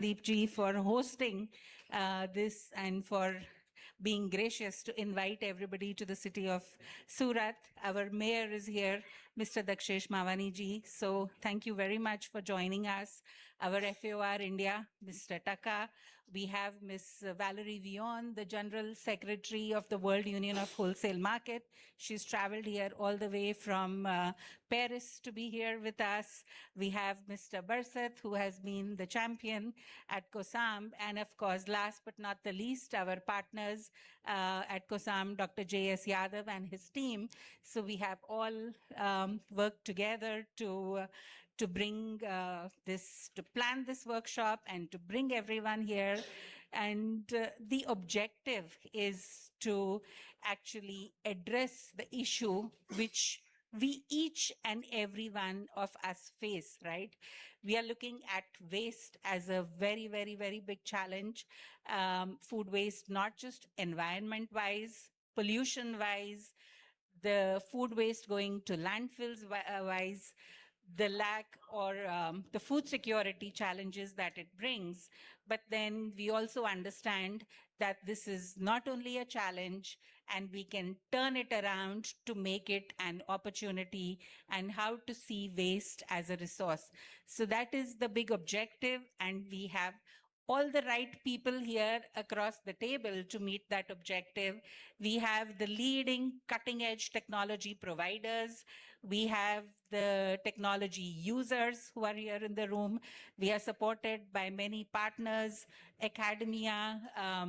Sandeep ji for hosting this and for being gracious to invite everybody to the city of Surat. Our mayor is here, Mr. Dakshesh Mawani ji. So thank you very much for joining us. Our FAOR India, Mr. Taka. We have Ms. Valerie Vion, the General Secretary of the World Union of Wholesale Market. She's traveled here all the way from Paris to be here with us. We have Mr. Barseth, who has been the champion at COSAM. And of course, last but not the least, our partners at COSAM, Dr. J.S. Yadav and his team. So we have all worked together to bring to plan this workshop and to bring everyone here. And the objective is to actually address the issue which we each and every one of us face, right? We are looking at waste as a very, very, very big challenge. Food waste, not just environment-wise, pollution-wise, the food waste going to landfills wise, the lack or the food security challenges that it brings. But then we also understand that this is not only a challenge, and we can turn it around to make it an opportunity, and how to see waste as a resource. So that is the big objective, and we have all the right people here across the table to meet that objective. We have the leading cutting edge technology providers. We have the technology users who are here in the room. We are supported by many partners, academia,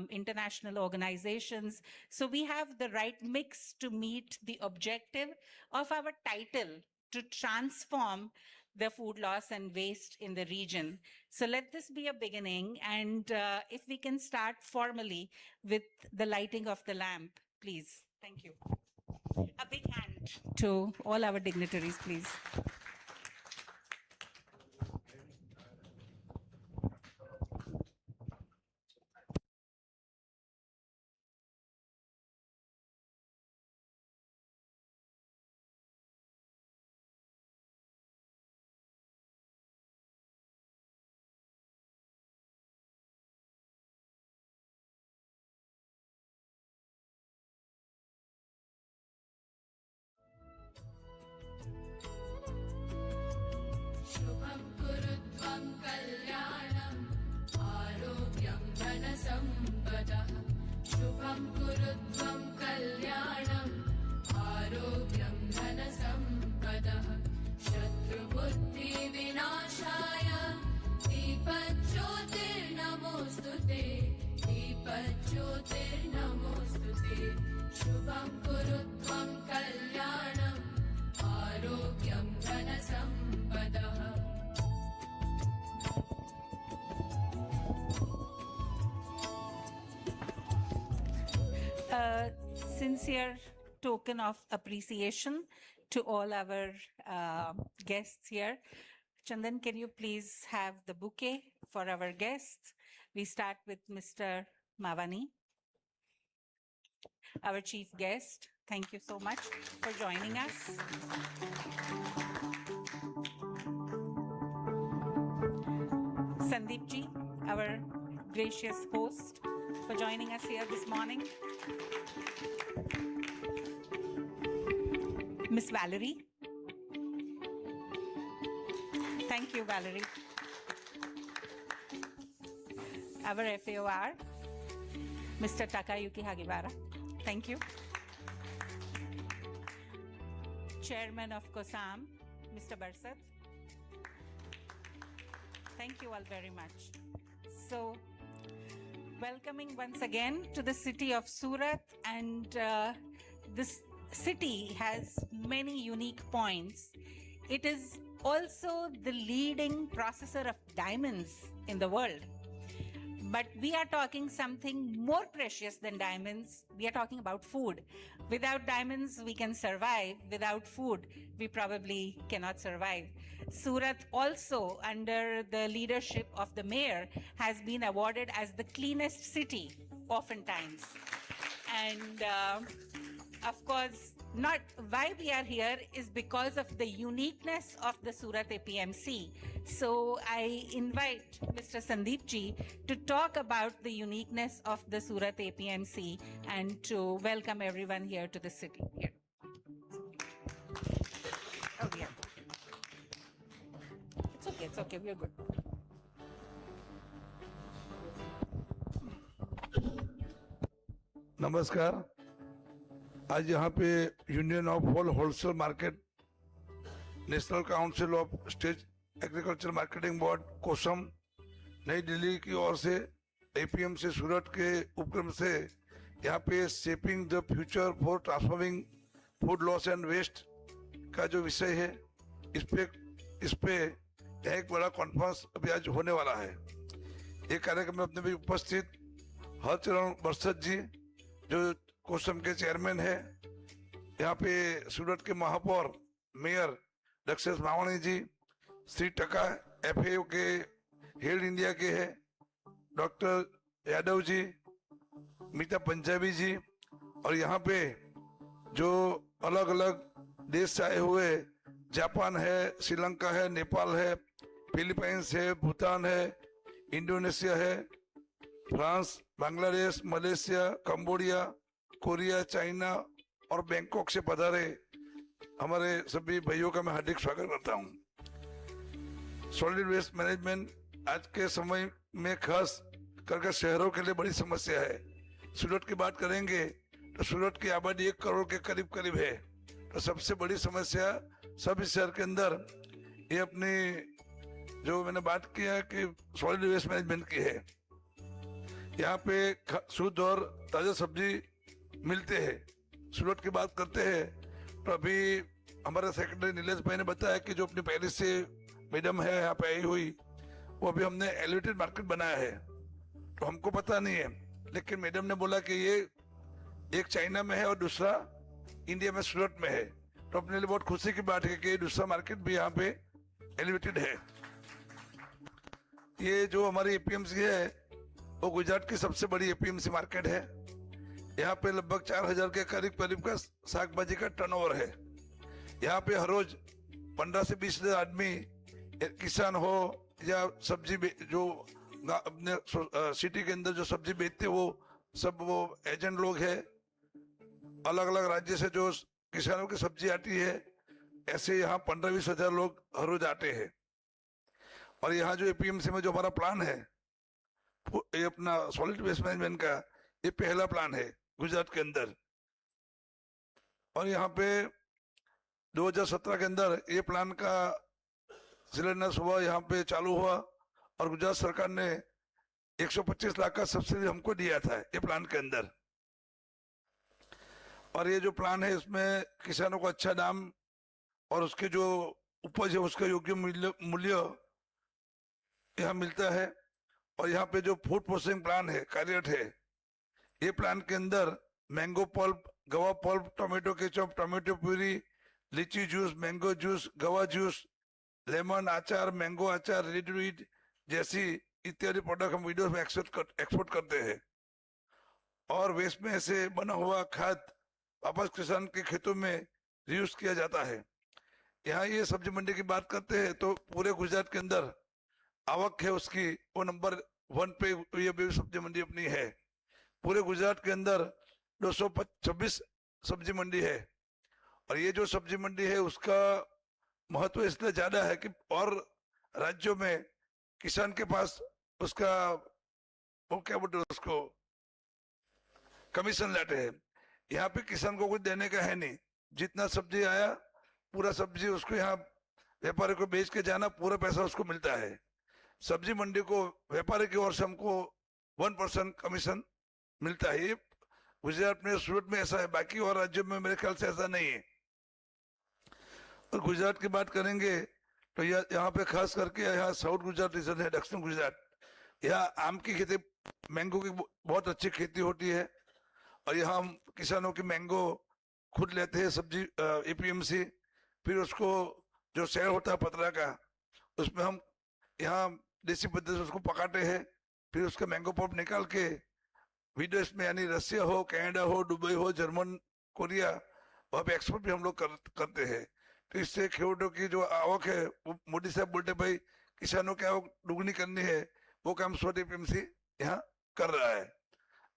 international organizations. So we have the right mix to meet the objective of our title, to transform the food loss and waste in the region. So let this be a beginning. And if we can start formally with the lighting of the lamp, please. Thank you. A big hand to all our dignitaries, please. शुभं कुरुत्वं कल्याणम् आरोग्यं धनसम्पदः शुभं कुरुत्वं कल्याणम् आरोग्यं धनसम्पदः शत्रुबुद्धिविनाशाय दीपज्योतिर्नमोऽस्तु ते दीपज्योतिर्नमोऽस्तु ते शुभं कुरुत्वं कल्याणम् आरोग्यं धनसम्पदः A sincere token of appreciation to all our guests here. Chandan, can you please have the bouquet for our guests? We start with Mr. Mawani, our chief guest. Thank you so much for joining us. Sandeep ji, our gracious host, for joining us here this morning. Miss Valerie. Thank you, Valerie. Our FAOR, Mr. Takayuki Hagibara. Thank you. Chairman of COSAM, Mr. Barseth. Thank you all very much. So, welcoming once again to the city of Surat, and this city has many unique points. It is also the leading processor of diamonds in the world. But we are talking something more precious than diamonds. We are talking about food. Without diamonds, we can survive. Without food, we probably cannot survive. Surat also, under the leadership of the mayor, has been awarded as the cleanest city, oftentimes. And of course, not why we are here is because of the uniqueness of the Surat APMC. So I invite Mr. Sandeep ji to talk about the uniqueness of the Surat APMC and to welcome everyone here to the city. Here. Oh, yeah. It's okay, we're good. नमस्कार। आज यहाँ पे union of wholesale market, national council of state agriculture marketing board कोसम, नई दिल्ली की ओर से APM से सूरत के उपक्रम से यहाँ पे shaping the future for transforming food loss and waste का जो विषय है, इस पे एक बड़ा कॉन्फ्रेंस अभी आज होने वाला है। ये कार्यक्रम में अपने भी उपस्थित हरचरण बरसत जी जो कोसम के चेयरमैन है, यहाँ पे सूरत के महापौर मेयर दक्षेश मावाणी जी, श्री टका एफएओ के हेड इंडिया के है डॉक्टर यादव जी, मीता पंजाबी जी, और यहाँ पे जो अलग अलग देश से आए हुए जापान है, श्रीलंका है, नेपाल है, फिलीपींस है, भूटान है, इंडोनेशिया है, France, Bangladesh, Malaysia, Cambodia, Korea, China और बैंकॉक से पधारे हमारे सभी भाइयों का मैं हार्दिक स्वागत करता हूं। सॉलिड वेस्ट मैनेजमेंट आज के समय में खास करके शहरों के लिए बड़ी समस्या है। सूरत की बात करेंगे तो सूरत की आबादी 1 करोड़ के करीब है, तो सबसे बड़ी समस्या सभी शहर के अंदर ये अपनी जो मैंने बात किया कि सॉलिड वेस्ट मैनेजमेंट की है। यहाँ पे शुद्ध और ताजा सब्जी मिलते हैं। सूरत की बात करते हैं तो अभी हमारे सेक्रेटरी नीलेश भाई ने बताया कि जो अपनी पेरिस से मैडम है यहाँ पे आई हुई, वो अभी हमने एलिवेटेड मार्केट बनाया है, तो हमको पता नहीं है, लेकिन मैडम ने बोला कि ये एक चाइना में है और दूसरा इंडिया में सूरत में है, तो अपने लिए बहुत खुशी की बात है कि दूसरा मार्केट भी यहाँ पे एलिवेटेड है। ये जो हमारी एपीएमसी है वो गुजरात की सबसे बड़ी एपीएमसी मार्केट है। यहाँ पे लगभग 4000 के करीब का साग भाजी का टर्नओवर है। यहाँ पे हर रोज 15 से 20 हजार आदमी, किसान हो या सब्जी जो अपने सिटी के अंदर जो सब्जी बेचते वो सब वो एजेंट लोग है। अलग अलग राज्य से जो किसानों की सब्जी आती है, ऐसे यहाँ 15-20 हजार लोग हर रोज आते हैं। और यहाँ जो एपीएमसी में जो हमारा प्लान है, ये अपना सॉलिड वेस्ट मैनेजमेंट का ये पहला प्लान है गुजरात के अंदर। और यहाँ पे 2017 के अंदर ये प्लान का शिलान्यास हुआ, यहाँ पे चालू हुआ, और गुजरात सरकार ने 125 लाख का सब्सिडी हमको दिया था ये प्लान के अंदर। और ये जो प्लान है इसमें किसानों को अच्छा दाम और उसके जो उपज है उसका योग्य मूल्य यहाँ मिलता है। और यहाँ पे जो फूड प्रोसेसिंग प्लान है कार्यरत है, ये प्लान के अंदर मैंगो पल्प, गवा pulp, tomato ketchup, tomato puree, लीची जूस, मैंगो जूस, गवा जूस, लेमन अचार, मैंगो अचार, रेडी टू ईट जैसी इत्यादि प्रोडक्ट हम विदेश में एक्सपोर्ट करते हैं। और वेस्ट में से बना हुआ खाद वापस किसान के खेतों में रीयूज किया जाता है। यहाँ ये सब्जी मंडी की बात करते हैं तो पूरे गुजरात के अंदर आवक है उसकी वो नंबर 1 पे ये भी सब्जी मंडी अपनी है। पूरे गुजरात के अंदर 226 सब्जी मंडी है। और ये जो सब्जी मंडी है उसका महत्व इसलिए ज्यादा है कि और राज्यों में किसान के पास उसका वो क्या बोलते हैं उसको कमीशन लाते हैं। यहाँ पे किसान को कुछ देने का है नहीं, जितना सब्जी आया पूरा सब्जी उसको यहाँ व्यापारी को बेच के जाना, पूरा पैसा उसको मिलता है। सब्जी मंडी को व्यापारी की ओर से हमको 1% कमीशन मिलता है। ये गुजरात में सूरत में ऐसा है, बाकी और राज्यों में मेरे ख्याल से ऐसा नहीं है। और गुजरात की बात करेंगे तो यहाँ पे खास करके यहाँ साउथ गुजरात रीजन है, दक्षिण गुजरात, यहाँ आम की खेती, मैंगो की बहुत अच्छी खेती होती है। और यहाँ हम किसानों की मैंगो खुद लेते हैं सब्जी एपीएमसी, फिर उसको जो सेल होता है पतरा का, उसमें हम यहाँ देसी पद्धति से उसको पकाते हैं, फिर उसका मैंगो पल्प निकाल के विदेश में यानी रशिया हो, कनाडा हो, दुबई हो, जर्मन, कोरिया वहाँ पे एक्सपोर्ट भी हम लोग करते हैं। तो इससे खेडूतों की जो आवक है, वो मोदी साहब बोलते भाई किसानों की आवक दुगनी करनी है, वो काम स्वत एपीएमसी यहाँ कर रहा है।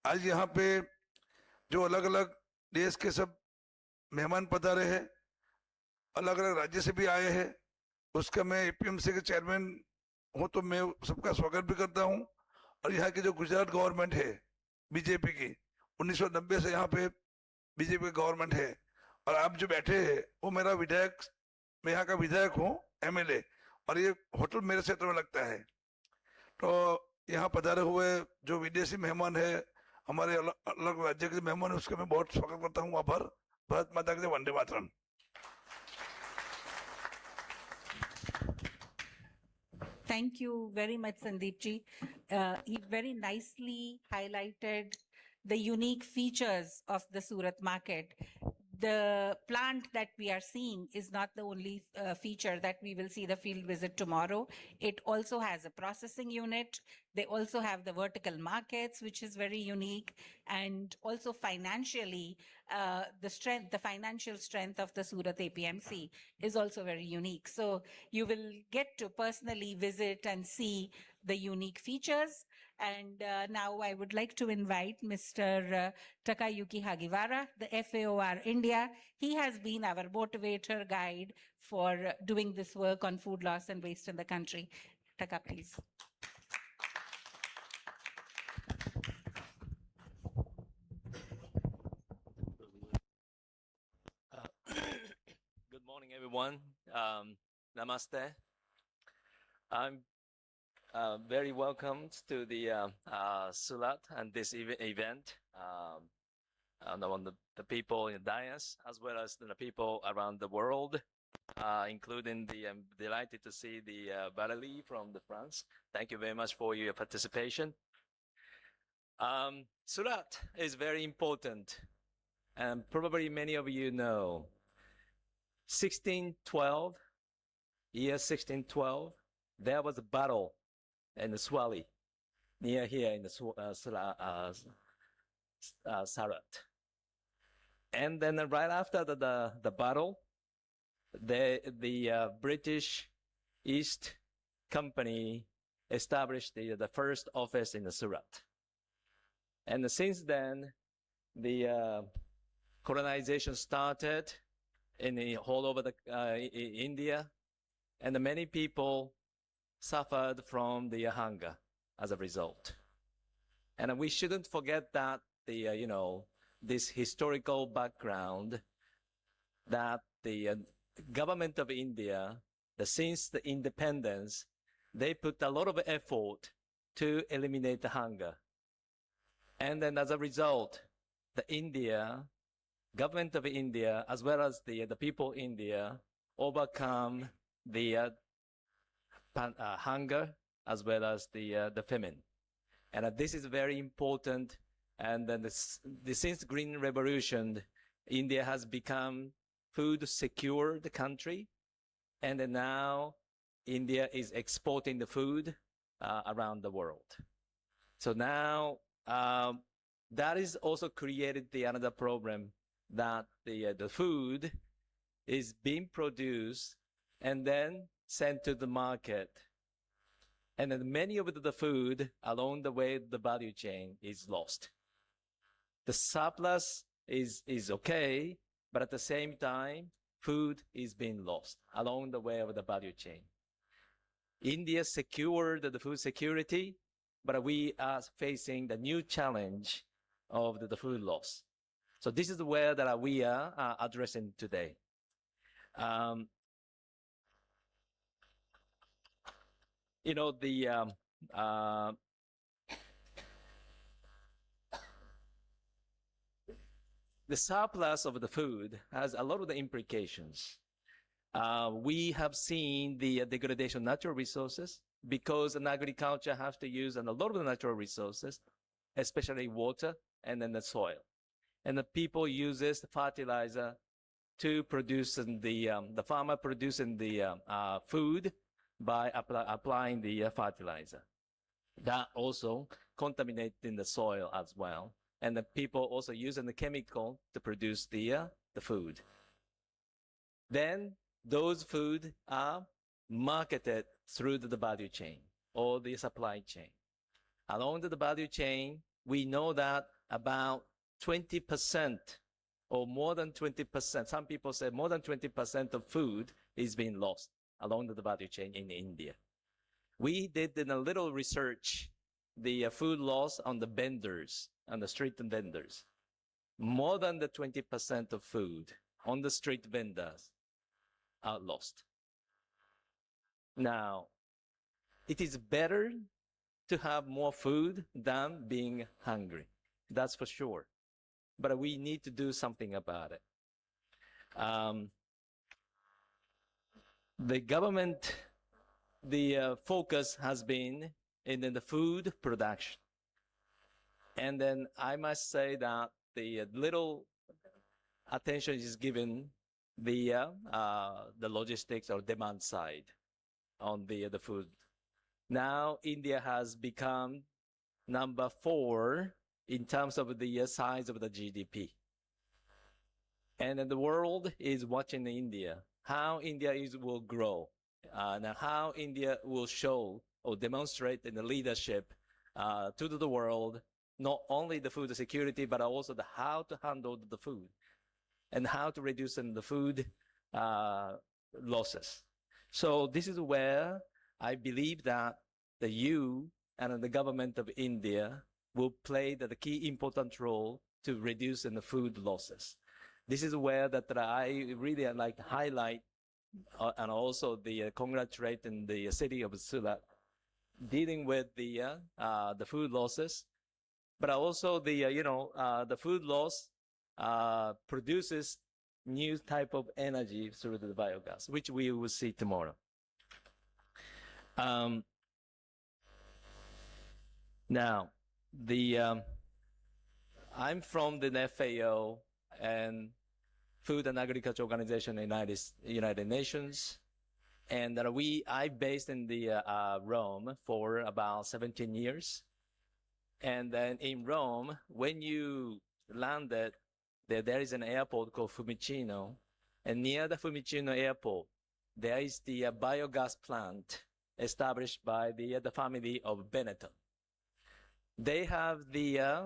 आज यहाँ पे जो अलग अलग देश के सब मेहमान पधारे हैं, अलग अलग राज्य से भी आए हैं, उसका मैं एपीएमसी के चेयरमैन हूँ तो मैं सबका स्वागत भी करता हूँ। और यहाँ की जो गुजरात गवर्नमेंट है बीजेपी की, 1990 से यहाँ पे बीजेपी गवर्नमेंट है, और आप जो बैठे हैं वो मेरा विधायक, मैं यहाँ का विधायक हूँ, एमएलए, और ये होटल मेरे क्षेत्र में लगता है। तो यहाँ पधारे हुए जो विदेशी मेहमान है, हमारे अलग अलग राज्य के मेहमान है, उसका मैं बहुत स्वागत करता हूँ। आभार। भारत माता की जय, Vande Mataram. Thank you very much, Sandeep ji. You very nicely highlighted the unique features of the Surat market. The plant that we are seeing is not the only feature that we will see the field visit tomorrow. It also has a processing unit. They also have the vertical markets, which is very unique. And also financially, the financial strength of the Surat APMC is also very unique. So you will get to personally visit and see the unique features. And now I would like to invite Mr. Takayuki Hagiwara, the FAOR India. He has been our motivator guide for doing this work on food loss and waste in the country. Taka, please. Good morning, everyone. Namaste. I'm very welcome to the Surat and this event. On the people in the dais, as well as the people around the world, including I'm delighted to see the Valerie from France. Thank you very much for your participation. Surat is very important, and probably many of you know. 1612, year 1612, there was a battle in the Swali, near here in the Sarat. And then right after the battle, the British East Company established the first office in the Surat. And since then, the colonization started in all over India, and many people suffered from the hunger as a result. And we shouldn't forget that this historical background, that the government of India, since the independence, they put a lot of effort to eliminate the hunger. And then as a result, the government of India, as well as the people in India, overcome the hunger as well as the famine. And this is very important. And then since Green Revolution, India has become food secured country. And then now India is exporting the food around the world. So now that is also created another problem, that the food is being produced and then sent to the market. And then many of the food along the way, the value chain is lost. The surplus is okay, but at the same time, food is being lost along the way of the value chain. India secured the food security, but we are facing the new challenge of the food loss. So this is where that we are addressing today. The surplus of the food has a lot of the implications. We have seen the degradation of natural resources, because an agriculture has to use a lot of the natural resources, especially water and then the soil. And the people uses fertilizer to produce the farmer producing the food by applying the fertilizer. That also contaminating the soil as well. And the people also using the chemical to produce the the food. Then those food are marketed through the value chain or the supply chain. Along the value chain, we know that about 20% or more than 20%, some people say more than 20% of food is being lost along the value chain in India. We did a little research, the food loss on the vendors, on the street vendors. More than the 20% of food on the street vendors are lost. Now, it is better to have more food than being hungry. That's for sure. But we need to do something about it. The government, the focus has been in the food production. And then I must say that the little attention is given the logistics or demand side on the food. Now India has become number 4 in terms of the size of the GDP. And then the world is watching India, how India will grow, and how India will show or demonstrate in the leadership to the world, not only the food security, but also the how to handle the food and how to reduce the food losses. So this is where I believe that the EU and the government of India will play the key important role to reduce the food losses. This is where that I really like to highlight and also the congratulate in the city of Surat dealing with the food losses, but also the food loss produces new type of energy through the biogas, which we will see tomorrow. Now, I'm from the FAO and Food and Agriculture Organization in United Nations, and I based in the Rome for about 17 years. And then in Rome, when you landed, there is an airport called Fiumicino, and near the Fiumicino airport, there is the biogas plant established by the family of Benetton. They have the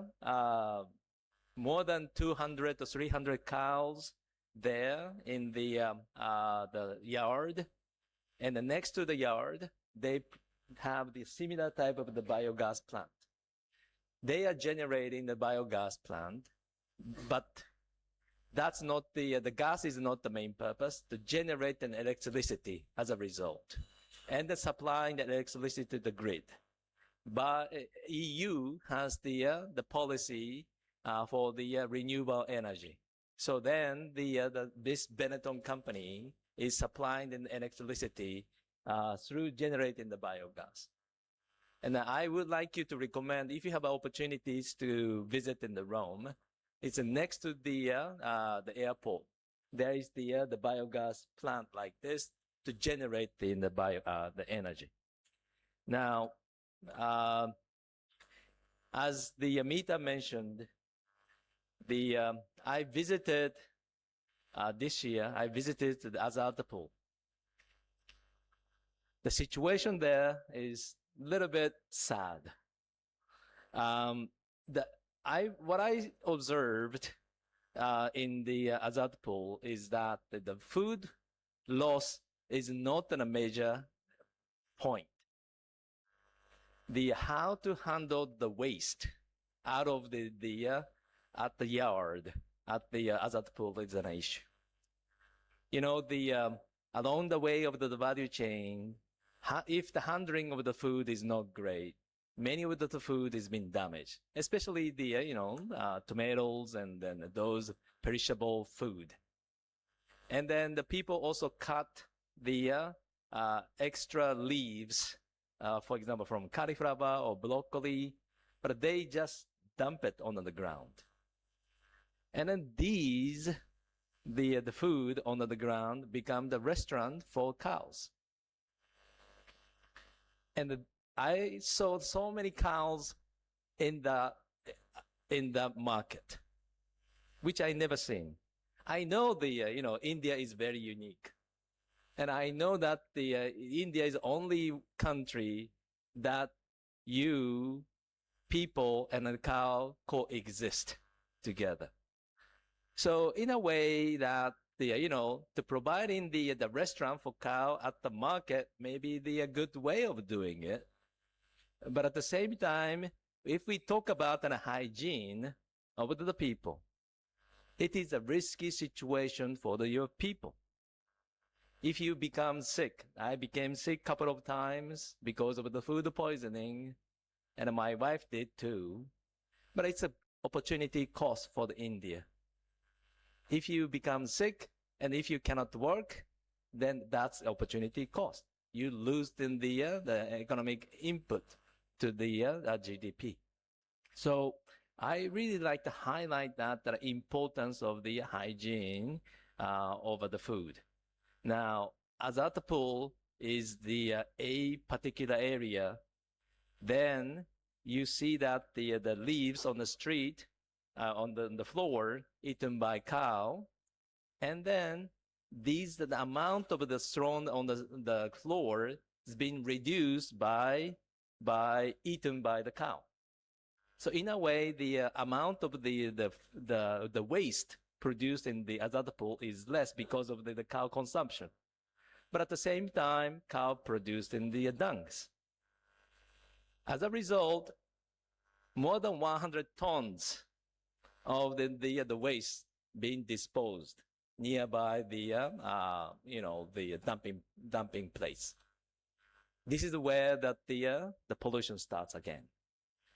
more than 200 to 300 cows there in the yard, and next to the yard, they have the similar type of the biogas plant. They are generating the biogas plant, but that's not the gas is not the main purpose, to generate an electricity as a result, and supplying the electricity to the grid. But EU has the policy for the renewable energy. So then this Benetton company is supplying the electricity through generating the biogas. And I would like you to recommend, if you have opportunities to visit in the Rome, it's next to the airport. There is the biogas plant like this to generate the energy. Now, as the Amita mentioned, I visited this year. I visited the Azadpur. The situation there is a little bit sad. What I observed in the Azadpur is that the food loss is not a major point. How to handle the waste out of at the yard at the Azadpur is an issue. Along the way of the value chain, if the handling of the food is not great, many of the food is being damaged, especially the tomatoes and then those perishable food. And then the people also cut the extra leaves, for example, from cauliflower or broccoli, but they just dump it on the ground. And then the food on the ground become the restaurant for cows. And I saw so many cows in the market, which I never seen. I know India is very unique. And I know that India is the only country that you, people, and the cow coexist together. So in a way that to providing the restaurant for cow at the market may be the good way of doing it. But at the same time, if we talk about the hygiene of the people, it is a risky situation for your people. If you become sick, I became sick a couple of times because of the food poisoning, and my wife did too. But it's an opportunity cost for India. If you become sick and if you cannot work, then that's opportunity cost. You lose the economic input to the GDP. So I really like to highlight that the importance of the hygiene over the food. Now, as that pool is a particular area, then you see that the leaves on the street, on the floor, eaten by cow, and then the amount of the thrown on the floor is being reduced by eaten by the cow. So in a way, the amount of the waste produced in the azad pool is less because of the cow consumption. But at the same time, cow produced in the dungs. As a result, more than 100 tons of the waste being disposed nearby the dumping place. This is where that the pollution starts again.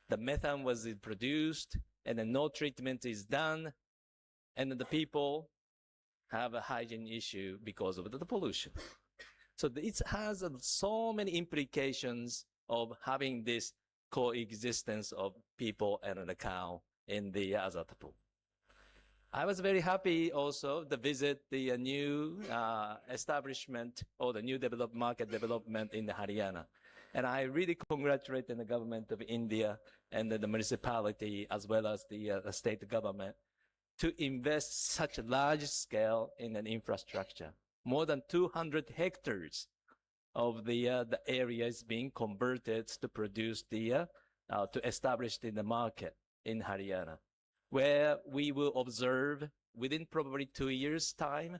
The methane was produced, and then no treatment is done, and then the people have a hygiene issue because of the pollution. So it has so many implications of having this coexistence of people and the cow in the azad pool. I was very happy also to visit the new establishment or the new market development in Haryana. And I really congratulate the government of India and the municipality as well as the state government to invest such a large scale in an infrastructure. More than 200 hectares of the area is being converted to produce to establish in the market in Haryana, where we will observe within probably 2 years' time.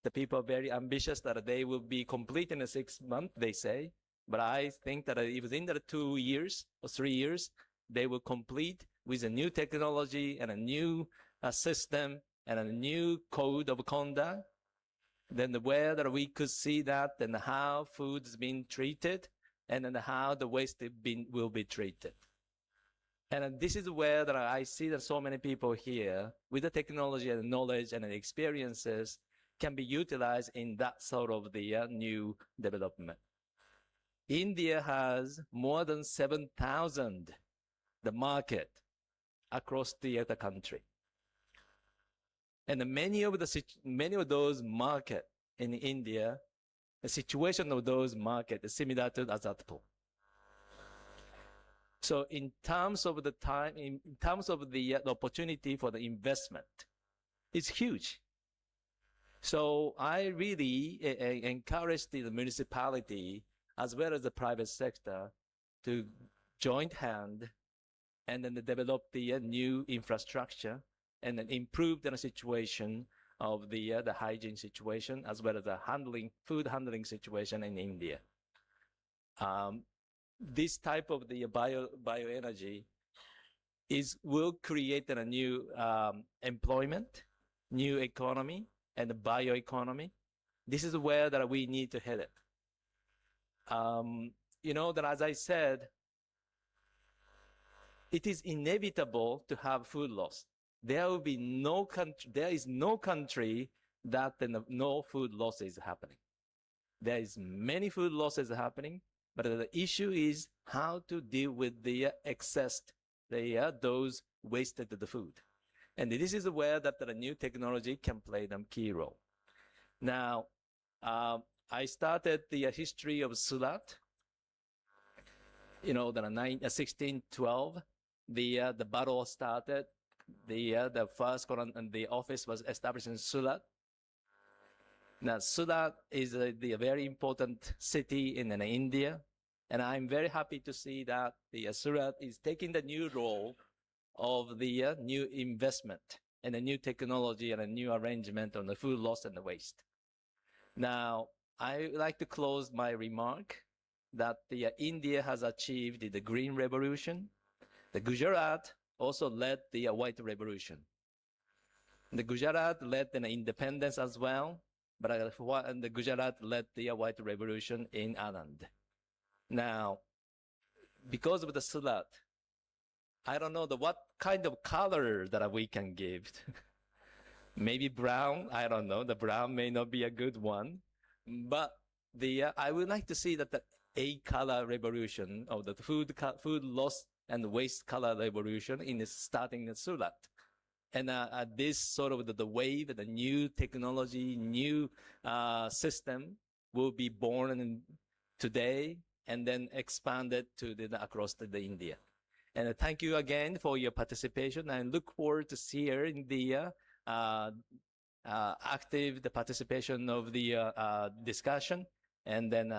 The people are very ambitious that they will be complete in 6 months, they say. But I think that within the 2 years or 3 years, they will complete with a new technology and a new system and a new code of conduct. Then where that we could see that and how food is being treated and then how the waste will be treated. And this is where that I see that so many people here with the technology and knowledge and experiences can be utilized in that sort of the new development. India has more than 7,000 the market across the country. And many of those market in India, the situation of those market is similar to azad pool. So in terms of the time, in terms of the opportunity for the investment, it's huge. So I really encourage the municipality as well as the private sector to join hand and then develop the new infrastructure and then improve the situation of the hygiene situation as well as the food handling situation in India. This type of the bioenergy will create a new employment, new economy, and the bioeconomy. This is where that we need to head it. That as I said, it is inevitable to have food loss. There is no country that no food loss is happening. There is many food losses happening, but the issue is how to deal with the excess, those wasted the food. And this is where that the new technology can play a key role. Now, I started the history of Surat. The 1612, the battle started the first the office was established in Surat. Now, Surat is the very important city in India, and I'm very happy to see that the Surat is taking the new role of the new investment and a new technology and a new arrangement on the food loss and the waste. Now, I would like to close my remark that India has achieved the green revolution. The Gujarat also led the white revolution. The Gujarat led the independence as well, but the Gujarat led the white revolution in Anand. Now, because of the Surat, I don't know what kind of color that we can give. Maybe brown, I don't know. The brown may not be a good one. But I would like to see that the A-color revolution of the food loss and waste color revolution starting in Surat. And this sort of the wave, the new technology, new system will be born today and then expanded to across the India. And thank you again for your participation. I look forward to seeing the active participation of the discussion, and then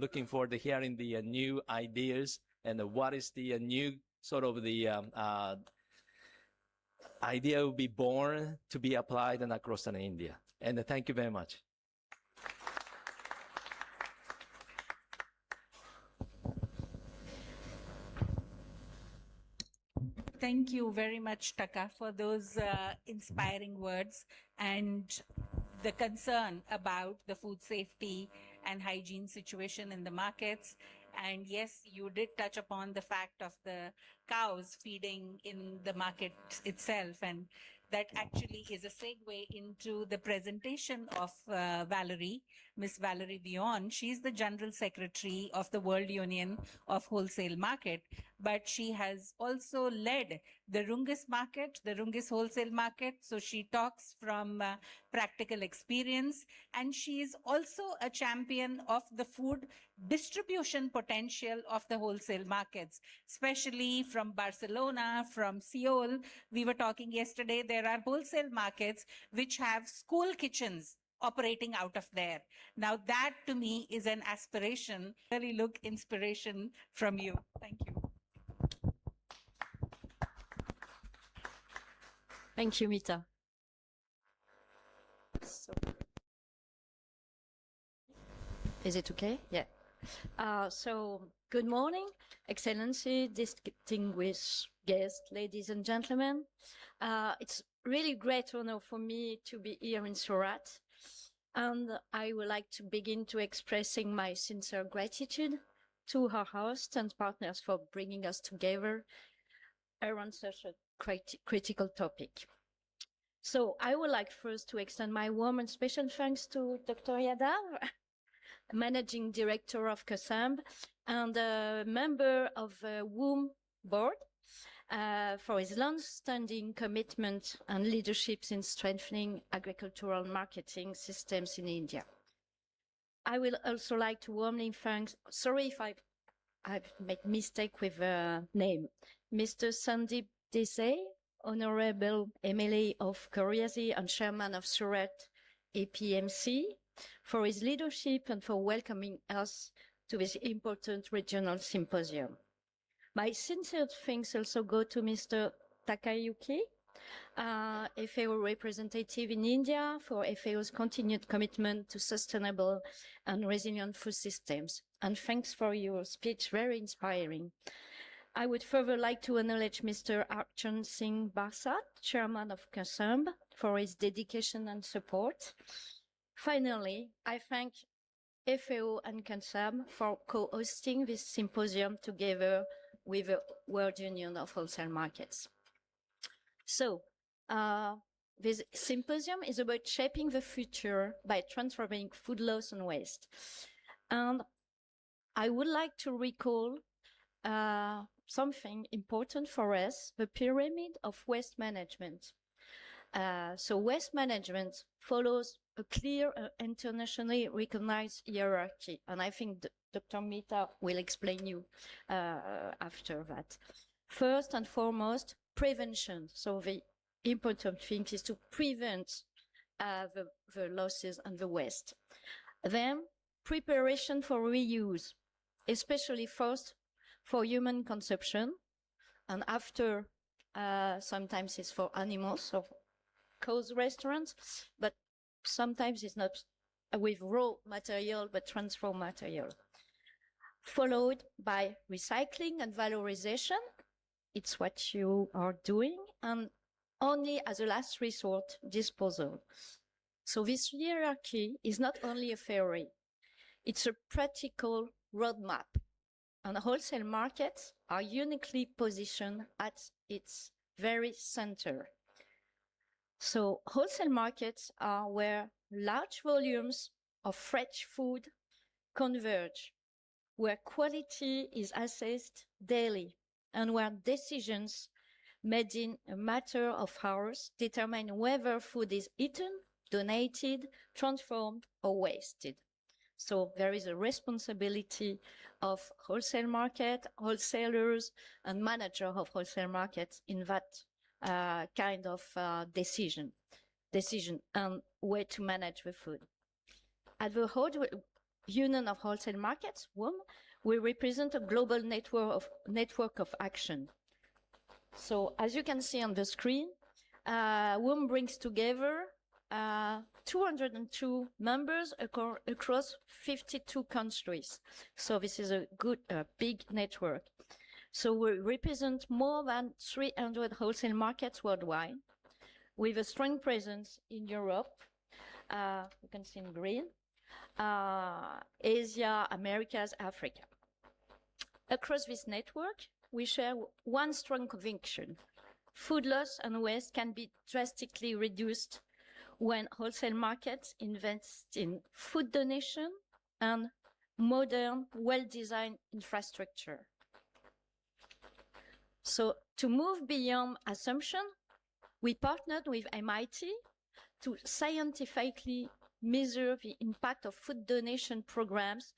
looking forward to hearing the new ideas and what is the new sort of the idea will be born to be applied and across India. And thank you very much. Thank you very much, Taka, for those inspiring words and the concern about the food safety and hygiene situation in the markets. And yes, you did touch upon the fact of the cows feeding in the market itself. And that actually is a segue into the presentation of Valerie, Miss Valerie Dion. She's the General Secretary of the World Union of Wholesale Market, but she has also led the Rungis market, the Rungis wholesale market. So she talks from practical experience, and she is also a champion of the food distribution potential of the wholesale markets, especially from Barcelona, from Seoul. We were talking yesterday, there are wholesale markets which have school kitchens operating out of there. Now that to me is an aspiration. Really look inspiration from you. Thank you. Thank you, Mita. So, is it okay? Yeah. So, good morning, Excellency, distinguished guests, ladies and gentlemen. It's really great honor for me to be here in Surat, and I would like to begin to expressing my sincere gratitude to our hosts and partners for bringing us together around such a critical topic. So I would like first to extend my warm and special thanks to Dr. Yadav, Managing Director of COSAMB and a member of the WOM board, for his long-standing commitment and leadership in strengthening agricultural marketing systems in India. I will also like to warmly thank, sorry if I've made mistake with the name, Mr. Sandeep Desai, Honorable MLA of Koreasi and Chairman of Surat APMC, for his leadership and for welcoming us to this important regional symposium. My sincere thanks also go to Mr. Takayuki, FAO representative in India, for FAO's continued commitment to sustainable and resilient food systems. And thanks for your speech, very inspiring. I would further like to acknowledge Mr. Archon Singh Barsat, Chairman of COSAMB, for his dedication and support. Finally, I thank FAO and COSAMB for co-hosting this symposium together with the World Union of Wholesale Markets. So, this symposium is about shaping the future by transforming food loss and waste. And I would like to recall something important for us, the pyramid of waste management. So waste management follows a clear, internationally recognized hierarchy. And I think Dr. Mita will explain you after that. First and foremost, prevention. So the important thing is to prevent the losses and the waste. Then preparation for reuse, especially first for human consumption, and after sometimes it's for animals, so cause restaurants, but sometimes it's not with raw material, but transformed material. Followed by recycling and valorization. It's what you are doing. And only as a last resort, disposal. So this hierarchy is not only a theory, it's a practical roadmap. And wholesale markets are uniquely positioned at its very center. So wholesale markets are where large volumes of fresh food converge, where quality is assessed daily, and where decisions made in a matter of hours determine whether food is eaten, donated, transformed, or wasted. So there is a responsibility of wholesale market, wholesalers, and manager of wholesale markets in that kind of decision and way to manage the food. At the Union of Wholesale Markets, WOM, we represent a global network of action. So as you can see on the screen, WOM brings together 202 members across 52 countries. So this is a good, big network. So we represent more than 300 wholesale markets worldwide, with a strong presence in Europe. You can see in green, Asia, Americas, Africa. Across this network, we share one strong conviction. Food loss and waste can be drastically reduced when wholesale markets invest in food donation and modern, well-designed infrastructure. So to move beyond assumption, we partnered with MIT to scientifically measure the impact of food donation programs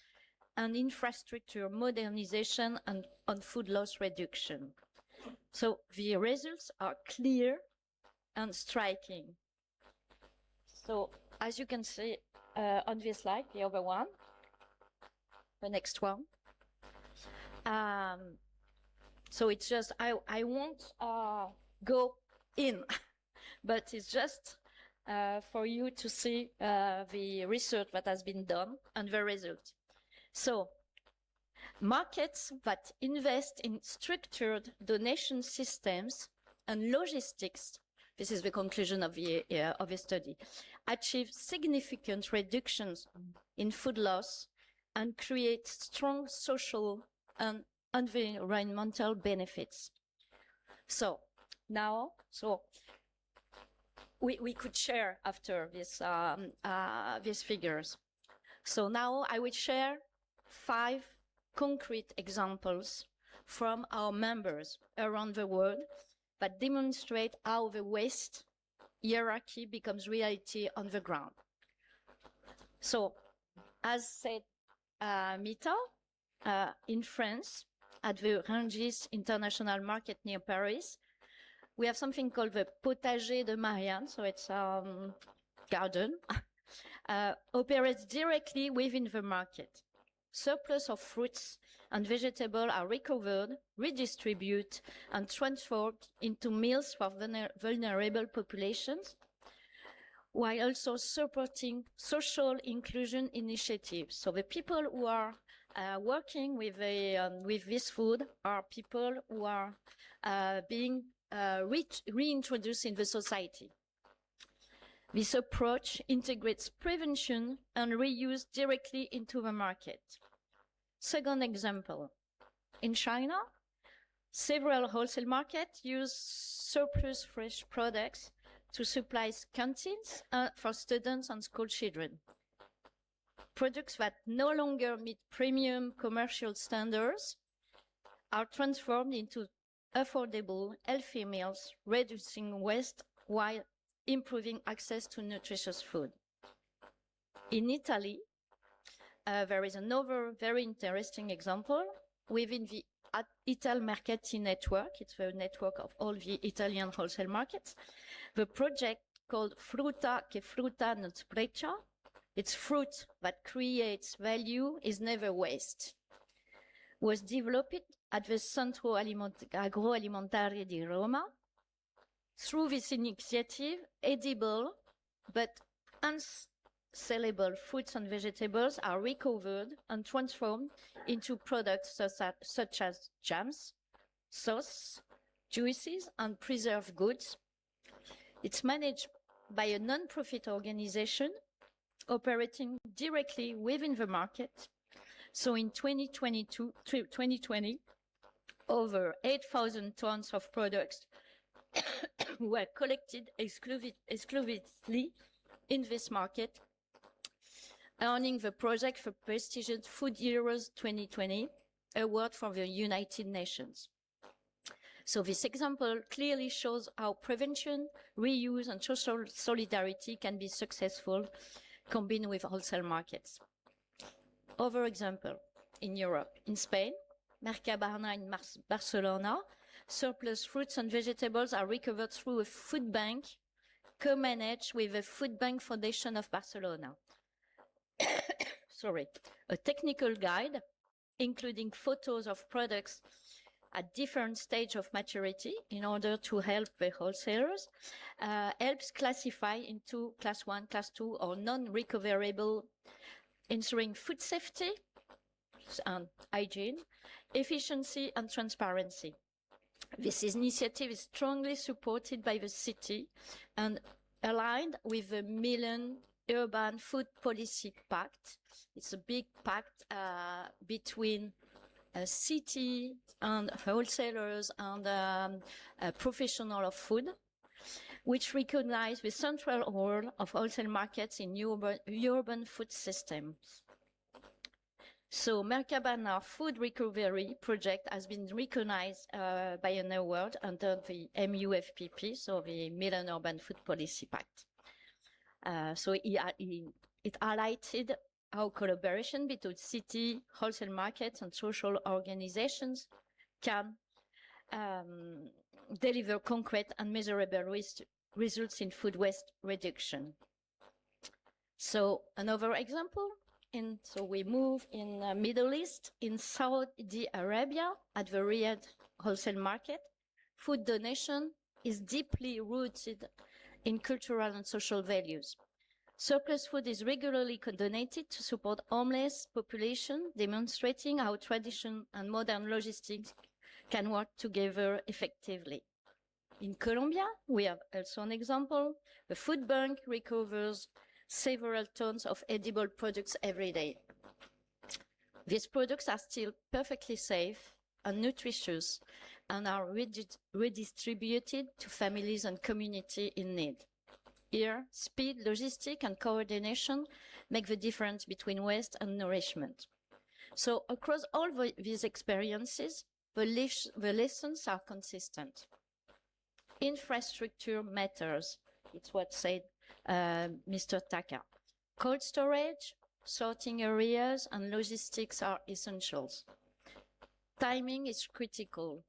and infrastructure modernization and on food loss reduction. So the results are clear and striking. So as you can see on this slide, the other one, the next one. So it's just, I won't go in, but it's just for you to see the research that has been done and the result. So markets that invest in structured donation systems and logistics, this is the conclusion of the study, achieve significant reductions in food loss and create strong social and environmental benefits. So now, we could share after this, these figures. So now I will share 5 concrete examples from our members around the world that demonstrate how the waste hierarchy becomes reality on the ground. So, as said Mita, in France, at the Rungis International Market near Paris, we have something called the Potager de Marianne, so it's garden, operates directly within the market. Surplus of fruits and vegetables are recovered, redistributed, and transformed into meals for vulnerable populations, while also supporting social inclusion initiatives. So the people who are working with this food are people who are being reintroduced in the society. This approach integrates prevention and reuse directly into the market. Second example, in China, several wholesale markets use surplus fresh products to supply canteens for students and school children. Products that no longer meet premium commercial standards are transformed into affordable, healthy meals, reducing waste while improving access to nutritious food. In Italy, there is another very interesting example. Within the Italmercati network. It's the network of all the Italian wholesale markets. The project called Frutta che frutta non spreca. It's fruit that creates value is never waste. Was developed at the Centro Agroalimentare di Roma. Through this initiative, edible but unsellable fruits and vegetables are recovered and transformed into products such as jams, sauce, juices, and preserved goods. It's managed by a non-profit organization operating directly within the market. So in 2020, over 8,000 tons of products were collected exclusively in this market, earning the project the prestigious Food Heroes 2020 award from the United Nations. So this example clearly shows how prevention, reuse, and social solidarity can be successful combined with wholesale markets. Other example, in Europe, in Spain, Mercabarna in Barcelona, surplus fruits and vegetables are recovered through a food bank co-managed with the Food Bank Foundation of Barcelona. Sorry, a technical guide, including photos of products at different stage of maturity in order to help the wholesalers, helps classify into class 1, class 2, or non-recoverable, ensuring food safety and hygiene, efficiency and transparency. This initiative is strongly supported by the city and aligned with the Milan Urban Food Policy Pact. It's a big pact between a city and wholesalers and professionals of food, which recognize the central role of wholesale markets in urban food systems. So Mercabarna Food Recovery Project has been recognized by an award under the MUFPP, so the Milan Urban Food Policy Pact. So it highlighted how collaboration between city, wholesale markets, and social organizations can deliver concrete and measurable results in food waste reduction. So another example, so we move in the Middle East, in Saudi Arabia, at the Riyadh wholesale market, food donation is deeply rooted in cultural and social values. Surplus food is regularly donated to support homeless population, demonstrating how tradition and modern logistics can work together effectively. In Colombia, we have also an example. The food bank recovers several tons of edible products every day. These products are still perfectly safe and nutritious and are redistributed to families and communities in need. Here, speed, logistics, and coordination make the difference between waste and nourishment. So across all these experiences, the lessons are consistent. Infrastructure matters. It's what said Mr. Taka. Cold storage, sorting areas, and logistics are essentials. Timing is critical.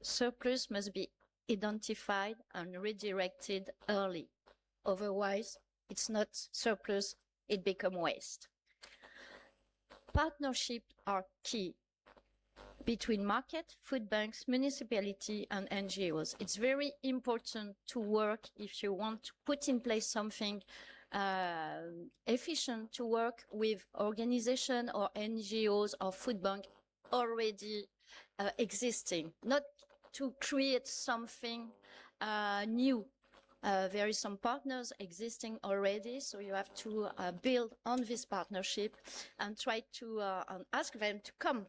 Surplus must be identified and redirected early. Otherwise, it's not surplus, it becomes waste. Partnerships are key between market, food banks, municipality, and NGOs. It's very important to work, if you want to put in place something efficient, to work with organization or NGOs or food bank already existing, not to create something new. There is some partners existing already, so you have to build on this partnership and try to ask them to come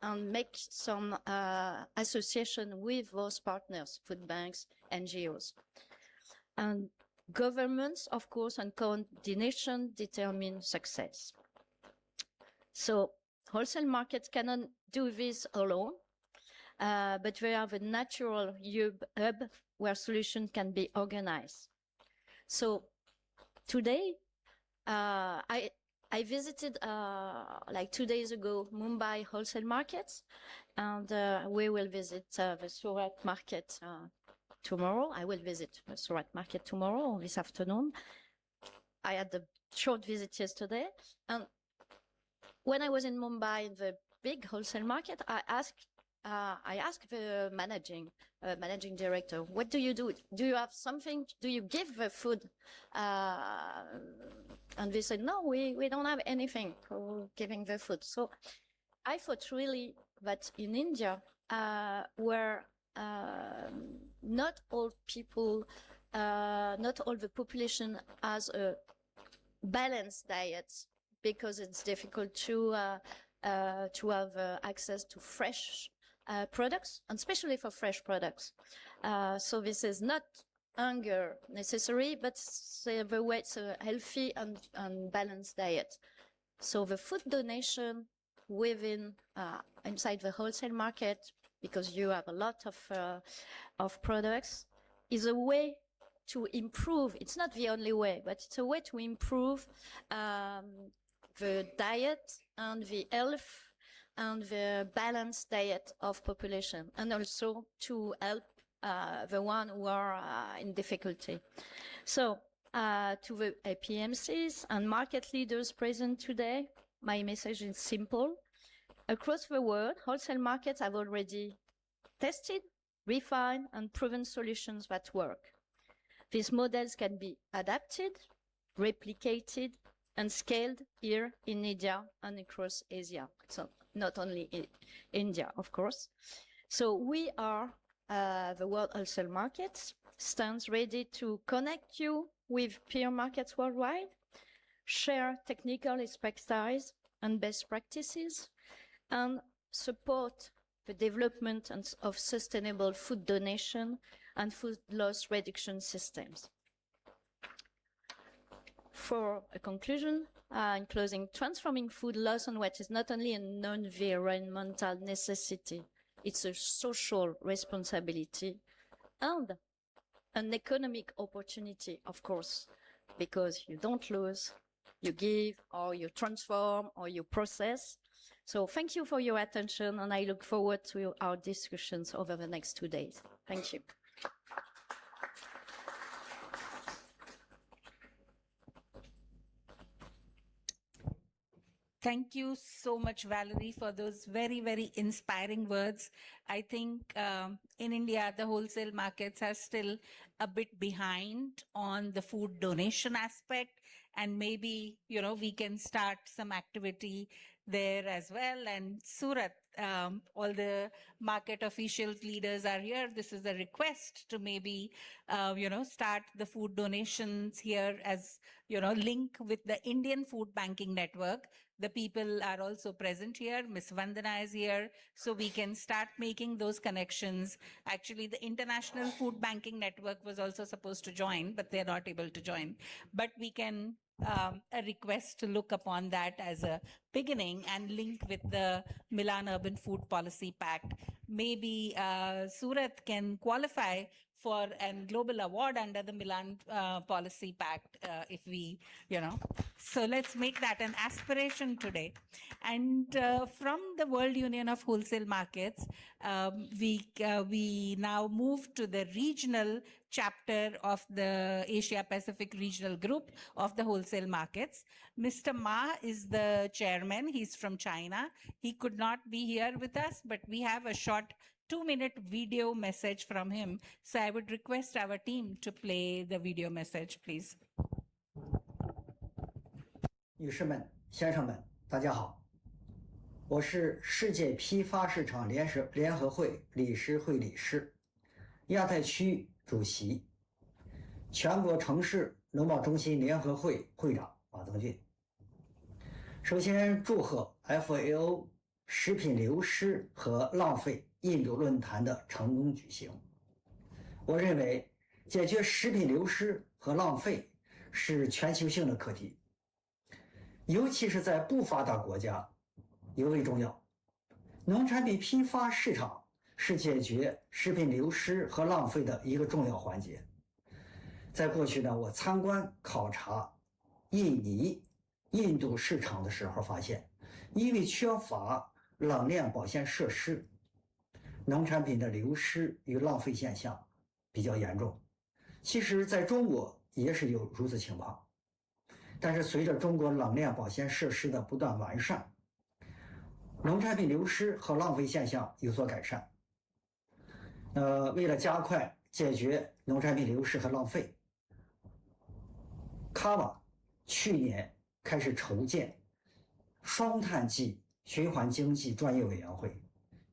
and make some association with those partners, food banks, NGOs. And governments, of course, and coordination determine success. So wholesale markets cannot do this alone, but they are the natural hub where solutions can be organized. So today, I visited like 2 days ago Mumbai wholesale markets, and we will visit the Surat market tomorrow. I will visit the Surat market tomorrow, this afternoon. I had a short visit yesterday, and when I was in Mumbai, in the big wholesale market, I asked the managing director, what do you do? Do you have something? Do you give the food? And they said, no, we don't have anything for giving the food. So I thought really that in India, where not all people, not all the population has a balanced diet, because it's difficult to have access to fresh products, and especially for fresh products. So this is not hunger necessary, but the way it's a healthy and balanced diet. So the food donation within inside the wholesale market, because you have a lot of products, is a way to improve. It's not the only way, but it's a way to improve the diet and the health and the balanced diet of population, and also to help the one who are in difficulty. So to the APMCs and market leaders present today, my message is simple. Across the world, wholesale markets have already tested, refined, and proven solutions that work. These models can be adapted, replicated, and scaled here in India and across Asia. So not only in India, of course. So we are, the World Wholesale Markets, stands ready to connect you with peer markets worldwide, share technical expertise and best practices, and support the development of sustainable food donation and food loss reduction systems. For a conclusion, in closing, transforming food loss and waste is not only an environmental necessity, it's a social responsibility and an economic opportunity, of course, because you don't lose, you give, or you transform, or you process. So thank you for your attention, and I look forward to our discussions over the next 2 days. Thank you. Thank you so much, Valerie, for those very, very inspiring words. I think in India, the wholesale markets are still a bit behind on the food donation aspect. And maybe, you know, we can start some activity there as well. And Surat, all the market officials, leaders are here. This is a request to maybe, you know, start the food donations here as, you know, link with the Indian Food Banking Network. The people are also present here. Ms. Vandana is here, so we can start making those connections. Actually, the International Food Banking Network was also supposed to join, but they're not able to join. But we can a request to look upon that as a beginning and link with the Milan Urban Food Policy Pact. Maybe Surat can qualify for a global award under the Milan Policy Pact if we, you know. So let's make that an aspiration today. And from the World Union of Wholesale Markets, we now move to the regional chapter of the Asia Pacific Regional Group of the Wholesale Markets. Mr. Ma is the chairman. He's from China. He could not be here with us, but we have a short 2-minute video message from him. So I would request our team to play the video message, please. 女士们、先生们，大家好，我是世界批发市场联合会理事会理事，亚太区主席，全国城市农贸中心联合会会长马泽俊。首先祝贺 FAO 食品流失和浪费印度论坛的成功举行。我认为解决食品流失和浪费是全球性的课题，尤其是在不发达国家尤为重要。农产品批发市场是解决食品流失和浪费的一个重要环节。在过去呢，我参观考察印尼、印度市场的时候发现，因为缺乏冷链保鲜设施，农产品的流失与浪费现象比较严重。其实在中国也是有如此情况，但是随着中国冷链保鲜设施的不断完善，农产品流失和浪费现象有所改善。为了加快解决农产品流失和浪费，卡瓦去年开始筹建双碳基循环经济专业委员会，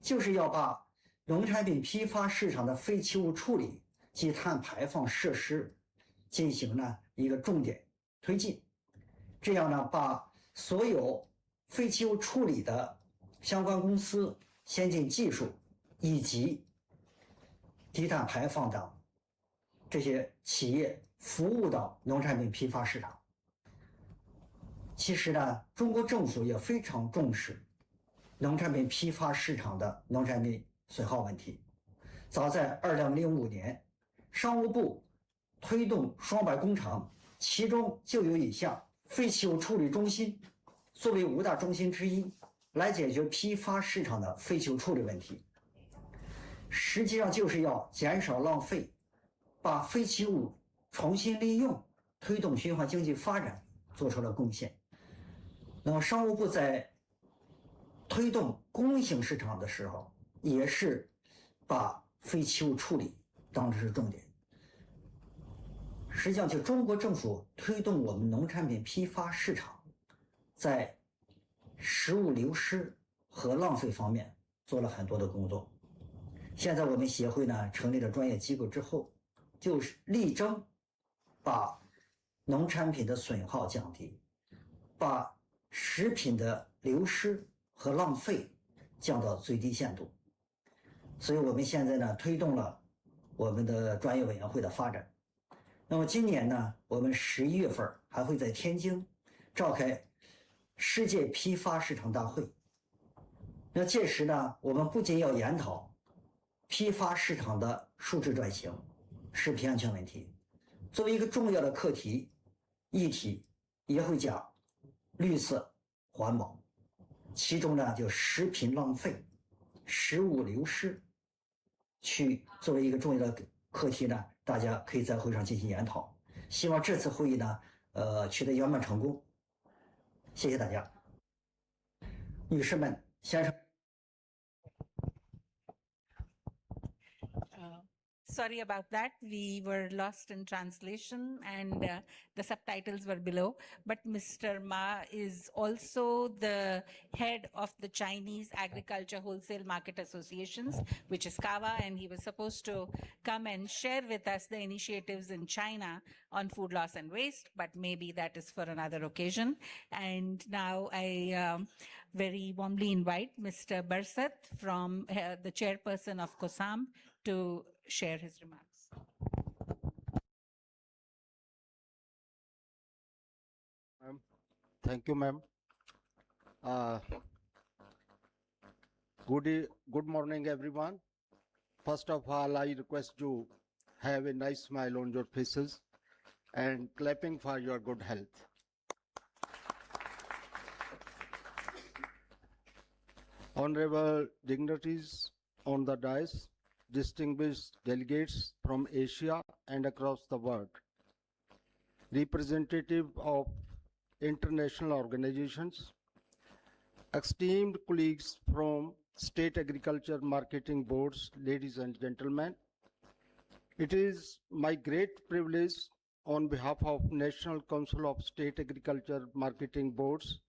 就是要把农产品批发市场的废弃物处理及碳排放设施进行一个重点推进，这样把所有废弃物处理的相关公司、先进技术以及低碳排放等这些企业服务到农产品批发市场。其实中国政府也非常重视农产品批发市场的农产品损耗问题。早在2005年，商务部推动双百工程，其中就有一项废弃物处理中心，作为5大中心之一，来解决批发市场的废弃物处理问题。实际上就是要减少浪费，把废弃物重新利用，推动循环经济发展做出了贡献。那么商务部在推动公益性市场的时候，也是把废弃物处理当成是重点。实际上就中国政府推动我们农产品批发市场在食物流失和浪费方面做了很多的工作。现在我们协会成立了专业机构之后，就是力争把农产品的损耗降低，把食品的流失和浪费降到最低限度。所以我们现在推动了我们的专业委员会的发展。那么今年我们11月份还会在天津召开世界批发市场大会。那届时我们不仅要研讨批发市场的数字转型、食品安全问题，作为一个重要的课题议题，也会讲绿色环保，其中就食品浪费、食物流失作为一个重要的课题大家可以在会上进行研讨。希望这次会议取得圆满成功。谢谢大家。女士们、先生。Sorry about that. We were lost in translation and the subtitles were below. But Mr. Ma is also the head of the Chinese Agriculture Wholesale Market Associations, which is CAWA, and he was supposed to come and share with us the initiatives in China on food loss and waste, but maybe that is for another occasion. And now I very warmly invite Mr. Barsat from the chairperson of COSAM to share his remarks. Thank you, ma'am. Good morning, everyone. First of all, I request you have a nice smile on your faces and clapping for your good health. Honorable dignitaries on the dais, distinguished delegates from Asia and across the world, representative of international organizations, esteemed colleagues from state agriculture marketing boards, ladies and gentlemen, it is my great privilege on behalf of National Council of State Agriculture Marketing Boards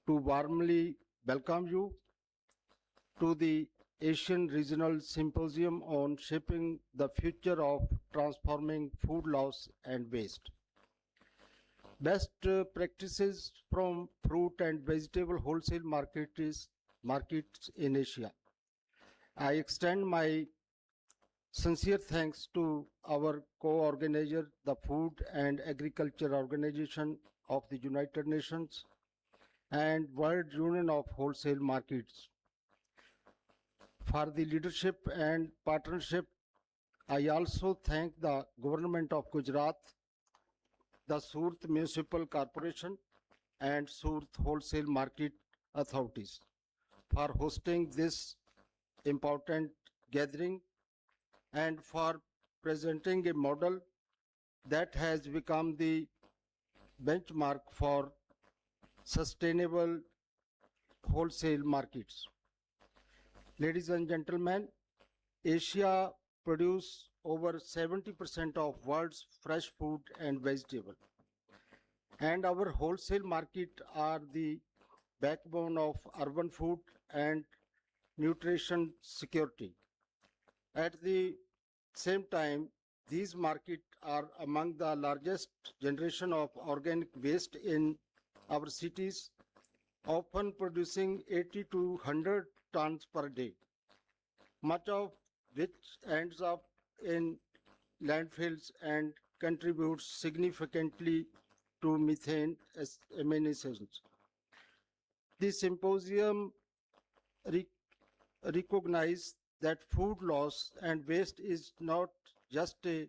to warmly welcome you to the Asian Regional Symposium on Shaping the Future of Transforming Food Loss and Waste. Best practices from fruit and vegetable wholesale markets in Asia. I extend my sincere thanks to our co-organizer, the Food and Agriculture Organization of the United Nations and World Union of Wholesale Markets. For the leadership and partnership, I also thank the Government of Gujarat, the Surat Municipal Corporation and Surat Wholesale Market Authorities for hosting this important gathering and for presenting a model that has become the benchmark for sustainable wholesale markets. Ladies and gentlemen, Asia produces over 70% of world's fresh food and vegetable. And our wholesale market are the backbone of urban food and nutrition security. At the same time, these markets are among the largest generation of organic waste in our cities, often producing 80 to 100 tons per day, much of which ends up in landfills and contributes significantly to methane emissions. The symposium recognized that food loss and waste is not just a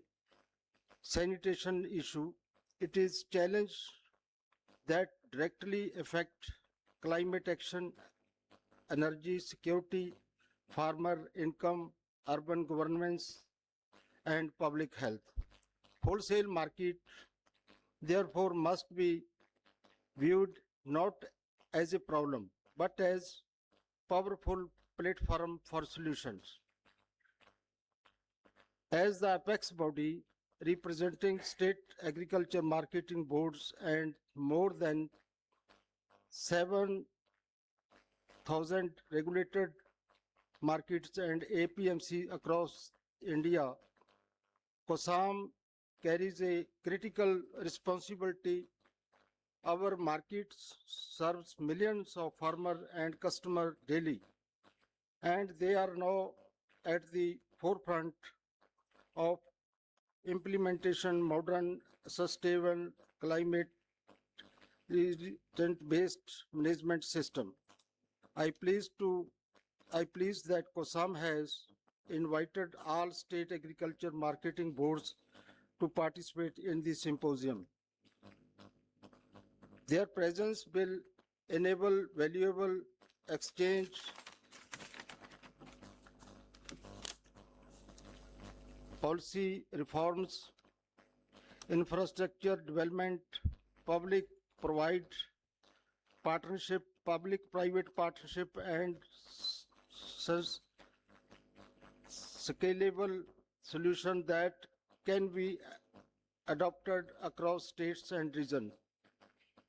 sanitation issue, it is a challenge that directly affect climate action, energy security, farmer income, urban governance, and public health. Wholesale market, therefore, must be viewed not as a problem, but as powerful platform for solutions. As the apex body representing state agriculture marketing boards and more than 7,000 regulated markets and APMC across India, COSAM carries a critical responsibility. Our markets serves millions of farmers and customers daily, and they are now at the forefront of implementation modern, sustainable, climate based management system. I pleased that COSAM has invited all state agriculture marketing boards to participate in the symposium. Their presence will enable valuable exchange policy reforms, infrastructure development, public-private partnership, and scalable solution that can be adopted across states and regions.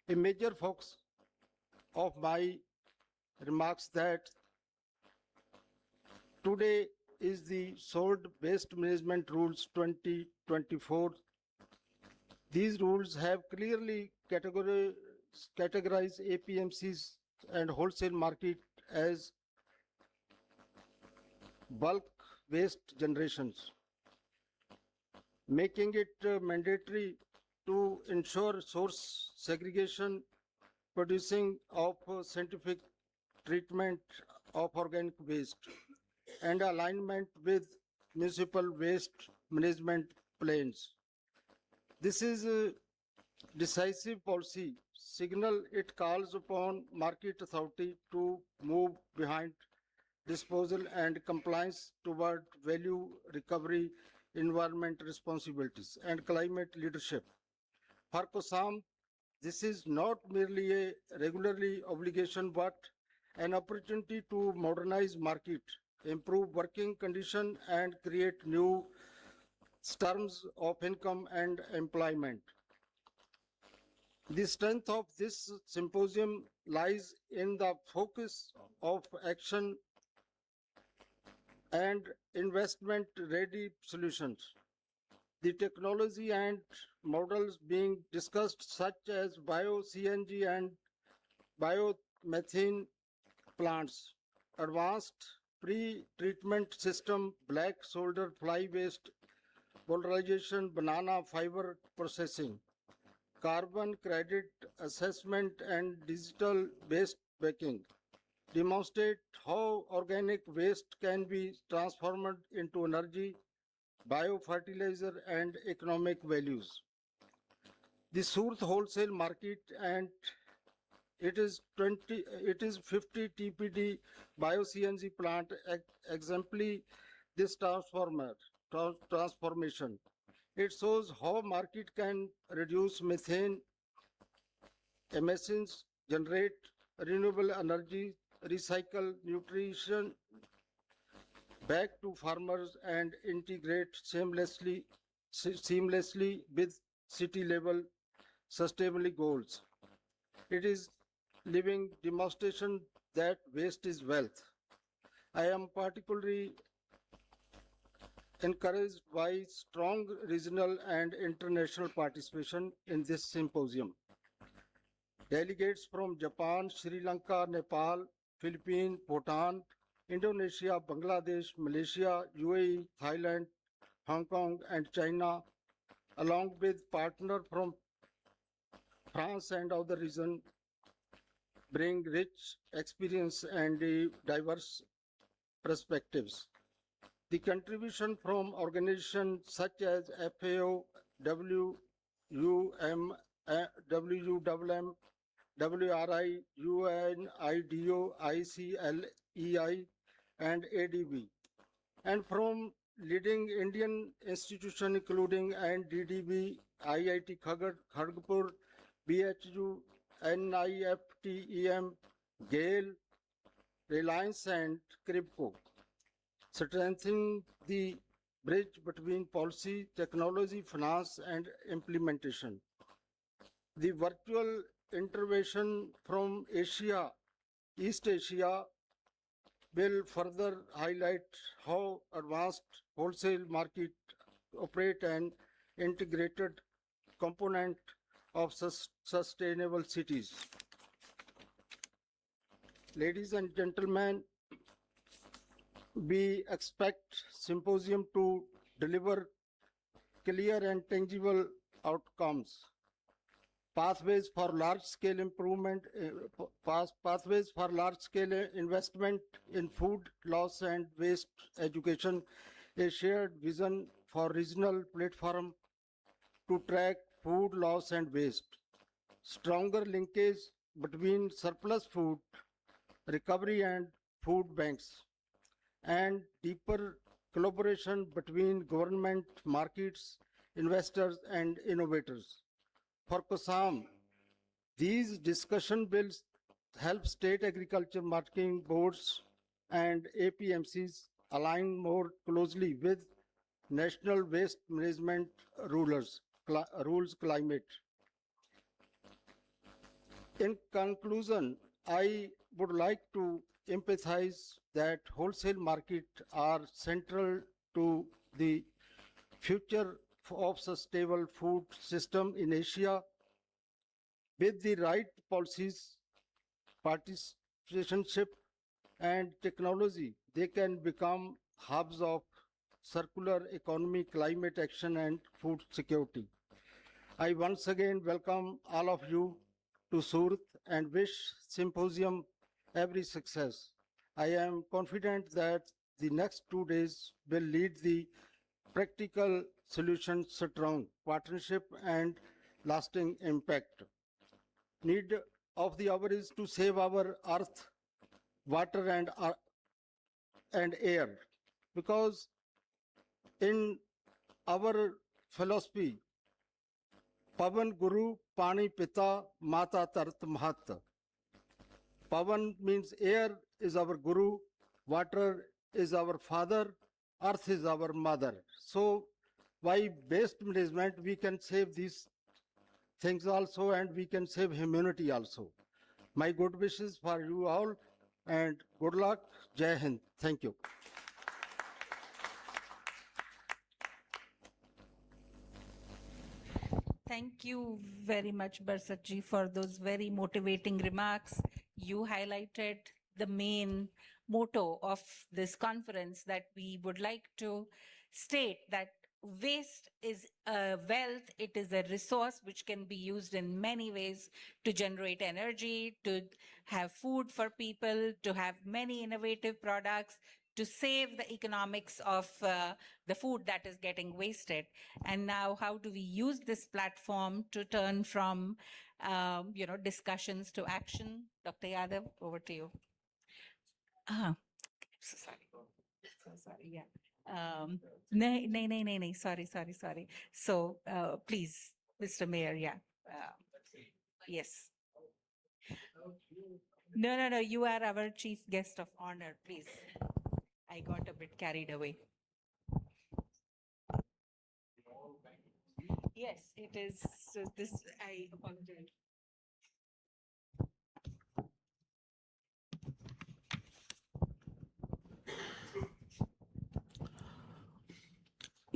A major focus of my remarks that today is the Sold Waste Management Rules 2024. These rules have clearly categorized APMCs and wholesale market as bulk waste generations, making it mandatory to ensure source segregation, producing of scientific treatment of organic waste, and alignment with municipal waste management plans. This is a decisive policy signal. It calls upon market authority to move behind disposal and compliance toward value recovery, environment responsibilities, and climate leadership. For COSAM, this is not merely a regulatory obligation, but an opportunity to modernize market, improve working conditions, and create new streams of income and employment. The strength of this symposium lies in the focus of action and investment-ready solutions. The technology and models being discussed, such as bio-CNG and biomethane plants, advanced pre-treatment system, black solder fly waste, polarization, banana fiber processing, carbon credit assessment, and digital waste banking demonstrate how organic waste can be transformed into energy, biofertilizer, and economic values. The Surat wholesale market and It is 50 TPD bio-CNG plant exemplary this transformation. It shows how market can reduce methane emissions, generate renewable energy, recycle nutrition back to farmers and integrate seamlessly with city level sustainability goals. It is living demonstration that waste is wealth. I am particularly encouraged by strong regional and international participation in this symposium. Delegates from Japan, Sri Lanka, Nepal, Philippines, Bhutan, Indonesia, Bangladesh, Malaysia, UAE, Thailand, Hong Kong, and China, along with partners from France and other regions, bring rich experience and diverse perspectives. The contribution from organizations such as FAO, WUM, WUMM, WRI, UNIDO, ICLEI, and ADB, and from leading Indian institutions including NDDB, IIT Kharagpur, BHU, NIFTEM, GAIL, Reliance, and CRIPCO, strengthening the bridge between policy, technology, finance, and implementation. The virtual intervention from Asia, East Asia, will further highlight how advanced wholesale market operate an integrated component of sustainable cities. Ladies and gentlemen, we expect symposium to deliver clear and tangible outcomes. Pathways for large-scale improvement, pathways for large-scale investment in food loss and waste education, a shared vision for regional platform to track food loss and waste, stronger linkage between surplus food recovery and food banks, and deeper collaboration between government, markets, investors, and innovators. For COSAM, these discussion will help state agriculture marketing boards and APMCs align more closely with national waste management rules climate. In conclusion, I would like to emphasize that wholesale markets are central to the future of sustainable food system in Asia. With the right policies, participation, and technology, they can become hubs of circular economy, climate action, and food security. I once again welcome all of you to Surat and wish Symposium every success. I am confident that the next 2 days will lead the practical solutions, strong partnership, and lasting impact. Need of the hour is to save our earth, water, and air, because in our philosophy, Pavan Guru, Pani Pita, Mata Tart Mahat. Pavan means air is our Guru, water is our father, earth is our mother. So by waste management, we can save these things also, and we can save humanity also. My good wishes for you all, and good luck. Jai Hind. Thank you. Thank you very much, Barsatji, for those very motivating remarks. You highlighted the main motto of this conference, that we would like to state that waste is a wealth, it is a resource which can be used in many ways to generate energy, to have food for people, to have many innovative products, to save the economics of the food that is getting wasted. And now how do we use this platform to turn from, discussions to action? Dr. Yadav, over to you. So sorry. So sorry, yeah. No, sorry. So please, Mr. Mayor, yeah. Yes. No, you are our chief guest of honor, please. I got a bit carried away. Yes, it is. So this, I apologize.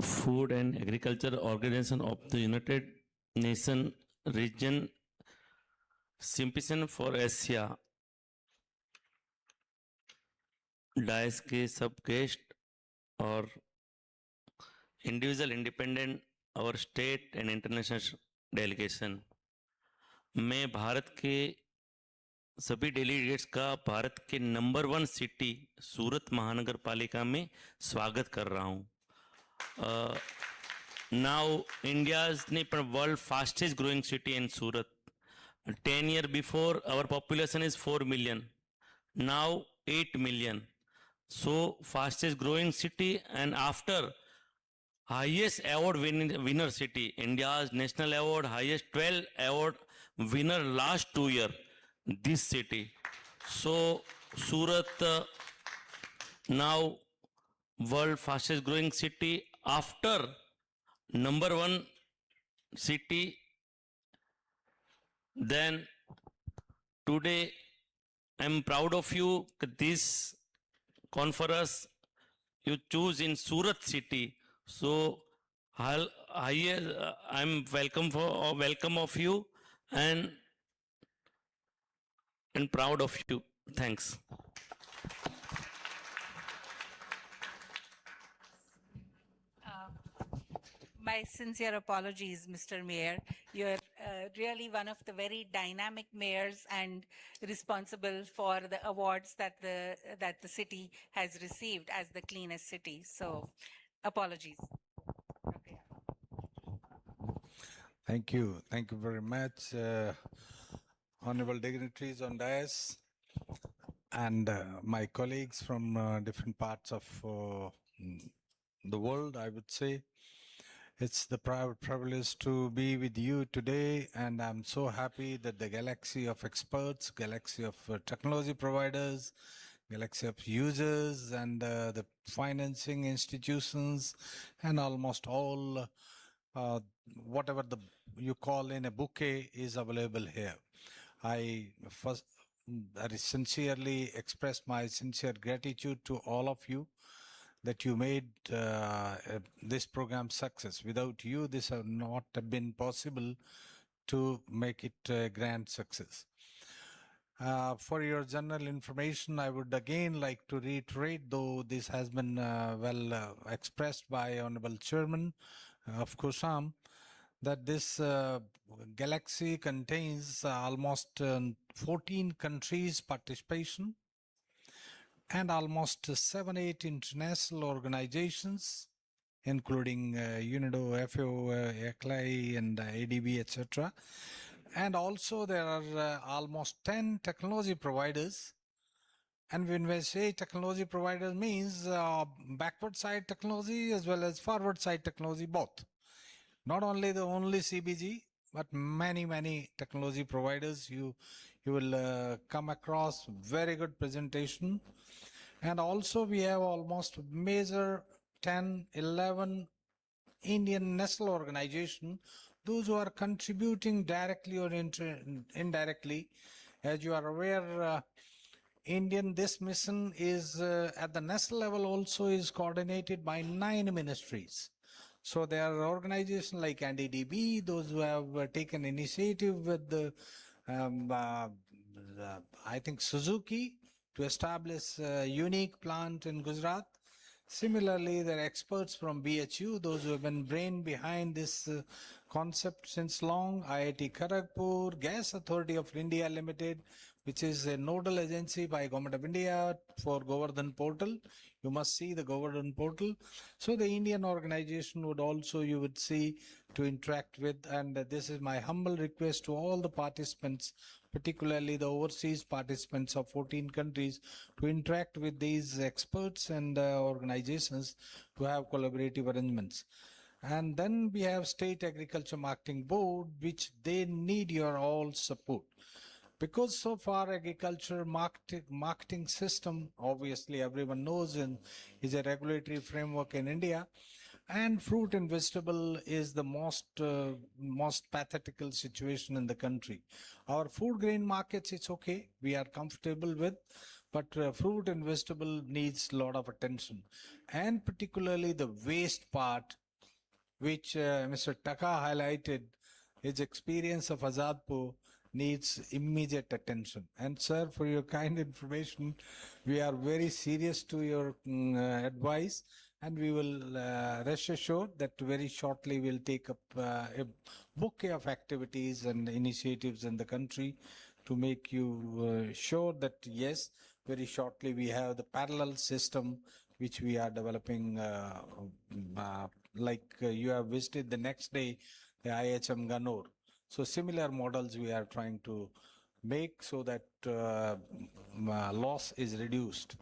Food and Agriculture Organization of the United Nations Region Symposium for Asia dais के सब guest और individual independent और state and international delegation, मैं भारत के सभी delegates का भारत के number 1 city सूरत महानगर पालिका में स्वागत कर रहा हूँ. Now India's world fastest growing city in Surat. 10 years before, our population is 4 million. Now 8 million. So fastest growing city, and after highest award winner city, India's national award, highest 12 award winner last 2 years, this city. So Surat now world fastest growing city after number 1 city. Then today I'm proud of you. This conference you choose in Surat city. So I'm welcome of you and proud of you. Thanks. My sincere apologies, Mr. Mayor. You're really one of the very dynamic mayors and responsible for the awards that the city has received as the cleanest city. So, apologies. Okay. Thank you very much, honorable dignitaries on dais and my colleagues from different parts of the world, I would say. It's the privilege to be with you today, and I'm so happy that the galaxy of experts, galaxy of technology providers, galaxy of users, and the financing institutions, and almost all whatever you call in a bouquet is available here. I sincerely express my sincere gratitude to all of you that you made this program success. Without you, this would not have been possible to make it a grand success. For your general information, I would again like to reiterate, though this has been well expressed by Honorable Chairman of COSAM, that this galaxy contains almost 14 countries' participation and almost 7-8 international organizations, including UNIDO, FAO, ACLI, and ADB, etc. And also there are almost 10 technology providers. And when we say technology providers means backward side technology as well as forward side technology, both. Not only the only CBG, but many technology providers. You will come across very good presentation. And also we have almost major 10, 11 Indian national organization, those who are contributing directly or indirectly. As you are aware, this mission is at the national level also is coordinated by 9 ministries. So there are organizations like NDDB, those who have taken initiative with the, I think Suzuki, to establish a unique plant in Gujarat. Similarly, there are experts from BHU, those who have been brain behind this concept since long. IIT Kharagpur, Gas Authority of India Limited, which is a nodal agency by Government of India for Govardhan Portal. You must see the Govardhan Portal. So the Indian organization would also, you would see, to interact with, and this is my humble request to all the participants, particularly the overseas participants of 14 countries, to interact with these experts and organizations to have collaborative arrangements. And then we have State Agriculture Marketing Board, which they need your all support. Because so far agriculture marketing system, obviously everyone knows, is a regulatory framework in India. And fruit and vegetable is the most pathetical situation in the country. Our food grain markets, it's okay, we are comfortable with, but fruit and vegetable needs a lot of attention. And particularly the waste part, which Mr. Taka highlighted, his experience of Azadpur needs immediate attention. And sir, for your kind information, we are very serious to your advice, and we will rest assured that very shortly we'll take up a bouquet of activities and initiatives in the country to make you sure that yes, very shortly we have the parallel system which we are developing, like you have visited the next day the IHM Ganur. So similar models we are trying to make so that loss is reduced.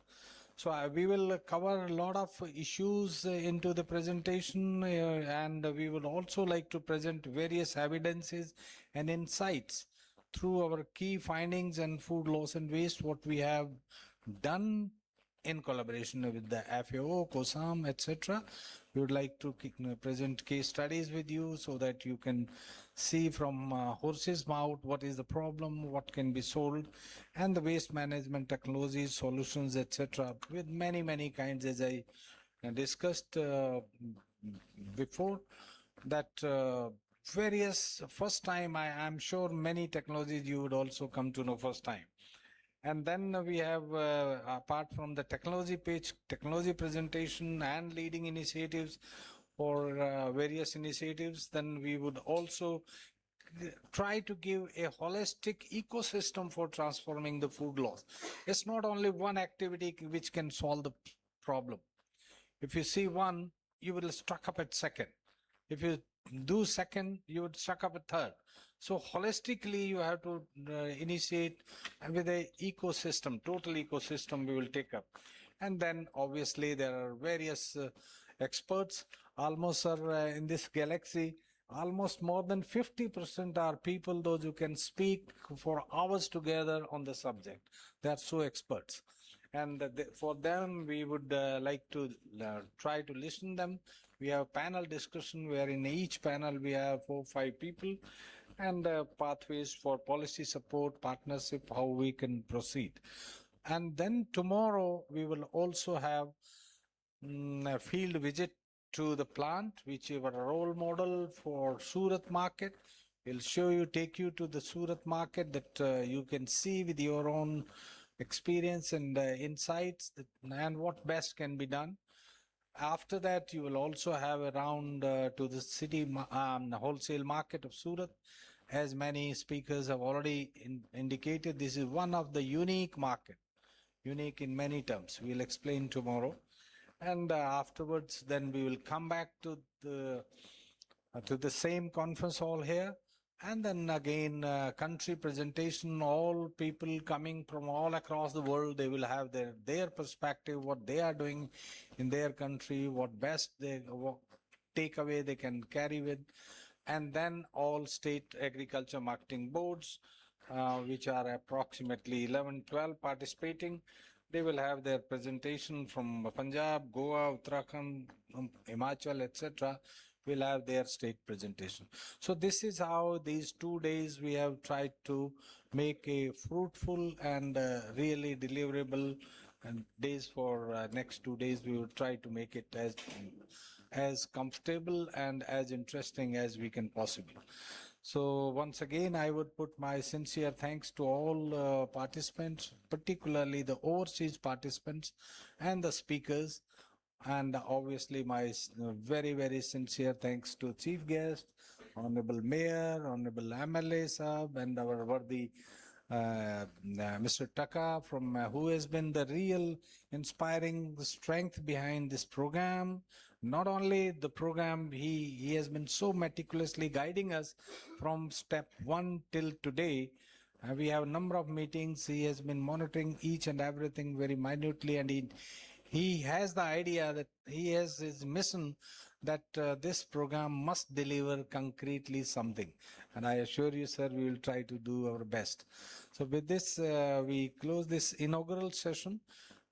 So we will cover a lot of issues into the presentation, and we would also like to present various evidences and insights through our key findings and food loss and waste, what we have done in collaboration with the FAO, COSAM, etc. We would like to present case studies with you so that you can see from horse's mouth what is the problem, what can be solved, and the waste management technologies, solutions, etc. with many kinds, as I discussed before, that various first time, I'm sure many technologies you would also come to know first time. And then we have, apart from the technology page, technology presentation and leading initiatives for various initiatives, then we would also try to give a holistic ecosystem for transforming the food loss. It's not only one activity which can solve the problem. If you see one, you will struck up at second. If you do second, you would struck up at third. So holistically, you have to initiate with a ecosystem, total ecosystem we will take up. And then obviously there are various experts, almost are in this galaxy, almost more than 50% are people, those who can speak for hours together on the subject. They are so experts. And for them, we would like to try to listen them. We have panel discussion where in each panel we have 4 or 5 people, and pathways for policy support, partnership, how we can proceed. And then tomorrow we will also have a field visit to the plant, which is our role model for Surat market. We'll show you, take you to the Surat market that you can see with your own experience and insights and what best can be done. After that, you will also have a round to the city wholesale market of Surat. As many speakers have already indicated, this is one of the unique market, unique in many terms. We'll explain tomorrow. And afterwards, then we will come back to the same conference hall here. And then again, country presentation, all people coming from all across the world, they will have their perspective, what they are doing in their country, what best what takeaway they can carry with. And then all state agriculture marketing boards, which are approximately 11, 12 participating. They will have their presentation from Punjab, Goa, Uttarakhand, Himachal, etc. will have their state presentation. So this is how these 2 days we have tried to make a fruitful and really deliverable days for next 2 days. We will try to make it as comfortable and as interesting as we can possibly. So once again, I would put my sincere thanks to all participants, particularly the overseas participants and the speakers. And obviously my very sincere thanks to chief guest, Honorable Mayor, Honorable MLA Sahab, and our worthy Mr. Taka, from who has been the real inspiring strength behind this program. Not only the program, he has been so meticulously guiding us from step 1 till today. We have a number of meetings. He has been monitoring each and everything very minutely, and he has the idea that he has his mission that this program must deliver concretely something. And I assure you, sir, we will try to do our best. So with this, we close this inaugural session,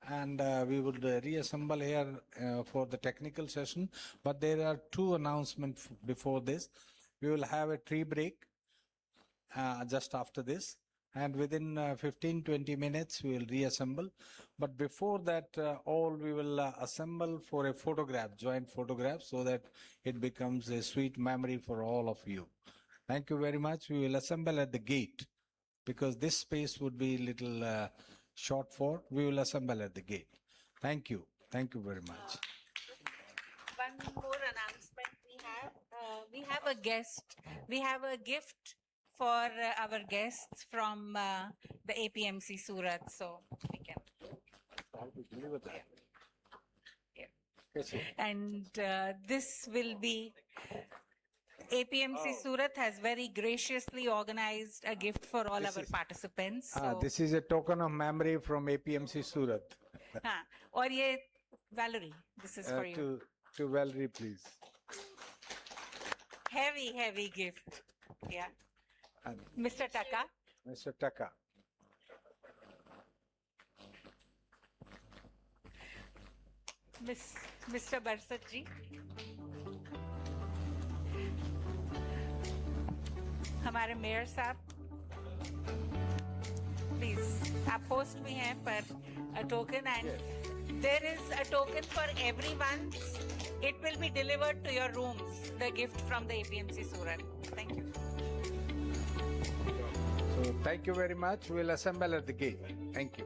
and we will reassemble here for the technical session. But there are two announcements before this. We will have a tree break just after this, and within 15-20 minutes we will reassemble. But before that, all we will assemble for a photograph, joint photograph, so that it becomes a sweet memory for all of you. Thank you very much. We will assemble at the gate, because this space would be little short for. We will assemble at the gate. Thank you. Thank you very much. One more announcement we have a guest. We have a gift for our guests from the APMC Surat, so we can. And this will be APMC Surat has very graciously organized a gift for all our participants. So, This is a token of memory from APMC Surat. और ये Valerie, this is for you. To Valerie, please. Heavy gift. Yeah. And Mr. Taka. Mr. Taka. Mr. Barsat ji. हमारे mayor साहब, please आप host भी हैं पर a token, and there is a token for everyone. It will be delivered to your rooms, the gift from the APMC Surat. Thank you. So thank you very much. We'll assemble at the gate. Thank you.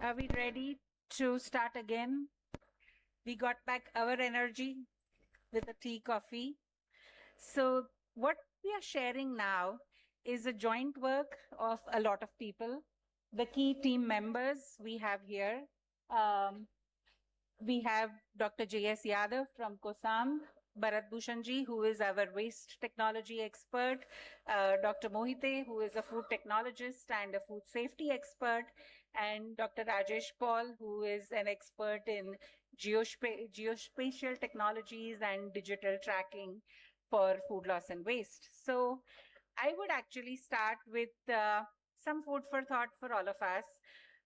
Are we ready to start again? We got back our energy with a tea, coffee. So what we are sharing now is a joint work of a lot of people. The key team members we have here. We have Dr. J.S. Yadav from COSAM, Bharat Bhushanji, who is our waste technology expert, Dr. Mohite, who is a food technologist and a food safety expert, and Dr. Rajesh Paul, who is an expert in geospatial technologies and digital tracking for food loss and waste. So I would actually start with some food for thought for all of us.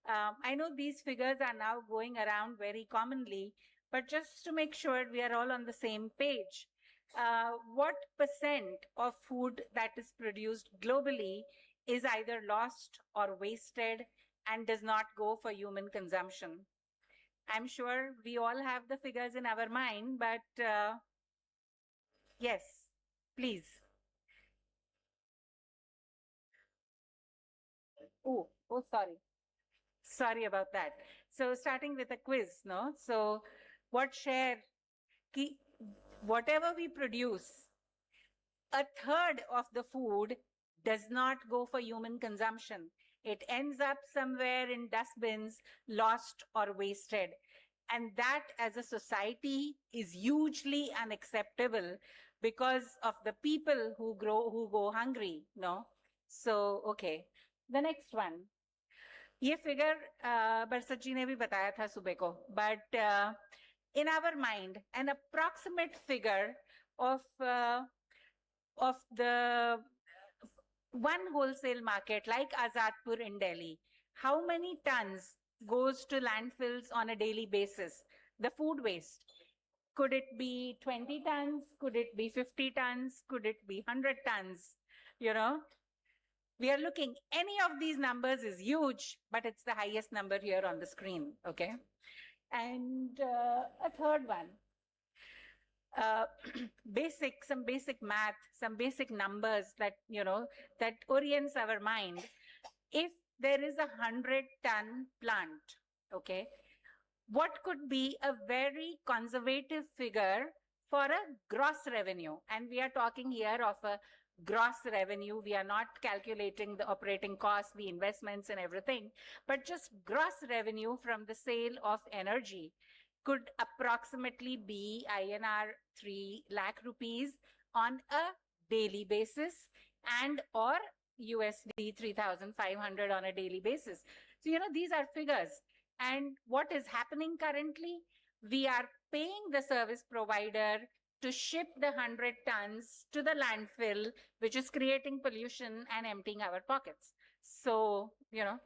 I know these figures are now going around very commonly, but just to make sure we are all on the same page, what percent of food that is produced globally is either lost or wasted and does not go for human consumption? I'm sure we all have the figures in our mind, but yes, please. Oh, sorry. Sorry about that. So starting with a quiz, no? So what share, whatever we produce, a third of the food does not go for human consumption. It ends up somewhere in dustbins, lost or wasted. And that as a society is hugely unacceptable because of the people who go hungry, no? So, okay. The next one. ये figure बरसत जी ने भी बताया था सुबह को, but in our mind an approximate figure of the one wholesale market like Azadpur in Delhi, how many tons goes to landfills on a daily basis? The food waste. Could it be 20 tons? Could it be 50 tons? Could it be 100 tons? You know, we are looking, any of these numbers is huge, but it's the highest number here on the screen, okay? And a third one, some basic math, some basic numbers that, you know, that orients our mind. If there is 100-ton plant, okay, what could be a very conservative figure for a gross revenue? And we are talking here of a gross revenue. We are not calculating the operating costs, the investments and everything, but just gross revenue from the sale of energy could approximately be INR 3 lakh rupees on a daily basis and or USD 3,500 on a daily basis. So, you know, these are figures. And what is happening currently? We are paying the service provider to ship the 100 tons to the landfill, which is creating pollution and emptying our pockets. So, you know,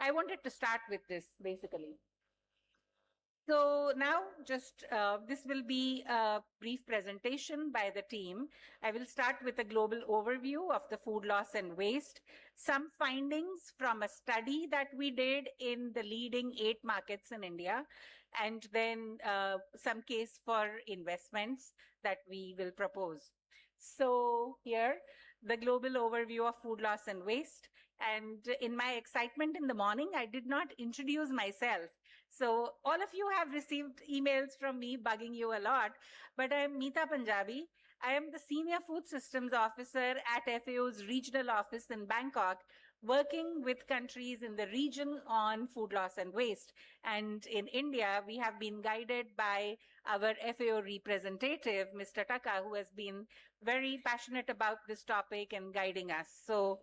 I wanted to start with this basically. So now just this will be a brief presentation by the team. I will start with a global overview of the food loss and waste, some findings from a study that we did in the leading 8 markets in India, and then some case for investments that we will propose. So here, the global overview of food loss and waste. And in my excitement in the morning, I did not introduce myself. So all of you have received emails from me bugging you a lot, but I'm Meeta Punjabi. I am the Senior Food Systems Officer at FAO's regional office in Bangkok, working with countries in the region on food loss and waste. And in India, we have been guided by our FAO representative, Mr. Taka, who has been very passionate about this topic and guiding us. So,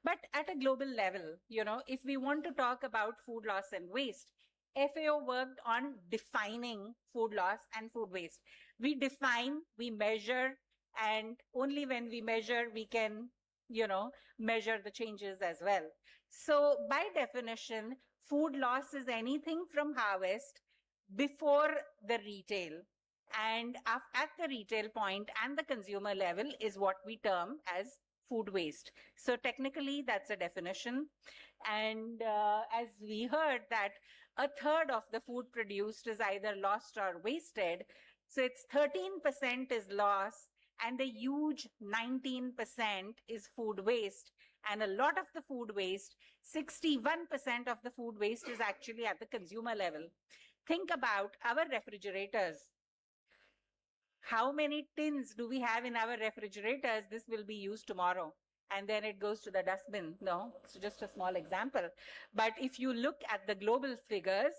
but at a global level, you know, if we want to talk about food loss and waste, FAO worked on defining food loss and food waste. We define, we measure, and only when we measure, we can, you know, measure the changes as well. So by definition, food loss is anything from harvest before the retail. And at the retail point and the consumer level is what we term as food waste. So technically, that's a definition. And as we heard that a third of the food produced is either lost or wasted. So it's 13% is loss and a huge 19% is food waste. And a lot of the food waste, 61% of the food waste is actually at the consumer level. Think about our refrigerators. How many tins do we have in our refrigerators? This will be used tomorrow, and then it goes to the dustbin. No, it's just a small example. But if you look at the global figures,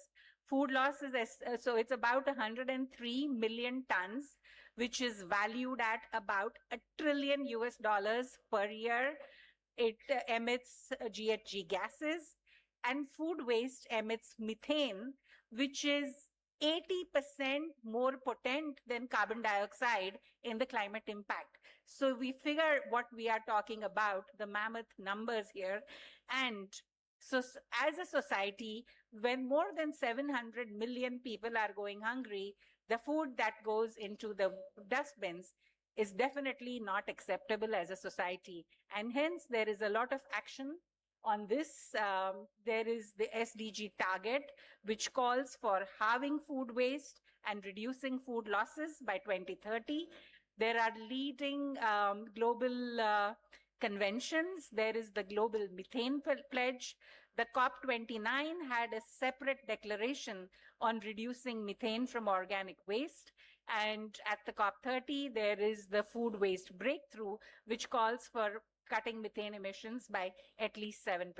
food loss is, so it's about 103 million tons, which is valued at about $1 trillion per year. It emits GHG gases, and food waste emits methane, which is 80% more potent than carbon dioxide in the climate impact. So we figure what we are talking about, the mammoth numbers here. And so as a society, when more than 700 million people are going hungry, the food that goes into the dustbins is definitely not acceptable as a society. And hence, there is a lot of action on this. There is the SDG target, which calls for halving food waste and reducing food losses by 2030. There are leading global conventions. There is the Global Methane Pledge. The COP29 had a separate declaration on reducing methane from organic waste. And at the COP30, there is the Food Waste Breakthrough, which calls for cutting methane emissions by at least 7%.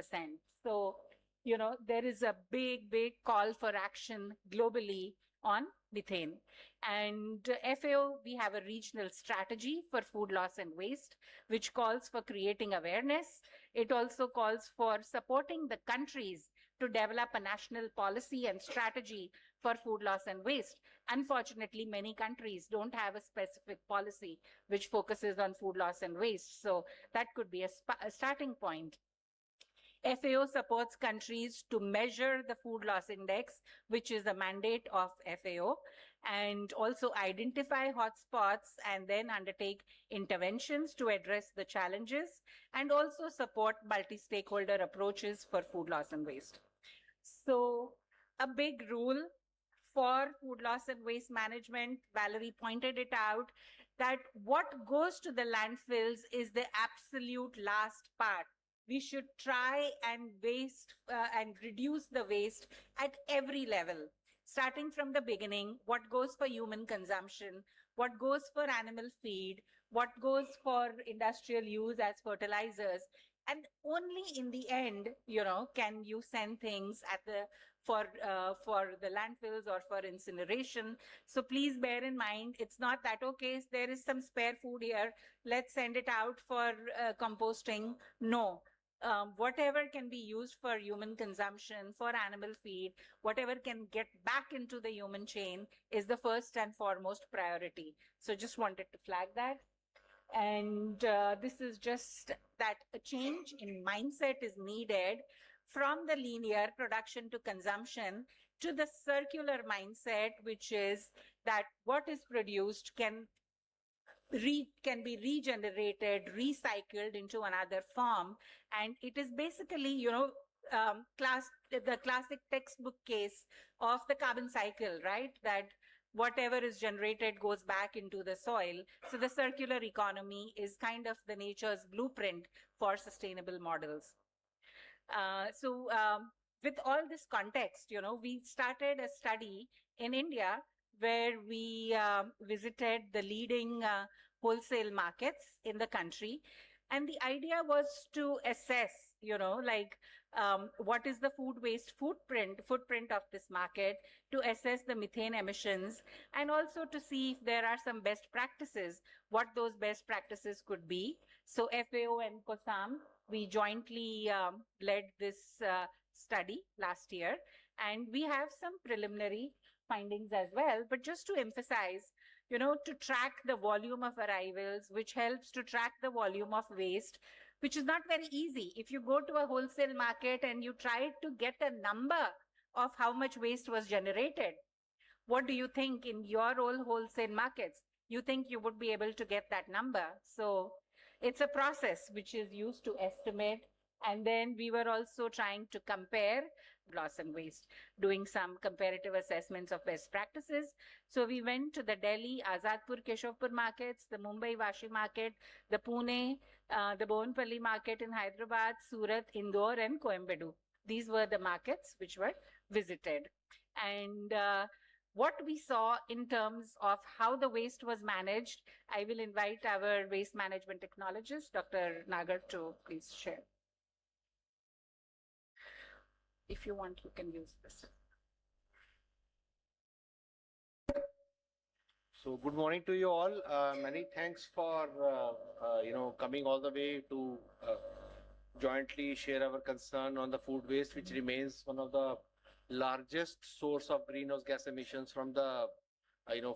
So, you know, there is a big call for action globally on methane. And FAO, we have a regional strategy for food loss and waste, which calls for creating awareness. It also calls for supporting the countries to develop a national policy and strategy for food loss and waste. Unfortunately, many countries don't have a specific policy which focuses on food loss and waste. So that could be a starting point. FAO supports countries to measure the food loss index, which is a mandate of FAO, and also identify hotspots and then undertake interventions to address the challenges, and also support multi-stakeholder approaches for food loss and waste. So a big rule for food loss and waste management, Valerie pointed it out, that what goes to the landfills is the absolute last part. We should try and reduce the waste at every level, starting from the beginning, what goes for human consumption, what goes for animal feed, what goes for industrial use as fertilizers. And only in the end, you know, can you send things at the for the landfills or for incineration. So please bear in mind, it's not that, okay, there is some spare food here, let's send it out for composting. No. Whatever can be used for human consumption, for animal feed, whatever can get back into the human chain is the first and foremost priority. So just wanted to flag that. And this is just that a change in mindset is needed from the linear production to consumption to the circular mindset, which is that what is produced can be regenerated, recycled into another form. And it is basically, you know, the classic textbook case of the carbon cycle, right? That whatever is generated goes back into the soil. So the circular economy is kind of the nature's blueprint for sustainable models. With all this context, you know, we started a study in India where we visited the leading wholesale markets in the country. And the idea was to assess, you know, like what is the food waste footprint of this market, to assess the methane emissions, and also to see if there are some best practices, what those best practices could be. So FAO and COSAM, we jointly led this study last year, and we have some preliminary findings as well. But just to emphasize, you know, to track the volume of arrivals, which helps to track the volume of waste, which is not very easy. If you go to a wholesale market and you try to get a number of how much waste was generated, what do you think in your own wholesale markets? You think you would be able to get that number? So it's a process which is used to estimate. And then we were also trying to compare blossom waste, doing some comparative assessments of best practices. So we went to the Delhi Azadpur Keshavpur markets, the Mumbai Vashi market, the Pune, the Bonpalli market in Hyderabad, Surat, Indore, and Coimbatore. These were the markets which were visited. And what we saw in terms of how the waste was managed, I will invite our waste management technologist, Dr. Nagar, to please share. If you want, you can use this. So good morning to you all. Many thanks for coming all the way to jointly share our concern on the food waste, which remains one of the largest source of greenhouse gas emissions from the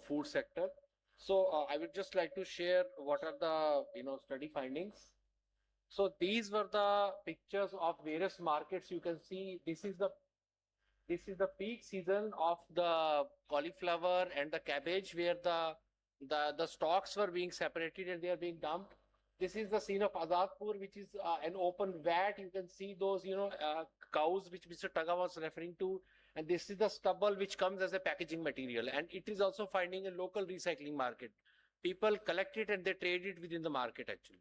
food sector. So I would just like to share what are the study findings. So these were the pictures of various markets. You can see this is the peak season of the cauliflower and the cabbage, where the stalks were being separated and they are being dumped. This is the scene of Azadpur, which is an open vat. You can see those cows which Mr. Taga was referring to, and this is the stubble which comes as a packaging material, and it is also finding a local recycling market. People collect it and they trade it within the market actually.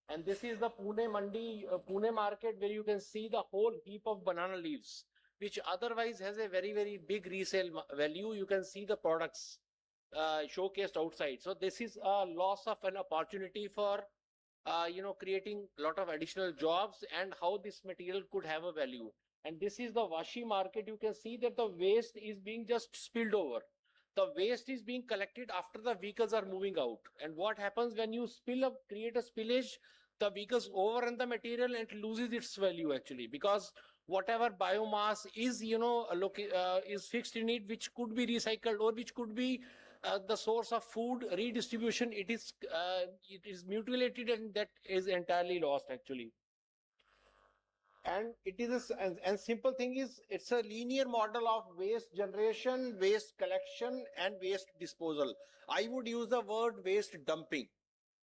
And this is the Pune Mandi, Pune market, where you can see the whole heap of banana leaves, which otherwise has a very, very big resale value. You can see the products showcased outside. So this is a loss of an opportunity for, creating a lot of additional jobs, and how this material could have a value. And this is the Vashi market. You can see that the waste is being just spilled over. The waste is being collected after the vehicles are moving out. And what happens when you create a spillage, the vehicles overrun the material and it loses its value actually, because whatever biomass is, is fixed in it, which could be recycled or which could be the source of food redistribution, it is mutilated, and that is entirely lost actually. And it is and simple thing is, it's a linear model of waste generation, waste collection, and waste disposal. I would use the word waste dumping,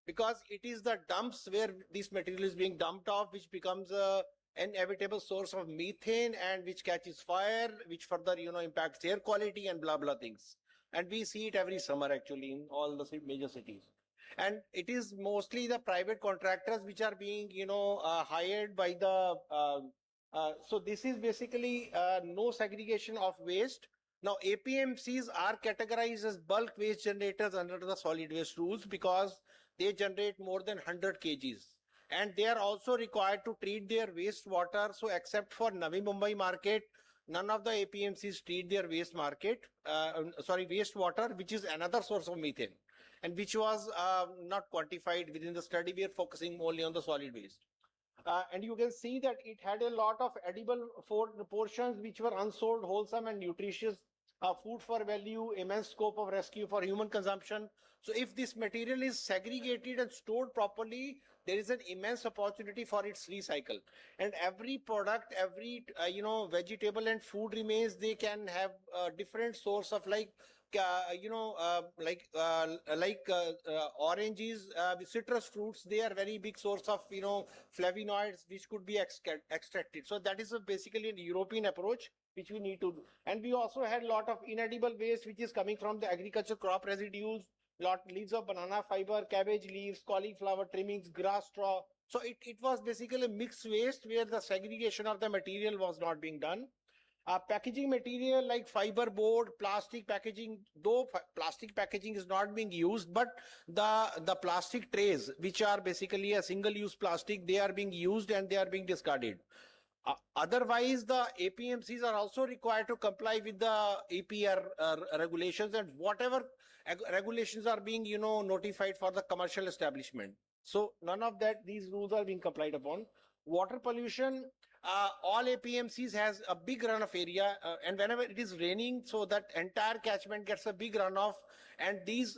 because it is the dumps where this material is being dumped off, which becomes a inevitable source of methane, and which catches fire, which further impacts air quality and blah blah things. And we see it every summer actually in all the major cities. And it is mostly the private contractors which are being hired by the so this is basically no segregation of waste. Now APMCs are categorized as bulk waste generators under the solid waste rules, because they generate more than 100 kgs, and they are also required to treat their wastewater. So except for Navi Mumbai market, none of the APMCs treat their wastewater, which is another source of methane, and which was not quantified within the study. We are focusing only on the solid waste. And you can see that it had a lot of edible portions which were unsold, wholesome and nutritious, food for value, immense scope of rescue for human consumption. So if this material is segregated and stored properly, there is an immense opportunity for its recycle. And every product, every vegetable and food remains, they can have a different source of oranges, citrus fruits. They are very big source of flavonoids which could be extracted. So that is basically a European approach which we need to do. And we also had a lot of inedible waste which is coming from the agriculture crop residues, leaves of banana fiber, cabbage leaves, cauliflower trimmings, grass straw. So it was basically mixed waste where the segregation of the material was not being done. Packaging material like fiber board, plastic packaging, though plastic packaging is not being used, but the plastic trays, which are basically a single-use plastic, they are being used and they are being discarded. Otherwise, the APMCs are also required to comply with the EPR regulations, and whatever regulations are being notified for the commercial establishment. So none of these rules are being complied upon. Water pollution, all APMCs has a big runoff area, and whenever it is raining, so that entire catchment gets a big runoff, and this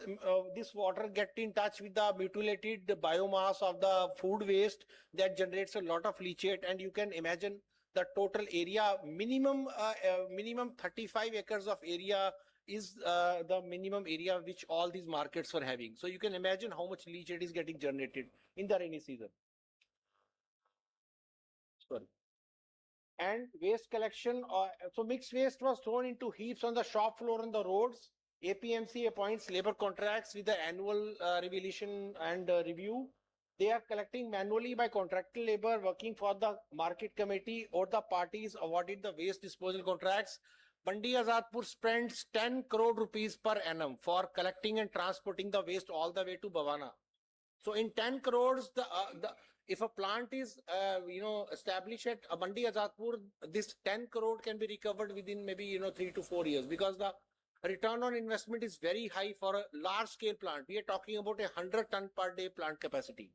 water get in touch with the mutilated biomass of the food waste that generates a lot of leachate. And you can imagine the total area, minimum 35 acres of area is the minimum area which all these markets were having. So you can imagine how much leachate is getting generated in the rainy season. Sorry. and waste collection. So mixed waste was thrown into heaps on the shop floor and the roads. APMC appoints labor contracts with the annual revelation and review. They are collecting manually by contractual labor working for the market committee or the parties awarded the waste disposal contracts. Mandi Azadpur spends 10 crore rupees per annum for collecting and transporting the waste all the way to Bhavana. So in 10 crores, if a plant is, established at Mandi Azadpur, this 10 crore can be recovered within maybe, 3 to 4 years, because the return on investment is very high for a large scale plant. We are talking about 100 ton per day plant capacity.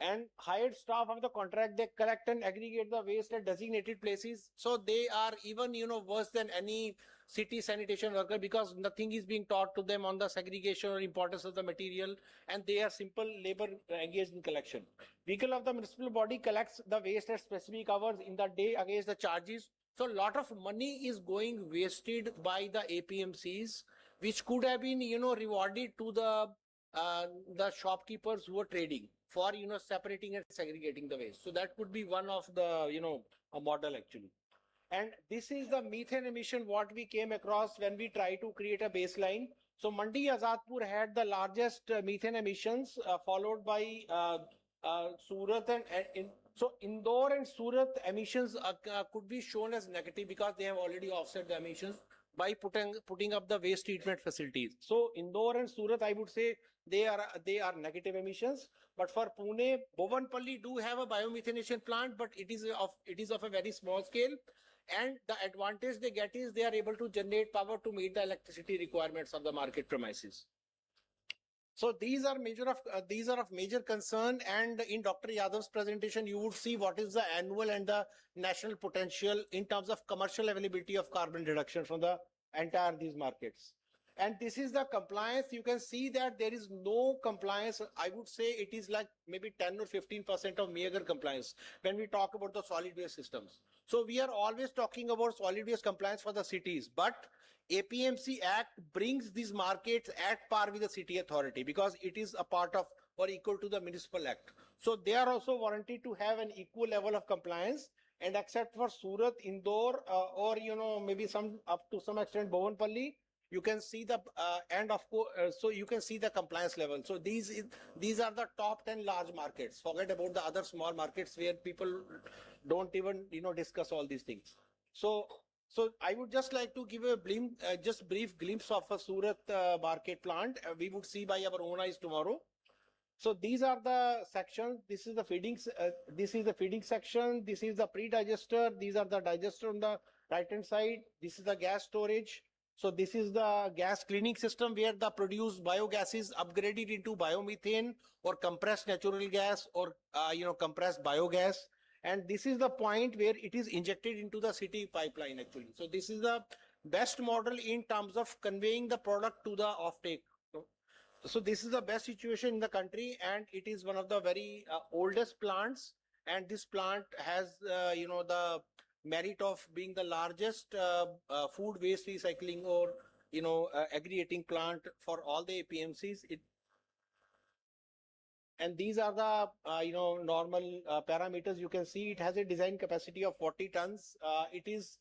And hired staff of the contract, they collect and aggregate the waste at designated places. So they are even, worse than any city sanitation worker, because nothing is being taught to them on the segregation or importance of the material, and they are simple labor engaged in collection. Vehicle of the municipal body collects the waste at specific hours in the day against the charges. So a lot of money is going wasted by the APMCs, which could have been, rewarded to the shopkeepers who are trading for, separating and segregating the waste. So that could be one of the, a model actually. And this is the methane emission what we came across when we try to create a baseline. So Mandi Azadpur had the largest methane emissions, followed by Surat and so Indore and Surat emissions could be shown as negative because they have already offset the emissions by putting up the waste treatment facilities. So Indore and Surat, I would say they are negative emissions. But for Pune, Bhuvanpalli do have a biomethanation plant, but it is of a very small scale. And the advantage they get is they are able to generate power to meet the electricity requirements of the market premises. So these are of major concern, and in Dr. Yadav's presentation, you would see what is the annual and the national potential in terms of commercial availability of carbon reduction from the entire these markets. And this is the compliance. You can see that there is no compliance. I would say it is like maybe 10 or 15% of meager compliance when we talk about the solid waste systems. So we are always talking about solid waste compliance for the cities, but APMC Act brings these markets at par with the city authority because it is a part of or equal to the municipal act. So they are also warranted to have an equal level of compliance. And except for Surat, Indore, or maybe some up to some extent Bhuvanpalli, you can see the and of course, so you can see the compliance level. So these are the top 10 large markets. Forget about the other small markets where people don't even discuss all these things. So I would just like to give a brief glimpse of a Surat market plant. We would see by our own eyes tomorrow. So these are the sections. This is the feeding. This is the feeding section. This is the pre-digester. These are the digester on the right-hand side. This is the gas storage. So this is the gas cleaning system where the produced biogas is upgraded into biomethane or compressed natural gas or compressed biogas. And this is the point where it is injected into the city pipeline actually. So this is the best model in terms of conveying the product to the offtake. So this is the best situation in the country, and it is one of the very oldest plants. And this plant has, the merit of being the largest food waste recycling or, aggregating plant for all the APMCs. And these are the, normal parameters. You can see it has a design capacity of 40 tons. It is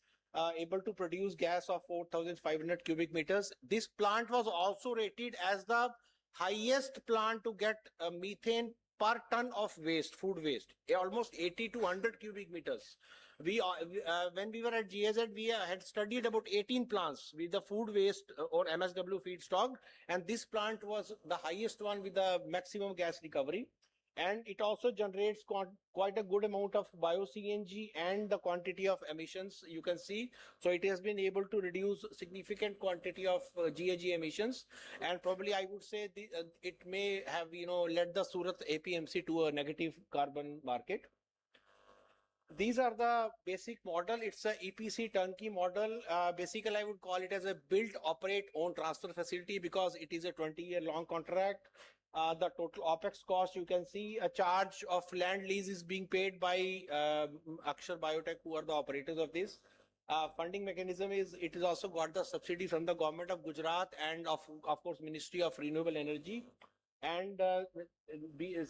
able to produce gas of 4,500 cubic meters. This plant was also rated as the highest plant to get methane per ton of waste, food waste, almost 80 to 100 cubic meters. When we were at GIZ, we had studied about 18 plants with the food waste or MSW feedstock, and this plant was the highest one with the maximum gas recovery. And it also generates quite a good amount of bio-CNG and the quantity of emissions you can see. So it has been able to reduce significant quantity of GHG emissions. And probably I would say it may have, led the Surat APMC to a negative carbon market. These are the basic model. It's a EPC turnkey model. Basically, I would call it as a build, operate, own, transfer facility because it is a 20-year long contract. The total OPEX cost, you can see a charge of land lease is being paid by Akshar Biotech, who are the operators of this. Funding mechanism it is also got the subsidy from the government of Gujarat and of course Ministry of Renewable Energy. And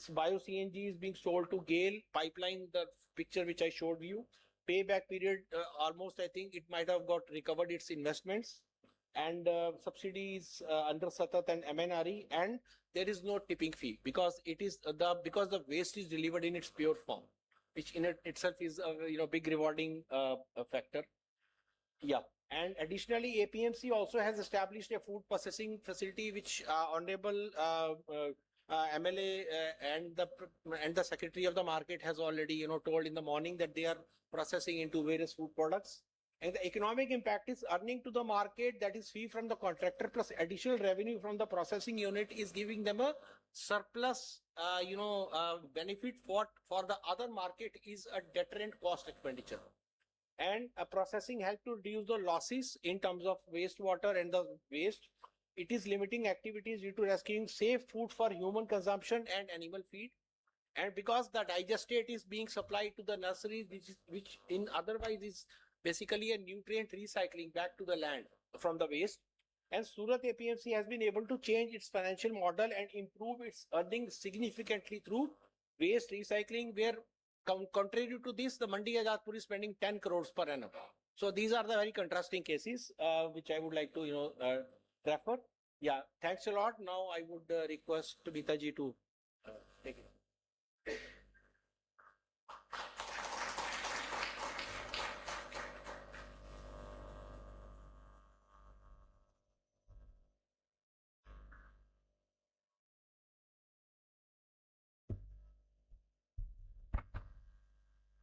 bio-CNG is being sold to GAIL pipeline, the picture which I showed you. payback period, almost I think it might have got recovered its investments, and subsidies under Satat and MNRE, and there is no tipping fee because it is because the waste is delivered in its pure form, which in itself is a big rewarding factor. Yeah. And additionally, APMC also has established a food processing facility, which Honorable MLA and the Secretary of the Market has already told in the morning that they are processing into various food products. And the economic impact is earning to the market, that is fee from the contractor plus additional revenue from the processing unit is giving them a surplus, benefit for the other market is a deterrent cost expenditure. And processing help to reduce the losses in terms of wastewater and the waste. It is limiting activities due to rescuing safe food for human consumption and animal feed. And because the digestate is being supplied to the nurseries, which in otherwise is basically a nutrient recycling back to the land from the waste. And Surat APMC has been able to change its financial model and improve its earnings significantly through waste recycling, where contrary to this, the Mandi Azadpur is spending 10 crores per annum. So these are the very contrasting cases, which I would like to, refer. Yeah, thanks a lot. Now I would request Bitaji to take it.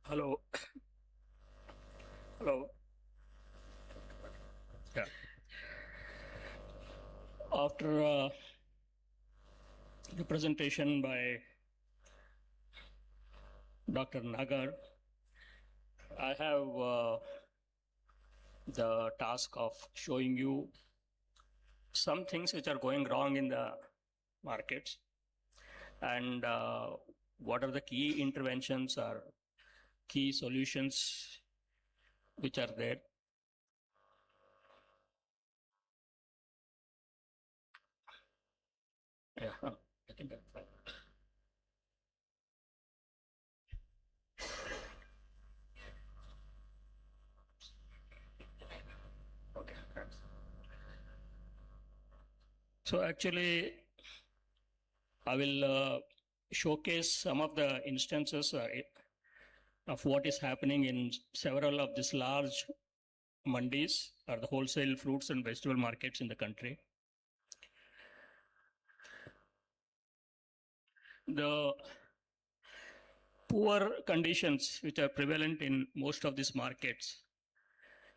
Hello. Hello. Yeah. After the presentation by Dr. Nagar, I have the task of showing you some things which are going wrong in the markets and what are the key interventions or key solutions which are there. Yeah, I think that's fine. Okay, thanks. So actually, I will showcase some of the instances of what is happening in several of these large mandis or the wholesale fruits and vegetable markets in the country. The poor conditions which are prevalent in most of these markets,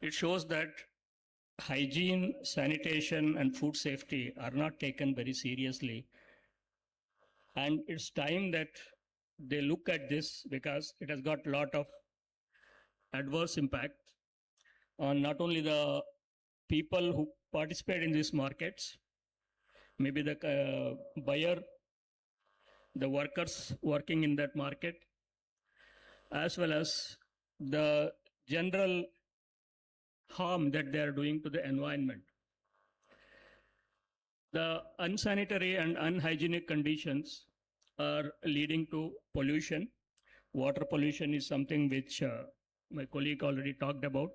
it shows that hygiene, sanitation, and food safety are not taken very seriously. And it's time that they look at this because it has got a lot of adverse impact on not only the people who participate in these markets, maybe the buyer, the workers working in that market, as well as the general harm that they are doing to the environment. The unsanitary and unhygienic conditions are leading to pollution. Water pollution is something which my colleague already talked about.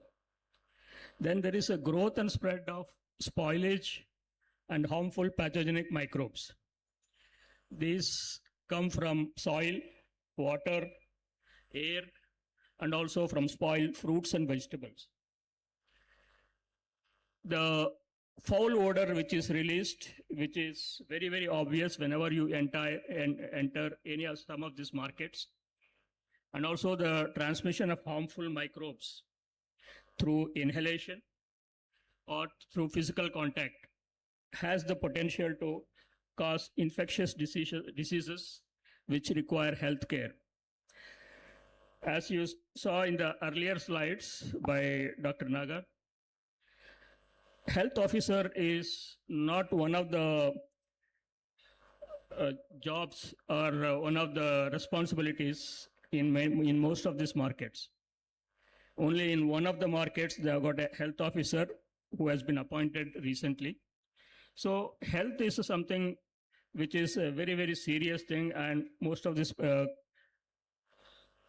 Then there is a growth and spread of spoilage and harmful pathogenic microbes. These come from soil, water, air, and also from spoiled fruits and vegetables. The foul odor which is released, which is very, very obvious whenever you enter any of some of these markets, and also the transmission of harmful microbes through inhalation or through physical contact has the potential to cause infectious diseases which require health care. As you saw in the earlier slides by Dr. Nagar, health officer is not one of the jobs or one of the responsibilities in most of these markets. Only in one of the markets, they have got a health officer who has been appointed recently. So health is something which is a very, very serious thing, and most of these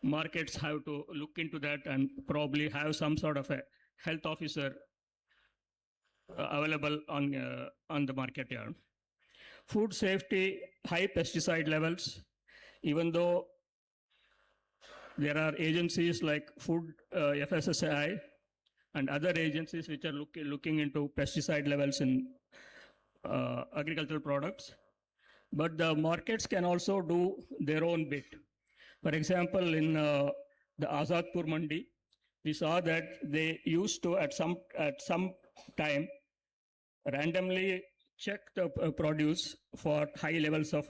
markets have to look into that and probably have some sort of a health officer available on the market yard. Food safety, high pesticide levels, even though there are agencies like Food FSSAI and other agencies which are looking into pesticide levels in agricultural products, but the markets can also do their own bit. For example, in the Azadpur Mandi, we saw that they used to at some time randomly check the produce for high levels of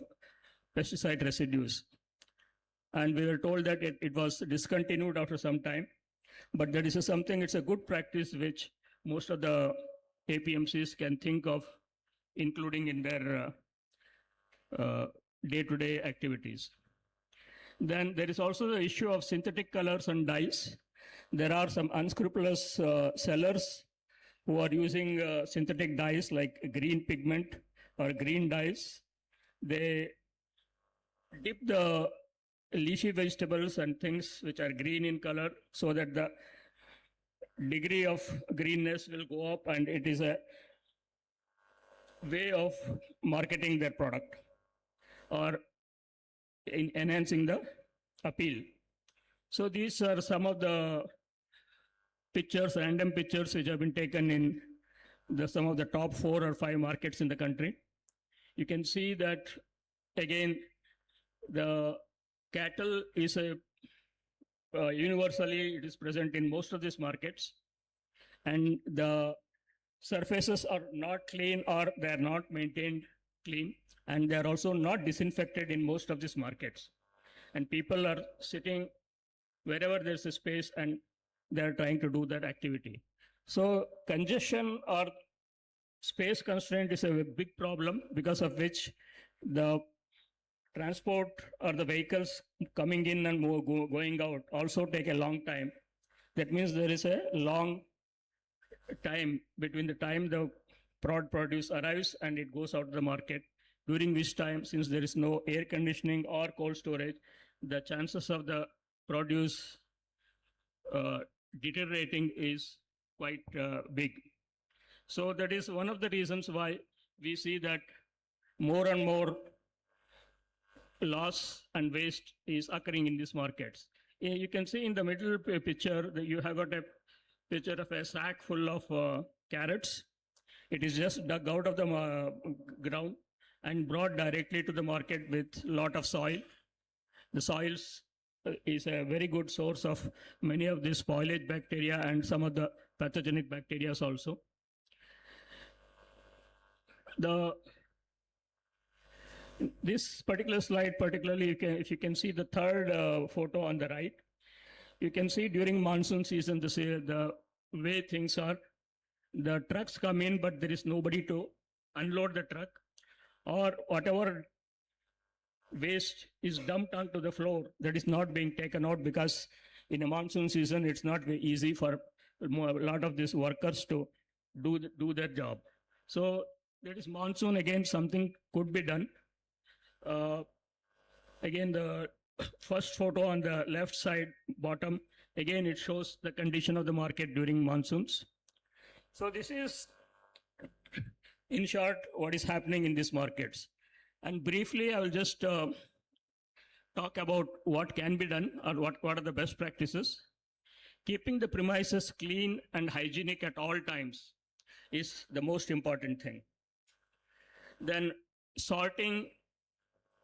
pesticide residues. And we were told that it was discontinued after some time. But that is something, it's a good practice which most of the APMCs can think of including in their day-to-day activities. Then there is also the issue of synthetic colors and dyes. There are some unscrupulous sellers who are using synthetic dyes like green pigment or green dyes. They dip the leafy vegetables and things which are green in color so that the degree of greenness will go up, and it is a way of marketing their product or enhancing the appeal. So these are some of the pictures, random pictures which have been taken in some of the top 4 or 5 markets in the country. You can see that again the cattle is universally it is present in most of these markets, and the surfaces are not clean or they are not maintained clean, and they are also not disinfected in most of these markets. And people are sitting wherever there's a space and they're trying to do that activity. So congestion or space constraint is a big problem, because of which the transport or the vehicles coming in and going out also take a long time. That means there is a long time between the time the produce arrives and it goes out to the market, during which time, since there is no air conditioning or cold storage, the chances of the produce deteriorating is quite big. So that is one of the reasons why we see that more and more loss and waste is occurring in these markets. You can see in the middle picture that you have got a picture of a sack full of carrots. It is just dug out of the ground and brought directly to the market with lot of soil. The soils is a very good source of many of these spoilage bacteria and some of the pathogenic bacteria also. This particular slide, particularly, if you can see the third photo on the right, you can see during monsoon season, the way things are. The trucks come in, but there is nobody to unload the truck, or whatever waste is dumped onto the floor that is not being taken out, because in a monsoon season, it's not very easy for a lot of these workers to do their job. So there is monsoon, again, something could be done. Again, the first photo on the left side bottom, again, it shows the condition of the market during monsoons. So this is, in short, what is happening in these markets. And briefly, I will just talk about what can be done or what are the best practices. Keeping the premises clean and hygienic at all times is the most important thing. Then sorting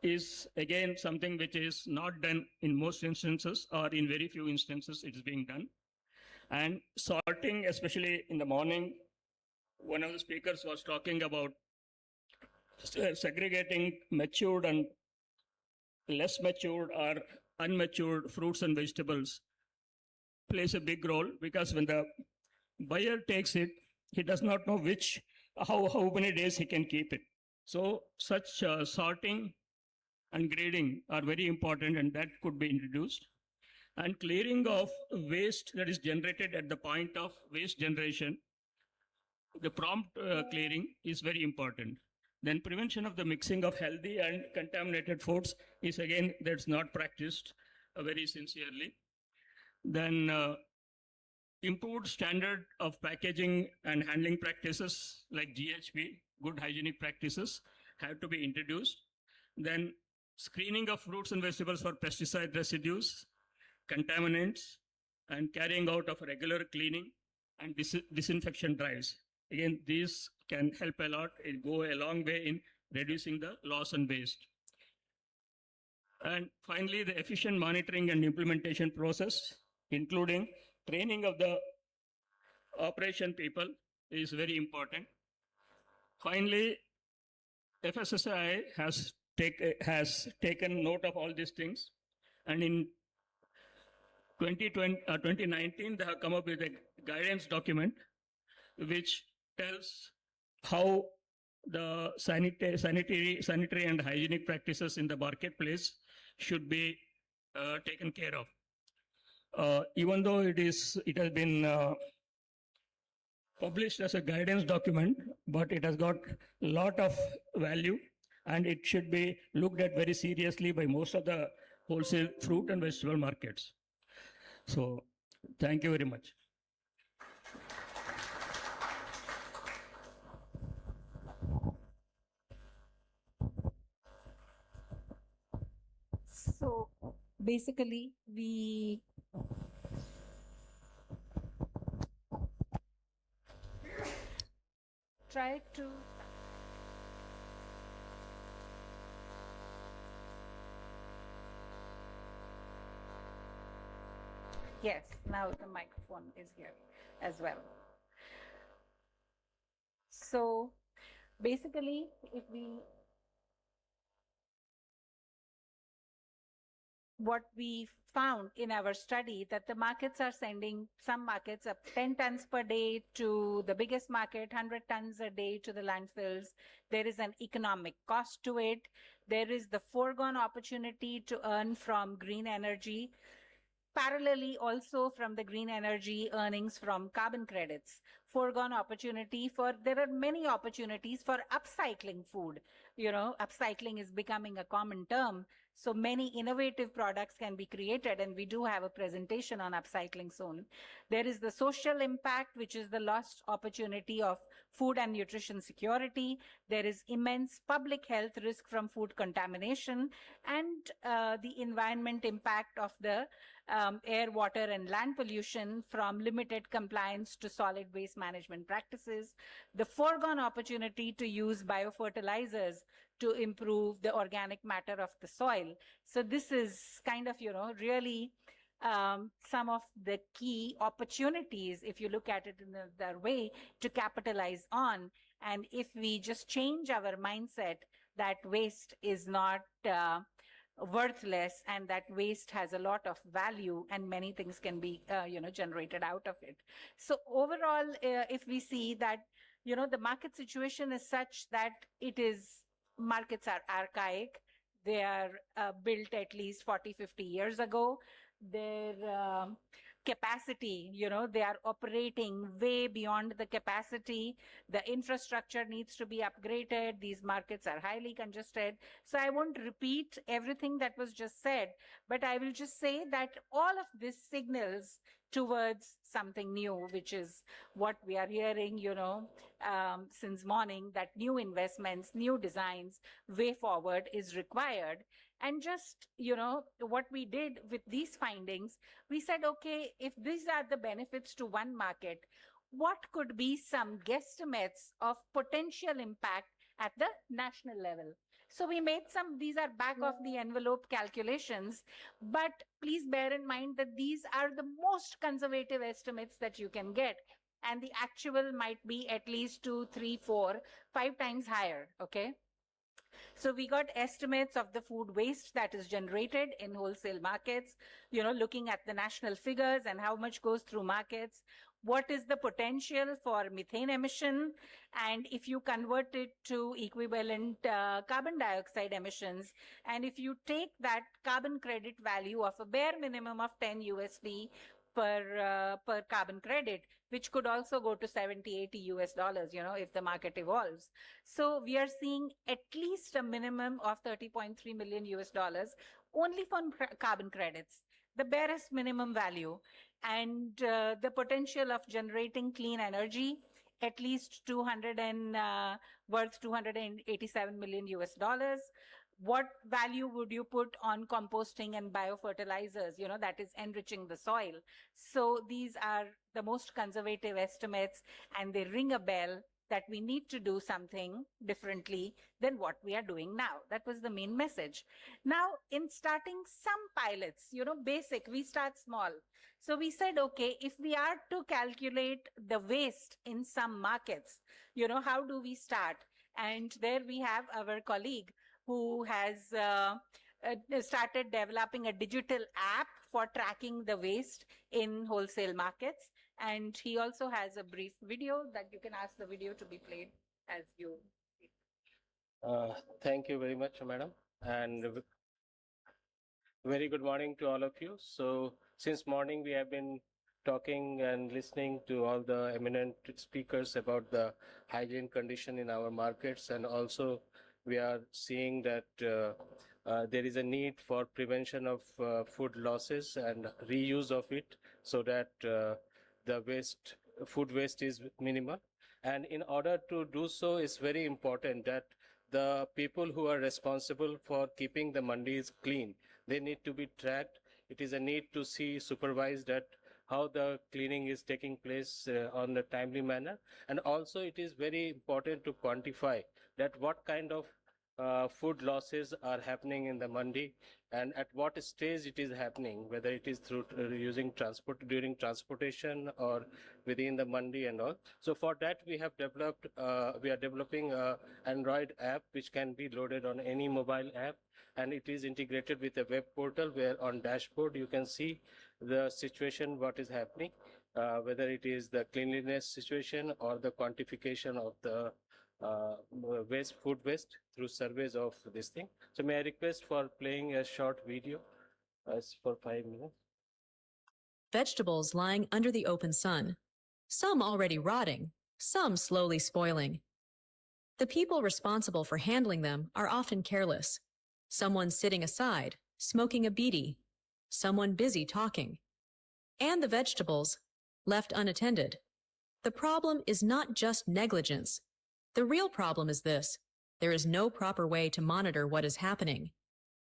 is again something which is not done in most instances, or in very few instances it is being done. And sorting, especially in the morning, one of the speakers was talking about segregating matured and less matured or unmatured fruits and vegetables plays a big role, because when the buyer takes it, he does not know how many days he can keep it. So such sorting and grading are very important, and that could be introduced. And clearing of waste that is generated at the point of waste generation, the prompt clearing is very important. Then prevention of the mixing of healthy and contaminated foods is, again, that's not practiced. very sincerely. Then improved standard of packaging and handling practices like GHP, good hygienic practices, have to be introduced. Then screening of fruits and vegetables for pesticide residues, contaminants, and carrying out of regular cleaning and disinfection drives. Again, these can help a lot, it go a long way in reducing the loss and waste. And finally, the efficient monitoring and implementation process, including training of the operation people, is very important. Finally, FSSAI has taken note of all these things, and in 2019, they have come up with a guidance document which tells how the sanitary and hygienic practices in the marketplace should be taken care of. Even though it has been published as a guidance document, but it has got a lot of value, and it should be looked at very seriously by most of the wholesale fruit and vegetable markets. So, thank you very much. So basically, we try to yes, now the microphone is here as well. So basically, if we what we found in our study that the markets are sending some markets up 10 tons per day to the biggest market, 100 tons a day to the landfills. There is an economic cost to it. There is the foregone opportunity to earn from green energy. Parallelly, also from the green energy earnings from carbon credits, foregone opportunity for, there are many opportunities for upcycling food. You know, upcycling is becoming a common term. So many innovative products can be created, and we do have a presentation on upcycling soon. There is the social impact, which is the lost opportunity of food and nutrition security. There is immense public health risk from food contamination, and the environment impact of the air, water, and land pollution from limited compliance to solid waste management practices. The foregone opportunity to use biofertilizers to improve the organic matter of the soil. So this is kind of, you know, really some of the key opportunities, if you look at it in that way, to capitalize on. And if we just change our mindset that waste is not worthless, and that waste has a lot of value, and many things can be generated out of it. So overall, if we see that, you know, the market situation is such that markets are archaic. They are built at least 40, 50 years ago. Their capacity, you know, they are operating way beyond the capacity. The infrastructure needs to be upgraded. These markets are highly congested. So I won't repeat everything that was just said, but I will just say that all of this signals towards something new, which is what we are hearing, you know, since morning, that new investments, new designs, way forward is required. And just, you know, what we did with these findings, we said, okay, if these are the benefits to one market, what could be some guesstimates of potential impact at the national level? So we made these are back of the envelope calculations, but please bear in mind that these are the most conservative estimates that you can get. And the actual might be at least 2, 3, 4, 5 times higher, okay? So we got estimates of the food waste that is generated in wholesale markets, you know, looking at the national figures and how much goes through markets. What is the potential for methane emission? And if you convert it to equivalent carbon dioxide emissions, and if you take that carbon credit value of a bare minimum of 10 USD per carbon credit, which could also go to 70, 80 US dollars, if the market evolves. So we are seeing at least a minimum of 30.3 million US dollars only for carbon credits, the barest minimum value, and the potential of generating clean energy, at least worth 287 million US dollars. What value would you put on composting and biofertilizers, that is enriching the soil? So these are the most conservative estimates, and they ring a bell that we need to do something differently than what we are doing now. That was the main message. Now, in starting some pilots, basic, we start small. So we said, okay, if we are to calculate the waste in some markets, how do we start? And there we have our colleague who has started developing a digital app for tracking the waste in wholesale markets. And he also has a brief video that you can ask the video to be played as you. Thank you very much, madam. And very good morning to all of you. So since morning, we have been talking and listening to all the eminent speakers about the hygiene condition in our markets, and also we are seeing that there is a need for prevention of food losses and reuse of it, so that the food waste is minimal. And in order to do so, it's very important that the people who are responsible for keeping the mandis clean, they need to be tracked. It is a need to see, supervise that how the cleaning is taking place on a timely manner. And also it is very important to quantify that what kind of food losses are happening in the mandi and at what stage it is happening, whether it is through using during transportation or within the mandi and all. So for that we are developing a Android app which can be loaded on any mobile app, and it is integrated with a web portal where on dashboard you can see the situation, what is happening, whether it is the cleanliness situation or the quantification of the food waste through surveys of this thing. So may I request for playing a short video for 5 minutes. Vegetables lying under the open sun, some already rotting, some slowly spoiling. The people responsible for handling them are often careless. Someone sitting aside, smoking a bidi, someone busy talking. And the vegetables, left unattended. The problem is not just negligence. The real problem is this: there is no proper way to monitor what is happening.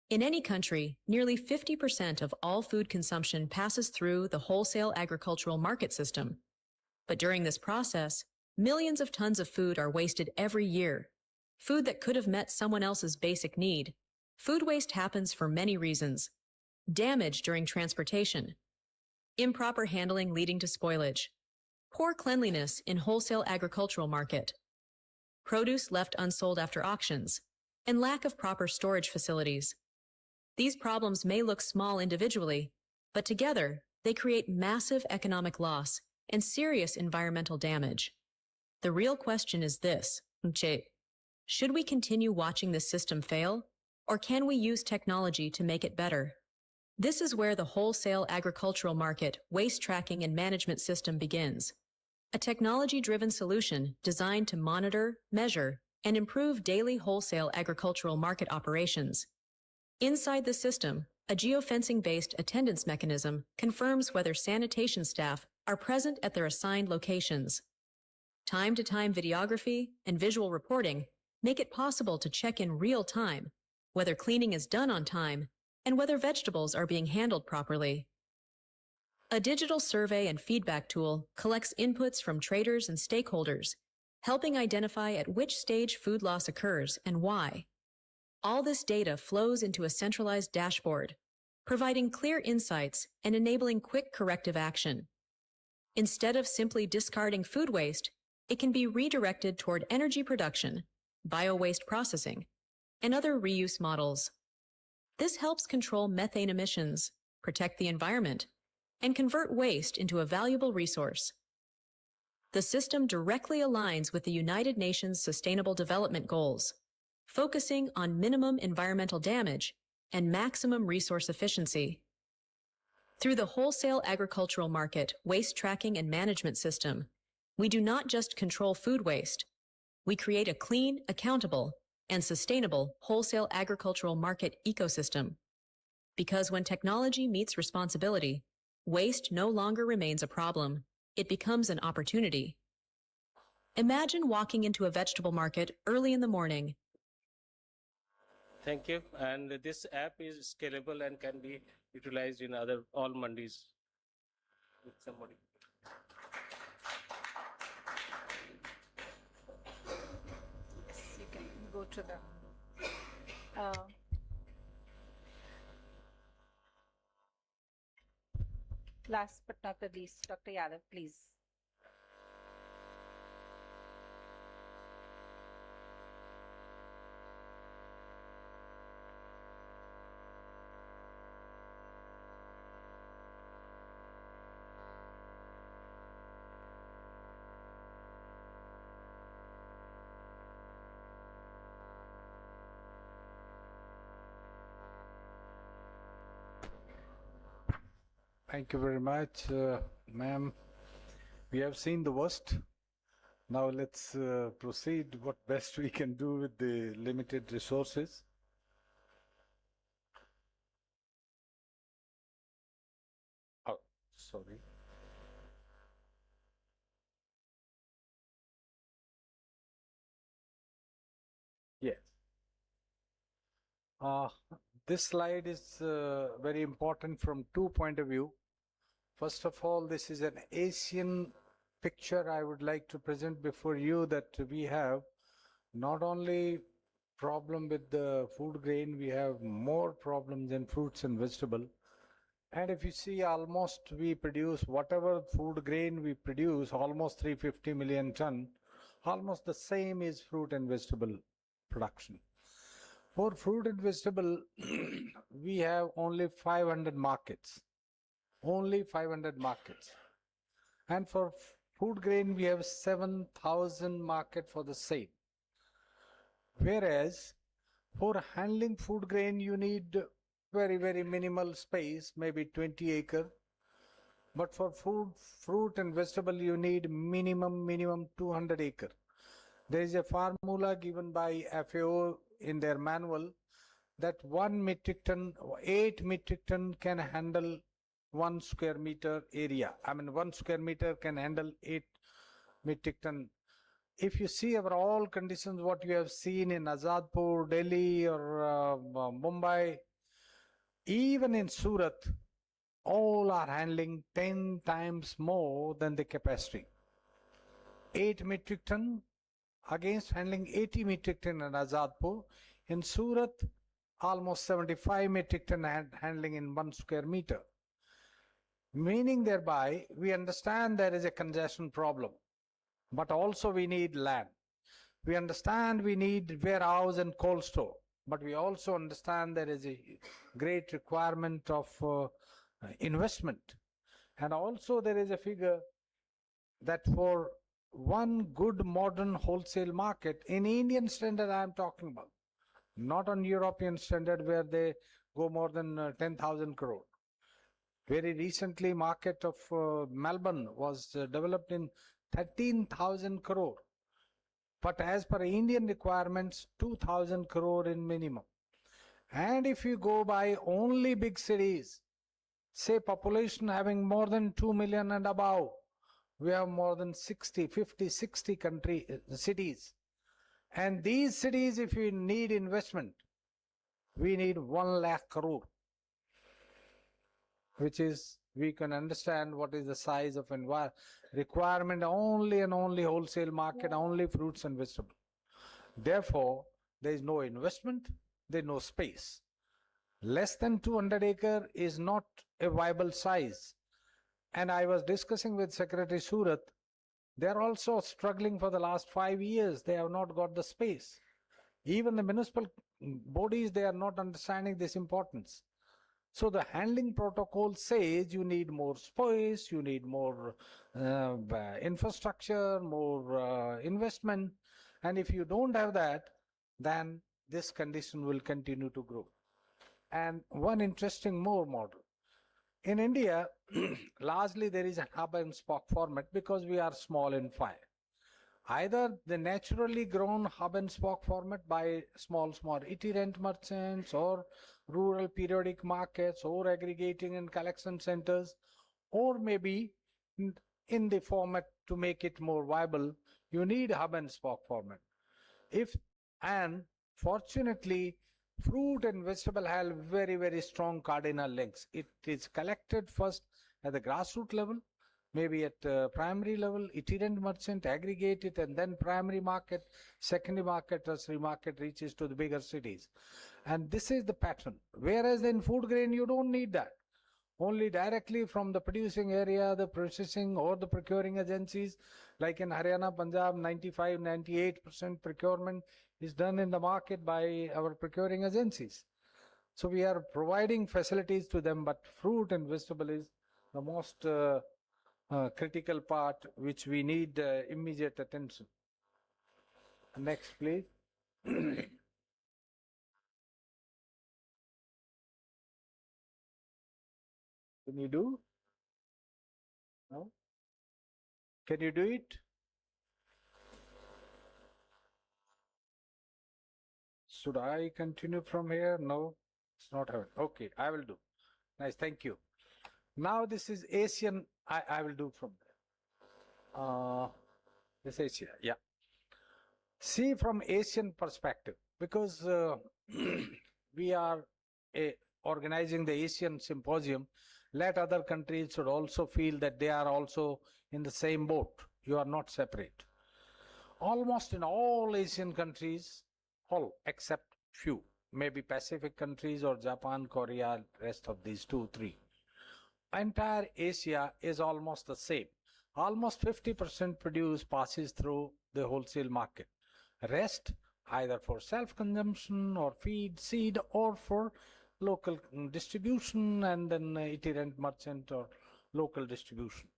In any country, nearly 50% of all food consumption passes through the wholesale agricultural market system. But during this process, millions of tons of food are wasted every year. Food that could have met someone else's basic need. Food waste happens for many reasons. Damage during transportation. Improper handling leading to spoilage. Poor cleanliness in wholesale agricultural market. Produce left unsold after auctions, and lack of proper storage facilities. These problems may look small individually, but together they create massive economic loss and serious environmental damage. The real question is this: should we continue watching this system fail, or can we use technology to make it better? This is where the wholesale agricultural market waste tracking and management system begins. A technology-driven solution designed to monitor, measure, and improve daily wholesale agricultural market operations. Inside the system, a geofencing-based attendance mechanism confirms whether sanitation staff are present at their assigned locations. Time-to-time videography and visual reporting make it possible to check in real time whether cleaning is done on time and whether vegetables are being handled properly. A digital survey and feedback tool collects inputs from traders and stakeholders, helping identify at which stage food loss occurs and why. All this data flows into a centralized dashboard, providing clear insights and enabling quick corrective action. Instead of simply discarding food waste, it can be redirected toward energy production, bio-waste processing, and other reuse models. This helps control methane emissions, protect the environment, and convert waste into a valuable resource. The system directly aligns with the United Nations Sustainable Development Goals, focusing on minimum environmental damage and maximum resource efficiency. Through the Wholesale Agricultural Market Waste Tracking and Management System, we do not just control food waste, we create a clean, accountable, and sustainable wholesale agricultural market ecosystem. Because when technology meets responsibility, waste no longer remains a problem, it becomes an opportunity. Imagine walking into a vegetable market early in the morning. Thank you. And this app is scalable and can be utilized in all mandis. With somebody. You can go to the last but not the least, Dr. Yadav, please. Thank you very much, ma'am. We have seen the worst. Now let's proceed what best we can do with the limited resources. Oh, sorry. Yes. This slide is very important from two points of view. First of all, this is an Asian picture I would like to present before you, that we have not only problem with the food grain, we have more problems in fruits and vegetable. And if you see, almost we produce whatever food grain we produce, almost 350 million ton, almost the same is fruit and vegetable production. For fruit and vegetable, we have only 500 markets. Only 500 markets. And for food grain, we have 7,000 market for the same. Whereas, for handling food grain, you need very, very minimal space, maybe 20 acre. But for fruit and vegetable, you need minimum 200 acre. There is a formula given by FAO in their manual that 1 metric ton, 8 metric ton can handle 1 square meter area. I mean, 1 square meter can handle 8 metric ton. If you see our all conditions, what you have seen in Azadpur, Delhi or Mumbai, even in Surat, all are handling 10 times more than the capacity. 8 metric ton against handling 80 metric ton in Azadpur. In Surat, almost 75 metric ton handling in 1 square meter. Meaning thereby, we understand there is a congestion problem, but also we need land. We understand we need warehouse and cold store, but we also understand there is a great requirement of investment. And also there is a figure that for one good modern wholesale market, in Indian standard I am talking about, not on European standard where they go more than 10,000 crore. Very recently, market of Melbourne was developed in 13,000 crore. But as per Indian requirements, 2,000 crore in minimum. And if you go by only big cities, say population having more than 2 million and above, we have more than 60 cities. And these cities, if we need investment, we need 1 lakh crore. Which is, we can understand what is the size of requirement only and only wholesale market, only fruits and vegetables. Therefore, there is no investment, there is no space. Less than 200 acre is not a viable size. And I was discussing with Secretary Surat, they are also struggling for the last 5 years. They have not got the space. Even the municipal bodies, they are not understanding this importance. So the handling protocol says you need more space, you need more infrastructure, more investment. And if you don't have that, then this condition will continue to grow. And one interesting more model. In India, largely there is a hub and spoke format because we are small in fire. Either the naturally grown hub and spoke format by small itinerant merchants or rural periodic markets or aggregating and collection centers, or maybe in the format to make it more viable, you need hub and spoke format. And fortunately, fruit and vegetable have very strong cardinal links. It is collected first at the grassroots level, maybe at primary level, itinerant merchant aggregate it, and then primary market, secondary market, tertiary market reaches to the bigger cities. And this is the pattern. Whereas in food grain, you don't need that. Only directly from the producing area, the processing or the procuring agencies, like in Haryana, Punjab, 95-98% procurement is done in the market by our procuring agencies. So we are providing facilities to them, but fruit and vegetable is the most critical part which we need immediate attention. Next, please. Can you do? No? Can you do it? Should I continue from here? No, it's not happening. Okay, I will do. Nice, thank you. Now this is Asian. I will do from there. This Asia, yeah. See from Asian perspective, because we are organizing the Asian Symposium. Let other countries should also feel that they are also in the same boat. You are not separate. Almost in all Asian countries, all except few, maybe Pacific countries or Japan, Korea, rest of these 2-3. Entire Asia is almost the same. Almost 50% produce passes through the wholesale market. Rest either for self-consumption or feed, seed, or for local distribution and then itinerant merchant or local distribution.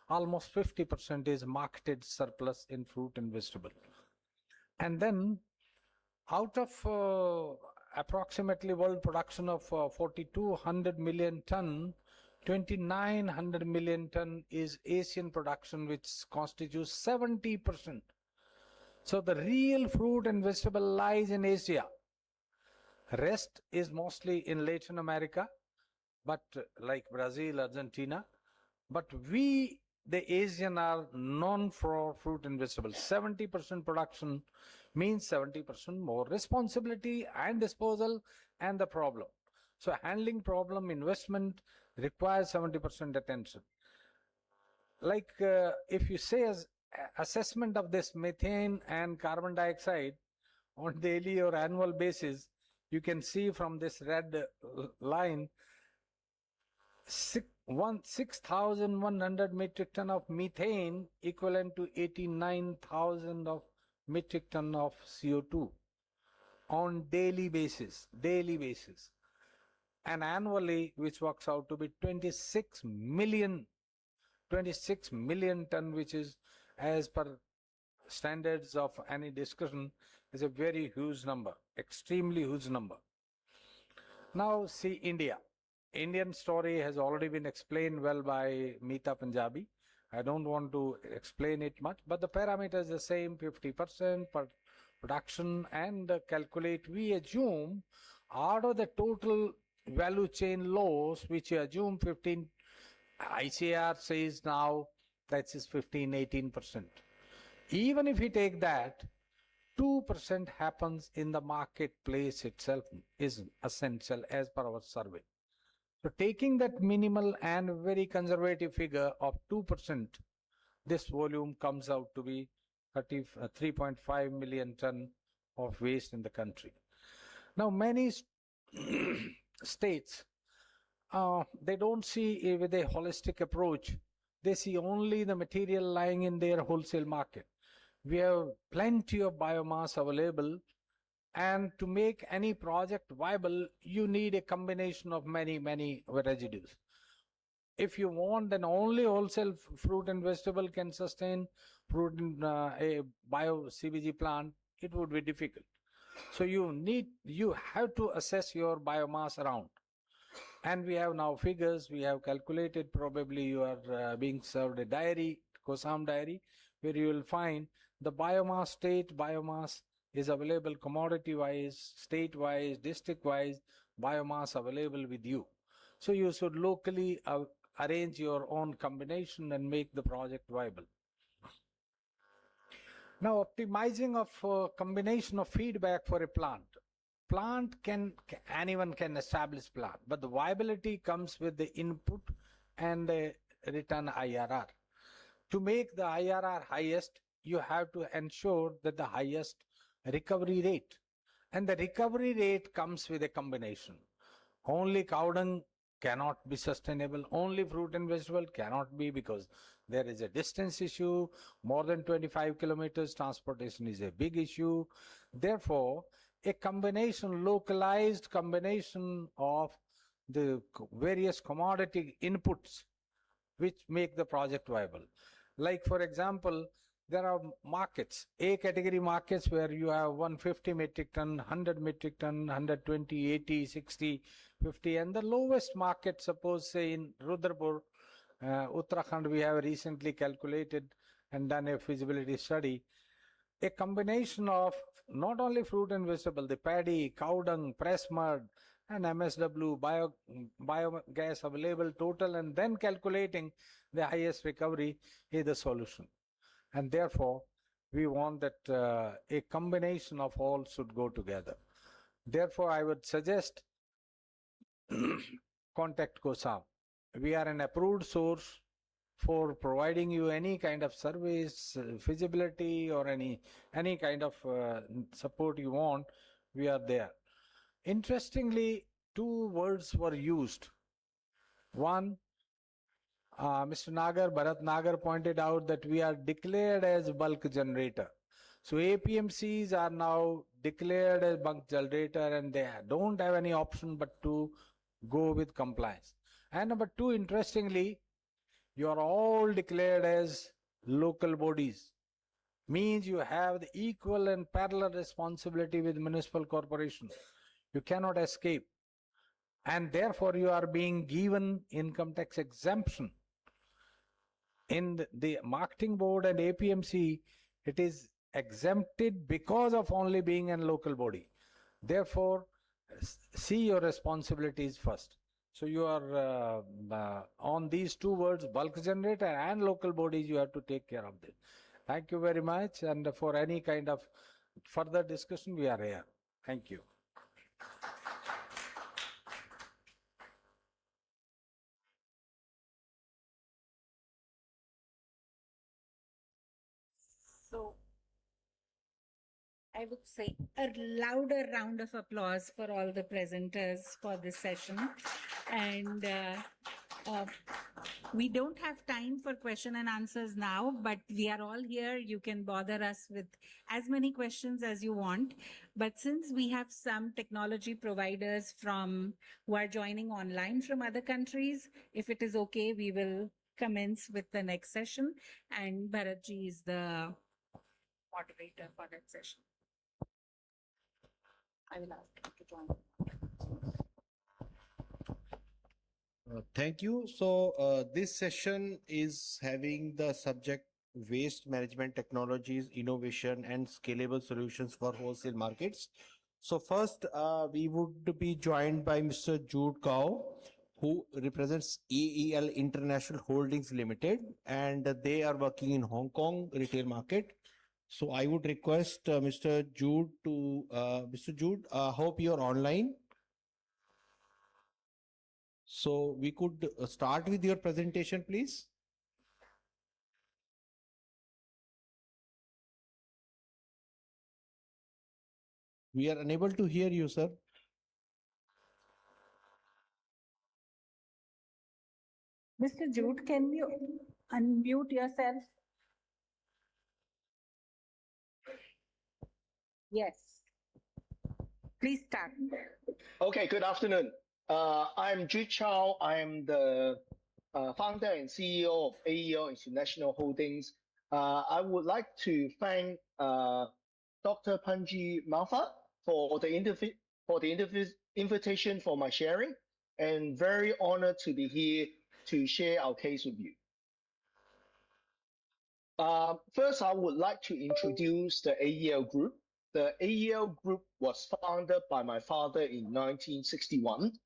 Almost 50% is marketed surplus in fruit and vegetable. And then out of approximately world production of 4,200 million ton, 2,900 million ton is Asian production, which constitutes 70%. So the real fruit and vegetable lies in Asia. Rest is mostly in Latin America, but like Brazil, Argentina. But we, the Asian, are known for fruit and vegetables. 70% production means 70% more responsibility and disposal and the problem. So handling problem, investment requires 70% attention. Like if you say as assessment of this methane and carbon dioxide on daily or annual basis, you can see from this red line 6,100 metric ton of methane equivalent to 89,000 of metric ton of CO2 on daily basis, and annually, which works out to be 26 million ton, which is, as per standards of any discussion, is a very huge number, extremely huge number. Now see India. Indian story has already been explained well by Meeta Punjabi. I don't want to explain it much, but the parameter is the same, 50% per production, and calculate, we assume out of the total value chain loss, which you assume 15, ICAR says now that is 15-18%. Even if we take that, 2% happens in the marketplace itself is essential as per our survey. So taking that minimal and very conservative figure of 2%, this volume comes out to be 3.5 million ton of waste in the country. Now many states, they don't see with a holistic approach. They see only the material lying in their wholesale market. We have plenty of biomass available, and to make any project viable, you need a combination of many residues. If you want, then only wholesale fruit and vegetable can sustain fruit in a bio CBG plant. It would be difficult. So you have to assess your biomass around. And we have now figures, we have calculated, probably you are being served a diary, COSAM diary, where you will find the biomass, state biomass is available commodity wise, state wise, district wise, biomass available with you. So you should locally arrange your own combination and make the project viable. Now, optimizing of combination of feedback for a plant. Anyone can establish plant, but the viability comes with the input and the return IRR. To make the IRR highest, you have to ensure that the highest recovery rate. And the recovery rate comes with a combination. Only cow dung cannot be sustainable. Only fruit and vegetable cannot be, because there is a distance issue. More than 25 kilometers transportation is a big issue. Therefore, a combination, localized combination of the various commodity inputs which make the project viable. Like, for example, there are markets, A category markets, where you have 150 metric ton, 100 metric ton, 120, 80, 60, 50, and the lowest market, suppose say in Rudrapur, Uttarakhand, we have recently calculated and done a feasibility study. A combination of not only fruit and vegetable, the paddy, cow dung, press mud, and MSW, biogas available total, and then calculating the highest recovery is the solution. And therefore, we want that a combination of all should go together. Therefore, I would suggest contact COSAM. We are an approved source for providing you any kind of service, feasibility, or any kind of support you want. We are there. Interestingly, two words were used. One, Mr. Bharat Nagar pointed out that we are declared as bulk generator. So APMCs are now declared as bulk generator, and they don't have any option but to go with compliance. And number two, interestingly, you are all declared as local bodies. Means you have the equal and parallel responsibility with municipal corporations. You cannot escape. And therefore, you are being given income tax exemption. In the marketing board and APMC, it is exempted because of only being a local body. Therefore, see your responsibilities first. So you are on these two words, bulk generator and local bodies, you have to take care of this. Thank you very much. And for any kind of further discussion, we are here. Thank you. So I would say a louder round of applause for all the presenters for this session. And we don't have time for question and answers now, but we are all here. You can bother us with as many questions as you want. But since we have some technology providers who are joining online from other countries, if it is okay, we will commence with the next session. And Bharatji is the moderator for that session. I will ask him to join. Thank you. So this session is having the subject waste management technologies, innovation and scalable solutions for wholesale markets. So first, we would be joined by Mr. Jude Kao, who represents AEL International Holdings Limited, and they are working in Hong Kong retail market. So I would request Mr. Jude to, Mr. Jude, hope you're online. So we could start with your presentation, please. We are unable to hear you, sir. Mr. Jude, can you unmute yourself? Yes. Please start. Okay, good afternoon. I'm Jude Chow. I am the founder and CEO of AEL International Holdings. I would like to thank Dr. Panji Malfa for the invitation for my sharing. and very honored to be here to share our case with you. First, I would like to introduce the AEL Group. The AEL Group was founded by my father in 1961.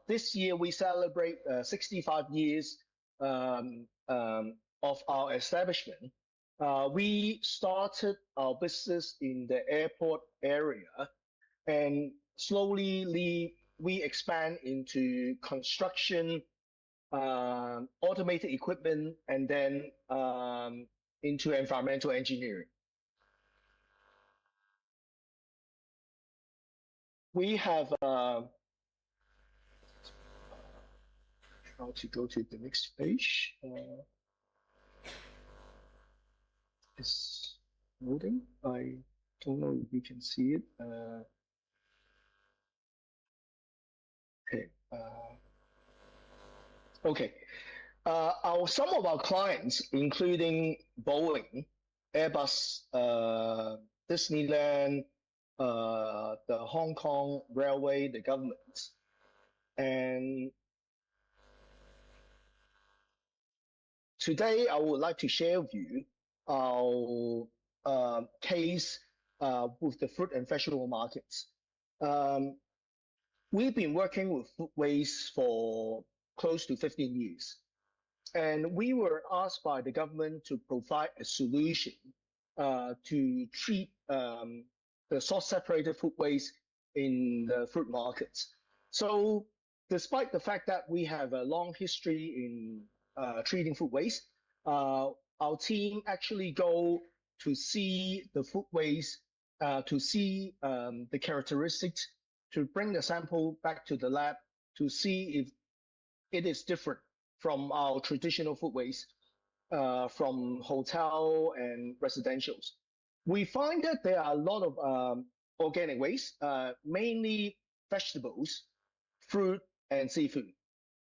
This year, we celebrate 65 years of our establishment. We started our business in the airport area, and slowly we expand into construction, automated equipment, and then into environmental engineering. We have how to go to the next page. It's loading. I don't know if you can see it. Okay. Okay. Some of our clients, including Boeing, Airbus, Disneyland, the Hong Kong Railway, the government, and today I would like to share with you our case with the fruit and vegetable markets. We've been working with food waste for close to 15 years. And we were asked by the government to provide a solution to treat the source-separated food waste in the fruit markets. So despite the fact that we have a long history in treating food waste, our team actually go to see the food waste, to see the characteristics, to bring the sample back to the lab to see if it is different from our traditional food waste from hotel and residentials. We find that there are a lot of organic waste, mainly vegetables, fruit, and seafood.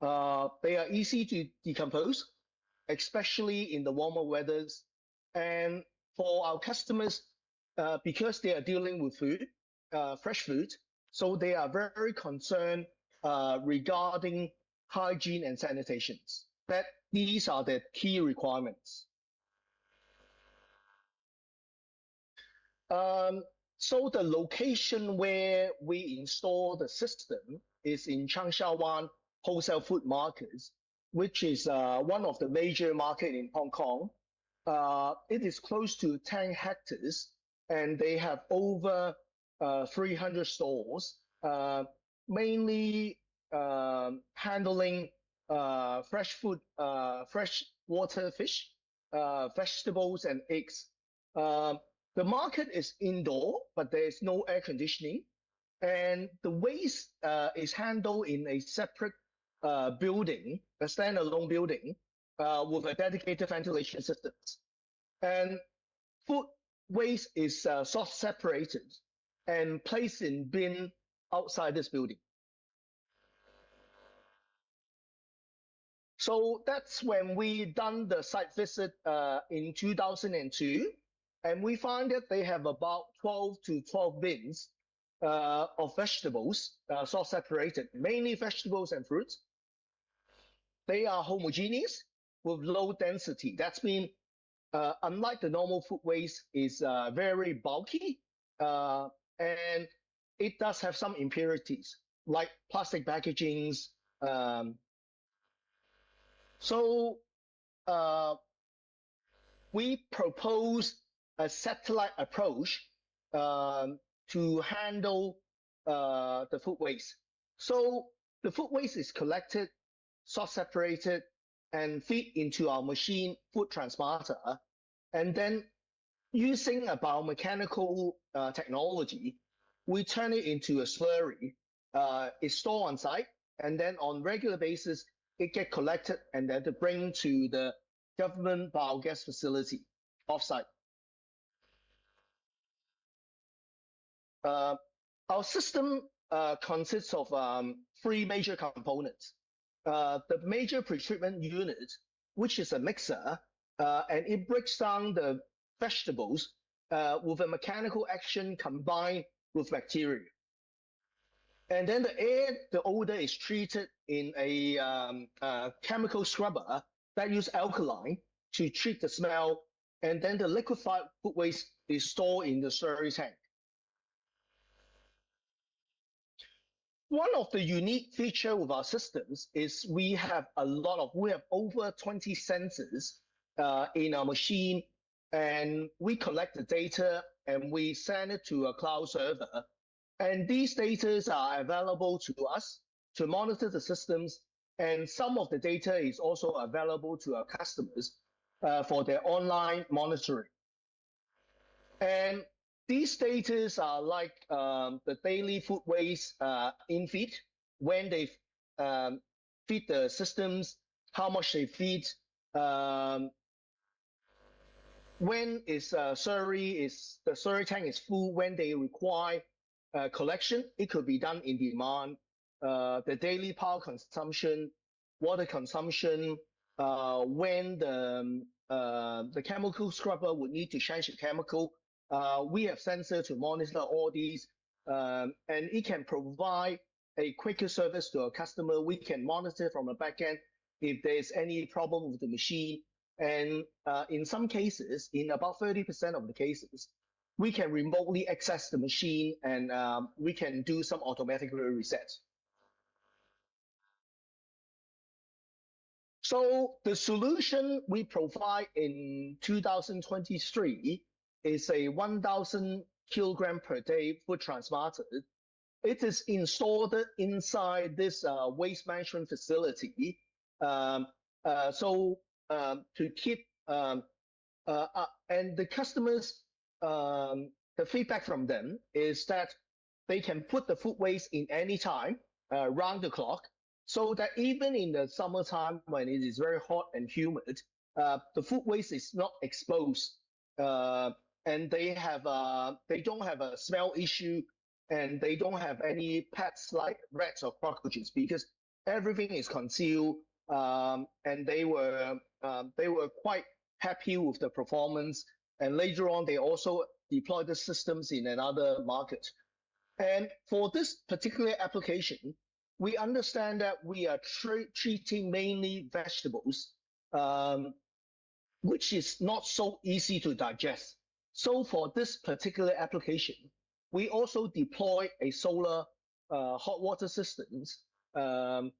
They are easy to decompose, especially in the warmer weathers. And for our customers, because they are dealing with food, fresh food, so they are very concerned regarding hygiene and sanitation. That these are the key requirements. So the location where we install the system is in Changsha Wholesale Food Markets, which is one of the major markets in Hong Kong. It is close to 10 hectares, and they have over 300 stores, mainly handling fresh food, fresh water fish, vegetables, and eggs. The market is indoor, but there is no air conditioning, and the waste is handled in a separate building, a standalone building, with a dedicated ventilation system. And food waste is source separated and placed in bin outside this building. So that's when we done the site visit in 2002, and we find that they have about 12 to 12 bins of vegetables, source separated, mainly vegetables and fruits. They are homogeneous with low density. That's mean, unlike the normal food waste, is very bulky, and it does have some impurities, like plastic packagings. So we propose a satellite approach to handle the food waste. So the food waste is collected, source separated, and feed into our machine food transporter, and then using a biomechanical technology, we turn it into a slurry. It's stored on site, and then on regular basis, it gets collected and then to bring to the government biogas facility offsite. Our system consists of 3 major components. The major pretreatment unit, which is a mixer, and it breaks down the vegetables with a mechanical action combined with bacteria. And then the odor is treated in a chemical scrubber that use alkaline to treat the smell. And then the liquefied food waste is stored in the slurry tank. One of the unique feature with our systems is we have over 20 sensors in our machine, and we collect the data and we send it to a cloud server. And these data are available to us to monitor the systems, and some of the data is also available to our customers for their online monitoring. And these data are like the daily food waste in feed, when they feed the systems, how much they feed, when the slurry tank is full, when they require collection. It could be done in demand. The daily power consumption, water consumption, when the chemical scrubber would need to change the chemical. We have sensors to monitor all these, and it can provide a quicker service to our customer. We can monitor from the back end if there's any problem with the machine. And in some cases, in about 30% of the cases, we can remotely access the machine, and we can do some automatic reset. So the solution we provide in 2023 is a 1,000 kilogram per day food transmatter. It is installed inside this waste management facility. To keep and the customers, the feedback from them is that they can put the food waste in any time, round the clock, so that even in the summertime when it is very hot and humid, the food waste is not exposed, and they don't have a smell issue, and they don't have any pets like rats or cockroaches, because everything is concealed, and they were quite happy with the performance. And later on, they also deployed the systems in another market. And for this particular application, we understand that we are treating mainly vegetables, which is not so easy to digest. So for this particular application, we also deploy a solar hot water systems to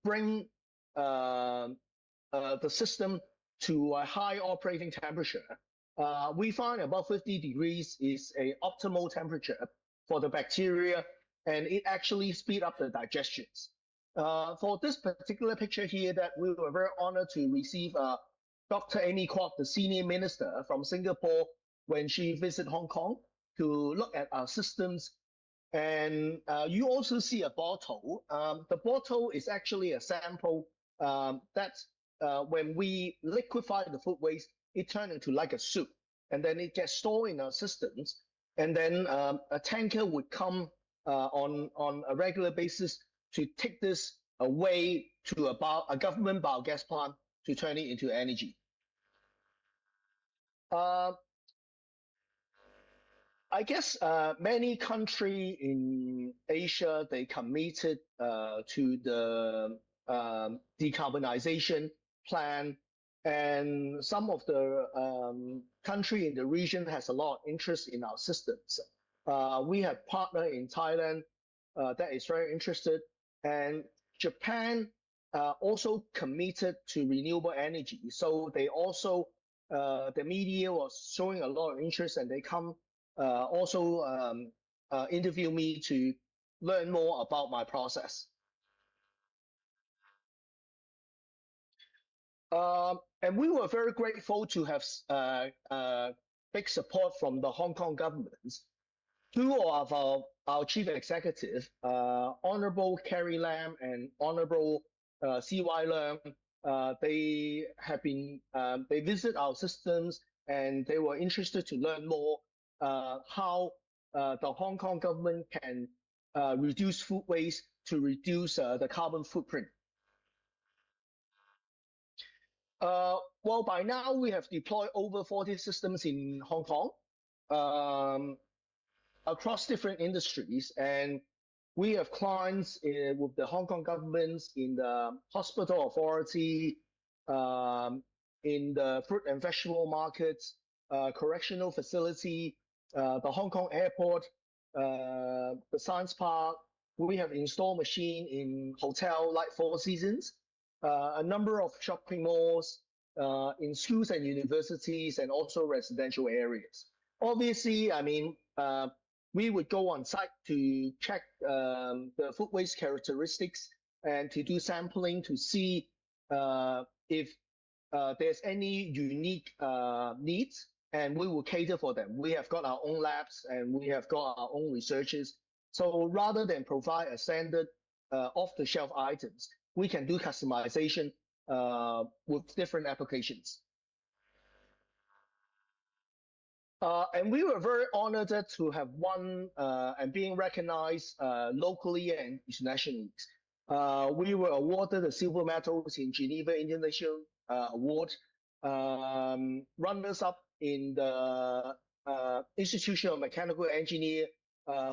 bring the system to a high operating temperature. We find above 50 degrees is an optimal temperature for the bacteria, and it actually speed up the digestions. For this particular picture here, that we were very honored to receive Dr. Amy Kwok, the senior minister from Singapore, when she visited Hong Kong to look at our systems. And you also see a bottle. The bottle is actually a sample that when we liquefy the food waste, it turns into like a soup, and then it gets stored in our systems. And then a tanker would come on a regular basis to take this away to a government biogas plant to turn it into energy. I guess many countries in Asia, they committed to the decarbonization plan, and some of the country in the region has a lot of interest in our systems. We have partner in Thailand that is very interested, and Japan also committed to renewable energy. So they also, the media was showing a lot of interest, and they come also interview me to learn more about my process. And we were very grateful to have big support from the Hong Kong government. Two of our chief executive, Honorable Carrie Lam and Honorable C.Y. Leung, they visit our systems, and they were interested to learn more how the Hong Kong government can reduce food waste to reduce the carbon footprint. Well, by now we have deployed over 40 systems in Hong Kong. across different industries, and we have clients with the Hong Kong government in the hospital authority, in the fruit and vegetable markets, correctional facility, the Hong Kong airport, the science park. We have installed machine in hotel like Four Seasons, a number of shopping malls, in schools and universities, and also residential areas. Obviously, I mean, we would go on site to check the food waste characteristics and to do sampling to see if there's any unique needs, and we will cater for them. We have got our own labs and we have got our own researchers. So rather than provide a standard off-the-shelf items, we can do customization with different applications. And we were very honored to have won and being recognized locally and internationally. We were awarded the silver medals in Geneva International Award, runners up in the Institution of Mechanical Engineer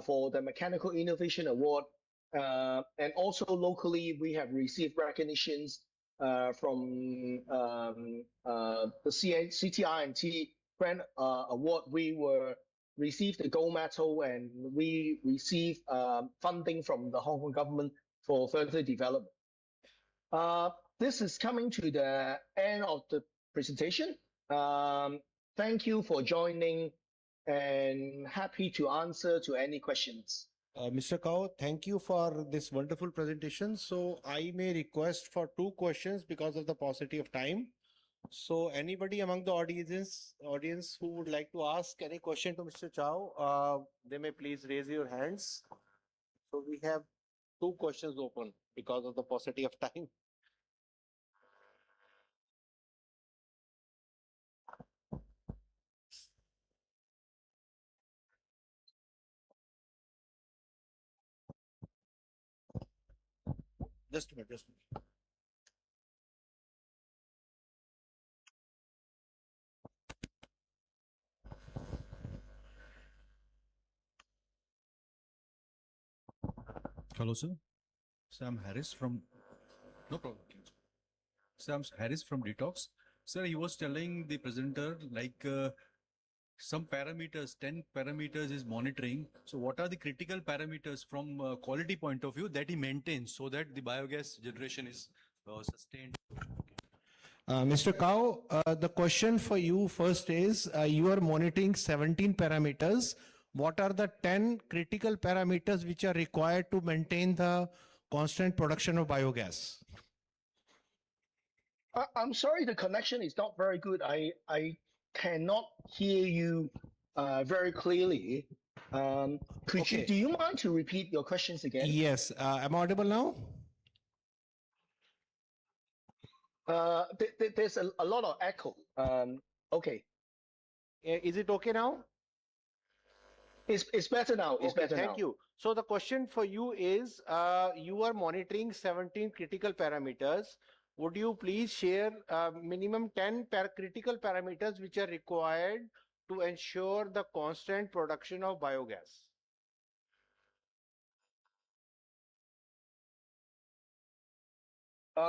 for the Mechanical Innovation Award. And also locally, we have received recognitions from the CTI&T Grant Award. We received the gold medal, and we received funding from the Hong Kong government for further development. This is coming to the end of the presentation. Thank you for joining, and happy to answer to any questions. Mr. Kao, thank you for this wonderful presentation. So I may request for 2 questions because of the paucity of time. So anybody among the audience who would like to ask any question to Mr. Chow, they may please raise your hands. So we have 2 questions open because of the paucity of time. Just a minute. Hello, sir. Sam Harris from. No problem. Sam Harris from Detox. Sir, he was telling the presenter like some parameters, 10 parameters is monitoring. So what are the critical parameters from quality point of view that he maintains so that the biogas generation is sustained? Mr. Kao, the question for you first is, you are monitoring 17 parameters. What are the 10 critical parameters which are required to maintain the constant production of biogas? I'm sorry, the connection is not very good. I cannot hear you very clearly. Okay. Do you mind to repeat your questions again? Yes. Am I audible now? There's a lot of echo. Okay. Is it okay now? It's better now. It's better now. Thank you. So the question for you is, you are monitoring 17 critical parameters. Would you please share minimum 10 critical parameters which are required to ensure the constant production of biogas?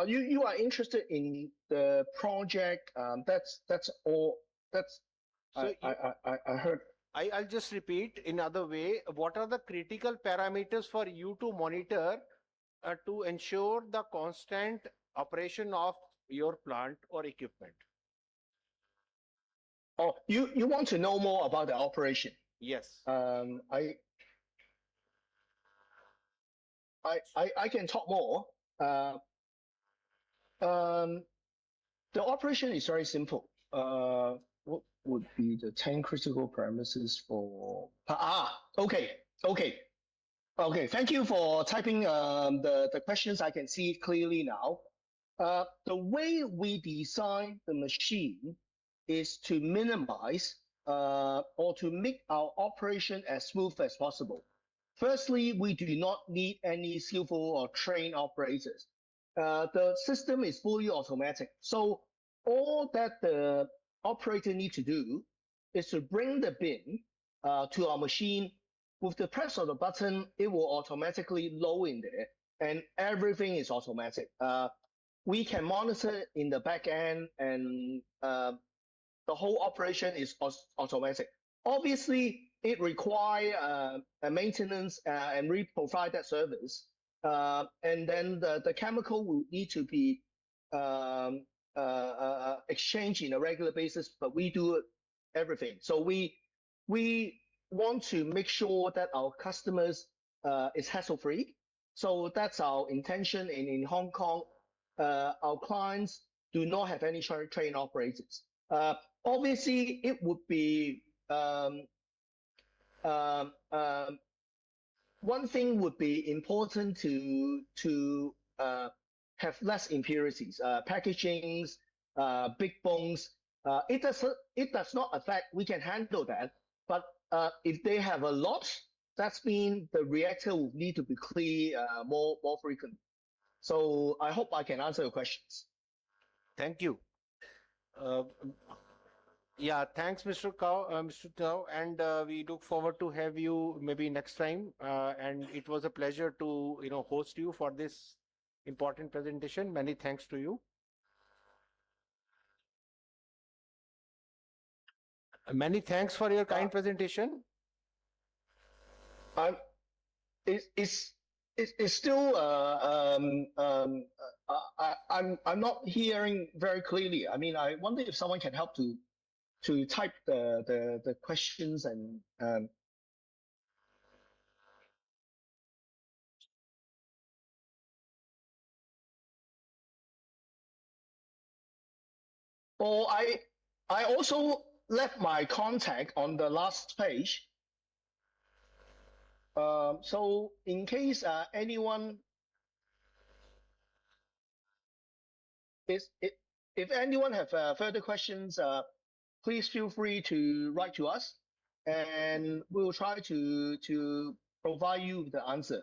You are interested in the project. That's all. That's So I heard. I'll just repeat in other way. What are the critical parameters for you to monitor to ensure the constant operation of your plant or equipment? Oh, you want to know more about the operation? Yes. I can talk more. The operation is very simple. What would be the 10 critical parameters for? Okay. Thank you for typing the questions. I can see it clearly now. The way we design the machine is to minimize or to make our operation as smooth as possible. Firstly, we do not need any skillful or trained operators. The system is fully automatic. So all that the operator needs to do is to bring the bin to our machine with the press of the button, it will automatically load in there, and everything is automatic. We can monitor in the back end, and the whole operation is automatic. Obviously, it requires a maintenance and we provide that service. And then the chemical will need to be exchanged in a regular basis, but we do everything. So we want to make sure that our customers is hassle-free. So that's our intention. And in Hong Kong, our clients do not have any train operators. Obviously, it would be one thing would be important to have less impurities, packagings, big bones. It does not affect. We can handle that, but if they have a lot, that's mean the reactor will need to be cleaned more frequent. So I hope I can answer your questions. Thank you. Yeah, thanks, Mr. Tao, and we look forward to have you maybe next time. And it was a pleasure to host you for this important presentation. Many thanks to you. Many thanks for your kind presentation. It's still I'm not hearing very clearly. I mean, I wonder if someone can help to type the questions and or I also left my contact on the last page. So in case anyone if anyone have further questions, please feel free to write to us, and we'll try to provide you with the answer.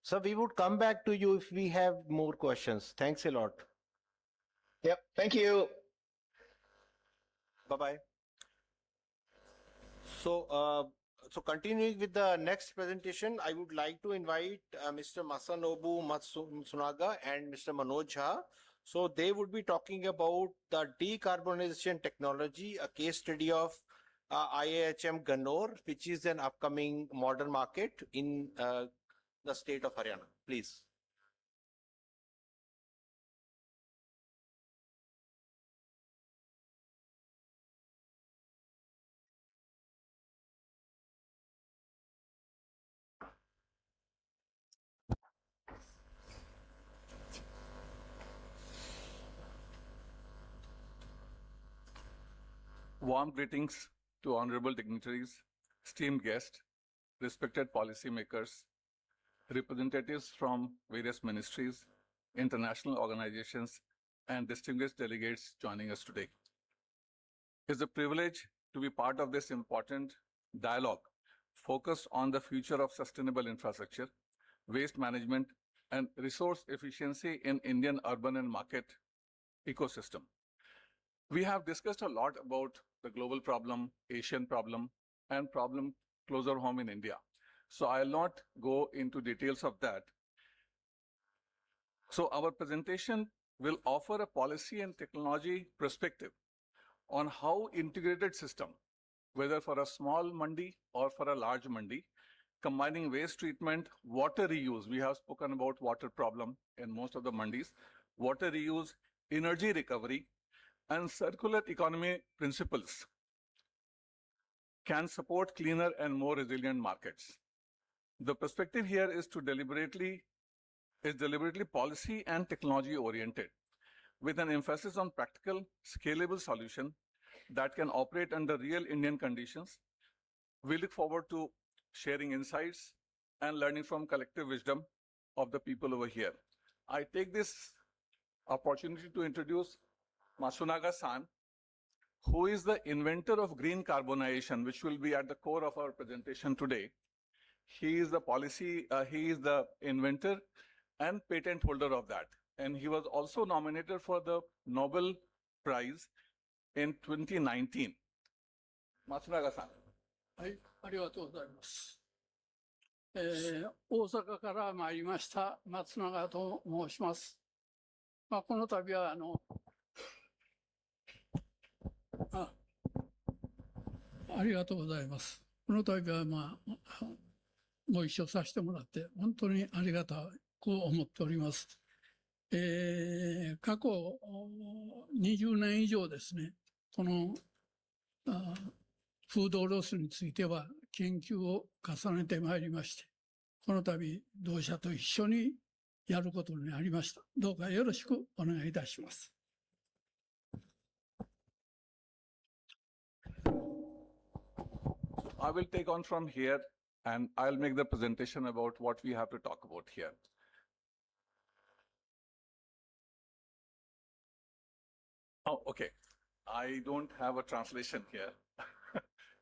So we would come back to you if we have more questions. Thanks a lot. Yep. Thank you. Bye-bye. So, so continuing with the next presentation, I would like to invite Mr. Masanobu Matsunaga and Mr. Manoj Jha. So they would be talking about the decarbonization technology, a case study of IIHM Gannor, which is an upcoming modern market in the state of Haryana. Please. Warm greetings to honorable dignitaries, esteemed guests, respected policymakers, representatives from various ministries, international organizations, and distinguished delegates joining us today. It's a privilege to be part of this important dialogue focused on the future of sustainable infrastructure, waste management, and resource efficiency in Indian urban and market ecosystem. We have discussed a lot about the global problem, Asian problem, and problem closer home in India. So I'll not go into details of that. So our presentation will offer a policy and technology perspective on how integrated system, whether for a small mandi or for a large mandi, combining waste treatment, water reuse. We have spoken about water problem in most of the mandis, water reuse, energy recovery, and circular economy principles can support cleaner and more resilient markets. The perspective here is deliberately policy and technology oriented, with an emphasis on practical, scalable solution that can operate under real Indian conditions. We look forward to sharing insights and learning from collective wisdom of the people over here. I take this opportunity to introduce Matsunaga-san, who is the inventor of green carbonization, which will be at the core of our presentation today. He is the inventor and patent holder of that. And he was also nominated for the Nobel Prize in 2019. Matsunaga-san. はい、ありがとうございます。大阪から参りました松永と申します。この度はありがとうございます。この度はご一緒させてもらって本当にありがたく思っております。過去20年以上ですね、このフードロスについては研究を重ねてまいりまして、この度同社と一緒にやることになりました。どうかよろしくお願いいたします。I will take on from here and I'll make the presentation about what we have to talk about here. Oh, okay. I don't have a translation here.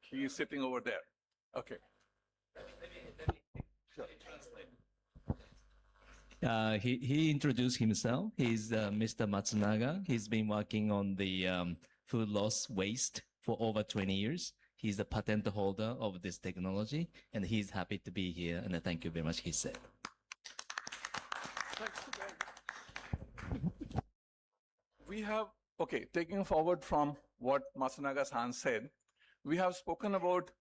He is sitting over there. Okay. He introduced himself. He's Mr. Matsunaga. He's been working on the food loss waste for over 20 years. He's the patent holder of this technology, and he's happy to be here. And thank you very much, he said. We have, okay, taking forward from what Matsunaga-san said, we have spoken about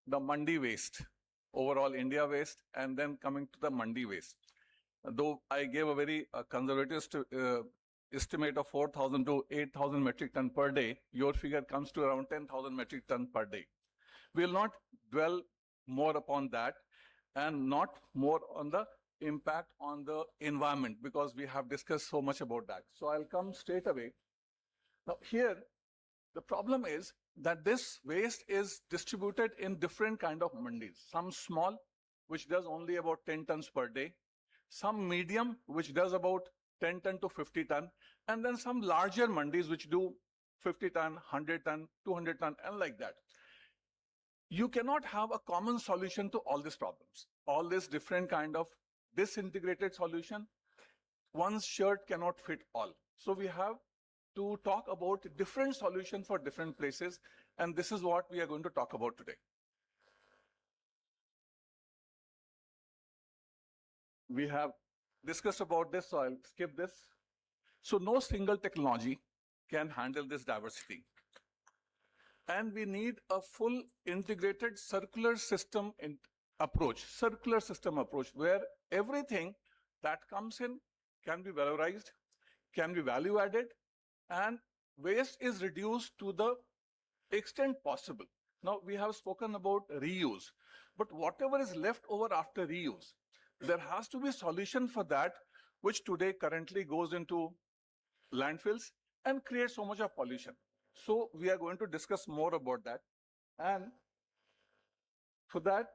the mandi waste, overall India waste, and then coming to the mandi waste. Though I gave a very conservative estimate of 4,000 to 8,000 metric ton per day, your figure comes to around 10,000 metric ton per day. We will not dwell more upon that and not more on the impact on the environment because we have discussed so much about that. So I'll come straight away. Now here, the problem is that this waste is distributed in different kind of mandis. Some small, which does only about 10 tons per day. Some medium, which does about 10 ton to 50 ton. And then some larger mandis, which do 50 ton, 100 ton, 200 ton, and like that. You cannot have a common solution to all these problems. All this different kind of disintegrated solution, one shirt cannot fit all. So we have to talk about different solutions for different places, and this is what we are going to talk about today. We have discussed about this, so I'll skip this. So no single technology can handle this diversity. And we need a full integrated circular system approach where everything that comes in can be valorized, can be value added, and waste is reduced to the extent possible. Now, we have spoken about reuse, but whatever is left over after reuse, there has to be a solution for that, which today currently goes into landfills and creates so much of pollution. So we are going to discuss more about that. And for that,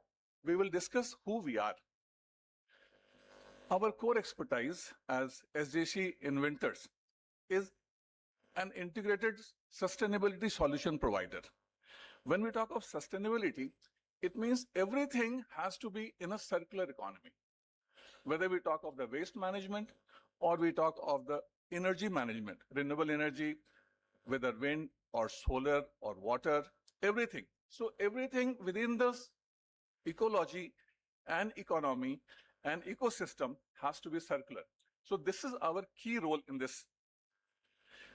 we will discuss who we are. Our core expertise as SJC inventors is an integrated sustainability solution provider. When we talk of sustainability, it means everything has to be in a circular economy. Whether we talk of the waste management or we talk of the energy management, renewable energy, whether wind or solar or water, everything. So everything within this ecology and economy and ecosystem has to be circular. So this is our key role in this.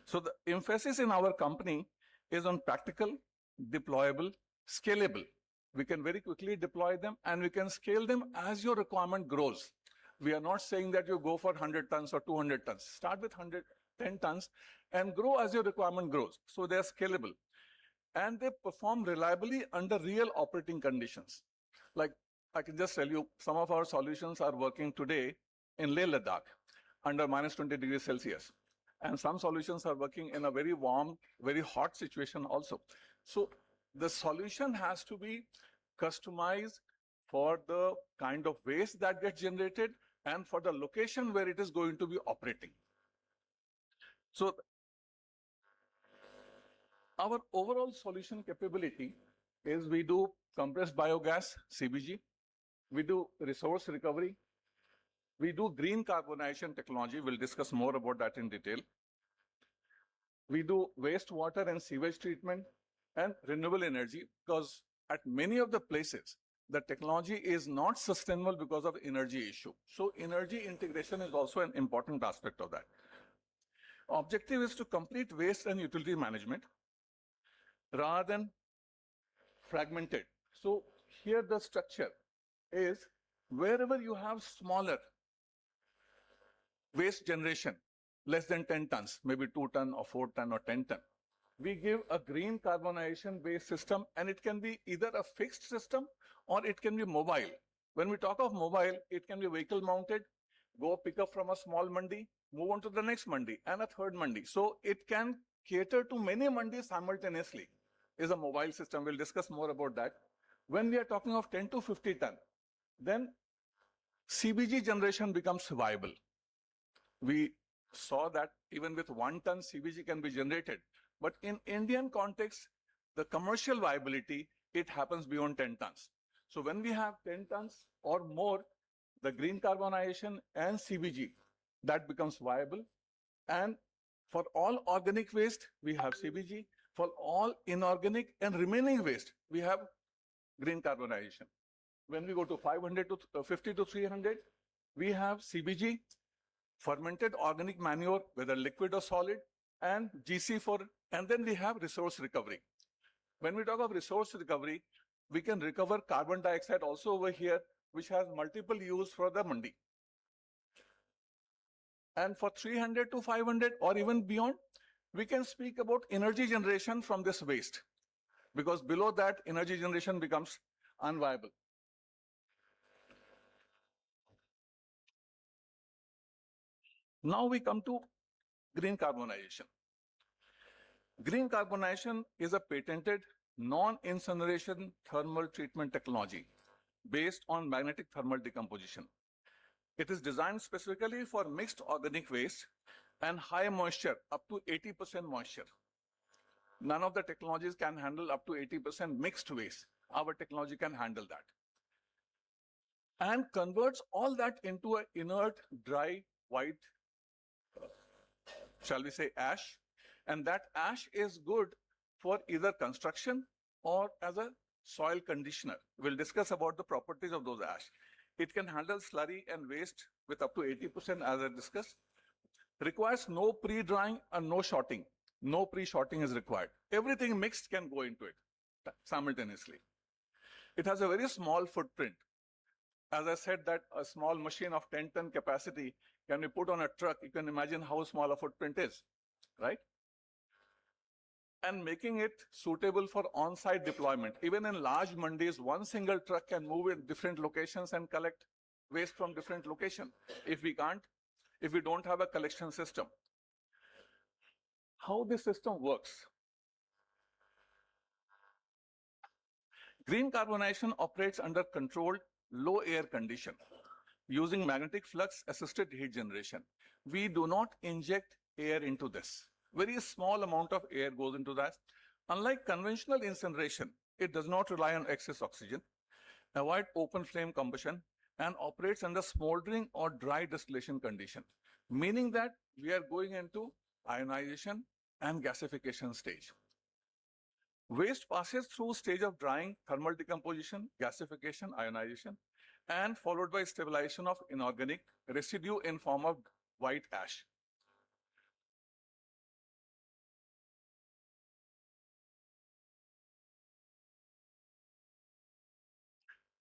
So the emphasis in our company is on practical, deployable, scalable. We can very quickly deploy them and we can scale them as your requirement grows. We are not saying that you go for 100 tons or 200 tons. Start with 110 tons and grow as your requirement grows. So they are scalable. And they perform reliably under real operating conditions. Like I can just tell you, some of our solutions are working today in Leh Ladakh under minus 20 degrees Celsius. And some solutions are working in a very warm, very hot situation also. So the solution has to be customized for the kind of waste that gets generated and for the location where it is going to be operating. So our overall solution capability is we do compressed biogas, CBG, we do resource recovery, we do green carbonization technology, we'll discuss more about that in detail. We do wastewater and sewage treatment and renewable energy, because at many of the places, the technology is not sustainable because of energy issue. So energy integration is also an important aspect of that. Objective is to complete waste and utility management rather than fragmented. So here the structure is wherever you have smaller waste generation, less than 10 tons, maybe 2 ton or 4 ton or 10 ton, we give a green carbonization based system, and it can be either a fixed system or it can be mobile. When we talk of mobile, it can be vehicle mounted, go pick up from a small mandi, move on to the next mandi and a third mandi. So it can cater to many mandis simultaneously. Is a mobile system. We'll discuss more about that. When we are talking of 10 to 50 ton, then CBG generation becomes viable. We saw that even with 1 ton CBG can be generated. But in Indian context, the commercial viability, it happens beyond 10 tons. So when we have 10 tons or more, the green carbonization and CBG, that becomes viable. And for all organic waste, we have CBG. For all inorganic and remaining waste, we have green carbonization. When we go to 500 to 50 to 300, we have CBG, fermented organic manure, whether liquid or solid, and GC and then we have resource recovery. When we talk of resource recovery, we can recover carbon dioxide also over here, which has multiple use for the mandi. And for 300 to 500 or even beyond, we can speak about energy generation from this waste, because below that, energy generation becomes unviable. Now we come to green carbonization. Green carbonization is a patented non-incineration thermal treatment technology based on magnetic thermal decomposition. It is designed specifically for mixed organic waste and high moisture, up to 80% moisture. None of the technologies can handle up to 80% mixed waste. Our technology can handle that. And converts all that into an inert, dry, white, shall we say, ash. And that ash is good for either construction or as a soil conditioner. We'll discuss about the properties of those ash. It can handle slurry and waste with up to 80%, as I discussed. Requires no pre-drying and no shorting. No pre-shorting is required. Everything mixed can go into it simultaneously. It has a very small footprint. As I said, that a small machine of 10-ton capacity can be put on a truck. You can imagine how small a footprint is, right? And making it suitable for on-site deployment. Even in large mandis, one single truck can move in different locations and collect waste from different locations. If we don't have a collection system. How this system works? Green carbonization operates under controlled low air condition using magnetic flux assisted heat generation. We do not inject air into this. Very small amount of air goes into that. Unlike conventional incineration, it does not rely on excess oxygen, avoid open flame combustion, and operates under smoldering or dry distillation condition, meaning that we are going into ionization and gasification stage. Waste passes through stage of drying, thermal decomposition, gasification, ionization, and followed by stabilization of inorganic residue in form of white ash.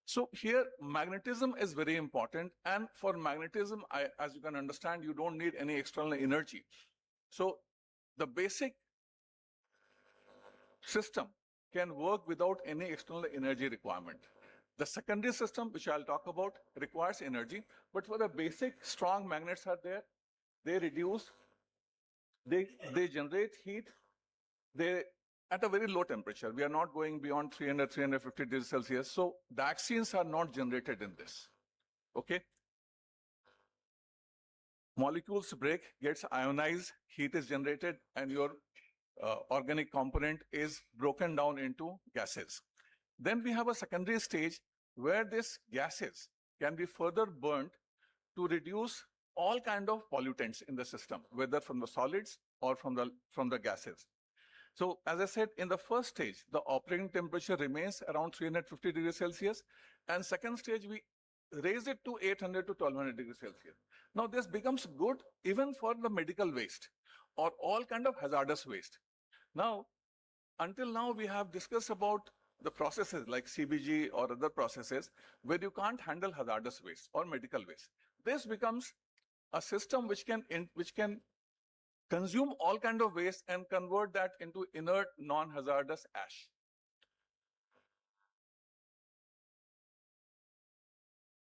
So here, magnetism is very important. And for magnetism, as you can understand, you don't need any external energy. So the basic system can work without any external energy requirement. The secondary system, which I'll talk about, requires energy. But for the basic strong magnets are there, they reduce, they generate heat, at a very low temperature. We are not going beyond 300, 350 degrees Celsius. So dioxins are not generated in this, okay? Molecules break, gets ionized, heat is generated, and your organic component is broken down into gases. Then we have a secondary stage where these gases can be further burnt to reduce all kind of pollutants in the system, whether from the solids or from the gases. So as I said, in the first stage, the operating temperature remains around 350 degrees Celsius. And second stage, we raise it to 800 to 1200 degrees Celsius. Now this becomes good even for the medical waste or all kind of hazardous waste. Now, until now, we have discussed about the processes like CBG or other processes where you can't handle hazardous waste or medical waste. This becomes a system which can consume all kind of waste and convert that into inert non-hazardous ash.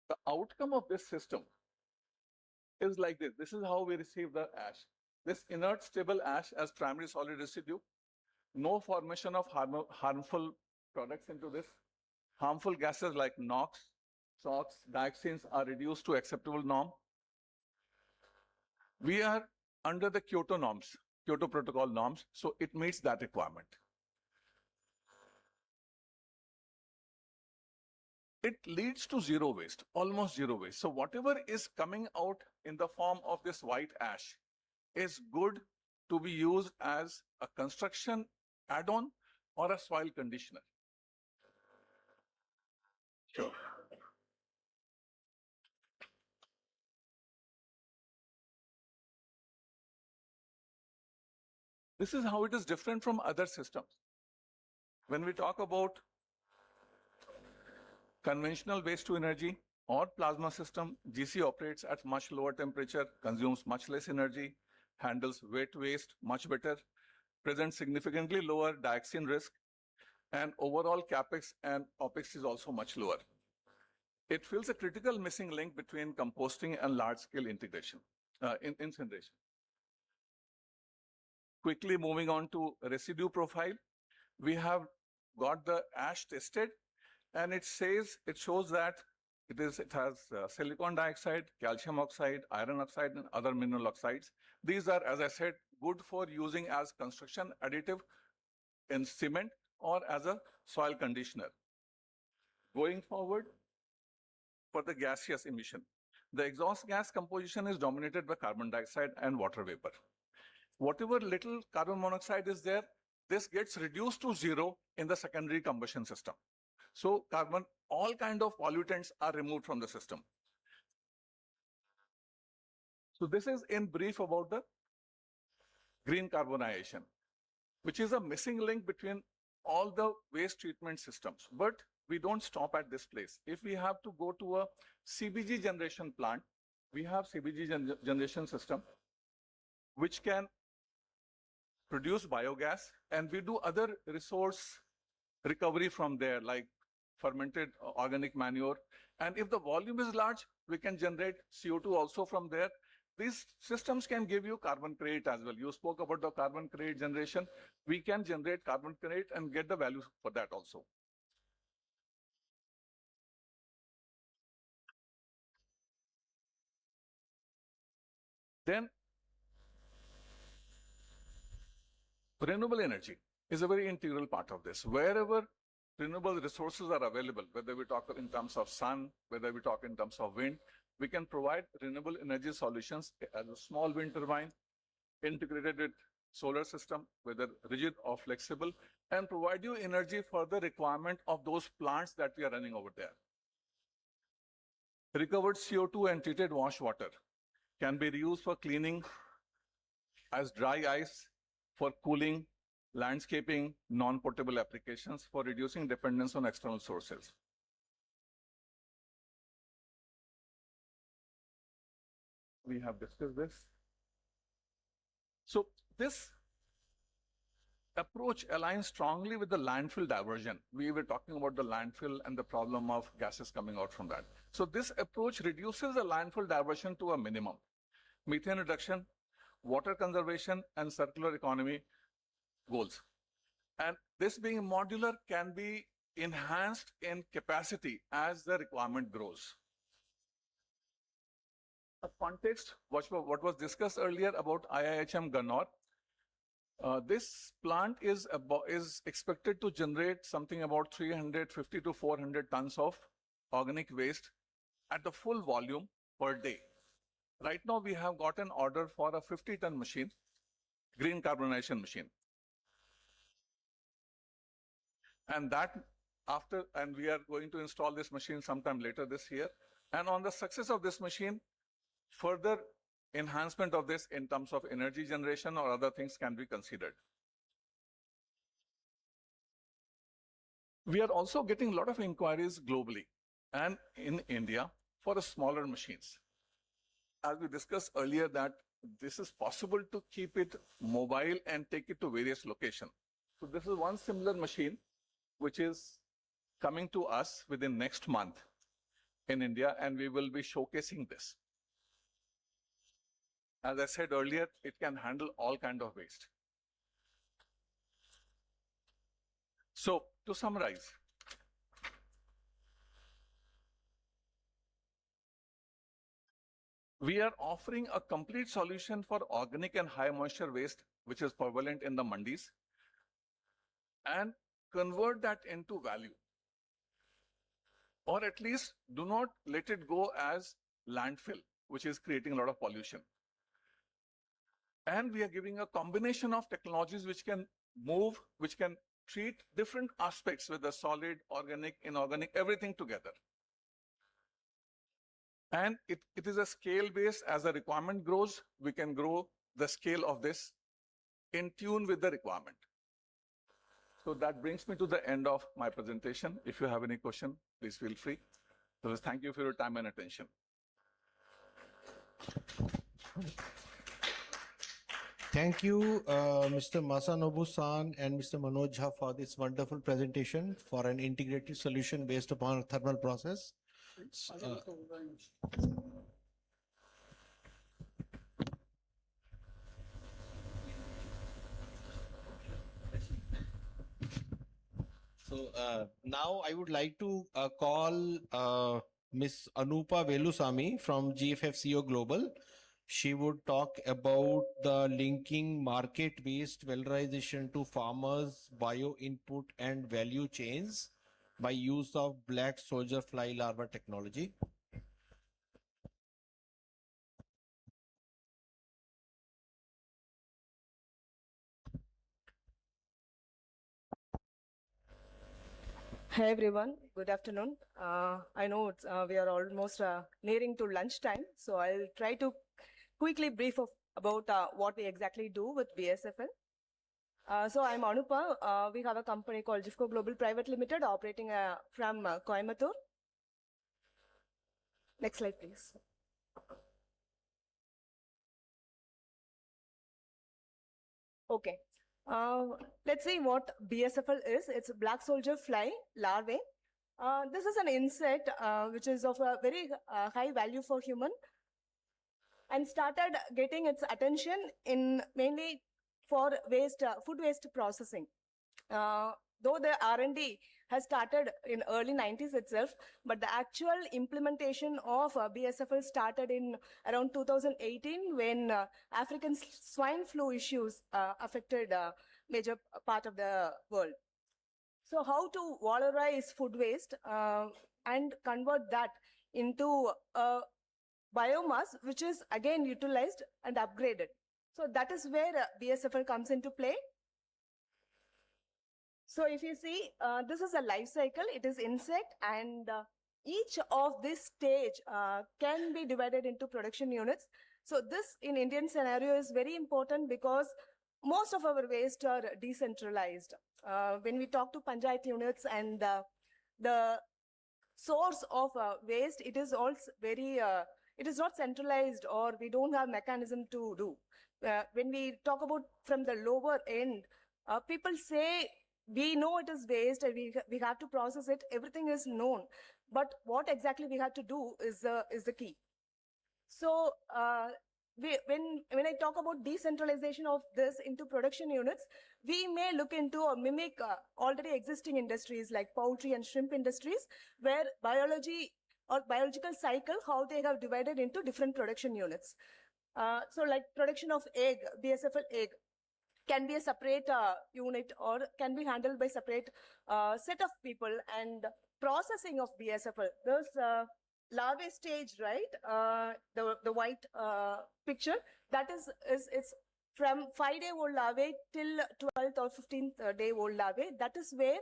The outcome of this system is like this. This is how we receive the ash. This inert stable ash as primary solid residue. No formation of harmful products into this. Harmful gases like NOx, SOx, dioxins are reduced to acceptable norm. We are under the Kyoto norms, Kyoto Protocol norms, so it meets that requirement. It leads to zero waste, almost zero waste. So whatever is coming out in the form of this white ash is good to be used as a construction add-on or a soil conditioner. Sure. This is how it is different from other systems. When we talk about conventional waste to energy or plasma system, GC operates at much lower temperature, consumes much less energy, handles wet waste much better, presents significantly lower dioxin risk, and overall capex and opex is also much lower. It fills a critical missing link between composting and large-scale incineration. Quickly moving on to residue profile, we have got the ash tested, and it shows that it has silicon dioxide, calcium oxide, iron oxide, and other mineral oxides. These are, as I said, good for using as construction additive in cement or as a soil conditioner. Going forward, for the gaseous emission, the exhaust gas composition is dominated by carbon dioxide and water vapor. Whatever little carbon monoxide is there, this gets reduced to zero in the secondary combustion system. So all kind of pollutants are removed from the system. So this is in brief about the green carbonization, which is a missing link between all the waste treatment systems. But we don't stop at this place. If we have to go to a CBG generation plant, we have CBG generation system, which can produce biogas, and we do other resource recovery from there, like fermented organic manure. And if the volume is large, we can generate CO2 also from there. These systems can give you carbon credit as well. You spoke about the carbon credit generation. We can generate carbon credit and get the value for that also. Then renewable energy is a very integral part of this. Wherever renewable resources are available, whether we talk in terms of sun, whether we talk in terms of wind, we can provide renewable energy solutions as a small wind turbine integrated with solar system, whether rigid or flexible, and provide you energy for the requirement of those plants that we are running over there. Recovered CO2 and treated wash water can be reused for cleaning as dry ice, for cooling, landscaping, non-portable applications, for reducing dependence on external sources. We have discussed this. So this approach aligns strongly with the landfill diversion. We were talking about the landfill and the problem of gases coming out from that. So this approach reduces the landfill diversion to a minimum. Methane reduction, water conservation, and circular economy goals. And this being modular can be enhanced in capacity as the requirement grows. A context, what was discussed earlier about IIHM Gannor. This plant is expected to generate something about 350 to 400 tons of organic waste at the full volume per day. Right now, we have got an order for a 50-ton machine, green carbonization machine. And we are going to install this machine sometime later this year. And on the success of this machine, further enhancement of this in terms of energy generation or other things can be considered. We are also getting a lot of inquiries globally and in India for smaller machines. As we discussed earlier, that this is possible to keep it mobile and take it to various locations. So this is one similar machine which is coming to us within next month in India, and we will be showcasing this. As I said earlier, it can handle all kinds of waste. So to summarize, we are offering a complete solution for organic and high moisture waste, which is prevalent in the mandis, and convert that into value. Or at least do not let it go as landfill, which is creating a lot of pollution. And we are giving a combination of technologies which can move, which can treat different aspects with the solid, organic, inorganic, everything together. And it is a scale based. As the requirement grows, we can grow the scale of this in tune with the requirement. So that brings me to the end of my presentation. If you have any question, please feel free. So thank you for your time and attention. Thank you, Mr. Masanobu-san and Mr. Manoj Jha for this wonderful presentation for an integrated solution based upon a thermal process. Now I would like to call Ms. Anupa Velusamy from GFFCO Global. She would talk about the linking market-based valorization to farmers, bio input and value chains by use of black soldier fly larva technology. Hi everyone, good afternoon. I know we are almost nearing to lunchtime, so I'll try to quickly brief about what we exactly do with BSFL. So I'm Anupa. We have a company called GFFCO Global Private Limited operating from Coimbatore. Next slide, please. Okay. Let's see what BSFL is. It's black soldier fly larvae. This is an insect which is of a very high value for human and started getting its attention in mainly for waste, food waste processing. Though the R&D has started in early 90s itself, but the actual implementation of BSFL started in around 2018 when African swine flu issues affected a major part of the world. So how to valorize food waste and convert that into biomass, which is again utilized and upgraded. So that is where BSFL comes into play. So if you see, this is a life cycle. It is insect, and each of this stage can be divided into production units. So this in Indian scenario is very important because most of our waste are decentralized. When we talk to panchayat units and the source of waste, it is also very, it is not centralized, or we don't have mechanism to do. When we talk about from the lower end, people say, we know it is waste and we have to process it. Everything is known, but what exactly we have to do is the key. So when I talk about decentralization of this into production units, we may look into or mimic already existing industries like poultry and shrimp industries, where biology or biological cycle, how they have divided into different production units. So like production of egg, BSFL egg, can be a separate unit or can be handled by separate set of people, and processing of BSFL. There's larvae stage, right? The white picture, that is it's from 5-day-old larvae till 12th or 15th day-old larvae. That is where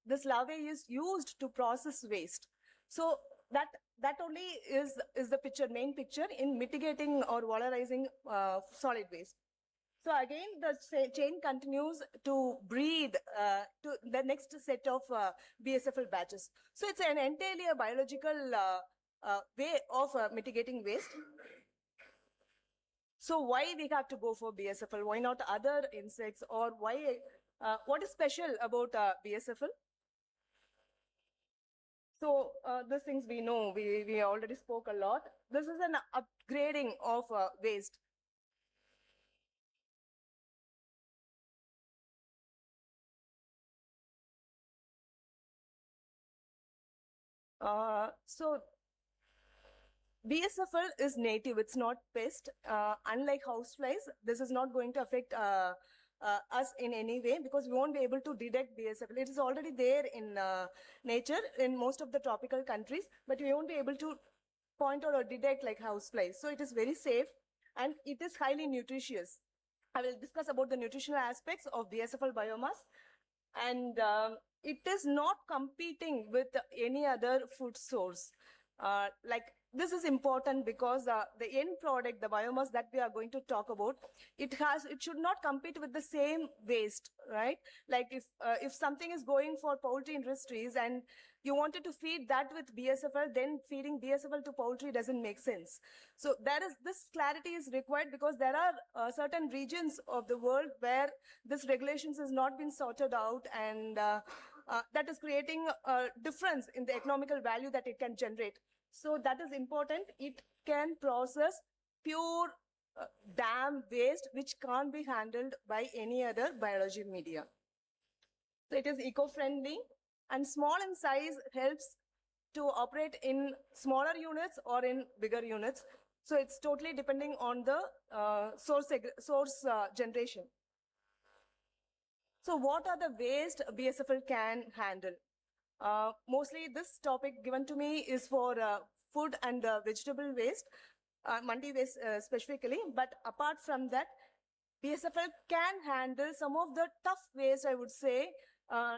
this larvae is used to process waste. So that only is the picture, main picture in mitigating or valorizing solid waste. So again, the chain continues to breed to the next set of BSFL batches. So it's an entirely a biological way of mitigating waste. So why we have to go for BSFL? Why not other insects? Or why? What is special about BSFL? So these things we know, we already spoke a lot. This is an upgrading of waste. So BSFL is native, it's not pest. Unlike houseflies, this is not going to affect us in any way because we won't be able to detect BSFL. It is already there in nature in most of the tropical countries, but we won't be able to point out or detect like houseflies. So it is very safe and it is highly nutritious. I will discuss about the nutritional aspects of BSFL biomass. And it is not competing with any other food source. Like this is important because the end product, the biomass that we are going to talk about, it should not compete with the same waste, right? Like if something is going for poultry industries and you wanted to feed that with BSFL, then feeding BSFL to poultry doesn't make sense. So this clarity is required because there are certain regions of the world where this regulations has not been sorted out and that is creating a difference in the economical value that it can generate. So that is important. It can process pure dam waste which can't be handled by any other biology media. So it is eco-friendly and small in size helps to operate in smaller units or in bigger units. So it's totally depending on the source generation. So what are the waste BSFL can handle? Mostly this topic given to me is for food and vegetable waste, mandi waste specifically. But apart from that, BSFL can handle some of the tough waste, I would say,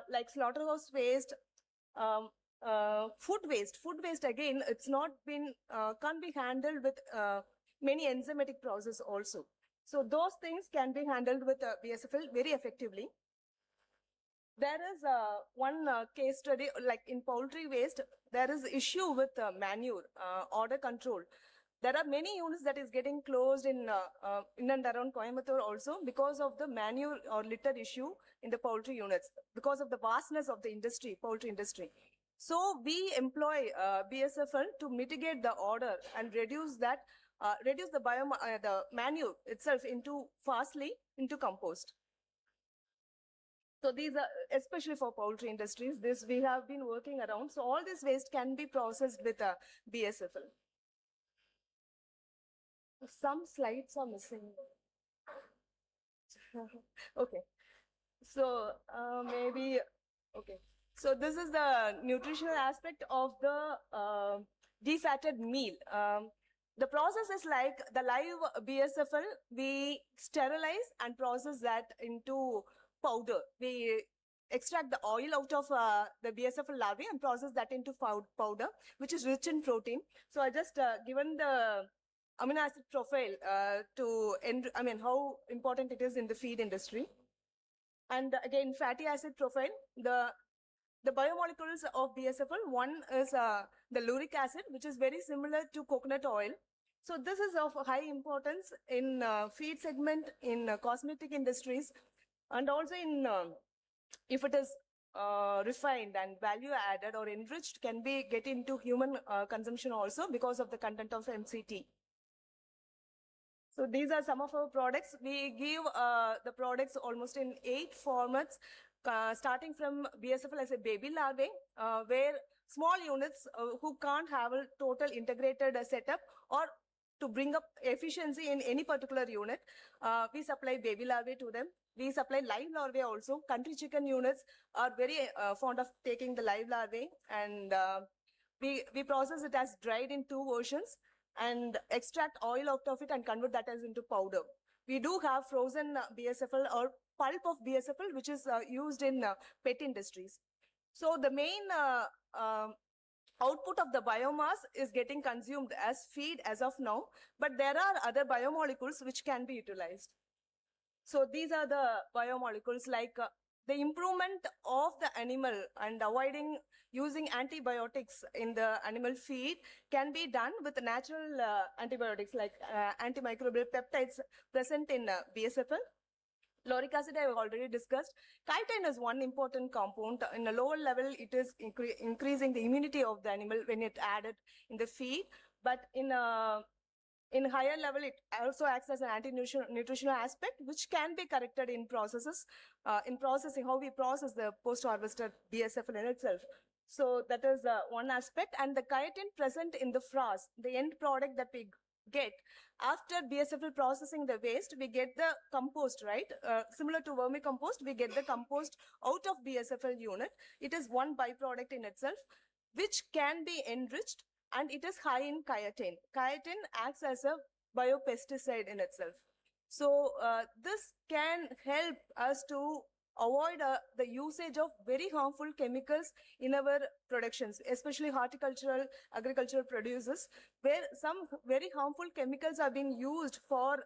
like slaughterhouse waste, food waste. Food waste, again, it's not been, can't be handled with many enzymatic process also. So those things can be handled with BSFL very effectively. There is one case study, like in poultry waste, there is issue with manure, odor control. There are many units that is getting closed in and around Coimbatore also because of the manure or litter issue in the poultry units, because of the vastness of the industry, poultry industry. So we employ BSFL to mitigate the odor and reduce that, reduce the manure itself fastly into compost. So these are, especially for poultry industries, this we have been working around. So all this waste can be processed with BSFL. Some slides are missing. Okay. So maybe, okay. So this is the nutritional aspect of the defatted meal. The process is like the live BSFL, we sterilize and process that into powder. We extract the oil out of the BSFL larvae and process that into powder, which is rich in protein. So I just given the amino acid profile how important it is in the feed industry. And again, fatty acid profile, the biomolecules of BSFL, one is the lauric acid, which is very similar to coconut oil. So this is of high importance in feed segment, in cosmetic industries, and also in if it is refined and value added or enriched, can be get into human consumption also because of the content of MCT. So these are some of our products. We give the products almost in 8 formats, starting from BSFL as a baby larvae, where small units who can't have a total integrated setup or to bring up efficiency in any particular unit, we supply baby larvae to them. We supply live larvae also. Country chicken units are very fond of taking the live larvae, and we process it as dried in 2 versions and extract oil out of it and convert that as into powder. We do have frozen BSFL or pulp of BSFL, which is used in pet industries. So the main output of the biomass is getting consumed as feed as of now, but there are other biomolecules which can be utilized. So these are the biomolecules like the improvement of the animal and avoiding using antibiotics in the animal feed can be done with natural antibiotics like antimicrobial peptides present in BSFL. Lauric acid I have already discussed. Chitin is one important compound. In a lower level, it is increasing the immunity of the animal when it added in the feed. But in higher level, it also acts as an anti-nutritional aspect, which can be corrected in processes, in processing, how we process the post-harvested BSFL in itself. So that is one aspect. And the chitin present in the frass, the end product that we get after BSFL processing the waste, we get the compost, right? Similar to vermicompost, we get the compost out of BSFL unit. It is one byproduct in itself, which can be enriched, and it is high in chitin. Chitin acts as a biopesticide in itself. So this can help us to avoid the usage of very harmful chemicals in our productions, especially horticultural, agricultural producers, where some very harmful chemicals are being used for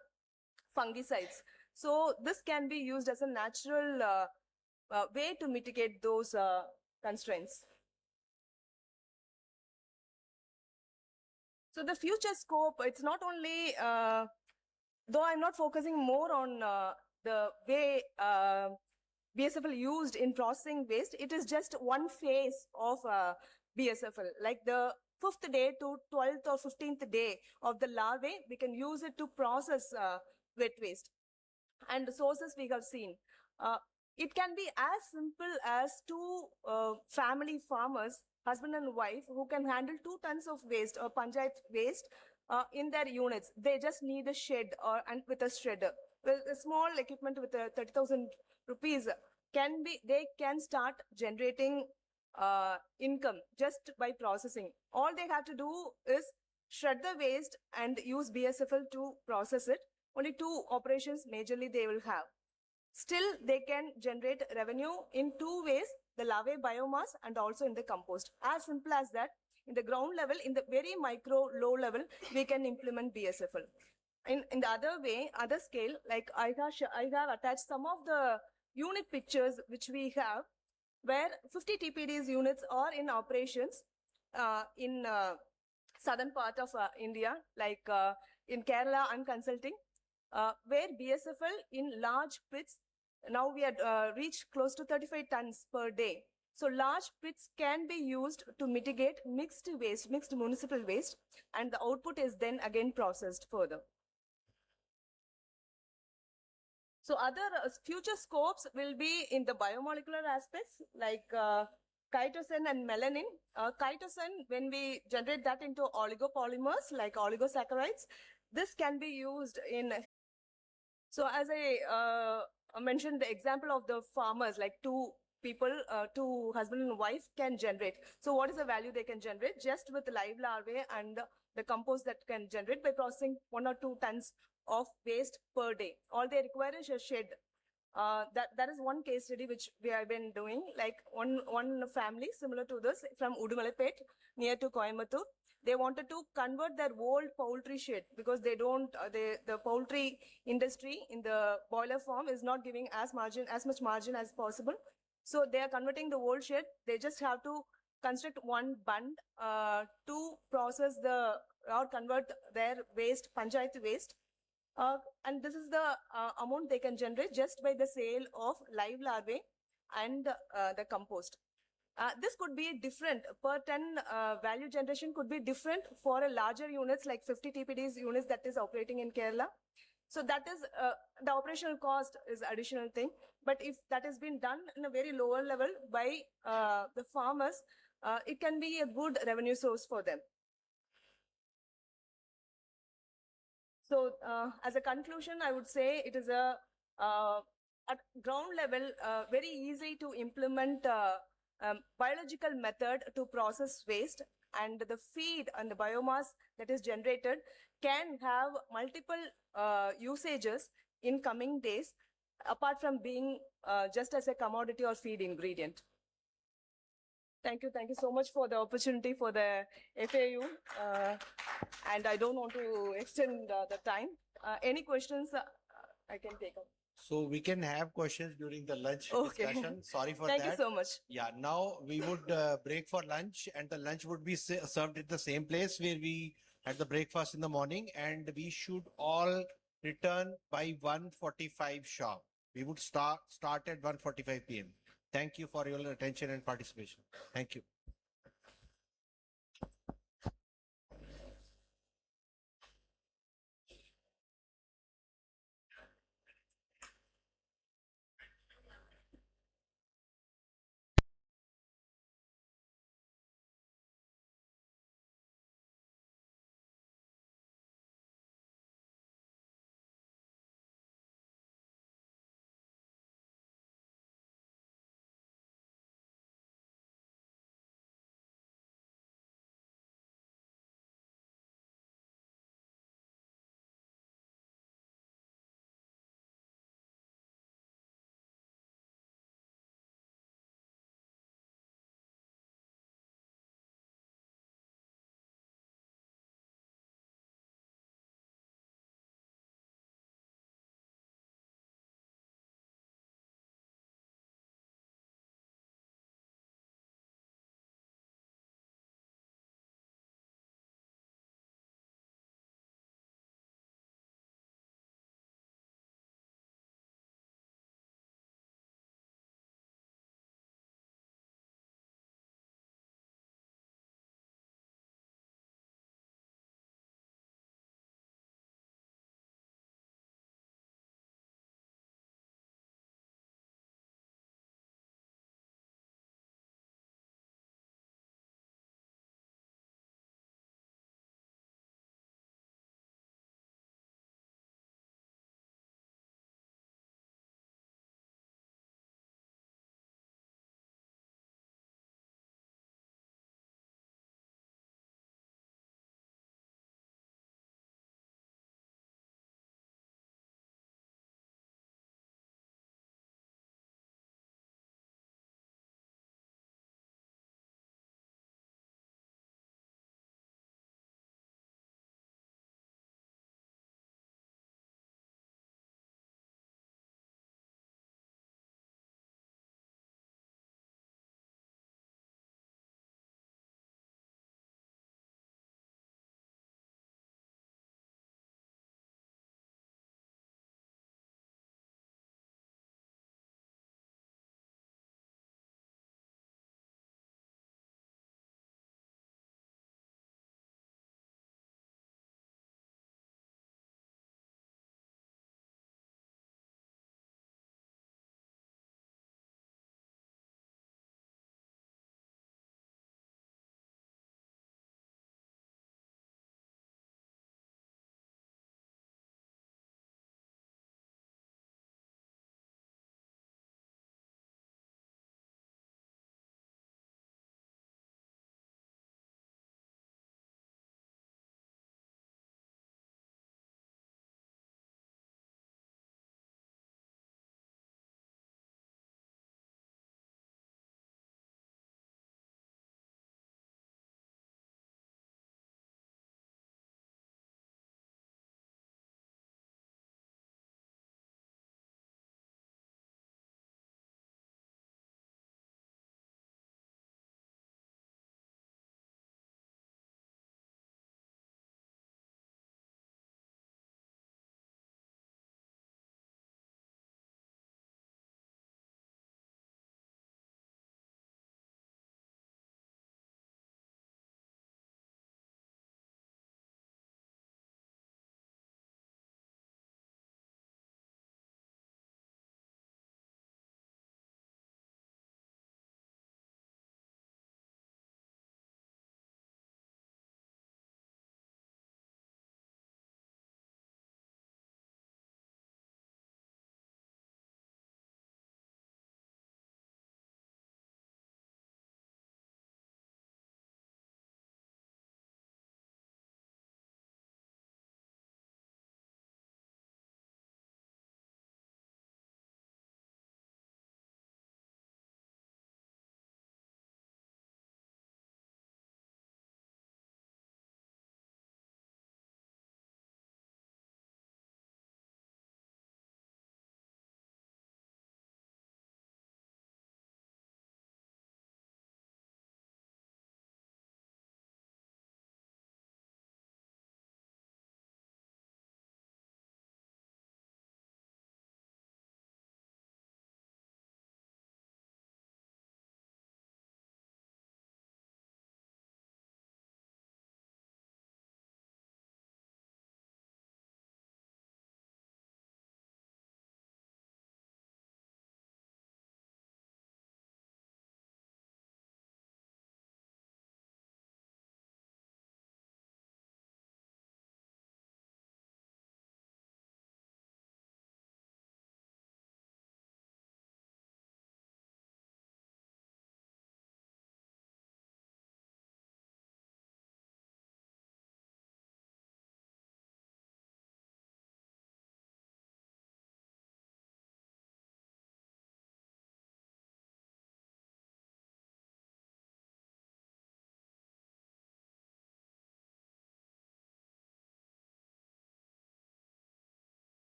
fungicides. So this can be used as a natural way to mitigate those constraints. So the future scope, it's not only, though I'm not focusing more on the way BSFL used in processing waste, it is just one phase of BSFL. Like the 5th day to 12th or 15th day of the larvae, we can use it to process wet waste. And the sources we have seen. It can be as simple as two family farmers, husband and wife, who can handle 2 tons of waste or panchayat waste in their units. They just need a shed and with a shredder. Well, a small equipment with 30,000 rupees they can start generating income just by processing. All they have to do is shred the waste and use BSFL to process it. Only 2 operations majorly they will have. Still, they can generate revenue in 2 ways, the larvae biomass and also in the compost. As simple as that. In the ground level, in the very micro, low level, we can implement BSFL. In the other way, other scale, like I have attached some of the unit pictures which we have, where 50 TPDs units are in operations in southern part of India, like in Kerala I'm consulting, where BSFL in large pits, now we had reached close to 35 tons per day. So large pits can be used to mitigate mixed waste, mixed municipal waste, and the output is then again processed further. So other future scopes will be in the biomolecular aspects like chitosan and melanin. Chitosan, when we generate that into oligopolymers like oligosaccharides, this can be used in. So as I mentioned, the example of the farmers, like 2 people, 2 husband and wife can generate. So what is the value they can generate? Just with live larvae and the compost that can generate by processing 1 or 2 tons of waste per day. All they require is a shed. That is one case study which we have been doing, like one family similar to this from Udumalapet near to Coimbatore. They wanted to convert their old poultry shed because they don't, the poultry industry in the boiler farm is not giving as much margin as possible. So they are converting the old shed. They just have to construct one bund to process or convert their waste, panchayat waste. And this is the amount they can generate just by the sale of live larvae and the compost. This could be different per ton value generation could be different for a larger units like 50 TPDs units that is operating in Kerala. So that is the operational cost is additional thing. But if that has been done in a very lower level by the farmers, it can be a good revenue source for them. So as a conclusion, I would say it is at ground level, very easy to implement biological method to process waste, and the feed and the biomass that is generated can have multiple usages in coming days, apart from being just as a commodity or feed ingredient. Thank you so much for the opportunity for the FAU. And I don't want to extend the time. Any questions I can take up? So we can have questions during the lunch Okay. discussion. Sorry for Thank that. you so much. Yeah, now we would break for lunch, and the lunch would be served at the same place where we had the breakfast in the morning, and we should all return by 1:45 sharp. We would start at 1:45 p.m. Thank you for your attention and participation. Thank you.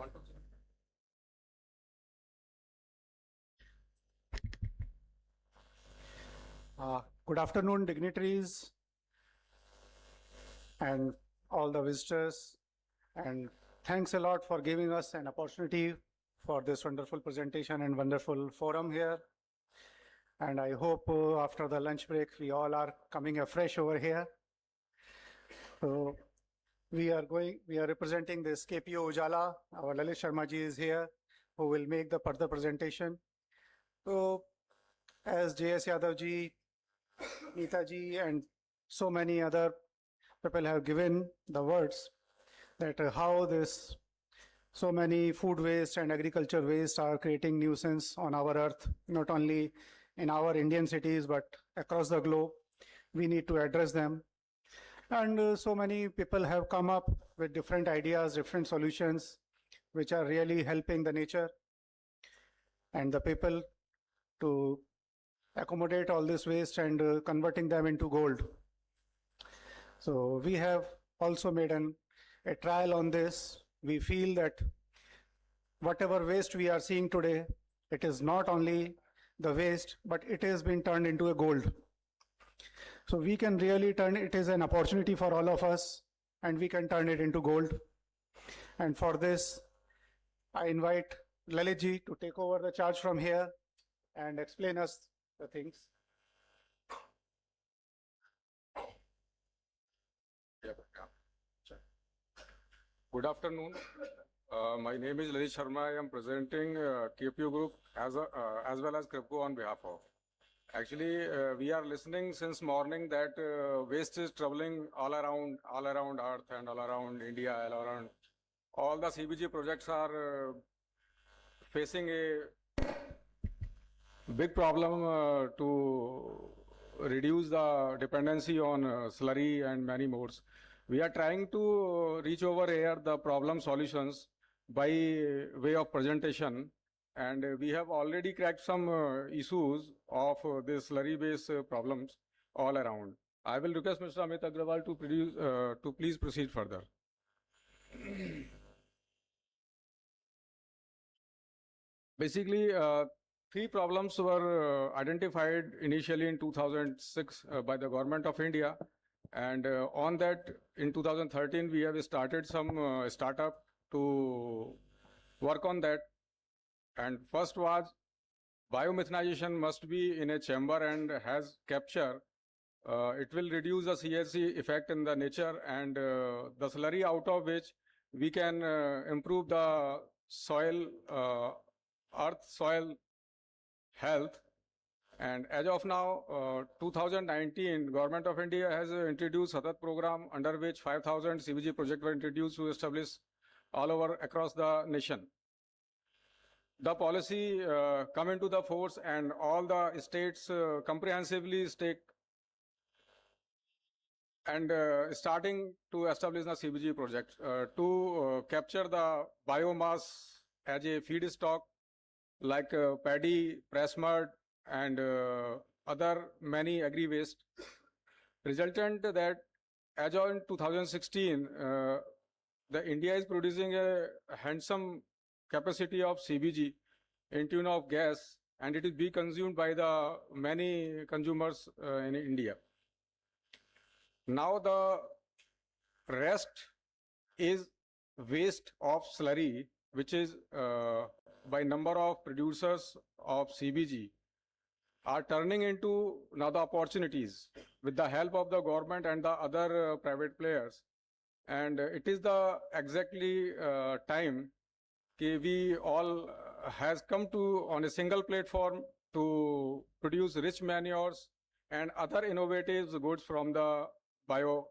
One, two, three. Good afternoon, dignitaries and all the visitors. And thanks a lot for giving us an opportunity for this wonderful presentation and wonderful forum here. And I hope after the lunch break, we all are coming afresh over here. So we are representing this KPO Ujala. Our Lalit Sharma ji is here, who will make the further presentation. So as JS Yadav ji, Neeta ji, and so many other people have given the words that how this so many food waste and agriculture waste are creating nuisance on our earth, not only in our Indian cities, but across the globe. We need to address them. And so many people have come up with different ideas, different solutions, which are really helping the nature and the people to accommodate all this waste and converting them into gold. So we have also made a trial on this. We feel that whatever waste we are seeing today, it is not only the waste, but it has been turned into a gold. So we can really turn it is an opportunity for all of us, and we can turn it into gold. And for this, I invite Lalit ji to take over the charge from here and explain us the things. Good afternoon. My name is Lalit Sharma. I am presenting KPO Group as well as KRIPCO on behalf of. Actually, we are listening since morning that waste is traveling all around Earth and all around India, all around. All the CBG projects are facing a big problem to reduce the dependency on slurry and many more. We are trying to reach over here the problem solutions by way of presentation, and we have already cracked some issues of this slurry based problems all around. I will request Mr. Amit Agrawal to please proceed further. Basically, three problems were identified initially in 2006 by the Government of India, and on that in 2013 we have started some startup to work on that. And first was biomethanization must be in a chamber and has capture. It will reduce the CLC effect in the nature, and the slurry out of which we can improve the soil, earth soil health. And as of now, 2019, Government of India has introduced Satat program, under which 5,000 CBG projects were introduced to establish all over across the nation. The policy come into the force, and all the states comprehensively stake and starting to establish the CBG project to capture the biomass as a feedstock like paddy, press mud, and other many agri waste. Resultant that as on 2016, the India is producing a handsome capacity of CBG in tune of gas, and it is being consumed by the many consumers in India. Now the rest is waste of slurry, which is by number of producers of CBG are turning into now the opportunities with the help of the government and the other private players. And it is the exactly time we all has come to on a single platform to produce rich manures and other innovative goods from the bio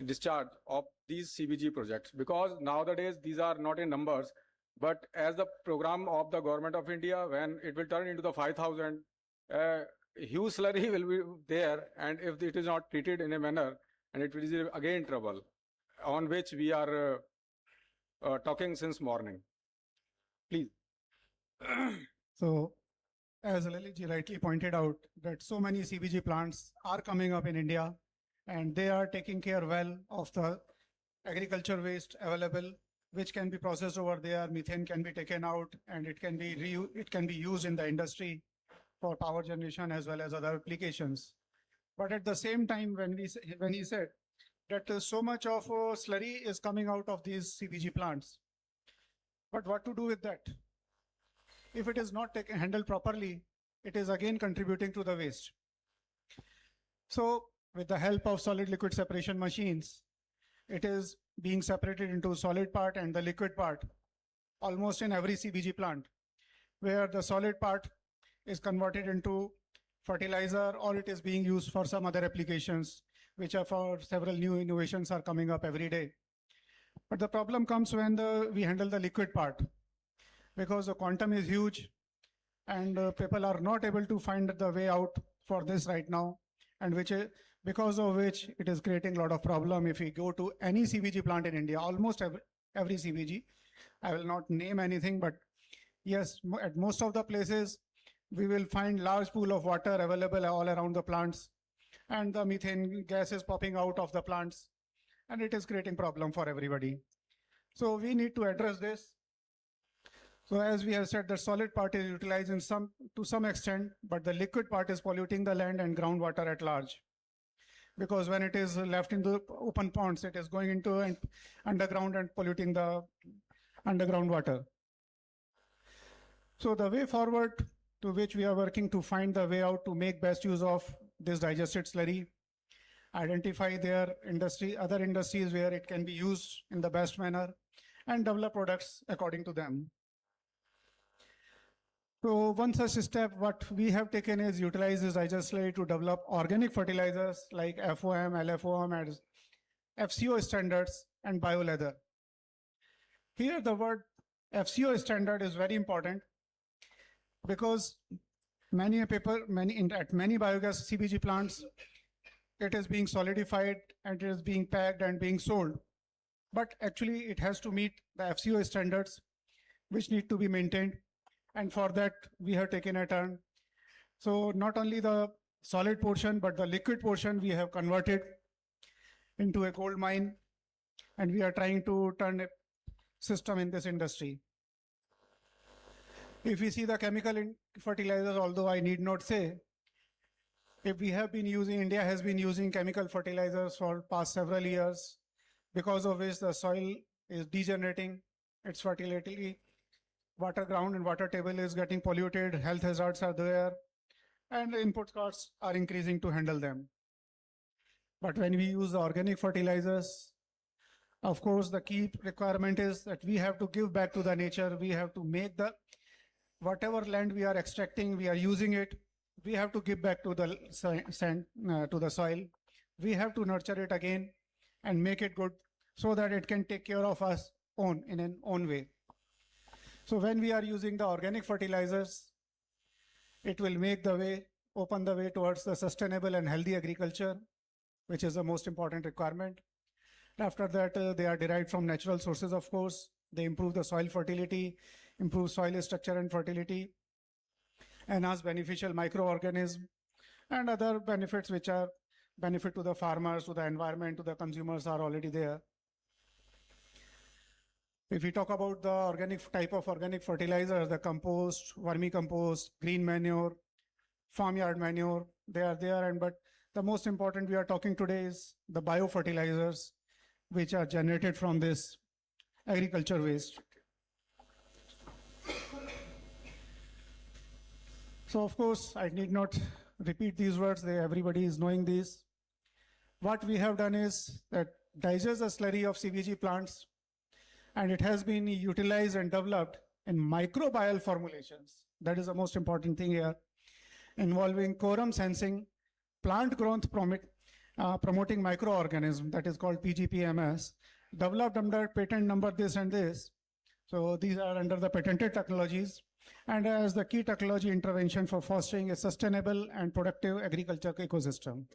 discharge of these CBG projects. Because nowadays these are not in numbers, but as the program of the Government of India, when it will turn into the 5,000, huge slurry will be there, and if it is not treated in a manner, and it will again trouble, on which we are talking since morning. Please. So, as Lalit rightly pointed out, that so many CBG plants are coming up in India, and they are taking care well of the agriculture waste available which can be processed over there. Methane can be taken out, and it can be used in the industry for power generation as well as other applications. But at the same time, when he said that so much of slurry is coming out of these CBG plants, but what to do with that? If it is not handled properly, it is again contributing to the waste. So with the help of solid liquid separation machines, it is being separated into solid part and the liquid part almost in every CBG plant, where the solid part is converted into fertilizer, or it is being used for some other applications, which are for several new innovations are coming up every day. But the problem comes when we handle the liquid part, because the quantum is huge and people are not able to find the way out for this right now, and because of which it is creating a lot of problem. If we go to any CBG plant in India, almost every CBG, I will not name anything, but yes, at most of the places, we will find large pool of water available all around the plants, and the methane gas is popping out of the plants, and it is creating problem for everybody. So we need to address this. So as we have said, the solid part is utilized to some extent, but the liquid part is polluting the land and groundwater at large. Because when it is left in the open ponds, it is going into underground and polluting the underground water. So the way forward to which we are working to find the way out to make best use of this digested slurry, identify their other industries where it can be used in the best manner, and develop products according to them. So one such step, what we have taken is utilize this digested slurry to develop organic fertilizers like FOM, LFOM, and FCO standards and bioleather. Here the word FCO standard is very important, because at many biogas CBG plants, it is being solidified and it is being packed and being sold. But actually it has to meet the FCO standards, which need to be maintained. And for that, we have taken a turn. So not only the solid portion, but the liquid portion we have converted into a gold mine. And we are trying to turn a system in this industry. If we see the chemical fertilizers, although I need not say, India has been using chemical fertilizers for past several years, because of which the soil is degenerating, its fertility, water ground and water table is getting polluted, health hazards are there, and the input costs are increasing to handle them. But when we use the organic fertilizers, of course, the key requirement is that we have to give back to the nature. We have to make whatever land we are extracting, we are using it. We have to give back to the sand, to the soil. We have to nurture it again and make it good so that it can take care of us in an own way. So when we are using the organic fertilizers, it will open the way towards the sustainable and healthy agriculture, which is the most important requirement. After that, they are derived from natural sources, of course. They improve the soil fertility, improve soil structure and fertility, enhance beneficial microorganisms, and other benefits which are benefit to the farmers, to the environment, to the consumers are already there. If we talk about the type of organic fertilizers, the compost, vermicompost, green manure, farmyard manure, they are there. But the most important we are talking today is the biofertilizers, which are generated from this agriculture waste. So of course, I need not repeat these words, everybody is knowing these. What we have done is that digest the slurry of CBG plants, and it has been utilized and developed in microbial formulations. That is the most important thing here, involving quorum sensing, plant growth promoting microorganism, that is called PGPMS, developed under patent number this and this. So these are under the patented technologies, and as the key technology intervention for fostering a sustainable and productive agriculture ecosystem.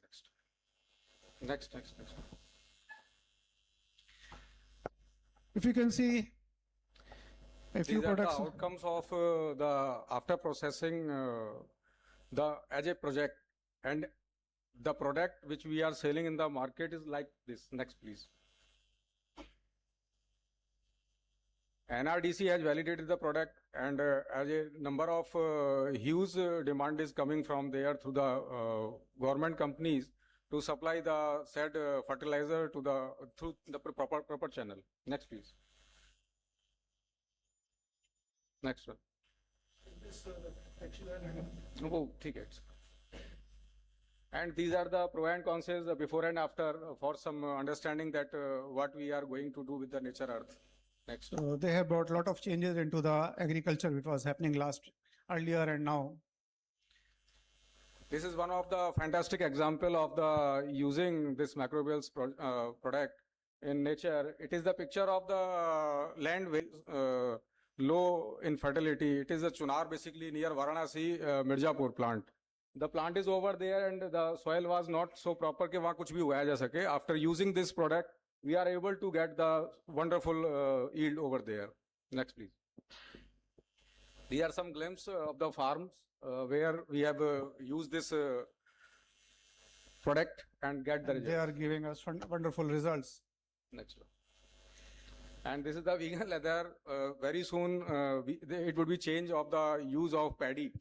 Next. If you can see a few These are products. the outcomes of the after processing as a project, and the product which we are selling in the market is like this. Next, please. NRDC has validated the product, and as a number of huge demand is coming from there through the government companies to supply the said fertilizer to the through the proper channel. Next, please. Next one. Oh, tickets. And these are the pro and cons before and after for some understanding that what we are going to do with the nature earth. Next. So they have brought a lot of changes into the agriculture which was happening earlier and now. This is one of the fantastic example of the using this microbials product in nature. It is the picture of the land low in fertility. It is a chunar basically near Varanasi Mirzapur plant. The plant is over there and the soil was not so proper कि वहाँ कुछ भी उगाया जा सके. After using this product, we are able to get the wonderful yield over there. Next, please. These are some glimpses of the farms where we have used this product and get the results. They are giving us wonderful results. Next one. And this is the vegan leather. Very soon, it would be change of the use of paddy.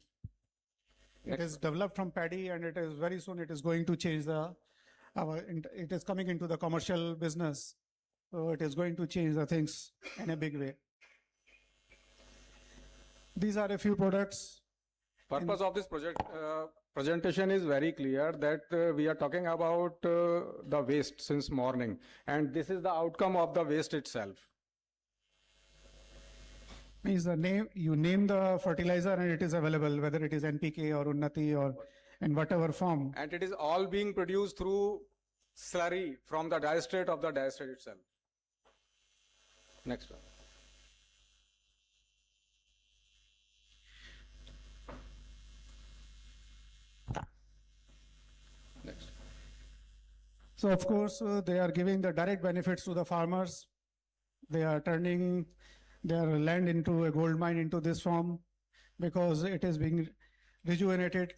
It is developed from paddy, and it is very soon it is going to change it is coming into the commercial business. So it is going to change the things in a big way. These are a few products. Purpose of this project presentation is very clear that we are talking about the waste since morning, and this is the outcome of the waste itself. Means you name the fertilizer and it is available, whether it is NPK or Unnati or in whatever form. And it is all being produced through slurry from the diastrate of the diastrate itself. Next one. Next. So of course, they are giving the direct benefits to the farmers. They are turning their land into a gold mine into this form because it is being rejuvenated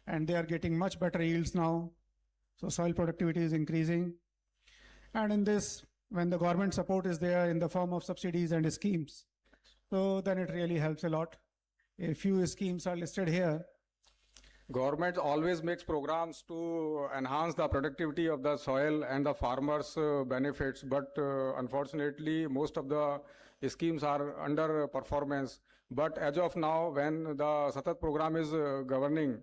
and they are getting much better yields now. So soil productivity is increasing. And in this, when the government support is there in the form of subsidies and schemes, so then it really helps a lot. A few schemes are listed here. Government always makes programs to enhance the productivity of the soil and the farmers' benefits, but unfortunately, most of the schemes are under performance. But as of now, when the Satat program is governing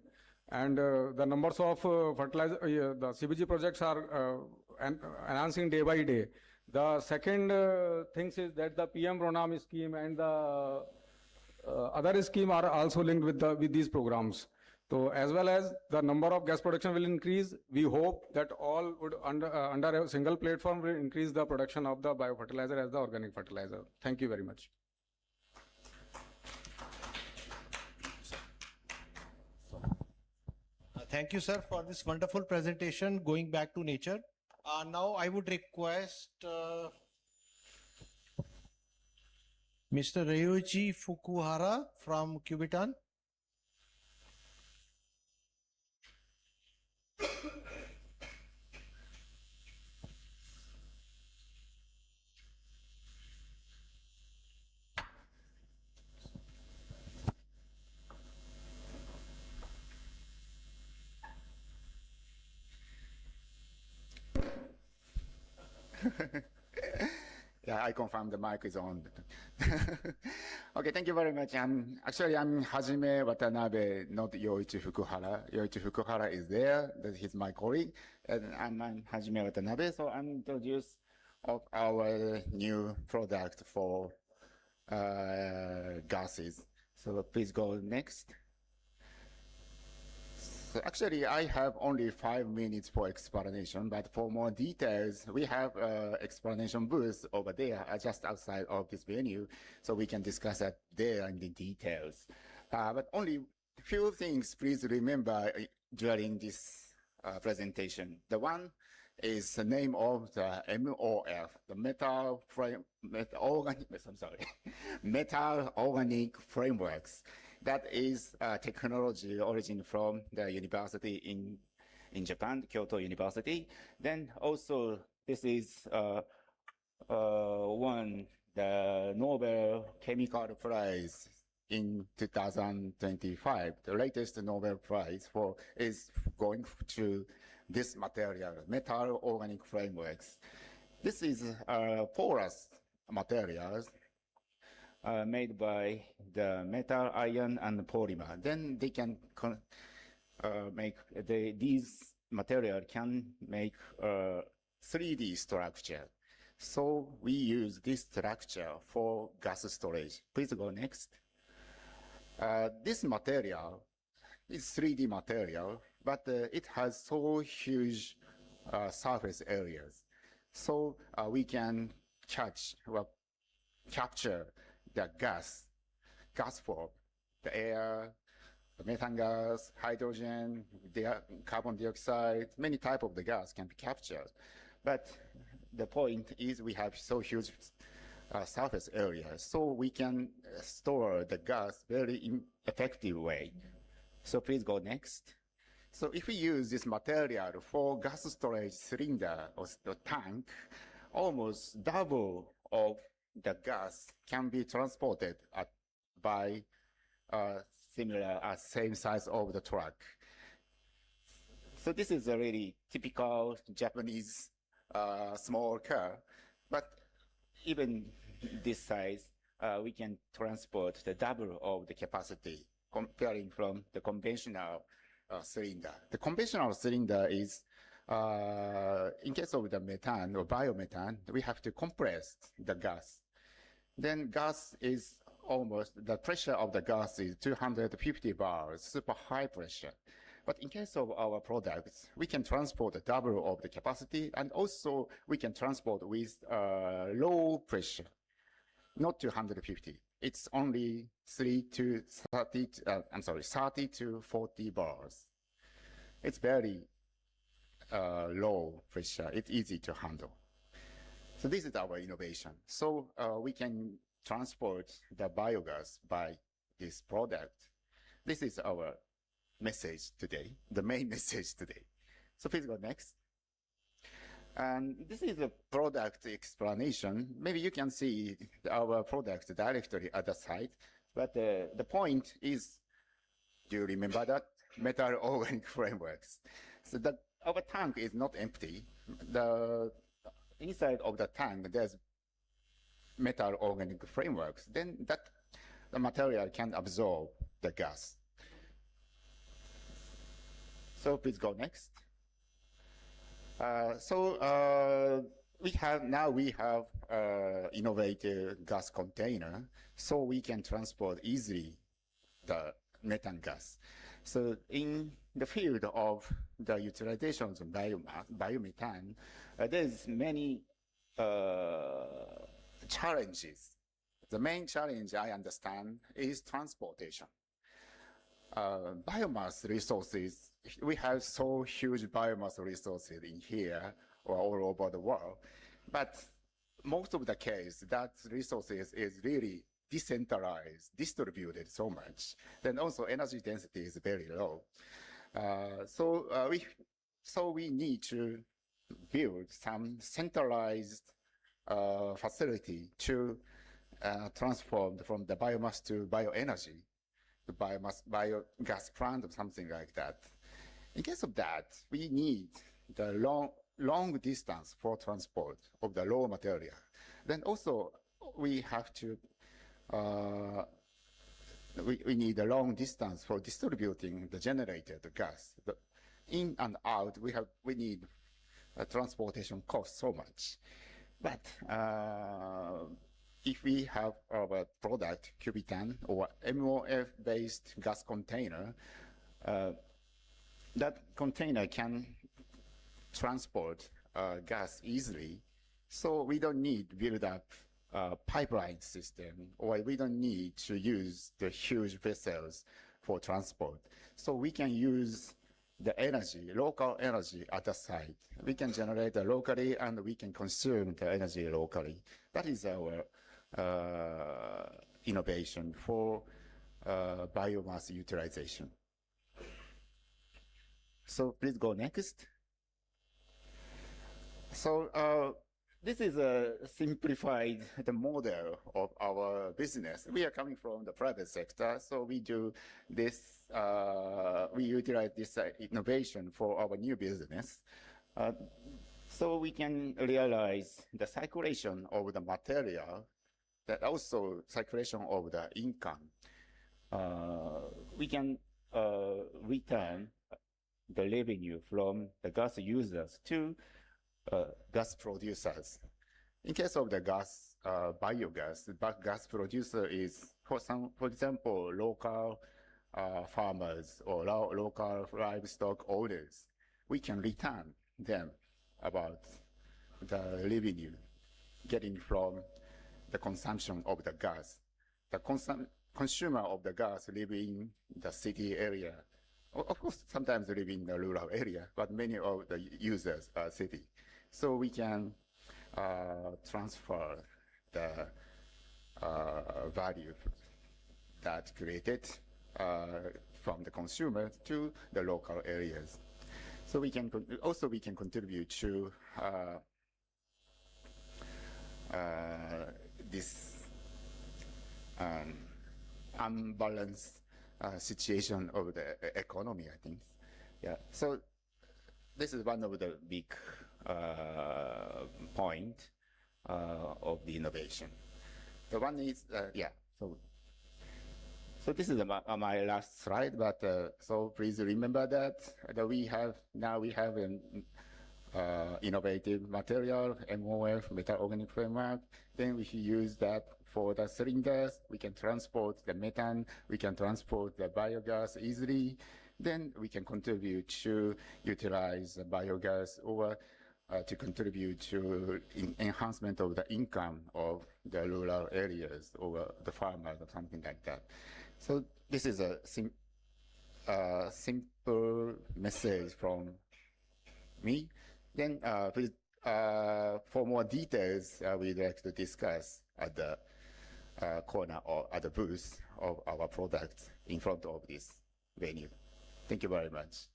and the numbers of fertilizer, the CBG projects are enhancing day by day. The second thing is that the PM Pronam scheme and the other scheme are also linked with these programs. So as well as the number of gas production will increase, we hope that all would under a single platform will increase the production of the biofertilizer as the organic fertilizer. Thank you very much. Thank you, sir, for this wonderful presentation, going back to nature. Now I would request Mr. Ryoji Fukuhara from Cubitan. Yeah, I confirm the mic is on. Okay, thank you very much. I'm Hajime Watanabe, not Yoichi Fukuhara. Yoichi Fukuhara is there. He's my colleague. And I'm Hajime Watanabe. So I'm introduce of our new product for gases. So please go next. So actually, I have only 5 minutes for explanation, but for more details, we have explanation booth over there, just outside of this venue, so we can discuss that there in the details. But only few things, please remember during this presentation. The one is the name of the MOF, the metal organic frameworks. That is technology origin from the university in Japan, Kyoto University. Then also this is one the Nobel Chemical Prize in 2025. The latest Nobel Prize is going to this material, metal organic frameworks. This is porous materials made by the metal, iron, and polymer. Then they can these material can make 3D structure. So we use this structure for gas storage. Please go next. This material is 3D material, but it has so huge surface areas. So we can capture the gas form, the air, the methane gas, hydrogen, carbon dioxide, many types of the gas can be captured. But the point is we have so huge surface area, so we can store the gas very effective way. So please go next. So if we use this material for gas storage cylinder or the tank, almost double of the gas can be transported by same size of the truck. So this is a really typical Japanese small car, but even this size, we can transport the double of the capacity comparing from the conventional cylinder. The conventional cylinder is, in case of the methane or biomethane, we have to compress the gas. Then gas is the pressure of the gas is 250 bars, super high pressure. But in case of our products, we can transport the double of the capacity, and also we can transport with low pressure, not 250. It's only 30 to 40 bars. It's very low pressure. It's easy to handle. So this is our innovation. So we can transport the biogas by this product. This is our message today, the main message today. So please go next. And this is a product explanation. Maybe you can see our product directly at the site, but the point is, do you remember that? Metal organic frameworks. So that our tank is not empty. The inside of the tank, there's metal organic frameworks. Then the material can absorb the gas. So please go next. We have innovative gas container, so we can transport easily the methane gas. So in the field of the utilizations of biomethane, there's many challenges. The main challenge I understand is transportation. Biomass resources, we have so huge biomass resources in here or all over the world, but most of the case, that resources is really decentralized, distributed so much. Then also energy density is very low. So we need to build some centralized facility to transform from the biomass to bioenergy, the biogas plant or something like that. In case of that, we need the long distance for transport of the raw material. Then also we have to we need a long distance for distributing the generated gas. The in and out, we need transportation cost so much. But if we have our product, Cubitan or MOF-based gas container, that container can transport gas easily. So we don't need to build up a pipeline system, or we don't need to use the huge vessels for transport. So we can use the energy, local energy at the site. We can generate it locally and we can consume the energy locally. That is our innovation for biomass utilization. So please go next. So This is a simplified the model of our business. We are coming from the private sector, so we do this. We utilize this innovation for our new business, so we can realize the circulation of the material, that also circulation of the income. We can return the revenue from the gas users to gas producers. In case of the gas, biogas, the gas producer is, for example, local farmers or local livestock owners. We can return them about the revenue getting from the consumption of the gas. The consumer of the gas live in the city area. Of course, sometimes live in the rural area, but many of the users are city. So we can transfer the value that created from the consumer to the local areas. So we can also contribute to this unbalanced situation of the economy, I think. Yeah. So this is one of the big point of the innovation. The one is So this is my last slide, but so please remember that we have an innovative material, MOF, metal organic framework. Then we use that for the cylinders. We can transport the methane, we can transport the biogas easily. Then we can contribute to utilize the biogas or to contribute to enhancement of the income of the rural areas or the farmers or something like that. So this is a simple message from me. Then please, for more details, we'd like to discuss at the corner or at the booth of our products in front of this venue. Thank you very much.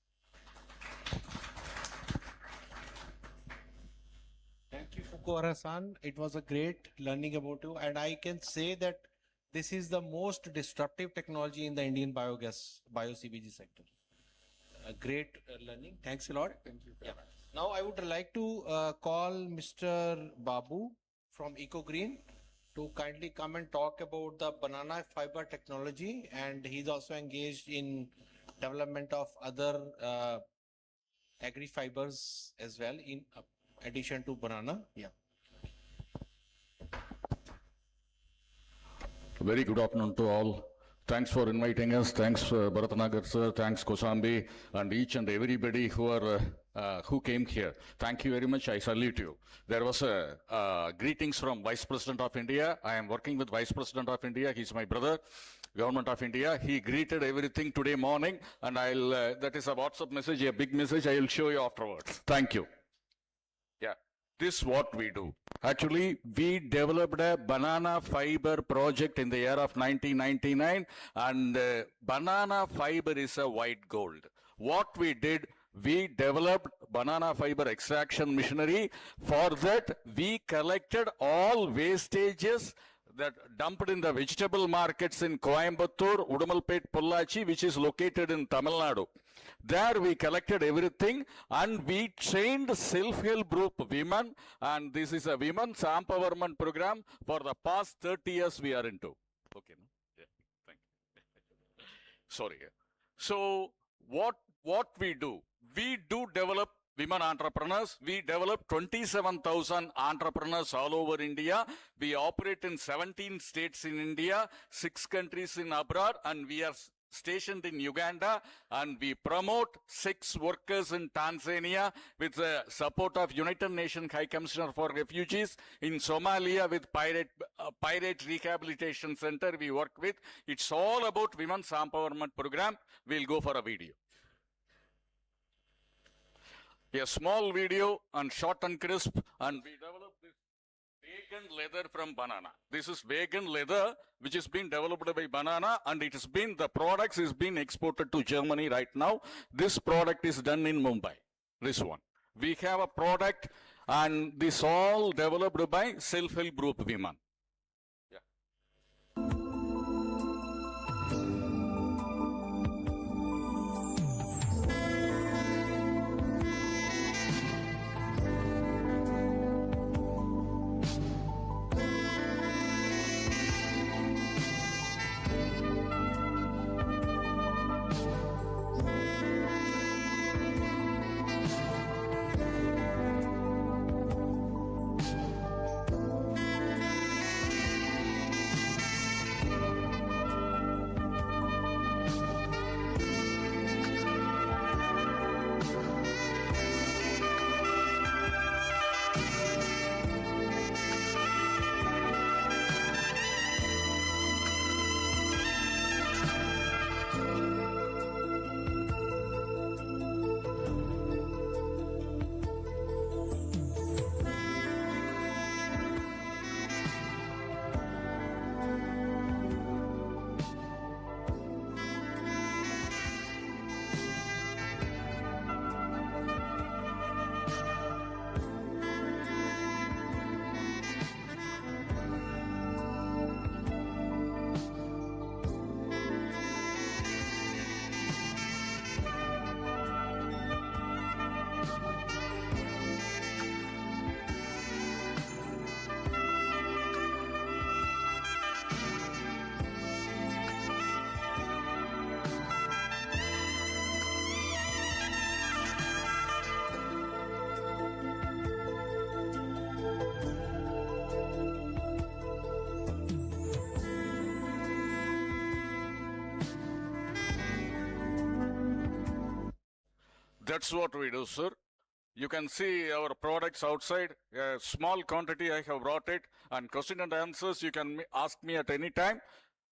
Thank you, Fukuhara-san. It was a great learning about you. And I can say that this is the most disruptive technology in the Indian bio-CBG sector. A great learning. Thanks a lot. Thank you. Yeah. Now I would like to call Mr. Babu from EcoGreen to kindly come and talk about the banana fiber technology. And he's also engaged in development of other agri-fibers as well in addition to banana. Yeah. Very good afternoon to all. Thanks for inviting us. Thanks, Bharatanagar sir. Thanks, Kosambi, and each and everybody who came here. Thank you very much. I salute you. There was a greetings from Vice President of India. I am working with Vice President of India. He's my brother. Government of India. He greeted everything today morning, and I'll that is a WhatsApp message, a big message. I will show you afterwards. Thank you. Yeah, this is what we do. Actually, we developed a banana fiber project in the year of 1999, and banana fiber is a white gold. What we did, we developed banana fiber extraction machinery. For that, we collected all wastages that dumped in the vegetable markets in Coimbatore, Udumalpet, Pollachi, which is located in Tamil Nadu. There we collected everything and we trained self-help group women, and this is a women's empowerment program for the past 30 years we are into. Okay, no? Yeah, thank you. Sorry. So what we do develop women entrepreneurs. We develop 27,000 entrepreneurs all over India. We operate in 17 states in India, 6 countries in abroad, and we are stationed in Uganda, and we promote sex workers in Tanzania with the support of United Nations High Commissioner for Refugees, in Somalia with Pirate Rehabilitation Center we work with. It's all about women's empowerment program. We'll go for a video. A small video and short and crisp, and we developed this vegan leather from banana. This is vegan leather which has been developed by banana, and it has been, the products is being exported to Germany right now. This product is done in Mumbai, this one. We have a product and this all developed by self-help group women. That's what we do, sir. You can see our products outside. A small quantity I have brought it, and question and answers you can ask me at any time.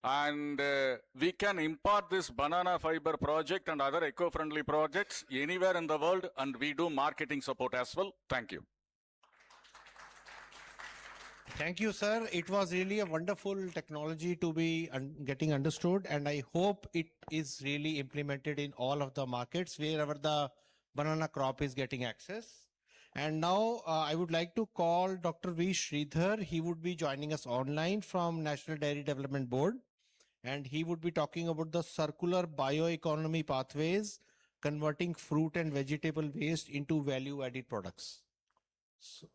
And we can impart this banana fiber project and other eco-friendly projects anywhere in the world, and we do marketing support as well. Thank you. Thank you, sir. It was really a wonderful technology to be getting understood, and I hope it is really implemented in all of the markets wherever the banana crop is getting access. And now I would like to call Dr. V. Sridhar. He would be joining us online from National Dairy Development Board, and he would be talking about the circular bioeconomy pathways, converting fruit and vegetable waste into value-added products. So.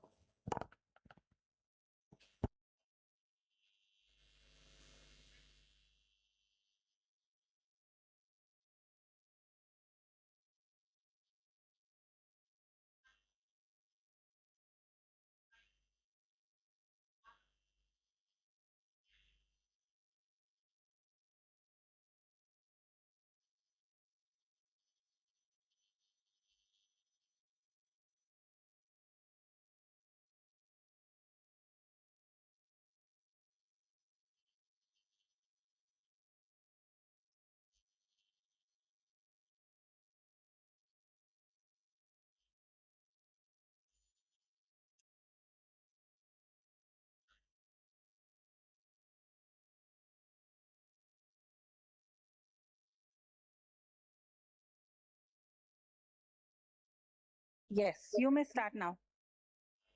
Yes, you may start now.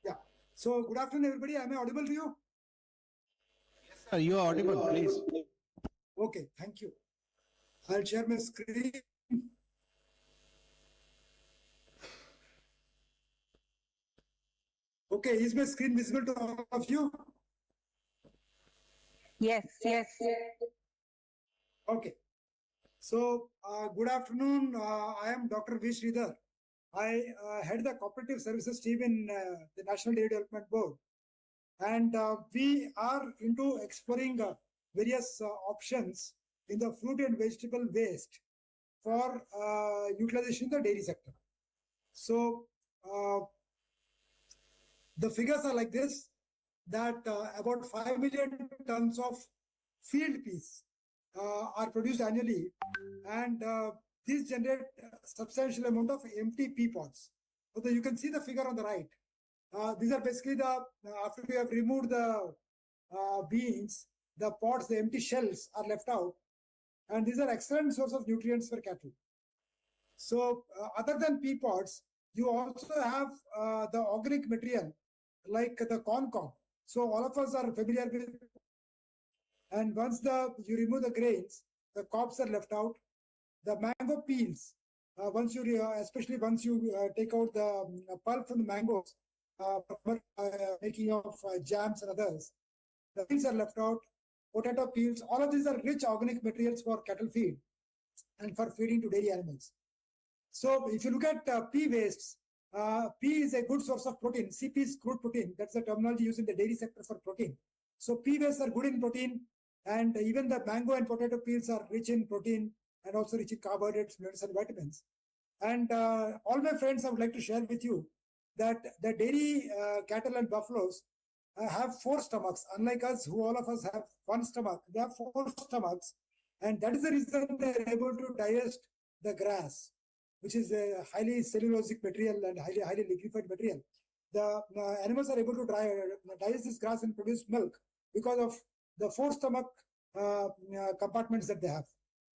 Yeah. So good afternoon, everybody. Am I audible to you? Yes, sir. You are audible, please. Okay, thank you. I'll share my screen. Okay, is my screen visible to all of you? Yes, yes. Okay. So, good afternoon. I am Dr. V. Sridhar. I head the cooperative services team in the National Dairy Development Board. And we are into exploring various options in the fruit and vegetable waste for utilization in the dairy sector. So, the figures are like this, that about 5 million tons of field peas are produced annually, and these generate a substantial amount of empty pea pods. So you can see the figure on the right. These are basically the, after we have removed the beans, the pods, the empty shells are left out, and these are excellent source of nutrients for cattle. So other than pea pods, you also have the organic material like the corn cob. So all of us are familiar with, and once you remove the grains, the cobs are left out. The mango peels, especially once you take out the pulp from the mangoes, for making of jams and others, the peels are left out. Potato peels, all of these are rich organic materials for cattle feed and for feeding to dairy animals. So if you look at pea wastes, pea is a good source of protein. CP is crude protein. That's the terminology used in the dairy sector for protein. So pea wastes are good in protein, and even the mango and potato peels are rich in protein and also rich in carbohydrates, minerals, and vitamins. And all my friends, I would like to share with you that the dairy cattle and buffaloes have 4 stomachs. Unlike us, who all of us have 1 stomach, they have 4 stomachs, and that is the reason they are able to digest the grass, which is a highly cellulosic material and highly liquefied material. The animals are able to digest this grass and produce milk because of the 4 stomach compartments that they have.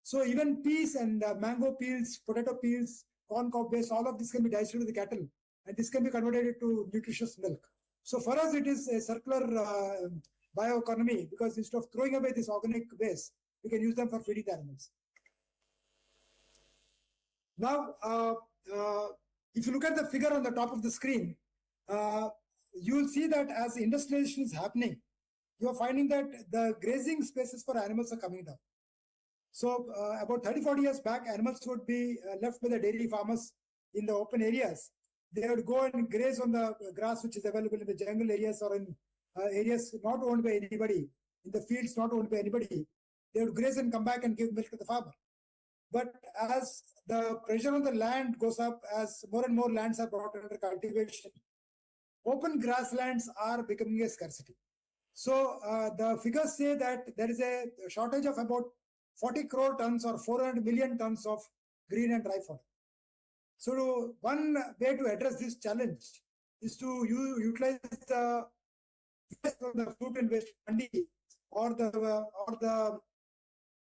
So even peas and mango peels, potato peels, corn cob waste, all of this can be digested to the cattle, and this can be converted into nutritious milk. So for us, it is a circular bioeconomy, because instead of throwing away this organic waste, we can use them for feeding the animals. Now, if you look at the figure on the top of the screen, you will see that as industrialization is happening, you are finding that the grazing spaces for animals are coming down. So about 30-40 years back, animals would be left by the dairy farmers in the open areas. They would go and graze on the grass which is available in the jungle areas or in areas not owned by anybody, in the fields not owned by anybody. They would graze and come back and give milk to the farmer. But as the pressure on the land goes up, as more and more lands are brought under cultivation, open grasslands are becoming a scarcity. So the figures say that there is a shortage of about 40 crore tons or 400 million tons of green and dry fodder. So one way to address this challenge is to utilize the fruit and vegetable mandi or the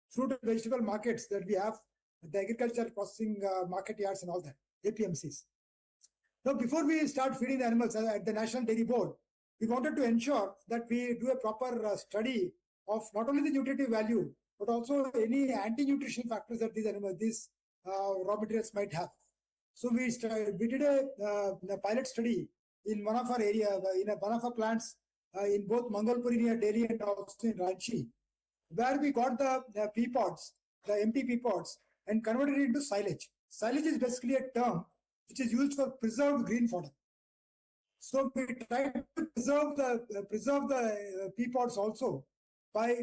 fruit and vegetable markets that we have, the agriculture processing market yards and all that, APMCs. Now, before we start feeding the animals at the National Dairy Board, we wanted to ensure that we do a proper study of not only the nutritive value, but also any anti-nutrition factors that these raw materials might have. So we did a pilot study in one of our one of our plants in both Mangalpuri near Delhi and also in Ranchi, where we got the pea pods, the empty pea pods, and converted it into silage. Silage is basically a term which is used for preserved green fodder. So we tried to preserve the pea pods also by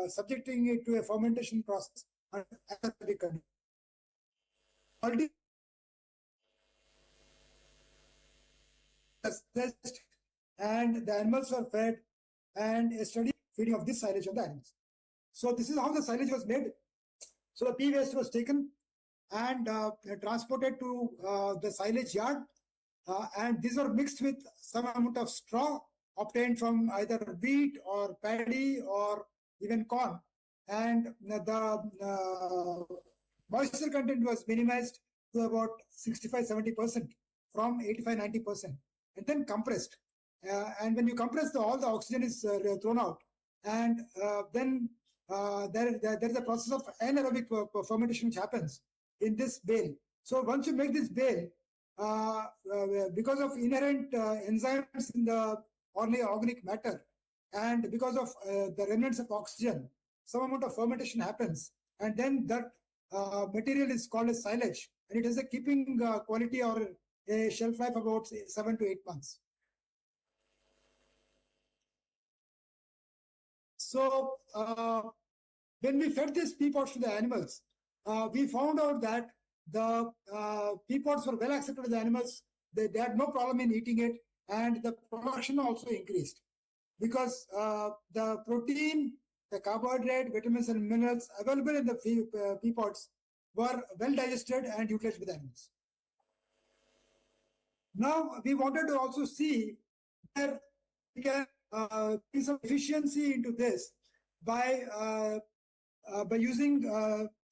subjecting it to a fermentation process. And the animals were fed, and a steady feeding of this silage on the animals. So this is how the silage was made. So the pea waste was taken and transported to the silage yard, and these were mixed with some amount of straw obtained from either wheat or paddy or even corn, and the moisture content was minimized to about 65-70% from 85-90%, and then compressed. And when you compress, all the oxygen is thrown out, and then there is a process of anaerobic fermentation which happens in this bale. So once you make this bale, because of inherent enzymes in the organic matter, and because of the remnants of oxygen, some amount of fermentation happens, and then that material is called as silage, and it has a keeping quality or a shelf life about 7 to 8 months. So when we fed these pea pods to the animals, we found out that the pea pods were well accepted by the animals. They had no problem in eating it, and the production also increased because the protein, the carbohydrate, vitamins, and minerals available in the pea pods were well digested and utilized by the animals. Now we wanted to also see where we can bring some efficiency into this by using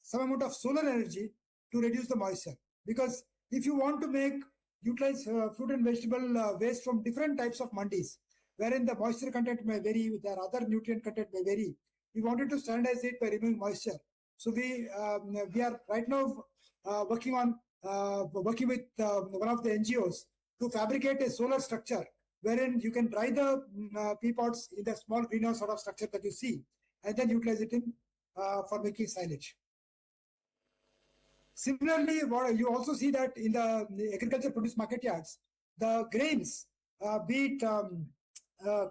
some amount of solar energy to reduce the moisture, because if you want to utilize fruit and vegetable waste from different types of mandis, wherein the moisture content may vary, their other nutrient content may vary, we wanted to standardize it by removing moisture. So we are right now working with one of the NGOs to fabricate a solar structure wherein you can dry the pea pods in the small greenhouse sort of structure that you see, and then utilize it for making silage. Similarly, you also see that in the agriculture produce market yards, the grains, be it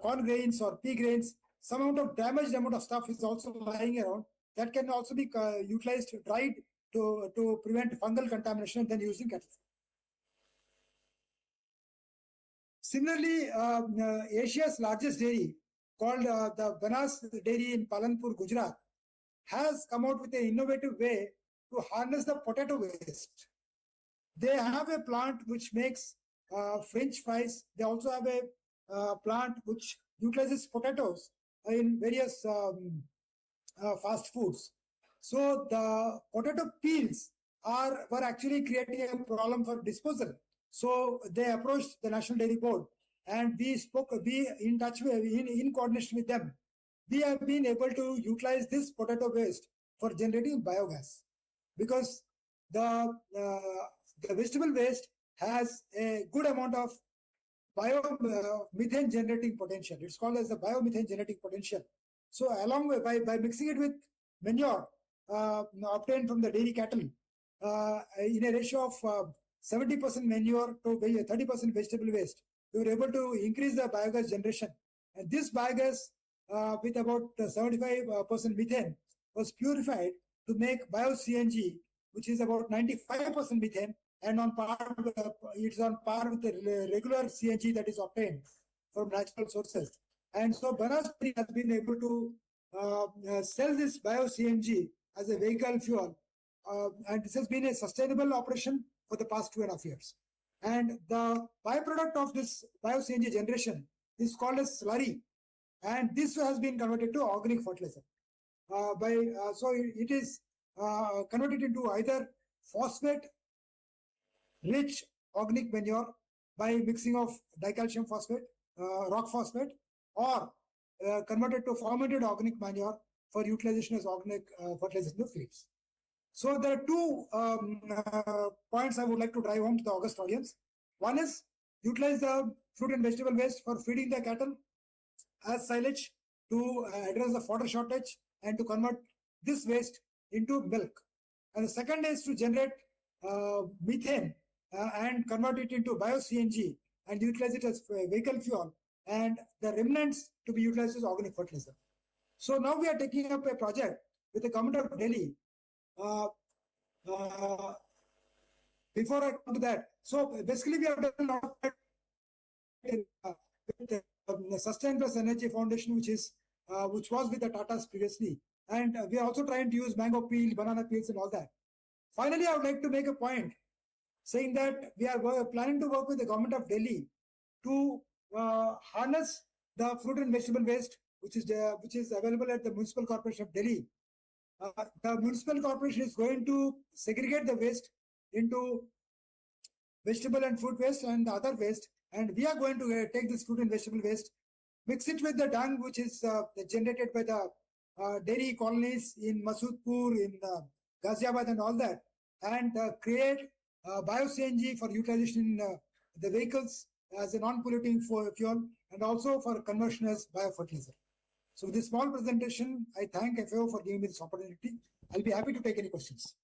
corn grains or pea grains, some damaged amount of stuff is also lying around that can also be utilized, dried to prevent fungal contamination, then using cattle. Similarly, Asia's largest dairy, called the Biomass dairy in Palanpur, Gujarat, has come out with an innovative way to harness the potato waste. They have a plant which makes French fries. They also have a plant which utilizes potatoes in various fast foods. So the potato peels were actually creating a problem for disposal. So they approached the National Dairy Board, and we in coordination with them, we have been able to utilize this potato waste for generating biogas, because the vegetable waste has a good amount of biomethane generating potential. It's called as the biomethane generating potential. So along with, by mixing it with manure obtained from the dairy cattle in a ratio of 70% manure to 30% vegetable waste, we were able to increase the biogas generation. And this biogas with about 75% methane was purified to make bio-CNG, which is about 95% methane, and it's on par with the regular CNG that is obtained from natural sources. And so Biomass has been able to sell this bio-CNG as a vehicle fuel, and this has been a sustainable operation for the past 2.5 years. And the byproduct of this bio-CNG generation is called as slurry, and this has been converted to organic fertilizer. So it is converted into either phosphate rich organic manure by mixing of dicalcium phosphate, rock phosphate, or converted to fermented organic manure for utilization as organic fertilizer in the fields. So there are two points I would like to drive home to the august audience. One is utilize the fruit and vegetable waste for feeding the cattle as silage to address the fodder shortage and to convert this waste into milk. And the second is to generate methane and convert it into bio-CNG and utilize it as vehicle fuel, and the remnants to be utilized as organic fertilizer. So now we are taking up a project with the government of Delhi. Before I come to that, so basically we have done a lot of with the Sustain Plus Energy Foundation, which was with the Tatas previously, and we are also trying to use mango peel, banana peels, and all that. Finally, I would like to make a point saying that we are planning to work with the government of Delhi to harness the fruit and vegetable waste, which is available at the Municipal Corporation of Delhi. The Municipal Corporation is going to segregate the waste into vegetable and fruit waste and the other waste, and we are going to take this fruit and vegetable waste, mix it with the dung which is generated by the dairy colonies in Masoodpur, in Ghaziabad and all that, and create bio-CNG for utilization in the vehicles as a non-polluting fuel, and also for conversion as biofertilizer. So with this small presentation, I thank FAO for giving me this opportunity. I'll be happy to take any questions.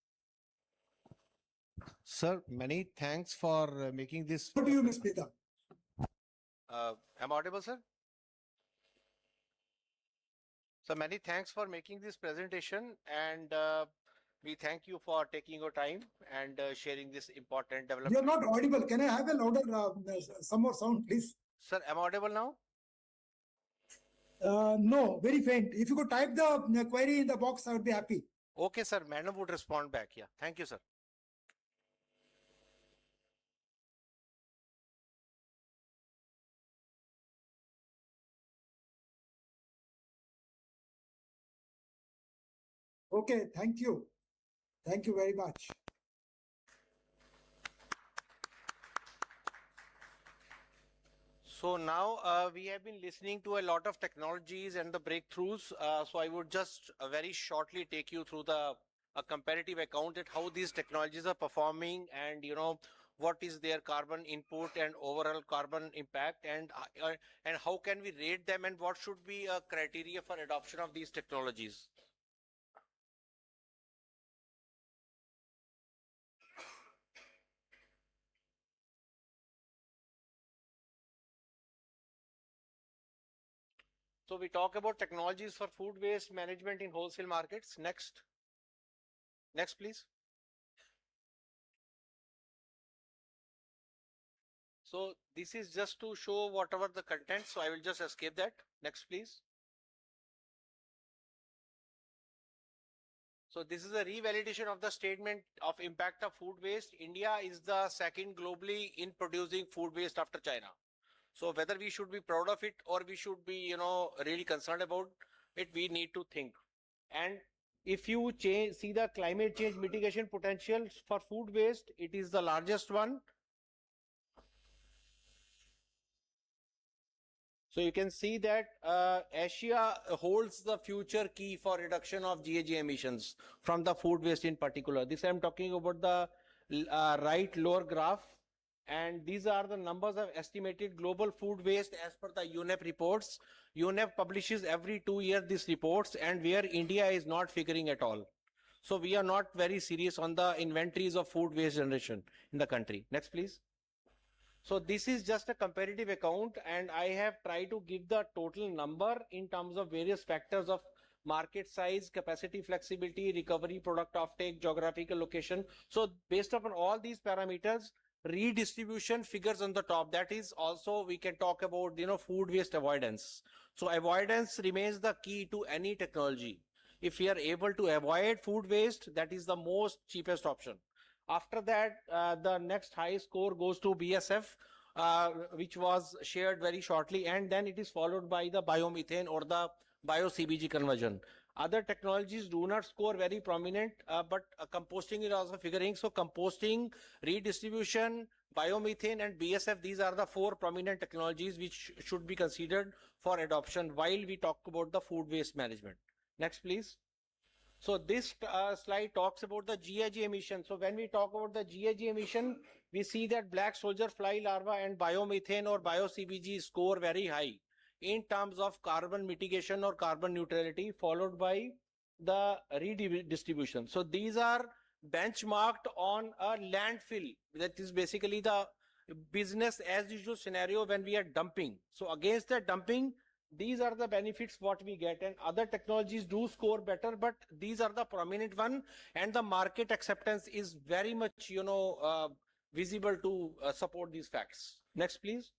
Sir, many thanks for making this. What do you, Ms. Prita? Am I audible, sir? So many thanks for making this presentation, and we thank you for taking your time and sharing this important development. You're not audible. Can I have a louder, some more sound, please? Sir, am I audible now? No, very faint. If you could type the query in the box, I would be happy. Okay, sir. Madam would respond back. Yeah. Thank you, sir. Okay, thank you. Thank you very much. So now we have been listening to a lot of technologies and the breakthroughs. So I would just very shortly take you through a comparative account at how these technologies are performing, and what is their carbon input and overall carbon impact, and how can we rate them, and what should be a criteria for adoption of these technologies. So we talk about technologies for food waste management in wholesale markets. Next, please. So this is just to show whatever the content. So I will just escape that. Next, please. So this is a revalidation of the statement of impact of food waste. India is the second globally in producing food waste after China. So whether we should be proud of it or we should be, really concerned about it, we need to think. And if you see the climate change mitigation potential for food waste, it is the largest one. So you can see that Asia holds the future key for reduction of GHG emissions from the food waste in particular. This I am talking about the right lower graph. And these are the numbers of estimated global food waste as per the UNEP reports. UNEP publishes every 2 years these reports, and where India is not figuring at all. So we are not very serious on the inventories of food waste generation in the country. Next, please. So this is just a comparative account, and I have tried to give the total number in terms of various factors of market size, capacity flexibility, recovery, product offtake, geographical location. So based upon all these parameters, redistribution figures on the top. That is also, we can talk about, food waste avoidance. So avoidance remains the key to any technology. If we are able to avoid food waste, that is the most cheapest option. After that, the next high score goes to BSF, which was shared very shortly, and then it is followed by the biomethane or the bio-CBG conversion. Other technologies do not score very prominent, but composting is also figuring. So composting, redistribution, biomethane and BSF, these are the 4 prominent technologies which should be considered for adoption while we talk about the food waste management. Next, please. So this slide talks about the GHG emission. So when we talk about the GHG emission, we see that black soldier fly larva and biomethane or bio-CBG score very high in terms of carbon mitigation or carbon neutrality, followed by the redistribution. So these are benchmarked on a landfill. That is basically the business as usual scenario when we are dumping. So against the dumping, these are the benefits what we get, and other technologies do score better, but these are the prominent one, and the market acceptance is very much, visible to support these facts. Next, please.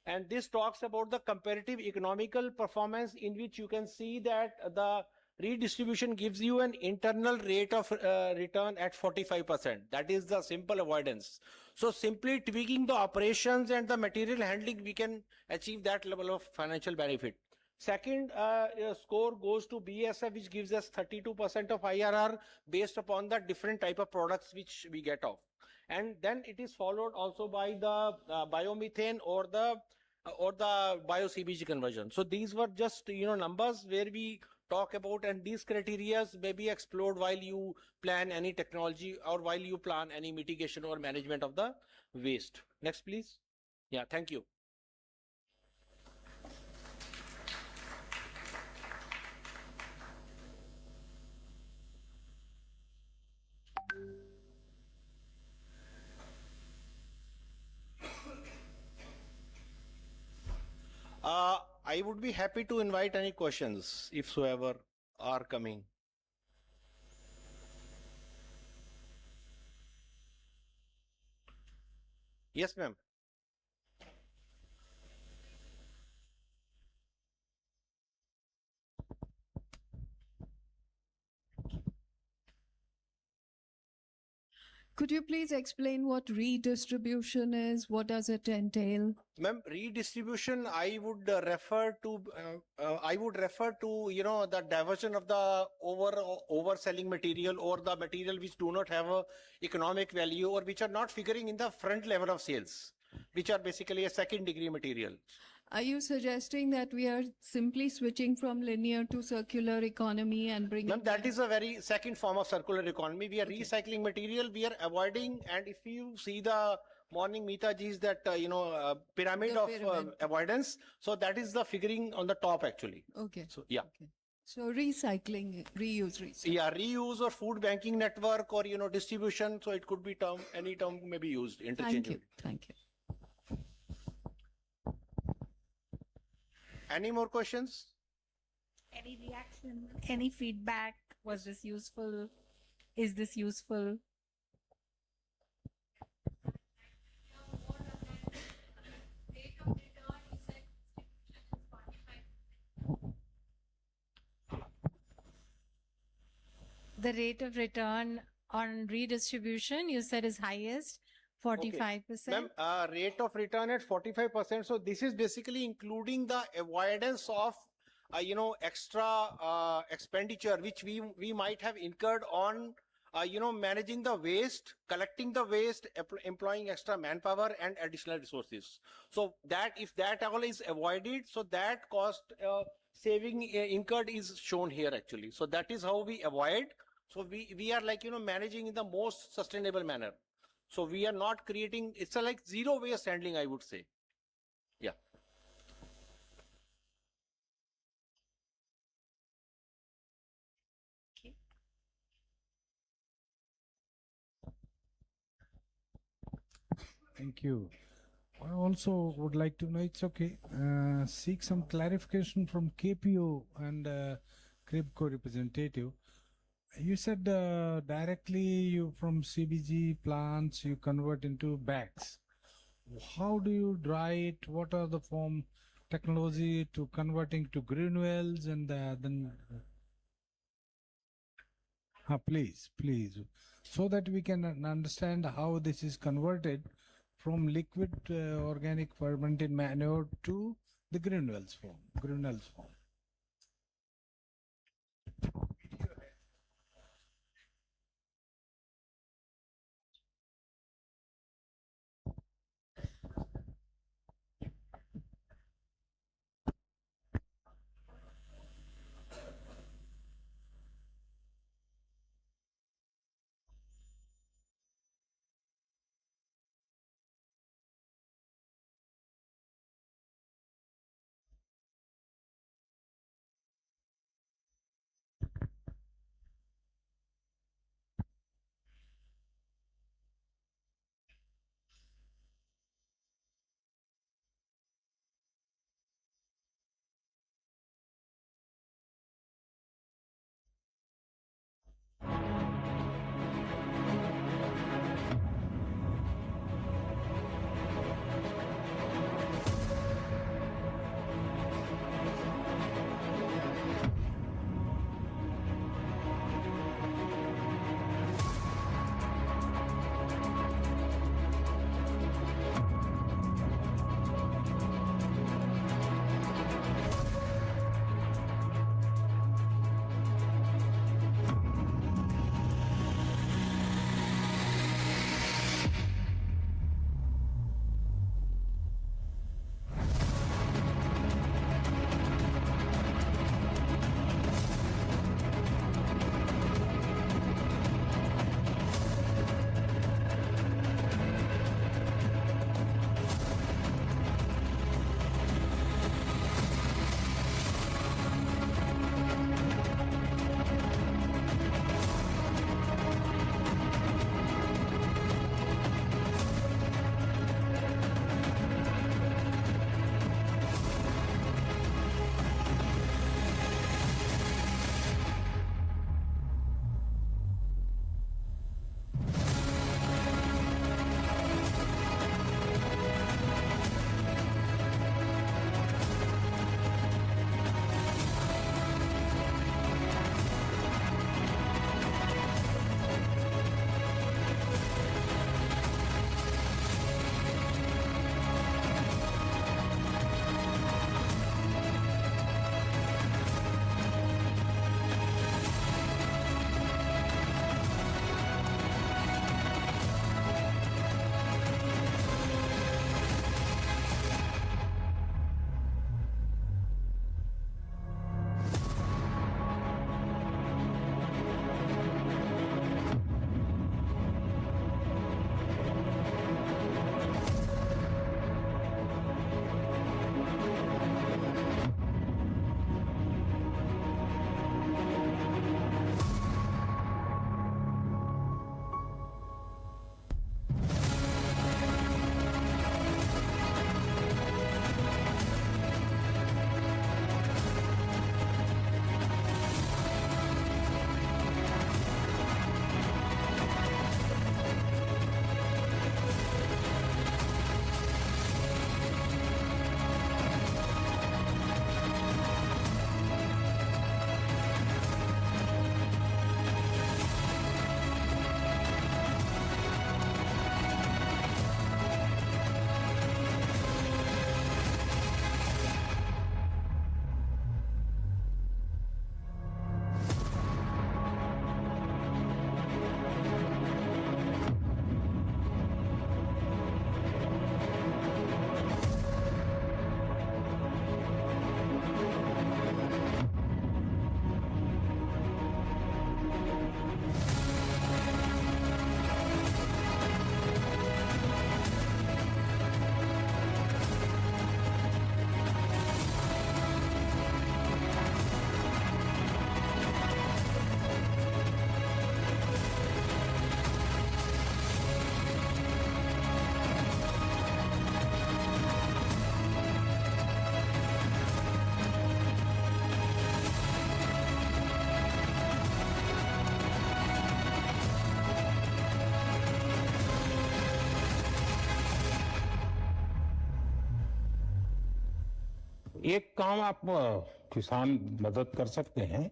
And this talks about the comparative economical performance, in which you can see that the redistribution gives you an internal rate of return at 45%. That is the simple avoidance. So simply tweaking the operations and the material handling, we can achieve that level of financial benefit. Second score goes to BSF, which gives us 32% of IRR based upon the different type of products which we get off. And then it is followed also by the biomethane or the bio-CBG conversion. So these were just numbers where we talk about, and these criteria may be explored while you plan any technology or while you plan any mitigation or management of the waste. Next, please. Yeah, thank you. I would be happy to invite any questions if so ever are coming. Yes, ma'am. Could you please explain what redistribution is? What does it entail? Ma'am, redistribution, I would refer to the diversion of the overselling material or the material which do not have a economic value or which are not figuring in the front level of sales. which are basically a second degree material. Are you suggesting that we are simply switching from linear to circular economy and bringing? Ma'am, that is a very second form of circular economy. We are recycling material, we are avoiding, and if you see the morning Mitaji's that, pyramid The of pyramid. avoidance, so that is the figuring on the top actually. Okay. So, yeah. So recycling, reuse. Yeah, reuse or food banking network or, distribution. So it could be any term may be used interchangeably. Thank you. Any more questions? Any reaction? Any feedback? Was this useful? Is this useful? The rate of return on redistribution, you said, is highest, 45%. Ma'am, rate of return at 45%. So this is basically including the avoidance of, extra expenditure which we might have incurred on, managing the waste, collecting the waste, employing extra manpower and additional resources. So that if that all is avoided, so that cost saving incurred is shown here actually. So that is how we avoid. So we are like, managing in the most sustainable manner. So we are not creating, it's a like zero waste handling, I would say. Yeah. Thank you. I also would like to know, it's okay, seek some clarification from KPO and CRIBCO representative. You said directly you from CBG plants you convert into bags. How do you dry it? What are the form technology to converting to granules and then? Please, so that we can understand how this is converted from liquid organic fermented manure to the granules form. एक काम आप किसान मदद कर सकते हैं।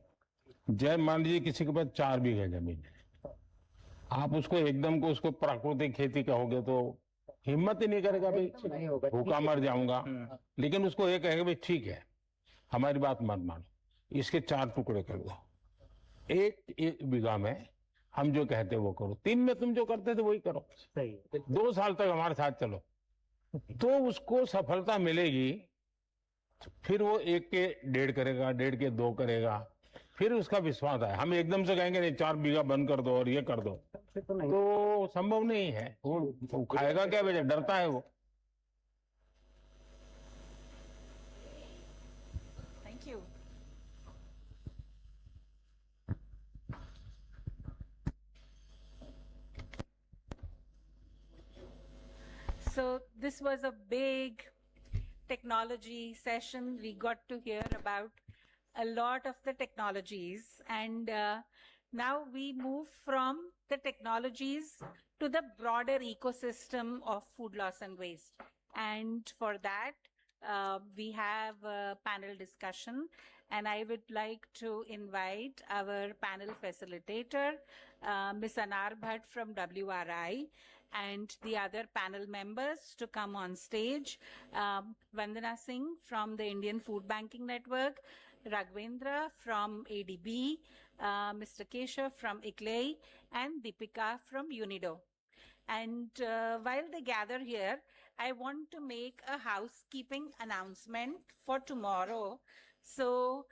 जय मान लीजिए किसी के पास 4 बीघा जमीन है, आप उसको एकदम को उसको प्राकृतिक खेती कहोगे तो हिम्मत ही नहीं करेगा, भाई भूखा मर जाऊंगा। लेकिन उसको ये कहेगा भाई ठीक है, हमारी बात मत मानो, इसके 4 टुकड़े कर दो, एक बीघा में हम जो कहते वो करो, 3 में तुम जो करते थे वही करो, 2 साल तक हमारे साथ चलो, तो उसको सफलता मिलेगी। फिर वो 1 के 1.5 करेगा, 1.5 के 2 करेगा, फिर उसका विश्वास है। हम एकदम से कहेंगे नहीं 4 बीघा बंद कर दो और ये कर दो, तो संभव नहीं है। वो खाएगा क्या, बेटा डरता है वो। Thank you. So this was a big technology session. We got to hear about a lot of the technologies, and now we move from the technologies to the broader ecosystem of food loss and waste. And for that, we have a panel discussion, and I would like to invite our panel facilitator, Ms. Anar Bhatt from WRI, and the other panel members to come on stage. Vandana Singh from the Indian Food Banking Network, Raghavendra from ADB, Mr. Keshav from ICLEI, and Deepika from UNIDO. And while they gather here, I want to make a housekeeping announcement for tomorrow. So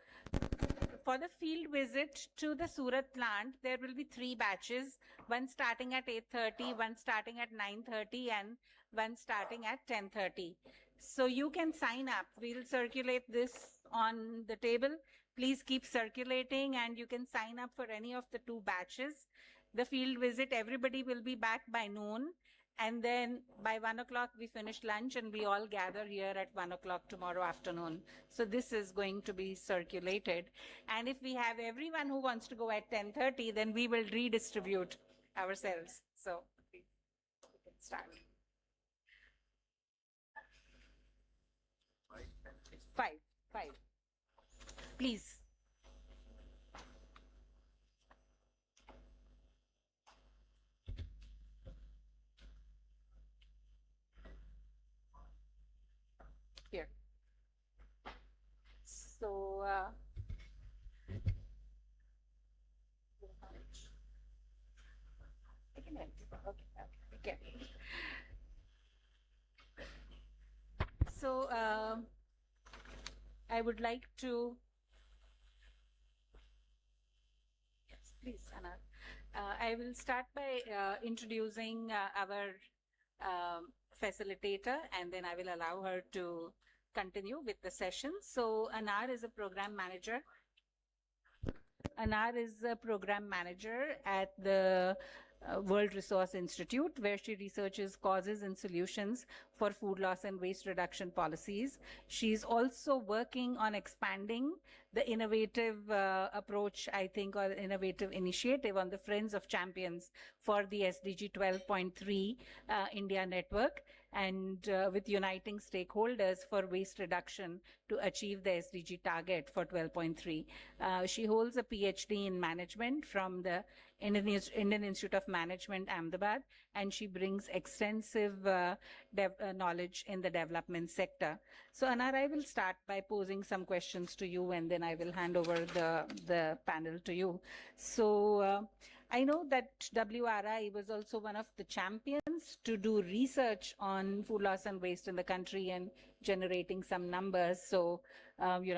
for the field visit to the Surat plant, there will be 3 batches, one starting at 8:30, one starting at 9:30, and one starting at 10:30. So you can sign up. We'll circulate this on the table. Please keep circulating, and you can sign up for any of the 2 batches. The field visit, everybody will be back by noon. And then by 1 o'clock, we finish lunch and we all gather here at 1 o'clock tomorrow afternoon. So this is going to be circulated. And if we have everyone who wants to go at 10:30, then we will redistribute ourselves. So please, we can start. 5. Please. Here. So, okay. So, I would like to, yes, please, Anna. I will start by introducing our facilitator, and then I will allow her to continue with the session. So Anar is a program manager. Anar is a program manager at the World Resource Institute, where she researches causes and solutions for food loss and waste reduction policies. She's also working on expanding the innovative approach, I think, or innovative initiative on the Friends of Champions for the SDG 12.3 India network, and with uniting stakeholders for waste reduction to achieve the SDG target for 12.3. She holds a PhD in management from the Indian Institute of Management, Ahmedabad, and she brings extensive knowledge in the development sector. So Anar, I will start by posing some questions to you, and then I will hand over the panel to you. So I know that WRI was also one of the champions to do research on food loss and waste in the country and generating some numbers. So,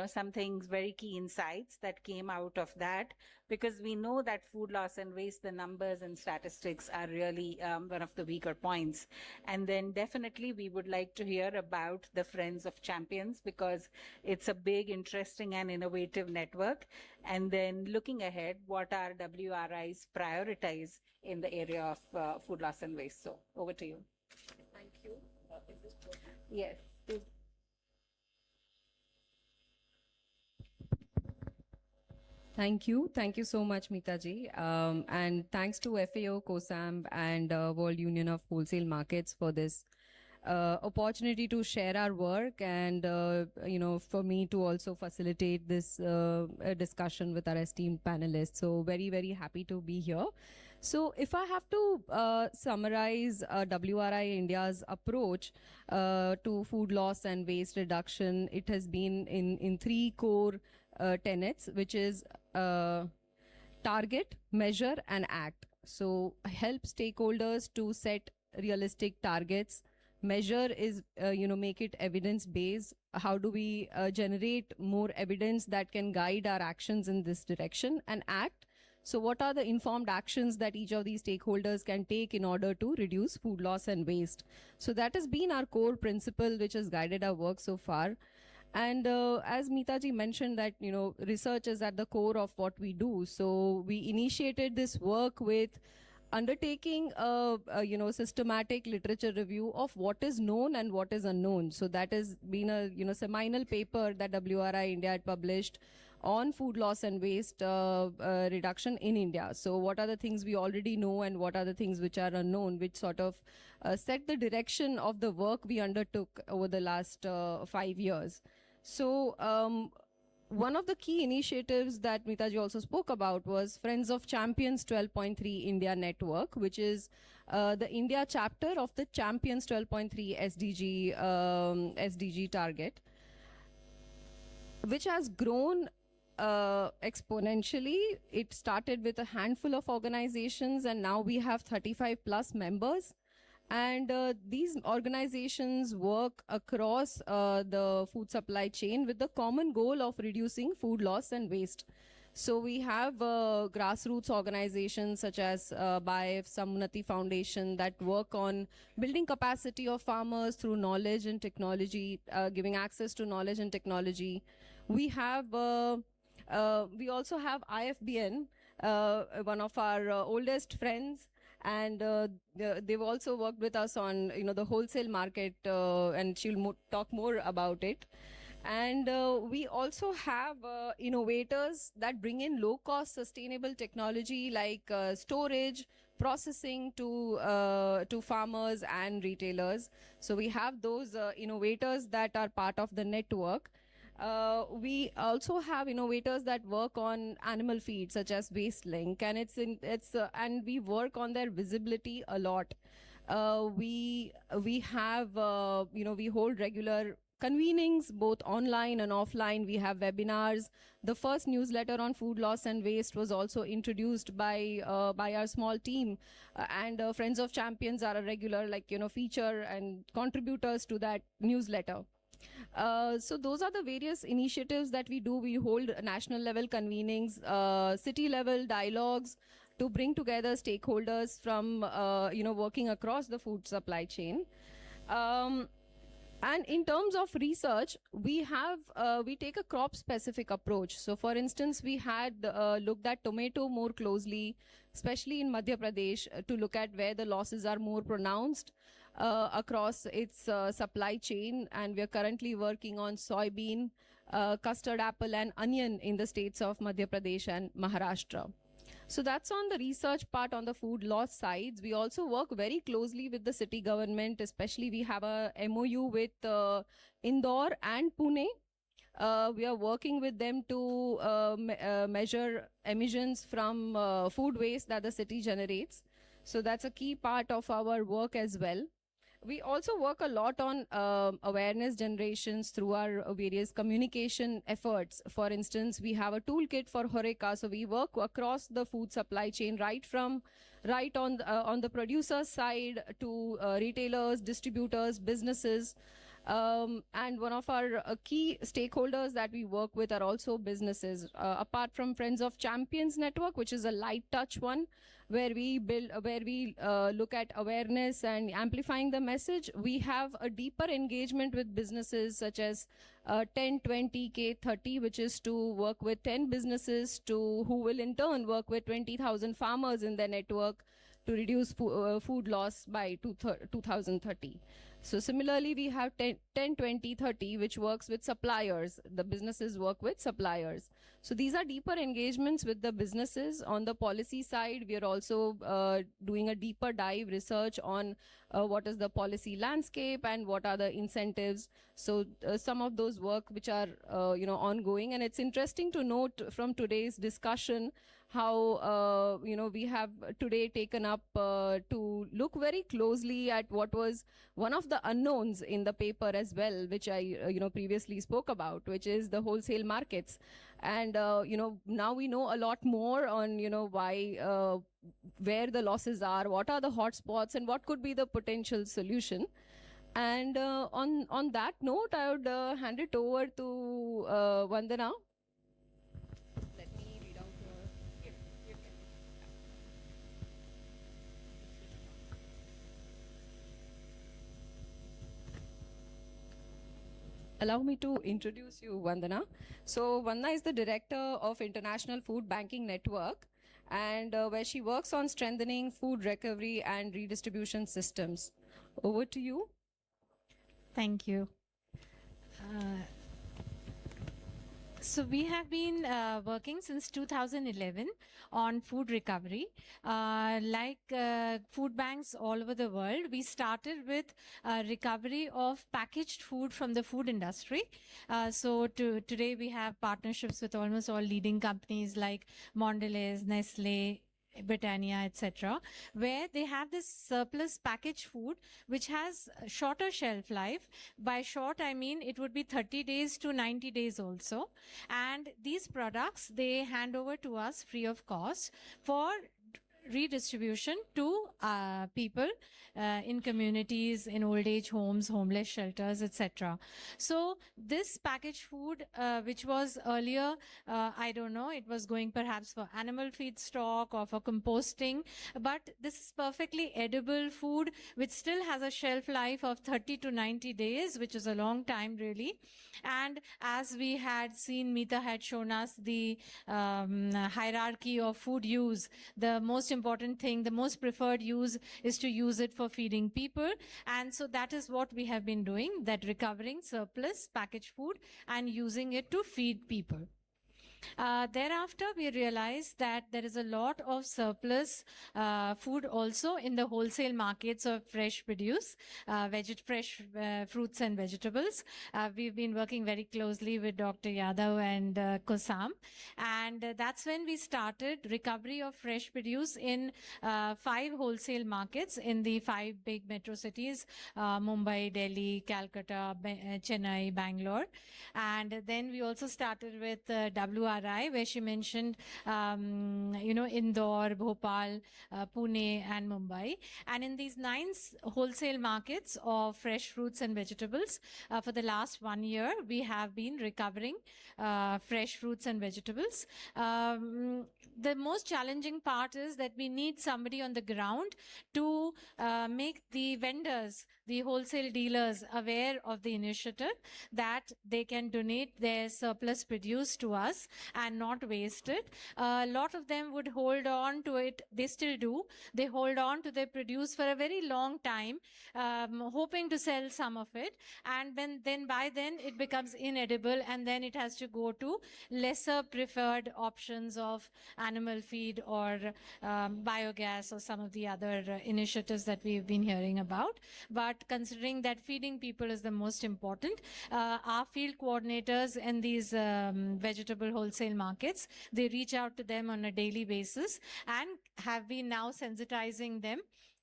some things, very key insights that came out of that, because we know that food loss and waste, the numbers and statistics are really one of the weaker points. And then definitely we would like to hear about the Friends of Champions, because it's a big, interesting and innovative network. And then looking ahead, what are WRI's priorities in the area of food loss and waste? So over to you. Thank you. Yes. Thank you. Thank you so much, Meeta-ji. And thanks to FAO, COSAMB, and World Union of Wholesale Markets for this opportunity to share our work and, for me to also facilitate this discussion with our esteemed panelists. So very, very happy to be here. So if I have to summarize WRI India's approach to food loss and waste reduction, it has been in three core tenets, which is target, measure, and act. So help stakeholders to set realistic targets. Measure is, make it evidence-based. How do we generate more evidence that can guide our actions in this direction? And act. So what are the informed actions that each of these stakeholders can take in order to reduce food loss and waste? So that has been our core principle which has guided our work so far. And as Meeta-ji mentioned that, research is at the core of what we do. So we initiated this work with undertaking a systematic literature review of what is known and what is unknown. So that has been a seminal paper that WRI India had published on food loss and waste reduction in India. So what are the things we already know and what are the things which are unknown, which sort of set the direction of the work we undertook over the last 5 years. So one of the key initiatives that Meeta-ji also spoke about was Friends of Champions 12.3 India Network, which is the India chapter of the Champions 12.3 SDG target, which has grown exponentially. It started with a handful of organizations and now we have 35 plus members. And these organizations work across the food supply chain with the common goal of reducing food loss and waste. So we have grassroots organizations such as Bioeconomy Foundation that work on building capacity of farmers through knowledge and technology, giving access to knowledge and technology. We have, we also have IFBN, one of our oldest friends, and they've also worked with us on the wholesale market, and she'll talk more about it. And we also have innovators that bring in low-cost sustainable technology like storage, processing to farmers and retailers. So we have those innovators that are part of the network. We also have innovators that work on animal feed, such as WasteLink, and and we work on their visibility a lot. We have we hold regular convenings both online and offline. We have webinars. The first newsletter on food loss and waste was also introduced by our small team, and Friends of Champions are a regular feature and contributors to that newsletter. So those are the various initiatives that we do. We hold national level convenings, city level dialogues to bring together stakeholders from working across the food supply chain. And in terms of research, we take a crop specific approach. So for instance, we had looked at tomato more closely, especially in Madhya Pradesh, to look at where the losses are more pronounced across its supply chain. And we are currently working on soybean, custard apple and onion in the states of Madhya Pradesh and Maharashtra. So that's on the research part on the food loss sides. We also work very closely with the city government, especially we have a MOU with Indore and Pune. We are working with them to measure emissions from food waste that the city generates. So that's a key part of our work as well. We also work a lot on awareness generations through our various communication efforts. For instance, we have a toolkit for Horeca, so we work across the food supply chain, right on the producer side to retailers, distributors, businesses. And one of our key stakeholders that we work with are also businesses. Apart from Friends of Champions Network, which is a light touch one, where we look at awareness and amplifying the message. We have a deeper engagement with businesses such as 10, 20, K30, which is to work with 10 businesses who will in turn work with 20,000 farmers in their network to reduce food loss by 2030. So similarly, we have 10, 20, 30, which works with suppliers. The businesses work with suppliers. So these are deeper engagements with the businesses. On the policy side, we are also doing a deeper dive research on what is the policy landscape and what are the incentives. So some of those work which are ongoing, and it's interesting to note from today's discussion how we have today taken up to look very closely at what was one of the unknowns in the paper as well, which I previously spoke about, which is the wholesale markets. And now we know a lot more on why where the losses are, what are the hotspots, and what could be the potential solution. And on that note, I would hand it over to Vandana. Allow me to introduce you, Vandana. So Vandana is the director of International Food Banking Network, and where she works on strengthening food recovery and redistribution systems. Over to you. Thank you. So we have been working since 2011 on food recovery. Like food banks all over the world, we started with recovery of packaged food from the food industry. So today we have partnerships with almost all leading companies like Mondelez, Nestle, Britannia, etc., where they have this surplus packaged food which has shorter shelf life. By short, I mean it would be 30 days to 90 days also. And these products, they hand over to us free of cost for redistribution to people in communities, in old age homes, homeless shelters, etc. So this packaged food, which was earlier, I don't know, it was going perhaps for animal feedstock or for composting, but this is perfectly edible food which still has a shelf life of 30 to 90 days, which is a long time really. And as we had seen, Meeta had shown us the hierarchy of food use. The most important thing, the most preferred use is to use it for feeding people. And so that is what we have been doing, that recovering surplus packaged food and using it to feed people. Thereafter, we realized that there is a lot of surplus food also in the wholesale markets of fresh produce, fresh fruits and vegetables. We've been working very closely with Dr. Yadav and Kosam, and that's when we started recovery of fresh produce in 5 wholesale markets in the 5 big metro cities, Mumbai, Delhi, Calcutta, Chennai, Bangalore. And then we also started with WRI, where she mentioned, Indore, Bhopal, Pune, and Mumbai. And in these 9 wholesale markets of fresh fruits and vegetables, for the last 1 year, we have been recovering fresh fruits and vegetables. The most challenging part is that we need somebody on the ground to make the vendors, the wholesale dealers, aware of the initiative, that they can donate their surplus produce to us and not waste it. A lot of them would hold on to it. They still do. They hold on to their produce for a very long time, hoping to sell some of it. And then by then it becomes inedible, and then it has to go to lesser preferred options of animal feed or biogas or some of the other initiatives that we've been hearing about. But considering that feeding people is the most important, our field coordinators in these vegetable wholesale markets, they reach out to them on a daily basis and have been now sensitizing them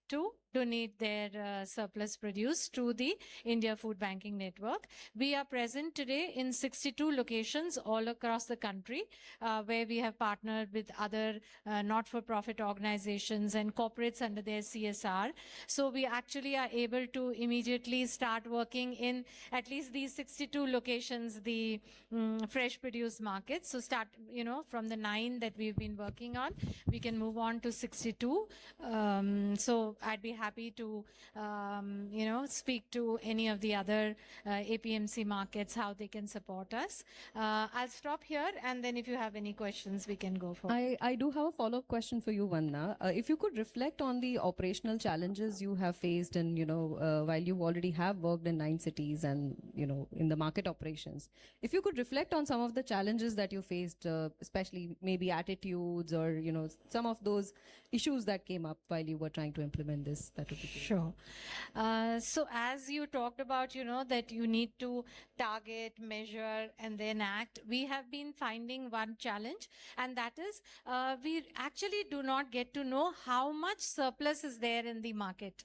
to donate their surplus produce to the India Food Banking Network. We are present today in 62 locations all across the country, where we have partnered with other not-for-profit organizations and corporates under their CSR. So we actually are able to immediately start working in at least these 62 locations, the fresh produce markets. So start, from the 9 that we've been working on, we can move on to 62. So I'd be happy happy to, speak to any of the other APMC markets, how they can support us. I'll stop here, and then if you have any questions, we can go for. I do have a follow-up question for you, Vanna. If you could reflect on the operational challenges you have faced, and while you already have worked in 9 cities and in the market operations, if you could reflect on some of the challenges that you faced, especially maybe attitudes or some of those issues that came up while you were trying to implement this, that would be great. Sure. So as you talked about, that you need to target, measure, and then act, we have been finding one challenge, and that is we actually do not get to know how much surplus is there in the market.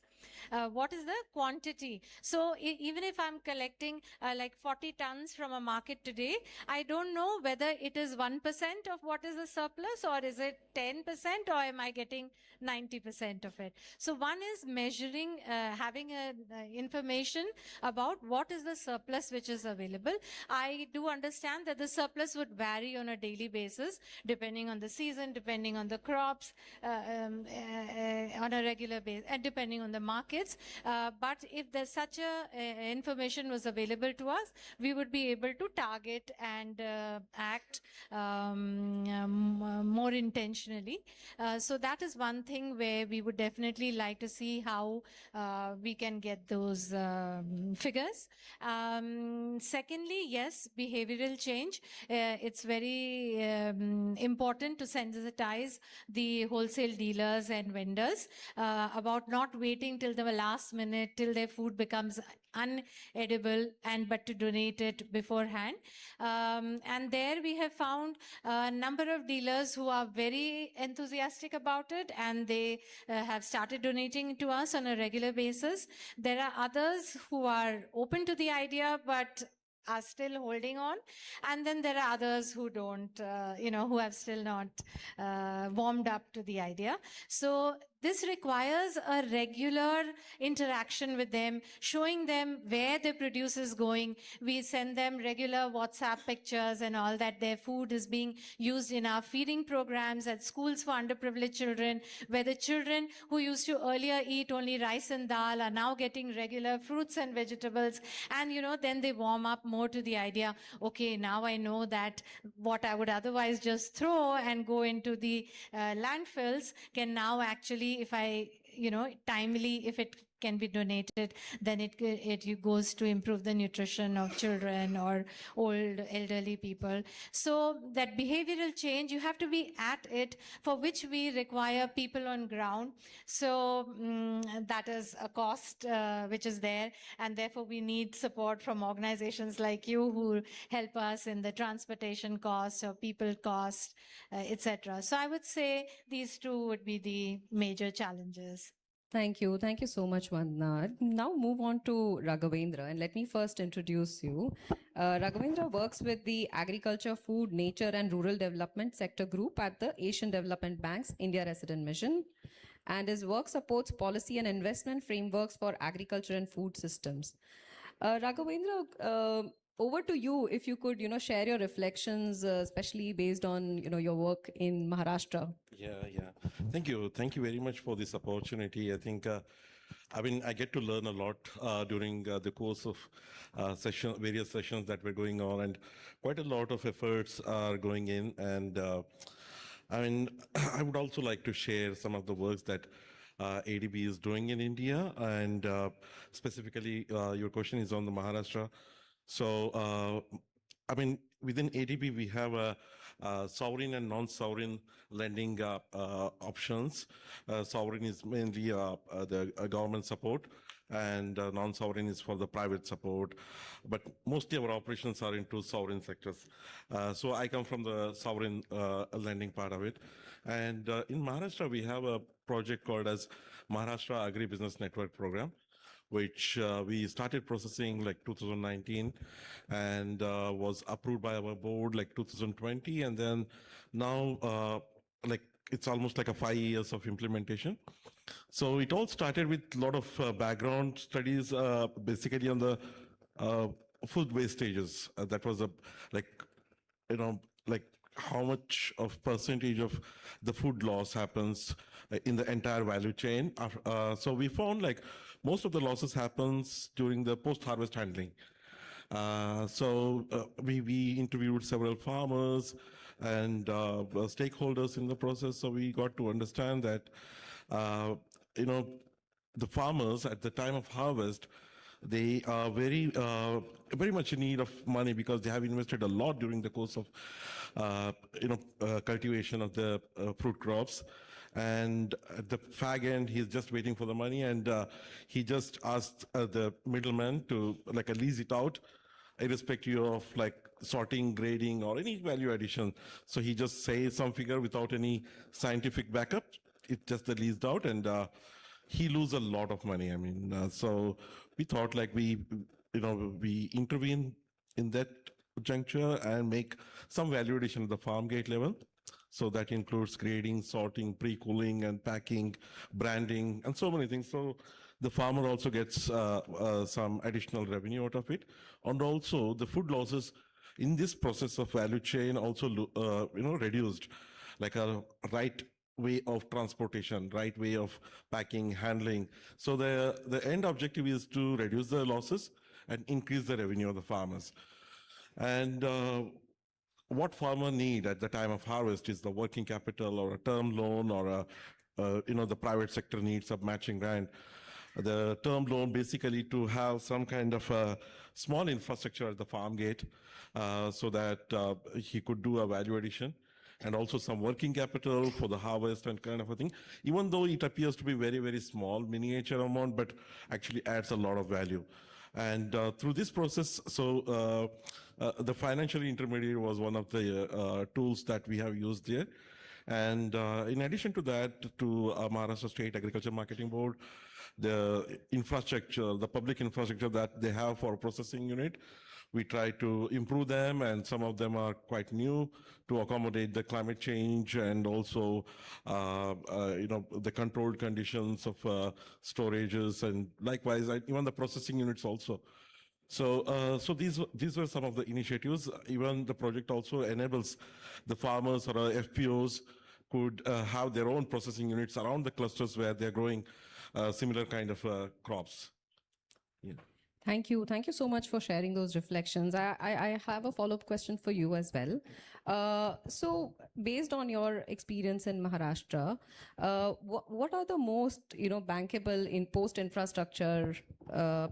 What is the quantity? So even if I'm collecting like 40 tons from a market today, I don't know whether it is 1% of what is the surplus, or is it 10%, or am I getting 90% of it? So one is measuring, having information about what is the surplus which is available. I do understand that the surplus would vary on a daily basis, depending on the season, depending on the crops, on a regular basis, and depending on the markets. But if there's such a information was available to us, we would be able to target and act more intentionally. So that is one thing where we would definitely like to see how we can get those figures. Secondly, yes, behavioral change. It's very important to sensitize the wholesale dealers and vendors about not waiting till the last minute, till their food becomes unedible, but to donate it beforehand. And there we have found a number of dealers who are very enthusiastic about it, and they have started donating to us on a regular basis. There are others who are open to the idea, but are still holding on. And then there are others who don't, who have still not warmed up to the idea. So this requires a regular interaction with them, showing them where their produce is going. We send them regular WhatsApp pictures and all that. Their food is being used in our feeding programs at schools for underprivileged children, where the children who used to earlier eat only rice and dal are now getting regular fruits and vegetables. And, then they warm up more to the idea, okay, now I know that what I would otherwise just throw and go into the landfills can now actually, if I, timely, if it can be donated, then it goes to improve the nutrition of children or old elderly people. So that behavioral change, you have to be at it, for which we require people on ground. So that is a cost which is there, and therefore we need support from organizations like you who help us in the transportation cost or people cost, etc. So I would say these two would be the major challenges. Thank you. Thank you so much, Vandana. Now move on to Raghavendra, and let me first introduce you. Raghavendra works with the Agriculture, Food, Nature and Rural Development Sector Group at the Asian Development Bank's India Resident Mission, and his work supports policy and investment frameworks for agriculture and food systems. Raghavendra, over to you, if you could, share your reflections, especially based on, your work in Maharashtra. Yeah. Thank you. Thank you very much for this opportunity. I think, I get to learn a lot during the course of various sessions that were going on, and quite a lot of efforts are going in. And I would also like to share some of the works that ADB is doing in India. And specifically, your question is on the Maharashtra. So, within ADB, we have a sovereign and non-sovereign lending options. Sovereign is mainly the government support, and non-sovereign is for the private support. But mostly our operations are into sovereign sectors. So I come from the sovereign lending part of it. And in Maharashtra, we have a project called as Maharashtra Agri-Business Network Program, which we started processing like 2019 and was approved by our board like 2020. And then now it's almost like a 5 years of implementation. So it all started with a lot of background studies, basically on the food wastages. That was how much of percentage of the food loss happens in the entire value chain. So we found like most of the losses happens during the post-harvest handling. We interviewed several farmers and stakeholders in the process. So we got to understand that, the farmers at the time of harvest, they are very much in need of money because they have invested a lot during the course of, cultivation of the fruit crops. And at the fag end, he's just waiting for the money, and he just asked the middleman to lease it out, irrespective of sorting, grading, or any value addition. So he just says some figure without any scientific backup. It's just the leased out, and he lose a lot of money. I mean, so we thought we intervene in that juncture and make some value addition at the farm gate level. So that includes grading, sorting, pre-cooling, and packing, branding, and so many things. So the farmer also gets some additional revenue out of it. And also the food losses in this process of value chain also, reduced, like a right way of transportation, right way of packing, handling. So the end objective is to reduce the losses and increase the revenue of the farmers. And what farmer need at the time of harvest is the working capital or a term loan, or the private sector needs a matching grant. The term loan basically to have some kind of a small infrastructure at the farm gate, so that he could do a value addition, and also some working capital for the harvest and kind of a thing, even though it appears to be very, very small, miniature amount, but actually adds a lot of value. And through this process, so the financial intermediary was one of the tools that we have used there. And in addition to that, to Maharashtra State Agriculture Marketing Board, the infrastructure, the public infrastructure that they have for processing unit, we try to improve them, and some of them are quite new to accommodate the climate change and also, the controlled conditions of storages, and likewise, even the processing units also. So these were some of the initiatives. Even the project also enables the farmers or FPOs could have their own processing units around the clusters where they're growing similar kind of crops. Yeah. Thank you. Thank you so much for sharing those reflections. I have a follow-up question for you as well. So based on your experience in Maharashtra, what are the most, bankable in post-infrastructure,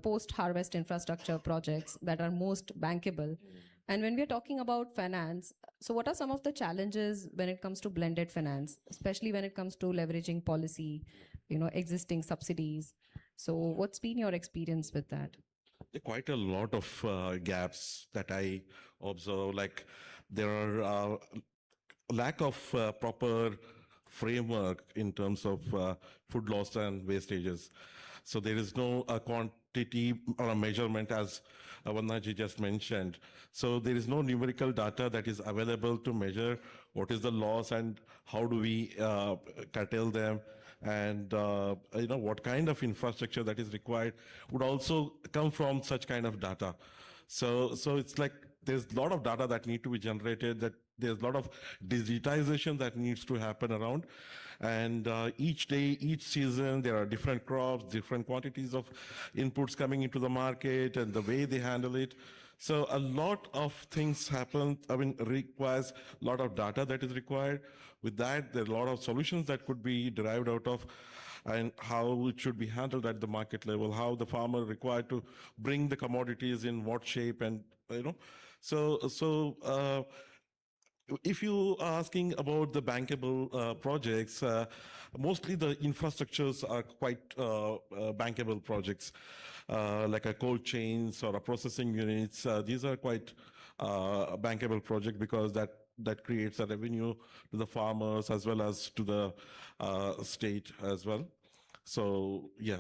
post-harvest infrastructure projects that are most bankable? And when we're talking about finance, so what are some of the challenges when it comes to blended finance, especially when it comes to leveraging policy, existing subsidies? So what's been your experience with that? There are quite a lot of gaps that I observe. Like there are lack of proper framework in terms of food loss and wastages. So there is no quantity or a measurement, as Vannaji just mentioned. So there is no numerical data that is available to measure what is the loss and how do we curtail them, and what kind of infrastructure that is required would also come from such kind of data. So it's like there's a lot of data that need to be generated, that there's a lot of digitization that needs to happen around. And each day, each season, there are different crops, different quantities of inputs coming into the market, and the way they handle it. So a lot of things happen, requires a lot of data that is required. With that, there are a lot of solutions that could be derived out of, and how it should be handled at the market level, how the farmer required to bring the commodities in what shape, and if you are asking about the bankable projects, mostly the infrastructures are quite bankable projects, like a cold chains or a processing units. These are quite bankable project because that creates a revenue to the farmers as well as to the state as well. So yeah.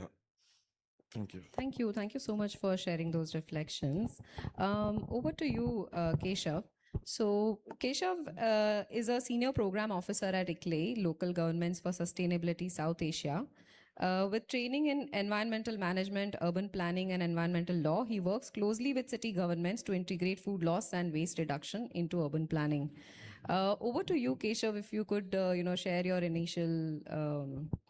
Thank you. Thank you. Thank you so much for sharing those reflections. Over to you, Keshav. So Keshav is a senior program officer at ICLEI, Local Governments for Sustainability South Asia. With training in environmental management, urban planning, and environmental law, he works closely with city governments to integrate food loss and waste reduction into urban planning. Over to you, Keshav, if you could, share your initial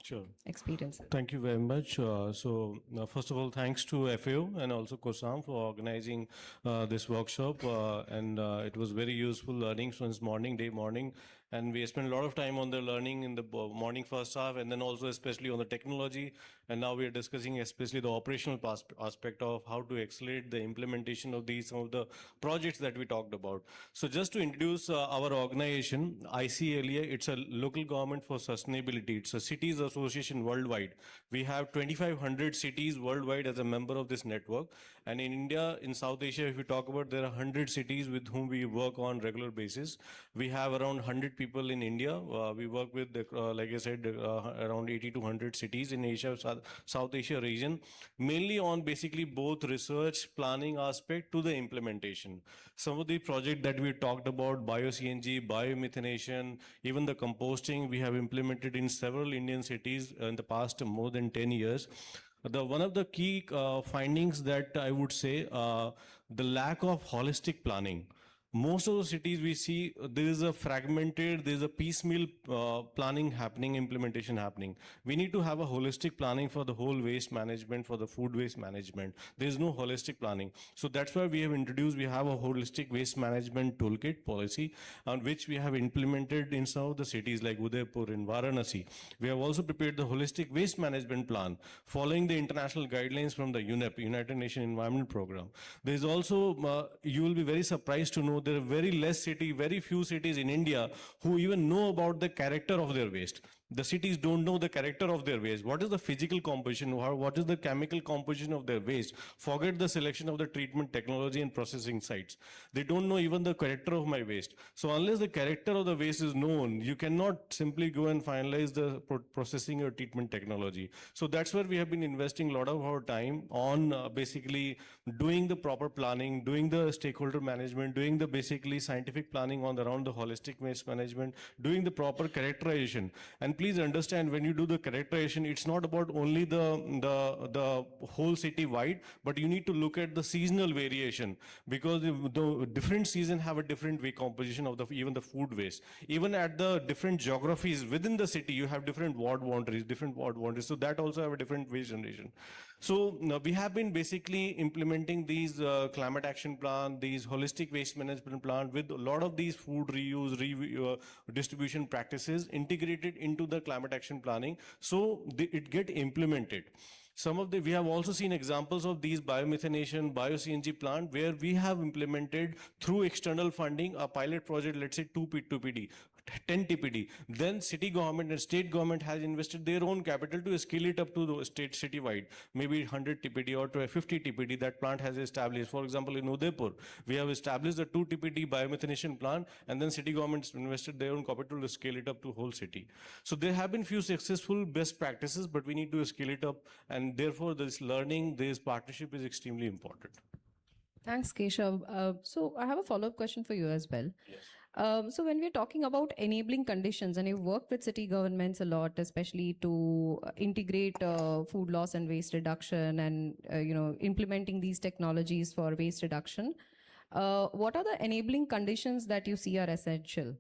Sure. experience. Thank you very much. First of all, thanks to FAO and also COSAM for organizing this workshop. It was very useful learning since day morning. And we spent a lot of time on the learning in the morning first half, and then also especially on the technology. And now we are discussing especially the operational aspect of how to accelerate the implementation of some of the projects that we talked about. So just to introduce our organization, ICLEA, it's a local government for sustainability. It's a cities association worldwide. We have 2,500 cities worldwide as a member of this network. And in India, in South Asia, if you talk about, there are 100 cities with whom we work on regular basis. We have around 100 people in India. We work with, like I said, around 80 to 100 cities in Asia, South Asia region, mainly on basically both research, planning aspect to the implementation. Some of the projects that we talked about, bio-CNG, biomethanation, even the composting, we have implemented in several Indian cities in the past more than 10 years. One of the key findings that I would say, the lack of holistic planning. Most of the cities we see, there is a fragmented, there is a piecemeal planning happening, implementation happening. We need to have a holistic planning for the whole waste management, for the food waste management. There is no holistic planning. So that's why we have introduced, we have a holistic waste management toolkit policy, on which we have implemented in some of the cities like Udaipur and Varanasi. We have also prepared the holistic waste management plan, following the international guidelines from the UNEP, United Nations Environment Program. There is also, you will be very surprised to know, there are very few cities in India who even know about the character of their waste. The cities don't know the character of their waste. What is the physical composition? What is the chemical composition of their waste? Forget the selection of the treatment technology and processing sites. They don't know even the character of my waste. So unless the character of the waste is known, you cannot simply go and finalize the processing or treatment technology. So that's where we have been investing a lot of our time on basically doing the proper planning, doing the stakeholder management, doing the basically scientific planning around the holistic waste management, doing the proper characterization. And please understand, when you do the characterization, it's not about only the whole city wide, but you need to look at the seasonal variation, because the different seasons have a different way composition of even the food waste. Even at the different geographies within the city, you have different ward boundaries. So that also have a different waste generation. So we have been basically implementing these climate action plan, these holistic waste management plan with a lot of these food reuse, distribution practices integrated into the climate action planning, so it get implemented. We have also seen examples of these biomethanation, bio-CNG plant where we have implemented through external funding a pilot project, let's say 2 TPD, 10 TPD. Then city government and state government has invested their own capital to scale it up to the citywide, maybe 100 TPD or to 50 TPD that plant has established. For example, in Udaipur, we have established a 2 TPD biomethanation plant, and then city governments invested their own capital to scale it up to whole city. So there have been few successful best practices, but we need to scale it up, and therefore this learning, this partnership is extremely important. Thanks, Keshav. So I have a follow-up question for you as well. Yes. So when we're talking about enabling conditions, and you've worked with city governments a lot, especially to integrate food loss and waste reduction, and implementing these technologies for waste reduction, what are the enabling conditions that you see are essential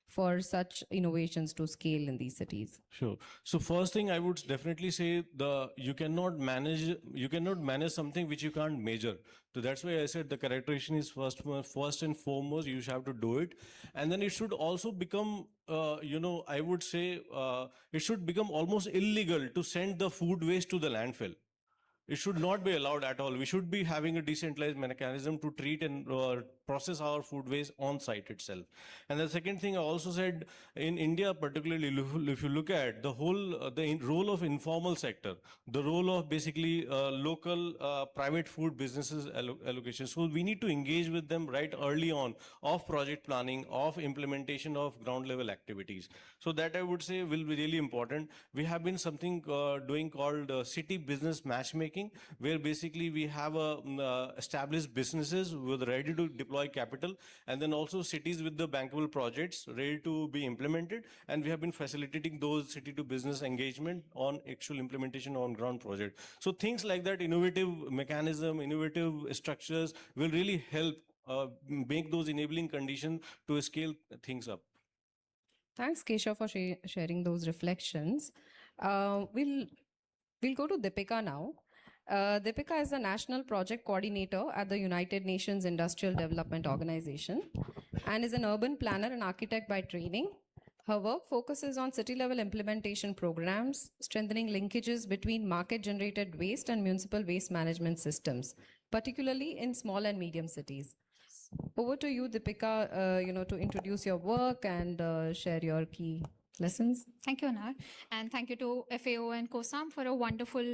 for such innovations to scale in these cities? Sure. So first thing I would definitely say, you cannot manage something which you can't measure. So that's why I said the characterization is first and foremost, you have to do it. And then it should also become, I would say, it should become almost illegal to send the food waste to the landfill. It should not be allowed at all. We should be having a decentralized mechanism to treat and process our food waste on site itself. And the second thing I also said, in India particularly, if you look at the whole, the role of informal sector, the role of basically local private food businesses allocation. So we need to engage with them right early on of project planning, of implementation of ground level activities. So that I would say will be really important. We have been doing called city business matchmaking, where basically we have established businesses who are ready to deploy capital, and then also cities with the bankable projects ready to be implemented, and we have been facilitating those city to business engagement on actual implementation on ground project. So things like that, innovative mechanism, innovative structures will really help make those enabling conditions to scale things up. Thanks, Keshav, for sharing those reflections. We'll go to Deepika now. Deepika is the National Project Coordinator at the United Nations Industrial Development Organization and is an urban planner and architect by training. Her work focuses on city-level implementation programs, strengthening linkages between market-generated waste and municipal waste management systems, particularly in small and medium cities. Over to you, Deepika, to introduce your work and share your key lessons. Thank you, Anar. And thank you to FAO and COSAM for a wonderful,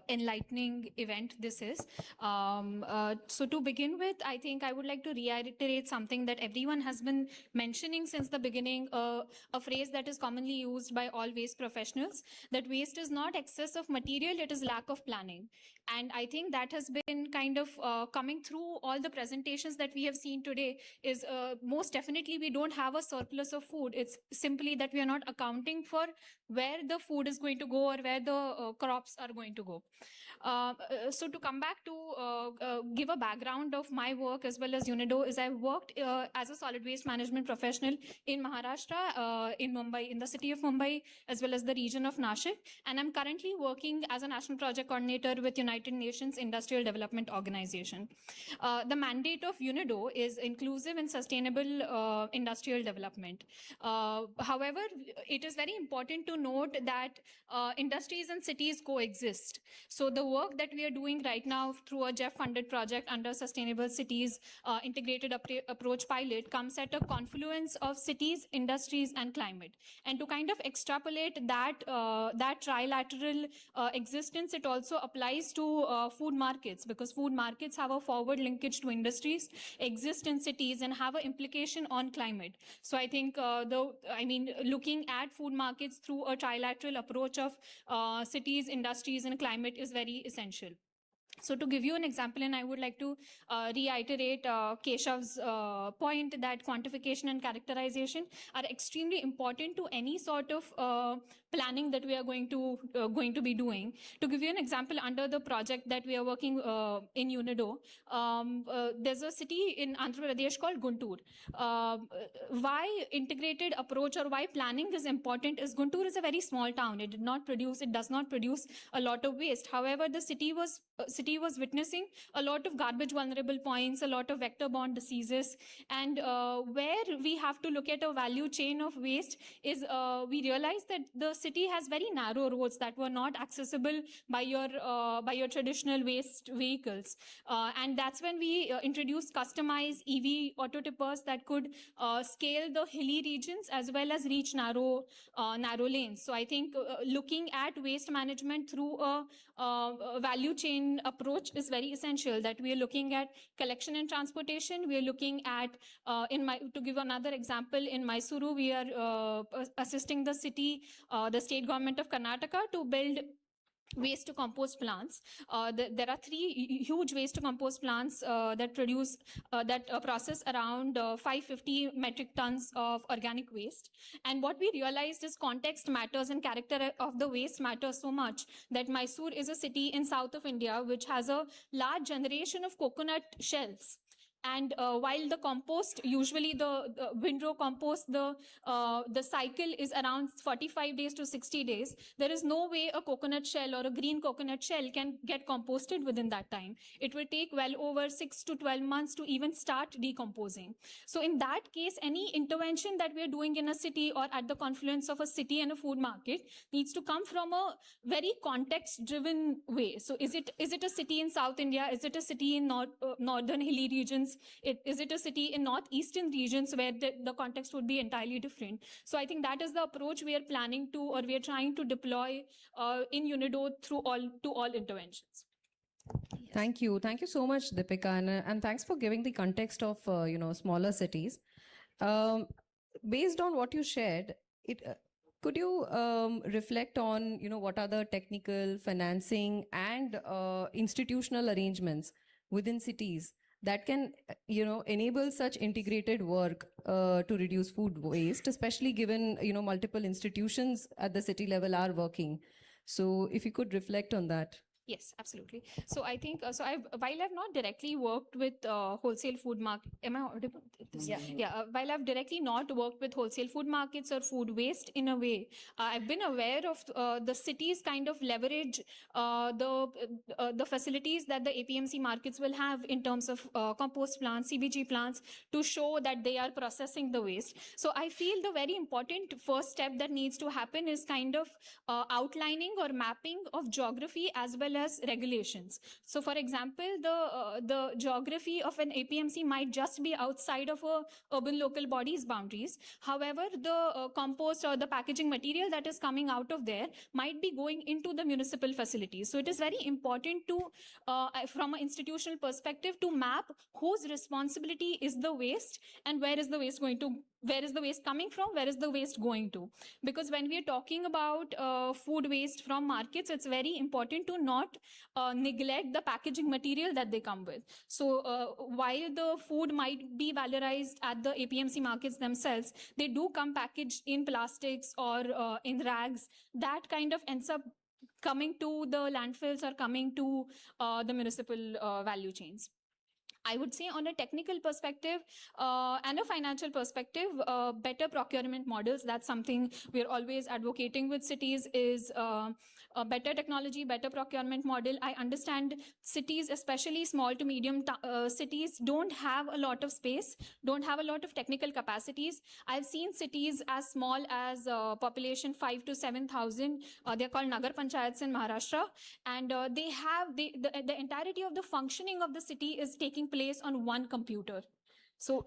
enlightening event this is. So to begin with, I think I would like to reiterate something that everyone has been mentioning since the beginning, a phrase that is commonly used by all waste professionals, that waste is not excess of material, it is lack of planning. And I think that has been kind of coming through all the presentations that we have seen today is most definitely we don't have a surplus of food. It's simply that we are not accounting for where the food is going to go or where the crops are going to go. So to come back to give a background of my work as well as UNIDO is I've worked as a solid waste management professional in Maharashtra, in Mumbai, in the city of Mumbai, as well as the region of Nashik. And I'm currently working as a national project coordinator with United Nations Industrial Development Organization. The mandate of UNIDO is inclusive and sustainable industrial development. However, it is very important to note that industries and cities coexist. So the work that we are doing right now through a JEF-funded project under Sustainable Cities Integrated Approach Pilot comes at a confluence of cities, industries, and climate. And to kind of extrapolate that, that trilateral existence, it also applies to food markets, because food markets have a forward linkage to industries, exist in cities, and have an implication on climate. So I think, looking at food markets through a trilateral approach of cities, industries, and climate is very essential. So to give you an example, and I would like to reiterate Keshav's point that quantification and characterization are extremely important to any sort of planning that we are going to be doing. To give you an example, under the project that we are working in UNIDO, there's a city in Andhra Pradesh called Guntur. Why integrated approach or why planning is important is Guntur is a very small town. It does not produce a lot of waste. However, the city was witnessing a lot of garbage vulnerable points, a lot of vector-borne diseases, and where we have to look at a value chain of waste is we realize that the city has very narrow roads that were not accessible by your traditional waste vehicles, and that's when we introduced customized EV auto tippers that could scale the hilly regions as well as reach narrow lanes. So I think looking at waste management through a value chain approach is very essential, that we are looking at collection and transportation. We are looking at, to give another example, in Mysuru, we are assisting the city, the state government of Karnataka to build waste to compost plants. There are 3 huge waste to compost plants that process around 550 metric tons of organic waste. And what we realized is context matters and character of the waste matters so much that Mysore is a city in south of India which has a large generation of coconut shells. And while the compost, usually the windrow compost, the cycle is around 45 days to 60 days, there is no way a coconut shell or a green coconut shell can get composted within that time. It will take well over 6 to 12 months to even start decomposing. So in that case, any intervention that we are doing in a city or at the confluence of a city and a food market needs to come from a very context-driven way. So is it a city in South India? Is it a city in northern hilly regions? Is it a city in northeastern regions where the context would be entirely different? So I think that is the approach we are planning to, or we are trying to deploy in UNIDO to all interventions. Thank you so much, Deepika, and thanks for giving the context of smaller cities. Based on what you shared, could you reflect on what are the technical, financing, and institutional arrangements within cities that can enable such integrated work to reduce food waste, especially given multiple institutions at the city level are working. So if you could reflect on that. Yes, absolutely. So I think while I've not directly worked with wholesale food market, am I audible? Yeah. While I've directly not worked with wholesale food markets or food waste in a way, I've been aware of the cities kind of leverage the facilities that the APMC markets will have in terms of compost plants, CBG plants, to show that they are processing the waste. So I feel the very important first step that needs to happen is kind of outlining or mapping of geography as well as regulations. So for example, the geography of an APMC might just be outside of a urban local body's boundaries. However, the compost or the packaging material that is coming out of there might be going into the municipal facilities. So it is very important to, from an institutional perspective, to map whose responsibility is the waste and where is the waste coming from, where is the waste going to. Because when we are talking about food waste from markets, it's very important to not neglect the packaging material that they come with. So while the food might be valorized at the APMC markets themselves, they do come packaged in plastics or in rags. That kind of ends up coming to the landfills or coming to the municipal value chains. I would say on a technical perspective and a financial perspective, better procurement models, that's something we're always advocating with cities, is a better technology, better procurement model. I understand cities, especially small to medium cities, don't have a lot of space, don't have a lot of technical capacities. I've seen cities as small as population 5 to 7,000. They're called Nagar Panchayats in Maharashtra. And they have the entirety of the functioning of the city is taking place on one computer. So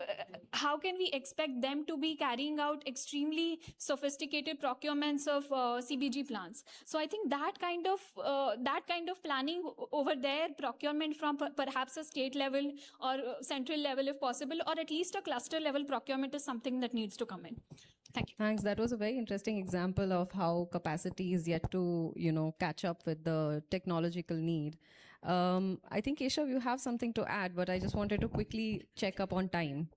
how can we expect them to be carrying out extremely sophisticated procurements of CBG plants? So I think that kind of planning over there, procurement from perhaps a state level or central level if possible, or at least a cluster level procurement, is something that needs to come in. Thank you. Thanks. That was a very interesting example of how capacity is yet to, catch up with the technological need. I think, Keshav, you have something to add, but I just wanted to quickly check up on time.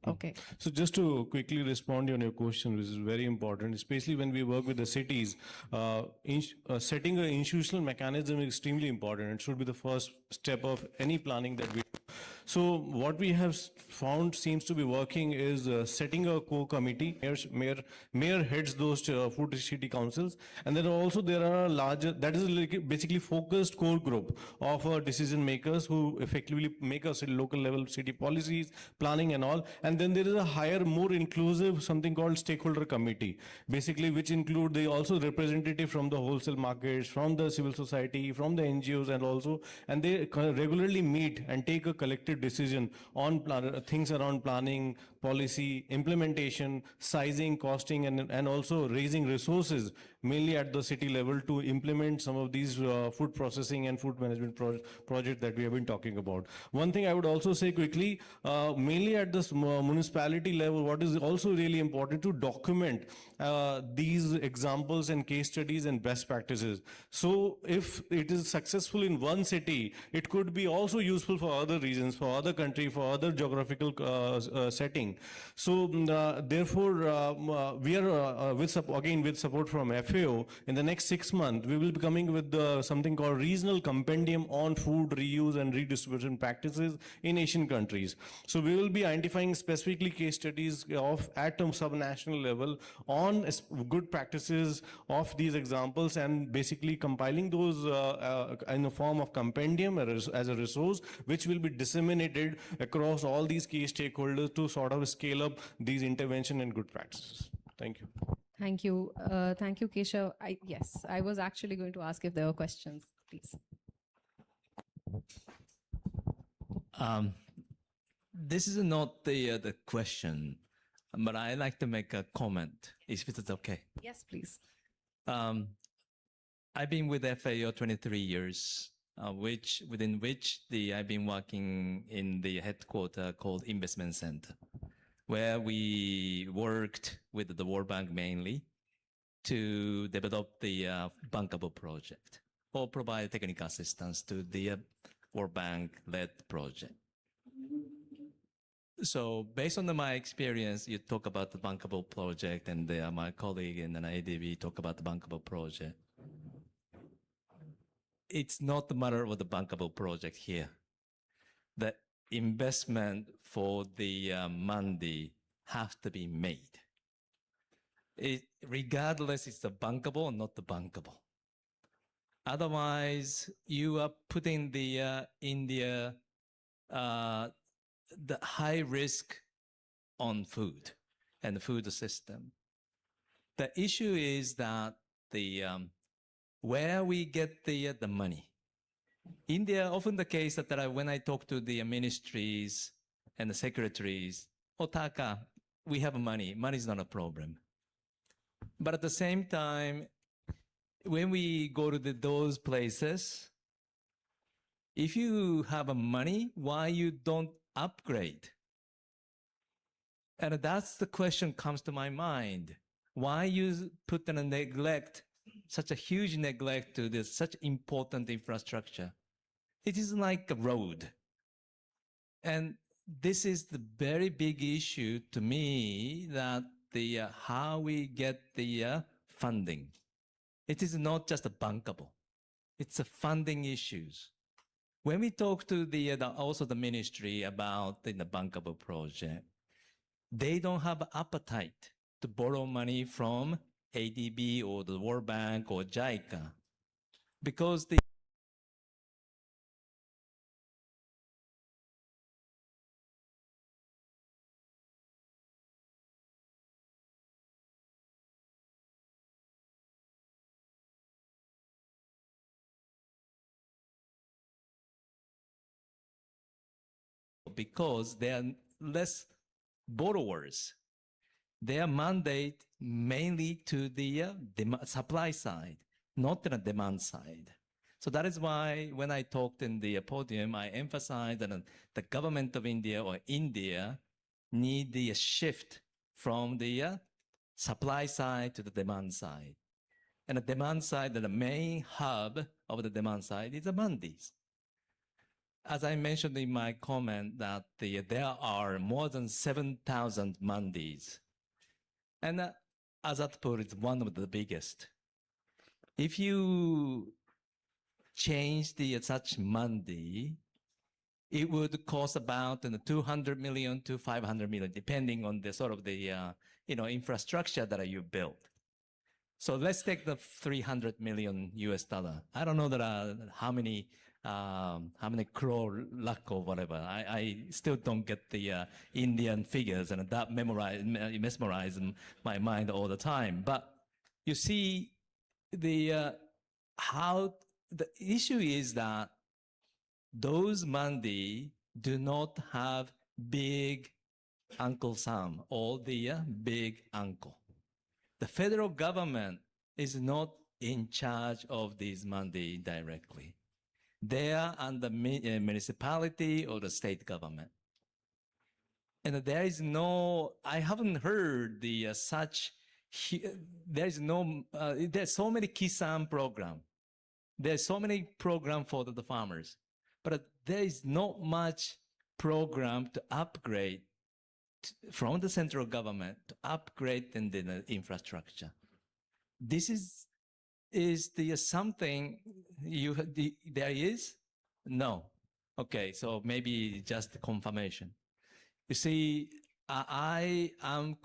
Okay. So just to quickly respond on your question, which is very important, especially when we work with the cities, setting an institutional mechanism is extremely important. It should be the first step of any planning that we do. So what we have found seems to be working is setting a core committee. Mayor heads those food city councils, and then also there are larger, that is basically focused core group of decision makers who effectively make a local level city policies, planning and all. And then there is a higher, more inclusive, something called stakeholder committee, basically, which include also representative from the wholesale markets, from the civil society, from the NGOs, and they regularly meet and take a collective decision on things around planning, policy, implementation, sizing, costing, and also raising resources, mainly at the city level, to implement some of these food processing and food management projects that we have been talking about. One thing I would also say quickly, mainly at the municipality level, what is also really important to document these examples and case studies and best practices. So if it is successful in one city, it could be also useful for other regions, for other country, for other geographical setting. So therefore, we are with support from FAO, in the next 6 months, we will be coming with something called Regional Compendium on Food Reuse and Redistribution Practices in Asian countries. So we will be identifying specifically case studies at a subnational level on good practices of these examples, and basically compiling those in the form of compendium as a resource, which will be disseminated across all these key stakeholders to sort of scale up these intervention and good practices. Thank you. Thank you. Thank you, Keshav. Yes, I was actually going to ask if there were questions, please. This is not the question, but I'd like to make a comment, if it's okay. Yes, please. I've been with FAO 23 years, within which I've been working in the headquarters called Investment Center, where we worked with the World Bank mainly to develop the bankable project or provide technical assistance to the World Bank-led project. So based on my experience, you talk about the bankable project, and my colleague in an ADB talk about the bankable project. It's not the matter of the bankable project here. The investment for the Mandi has to be made. Regardless, it's the bankable or not the bankable. Otherwise, you are putting the India the high risk on food and the food system. The issue is that the where we get the money. India, often the case that when I talk to the ministries and the secretaries, Otaka, we have money. Money is not a problem. But at the same time, when we go to those places, if you have money, why you don't upgrade? And that's the question comes to my mind. Why you put a neglect, such a huge neglect to this such important infrastructure? It is like a road. And this is the very big issue to me, that the how we get the funding. It is not just a bankable. It's a funding issues. When we talk to also the ministry about the bankable project, they don't have appetite to borrow money from ADB or the World Bank or JICA, because they are less borrowers. Their mandate mainly to the supply side, not the demand side. So that is why when I talked in the podium, I emphasized that the government of India or India need the shift from the supply side to the demand side. And the demand side, the main hub of the demand side is the mandis. As I mentioned in my comment, that there are more than 7,000 mandis. And Azatpur is one of the biggest. If you change such mandi, it would cost about 200 million to 500 million, depending on the sort of the infrastructure that you build. So let's take the 300 million US dollar. I don't know that how many crore, lakh or whatever. I still don't get the Indian figures, and that mesmerize my mind all the time. But you see, how the issue is that those mandi do not have big Uncle Sam or the big uncle. The federal government is not in charge of these mandi directly. They are under municipality or the state government. And there is no, I haven't heard there's so many Kisan program. There's so many program for the farmers, but there is not much program to upgrade from the central government to upgrade the infrastructure. This is there something there is? No. Okay, so maybe just confirmation. You see, I am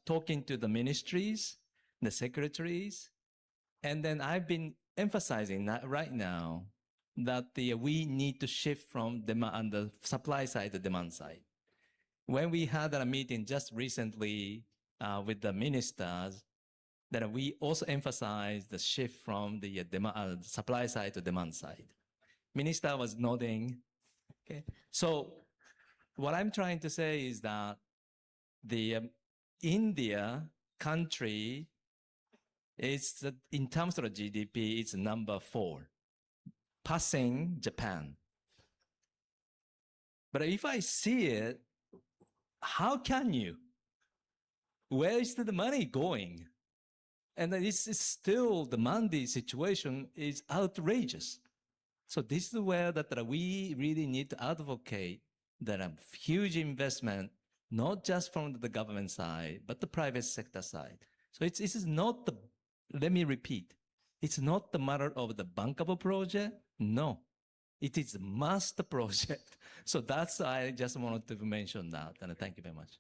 talking to the ministries, the secretaries, and then I've been emphasizing that right now that we need to shift from the supply side to demand side. When we had a meeting just recently with the ministers, that we also emphasized the shift from the supply side to demand side. Minister was nodding. Okay, so what I'm trying to say is that the India country is, in terms of the GDP, it's number 4, passing Japan. But if I see it, how can you? Where is the money going? And it's still, the mandi situation is outrageous. So this is where that we really need to advocate there are huge investment, not just from the government side, but the private sector side. So this is not the, let me repeat, it's not the matter of the bankable project. No, it is a master project. So that's, I just wanted to mention that. And thank you very much.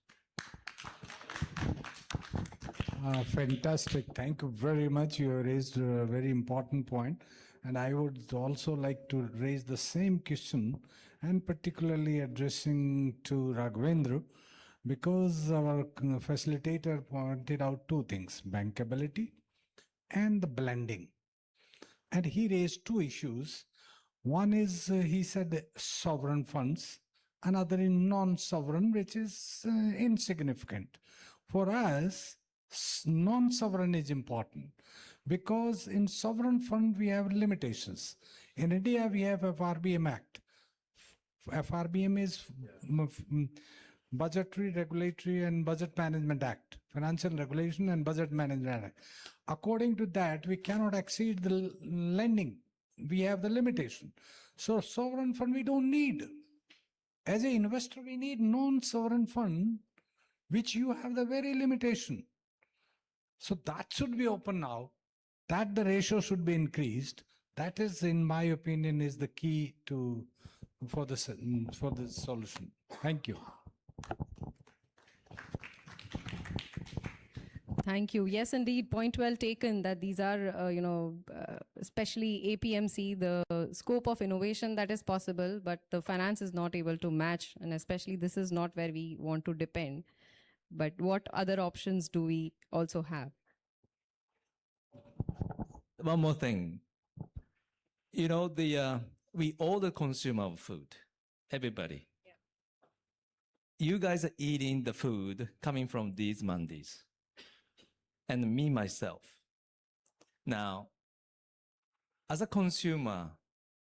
Fantastic. Thank you very much. You raised a very important point. And I would also like to raise the same question, and particularly addressing to Raghavendra, because our facilitator pointed out two things, bankability and the blending. And he raised two issues. One is, he said, sovereign funds, another in non-sovereign, which is insignificant. For us, non-sovereign is important because in sovereign fund we have limitations. In India, we have FRBM Act. FRBM is Budgetary, Regulatory and Budget Management Act, Financial Regulation and Budget Management Act. According to that, we cannot exceed the lending. We have the limitation. So sovereign fund we don't need. As an investor, we need non-sovereign fund, which you have the very limitation. So that should be open now, that the ratio should be increased. That is, in my opinion, is the key for the solution. Thank you. Thank you. Yes, indeed, point well taken that these are, especially APMC, the scope of innovation that is possible, but the finance is not able to match. And especially this is not where we want to depend. But what other options do we also have? One more thing. You know, we all the consumer of food, everybody. Yeah. You guys are eating the food coming from these mandis. And me, myself. Now, as a consumer,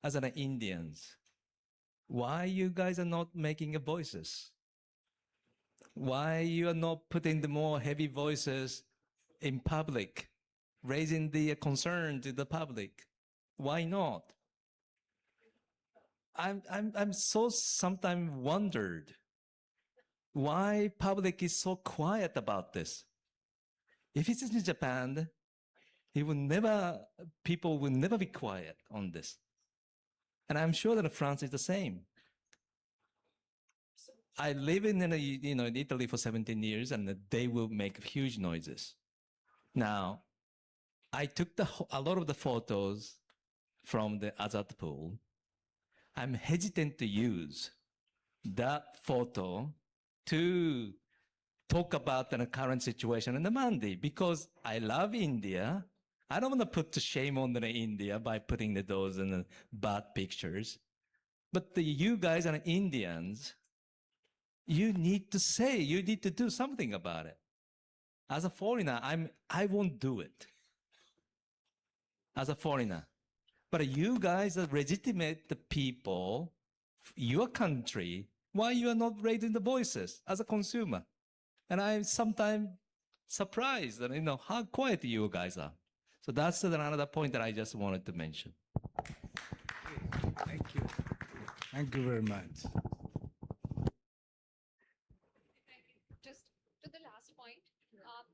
as an Indians, why you guys are not making voices? Why you are not putting the more heavy voices in public, raising the concern to the public? Why not? I'm so sometimes wondered why public is so quiet about this. If it's in Japan, people will never be quiet on this. And I'm sure that France is the same. I live in Italy for 17 years, and they will make huge noises. Now, I took a lot of the photos from the Azad pool. I'm hesitant to use that photo to talk about the current situation in the Mandi because I love India. I don't want to put the shame on India by putting those in the bad pictures. But you guys are Indians. You need to say, you need to do something about it. As a foreigner, I won't do it. As a foreigner. But you guys are legitimate people, your country, why you are not raising the voices as a consumer? And I'm sometimes surprised that, how quiet you guys are. So that's another point that I just wanted to mention. Thank you. Thank you very much. Just to the last point,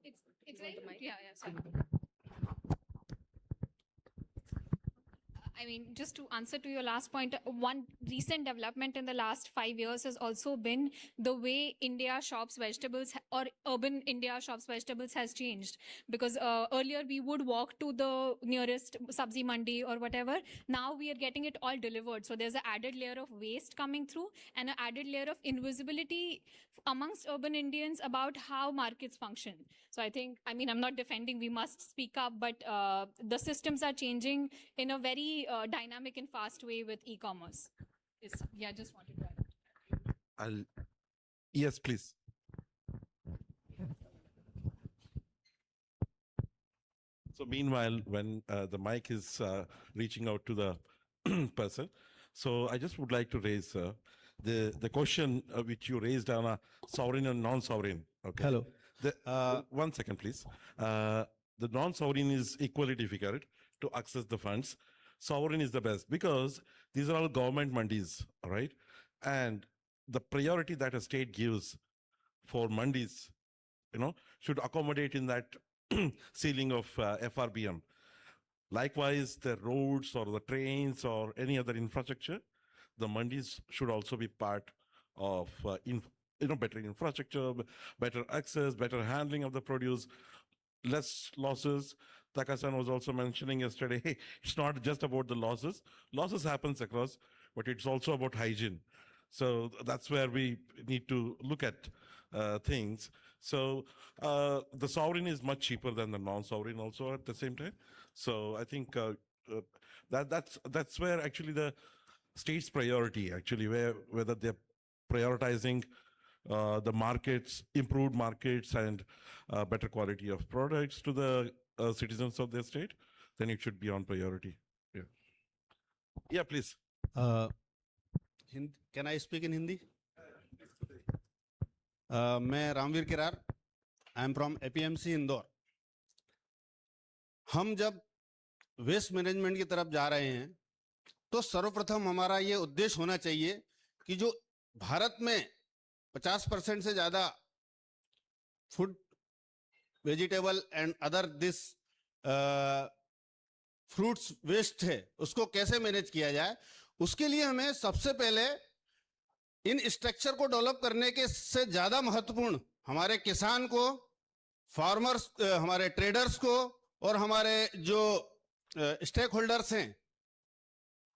it's very, sorry. I mean, just to answer to your last point, one recent development in the last 5 years has also been the way India shops vegetables or urban India shops vegetables has changed. Because earlier we would walk to the nearest sabzi mandi or whatever. Now we are getting it all delivered. So there's an added layer of waste coming through and an added layer of invisibility amongst urban Indians about how markets function. So I'm not defending, we must speak up, but the systems are changing in a very dynamic and fast way with e-commerce. Just wanted to add. Yes, please. So meanwhile, when the mic is reaching out to the person, so I just would like to raise the question which you raised on a sovereign and non-sovereign. Okay. Hello. 1 second, please. The non-sovereign is equally difficult to access the funds. Sovereign is the best because these are all government mandis, right? And the priority that a state gives for mandis, should accommodate in that ceiling of FRBM. Likewise, the roads or the trains or any other infrastructure, the mandis should also be part of better infrastructure, better access, better handling of the produce, less losses. Taka-san was also mentioning yesterday, hey, it's not just about the losses. Losses happens across, but it's also about hygiene. So that's where we need to look at things. So the sovereign is much cheaper than the non-sovereign also at the same time. So I think that's where actually the state's priority, actually, whether they're prioritizing the markets, improved markets and better quality of products to the citizens of their state, then it should be on priority. Yeah. Yeah, please. Can I speak in Hindi? मैं Ramveer Kirar, I am from APMC Indore. हम जब waste management की तरफ जा रहे हैं तो सर्वप्रथम हमारा ये उद्देश्य होना चाहिए कि जो भारत में 50% से ज्यादा food, vegetable and other this fruits waste है, उसको कैसे मैनेज किया जाए, उसके लिए हमें सबसे पहले इन स्ट्रक्चर को डेवलप करने के से ज्यादा महत्वपूर्ण हमारे किसान को, फार्मर्स, हमारे ट्रेडर्स को और हमारे जो स्टेक होल्डर्स हैं,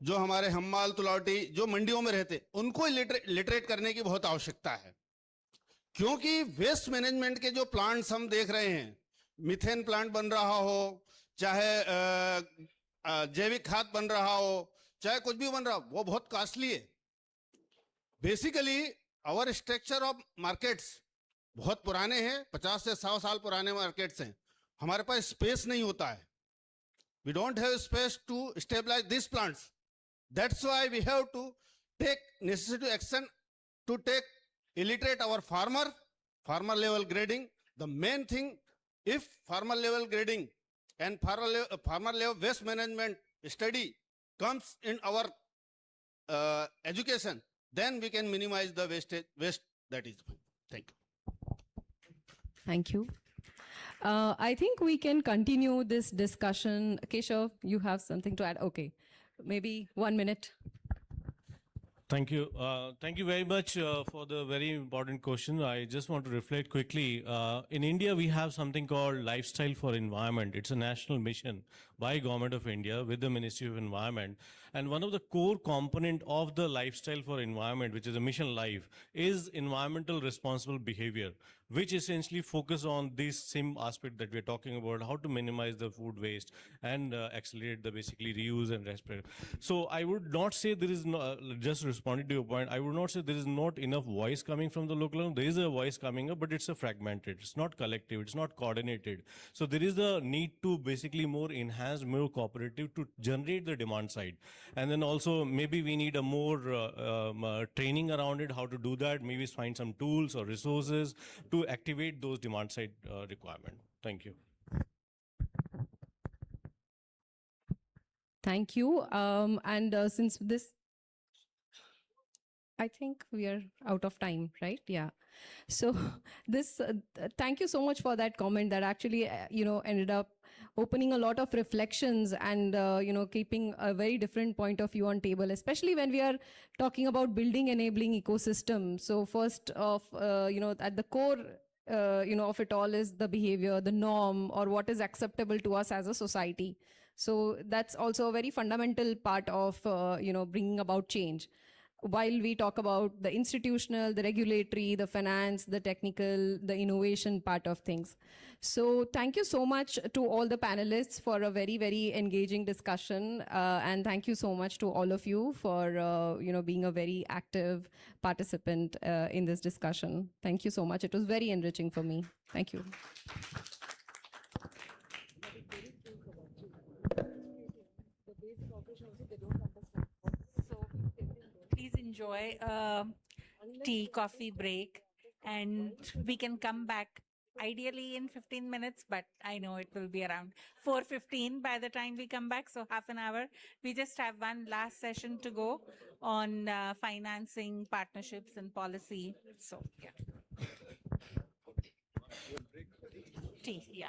जो हमारे हम्माल तुलावटी जो मंडियों में रहते, उनको लिटरेट करने की बहुत आवश्यकता है। क्योंकि वेस्ट मैनेजमेंट के जो प्लांट्स हम देख रहे हैं, मीथेन प्लांट बन रहा हो, चाहे जैविक खाद बन रहा हो, चाहे कुछ भी बन रहा हो, वो बहुत कॉस्टली है। Basically our structure of markets बहुत पुराने हैं, 50 से 100 साल पुराने मार्केट्स हैं। हमारे पास स्पेस नहीं होता है। We don't have space to stabilise this plants. That's why we have to take necessary action to take illiterate our farmer level grading. The main thing, if farmer level grading and farmer level waste management study comes in our education, then we can minimize the waste that is. Thank you. Thank you. I think we can continue this discussion. Keshav, you have something to add? Okay, maybe 1 minute. Thank you. Thank you very much for the very important question. I just want to reflect quickly. In India, we have something called Lifestyle for Environment. It's a national mission by Government of India with the Ministry of Environment. And one of the core component of the Lifestyle for Environment, which is a mission life, is environmental responsible behavior, which essentially focus on this same aspect that we're talking about, how to minimize the food waste and accelerate the basically reuse and respiration. So I would not say there is no, just responding to your point, I would not say there is not enough voice coming from the local level. There is a voice coming up, but it's a fragmented, it's not collective, it's not coordinated. So there is a need to basically more enhanced, more cooperative to generate the demand side. And then also maybe we need a more training around it, how to do that, maybe find some tools or resources to activate those demand side requirement. Thank you. Thank you. Since this, I think we are out of time, right? Yeah. So this, thank you so much for that comment that actually, ended up opening a lot of reflections and, keeping a very different point of view on table, especially when we are talking about building enabling ecosystem. So first of, at the core, of it all is the behavior, the norm, or what is acceptable to us as a society. So that's also a very fundamental part of, bringing about change. While we talk about the institutional, the regulatory, the finance, the technical, the innovation part of things. So thank you so much to all the panelists for a very, very engaging discussion. And thank you so much to all of you for, being a very active participant in this discussion. Thank you so much. It was very enriching for me. Thank you. Please enjoy a tea, coffee break, and we can come back ideally in 15 minutes, but I know it will be around 4:15 by the time we come back, so half an hour. We just have one last session to go on financing, partnerships, and policy. So, yeah. Tea, yeah.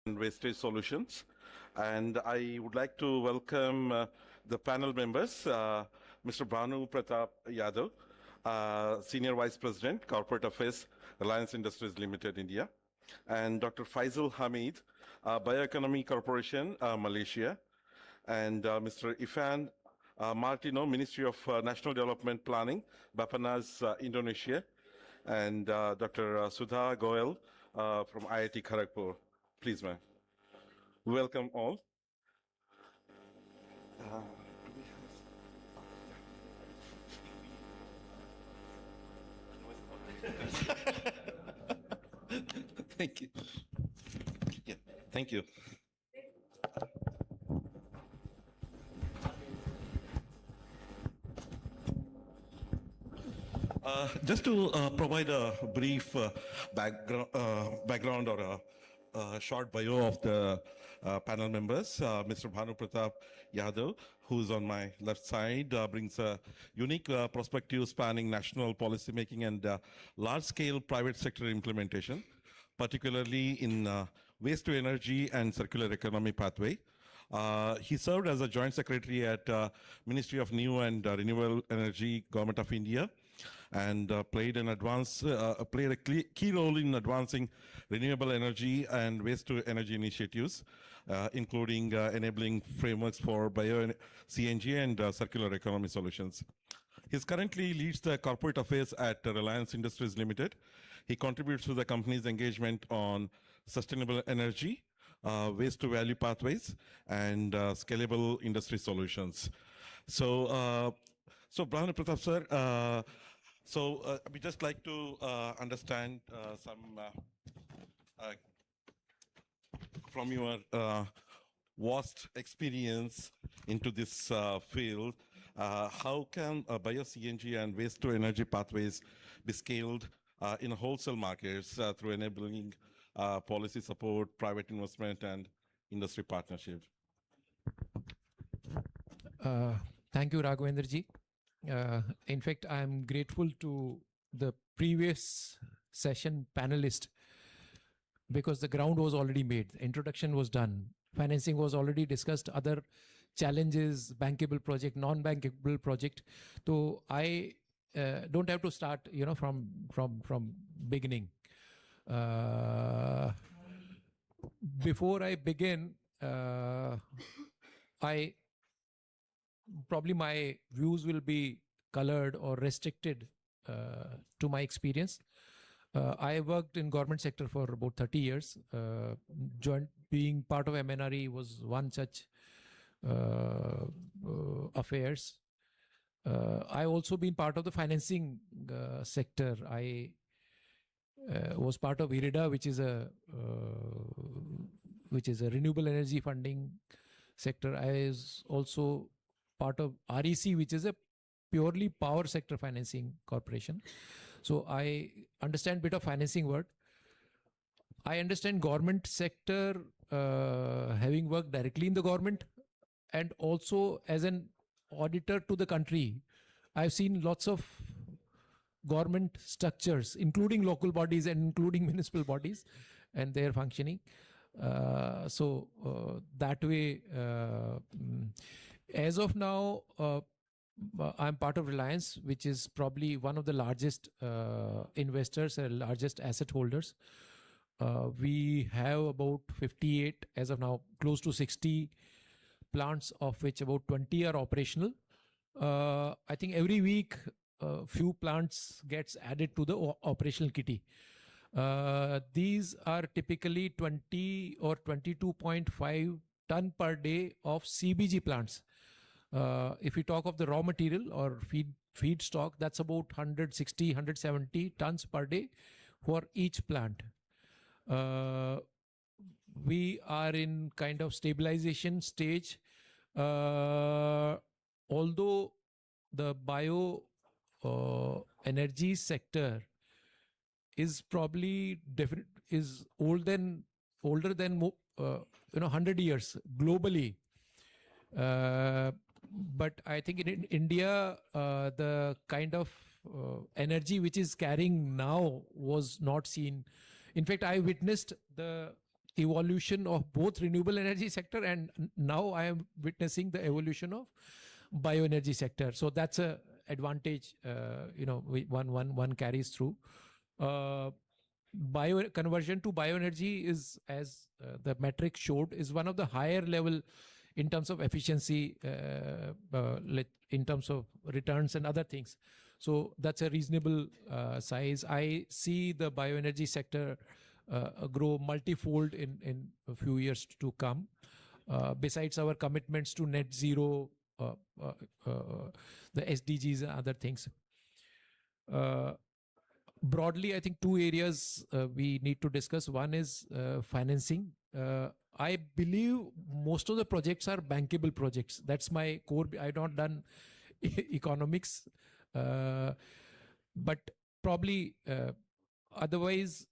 and wastage solutions. And I would like to welcome the panel members, Mr. Bhanu Pratap Yadav, Senior Vice President, Corporate Affairs, Reliance Industries Limited, India, and Dr. Faisal Hamid, Bioeconomy Corporation, Malaysia, and Mr. Ifan Martino, Ministry of National Development Planning, Biomass, Indonesia, and Dr. Sudha Goel from IIT Kharagpur. Please, ma'am. Welcome all. Thank you. Yeah, thank you. Just to provide a brief background or a short bio of the panel members, Mr. Bhanu Pratap Yadav, who is on my left side, brings a unique perspective spanning national policy making and large-scale private sector implementation, particularly in waste to energy and circular economy pathway. He served as a joint secretary at Ministry of New and Renewable Energy, Government of India, and played a key role in advancing renewable energy and waste to energy initiatives, including enabling frameworks for bio-CNG and circular economy solutions. He currently leads the corporate affairs at Reliance Industries Limited. He contributes to the company's engagement on sustainable energy, waste to value pathways, and scalable industry solutions. So Bhanu Pratap sir, we just like to understand some from your vast experience into this field. How can bio-CNG and waste to energy pathways be scaled in wholesale markets through enabling policy support, private investment, and industry partnership? Thank you, Raghavendra ji. In fact, I am grateful to the previous session panelist because the ground was already made. The introduction was done. Financing was already discussed. Other challenges, bankable project, non-bankable project. So I don't have to start, from beginning. Before I begin, probably my views will be colored or restricted to my experience. I worked in government sector for about 30 years. Being part of MNRE was one such affairs. I also been part of the financing sector. I was part of IRIDA, which is a renewable energy funding sector. I was also part of REC, which is a purely power sector financing corporation. So I understand a bit of financing work. I understand government sector, having worked directly in the government and also as an auditor to the country. I've seen lots of government structures, including local bodies and including municipal bodies and their functioning. That way, as of now, I'm part of Reliance, which is probably one of the largest investors and largest asset holders. We have about 58, as of now, close to 60 plants, of which about 20 are operational. I think every week, few plants gets added to the operational kitty. These are typically 20 or 22.5 ton per day of CBG plants. If we talk of the raw material or feed stock, that's about 160, 170 tons per day for each plant. We are in kind of stabilization stage. Although the bio energy sector is probably older than 100 years globally. But I think in India, the kind of energy which is carrying now was not seen. In fact, I witnessed the evolution of both renewable energy sector, and now I am witnessing the evolution of bioenergy sector. So that's a advantage, one carries through. Conversion to bioenergy is, as the metric showed, is one of the higher level in terms of efficiency, in terms of returns and other things. So that's a reasonable size. I see the bioenergy sector grow multifold in a few years to come. Besides our commitments to net zero, the SDGs and other things. Broadly, I think two areas we need to discuss. One is financing. I believe most of the projects are bankable projects. That's my core. I've not done economics, but probably otherwise,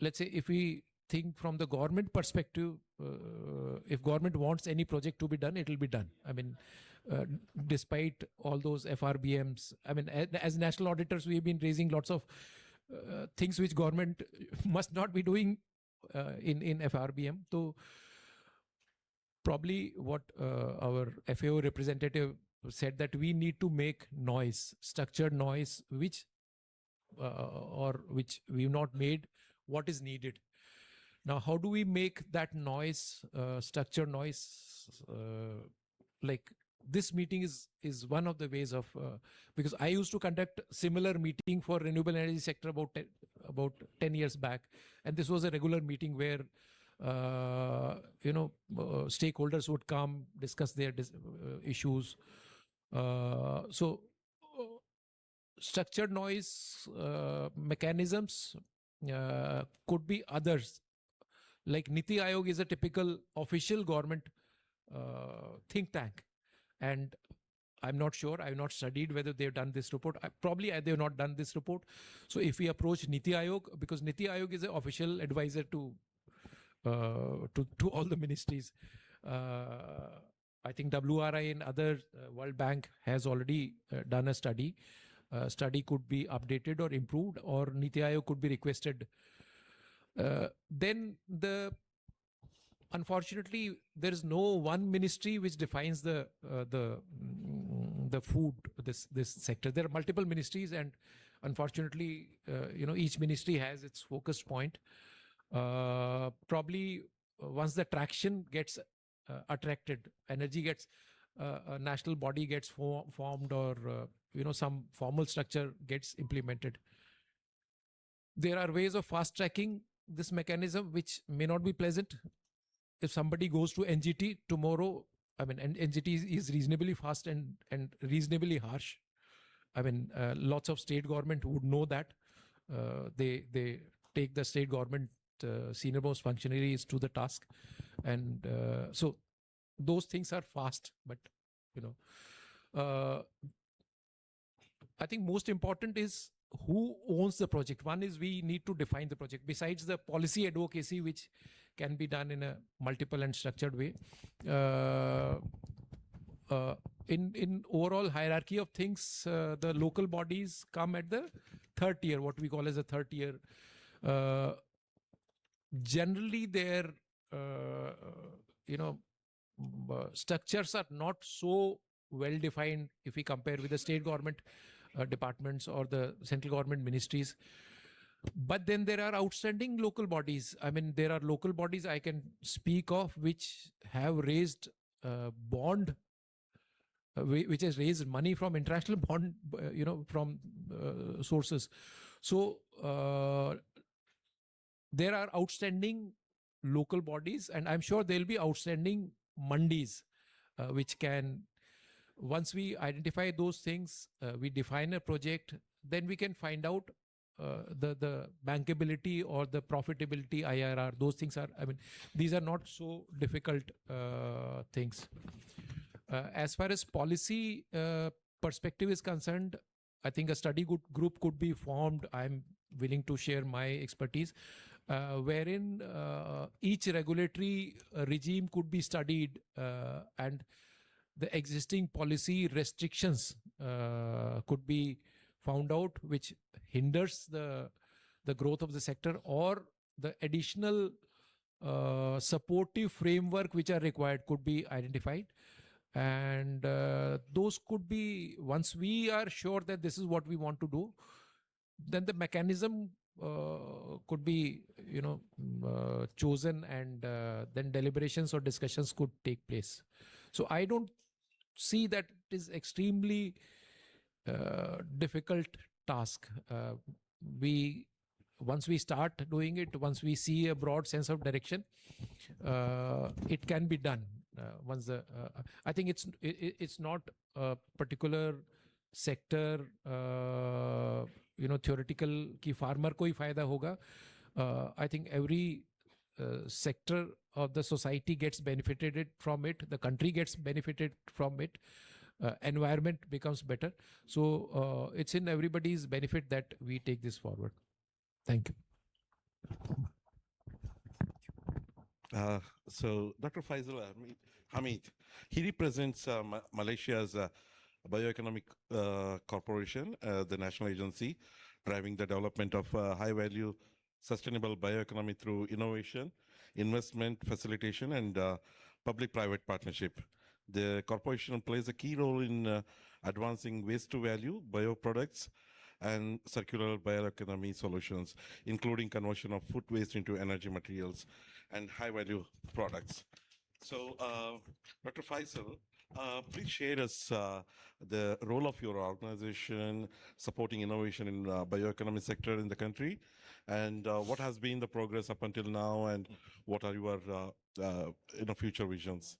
let's say if we think from the government perspective, if government wants any project to be done, it will be done. I mean, despite all those FRBMs, I mean, as national auditors, we've been raising lots of things which government must not be doing in FRBM. So probably what our FAO representative said, that we need to make noise, structured noise, which we've not made what is needed. Now, how do we make that noise, structured noise? Like this meeting is one of the ways of, because I used to conduct similar meeting for renewable energy sector about 10 years back. And this was a regular meeting where, stakeholders would come, discuss their issues. So structured noise mechanisms could be others. Like Niti Aayog is a typical official government think tank. And I'm not sure, I've not studied whether they've done this report. Probably they've not done this report. So if we approach Niti Aayog, because Niti Aayog is an official advisor to all the ministries. I think WRI and other World Bank has already done a study. Study could be updated or improved, or Niti Aayog could be requested. Then unfortunately, there is no one ministry which defines the food, this sector. There are multiple ministries, and unfortunately, each ministry has its focus point. Probably once the traction gets attracted, energy gets, a national body gets formed, or some formal structure gets implemented. There are ways of fast tracking this mechanism, which may not be pleasant. If somebody goes to NGT tomorrow, I mean, NGT is reasonably fast and reasonably harsh. I mean, lots of state government would know that. They take the state government senior most functionaries to the task. And so those things are fast, but, I think most important is who owns the project. One is we need to define the project. Besides the policy advocacy, which can be done in a multiple and structured way. In overall hierarchy of things, the local bodies come at the third tier, what we call as a third tier. Generally, their structures are not so well defined if we compare with the state government departments or the central government ministries. But then there are outstanding local bodies. I mean, there are local bodies I can speak of which have raised bond, which has raised money from international bond, from sources. So there are outstanding local bodies, and I'm sure there'll be outstanding mandis, which can, once we identify those things, we define a project, then we can find out the bankability or the profitability, IRR. Those things are, I mean, these are not so difficult things. As far as policy perspective is concerned, I think a study group could be formed. I'm willing to share my expertise, wherein each regulatory regime could be studied, and the existing policy restrictions could be found out, which hinders the growth of the sector, or the additional supportive framework which are required could be identified. And those could be, once we are sure that this is what we want to do, then the mechanism could be, chosen, and then deliberations or discussions could take place. So I don't see that it is extremely difficult task. Once we start doing it, once we see a broad sense of direction, it can be done. I think it's not a particular sector, theoretical ki farmer ko hi fayda hoga. I think every sector of the society gets benefited from it. The country gets benefited from it. Environment becomes better. So it's in everybody's benefit that we take this forward. Thank you. So Dr. Faisal Hamid, he represents Malaysia's Bioeconomy Corporation, the national agency driving the development of high-value sustainable bioeconomy through innovation, investment facilitation, and public-private partnership. The corporation plays a key role in advancing waste-to-value bioproducts and circular bioeconomy solutions, including conversion of food waste into energy materials and high-value products. So, Dr. Faisal, please share us the role of your organization supporting innovation in bioeconomy sector in the country, and what has been the progress up until now, and what are your future visions?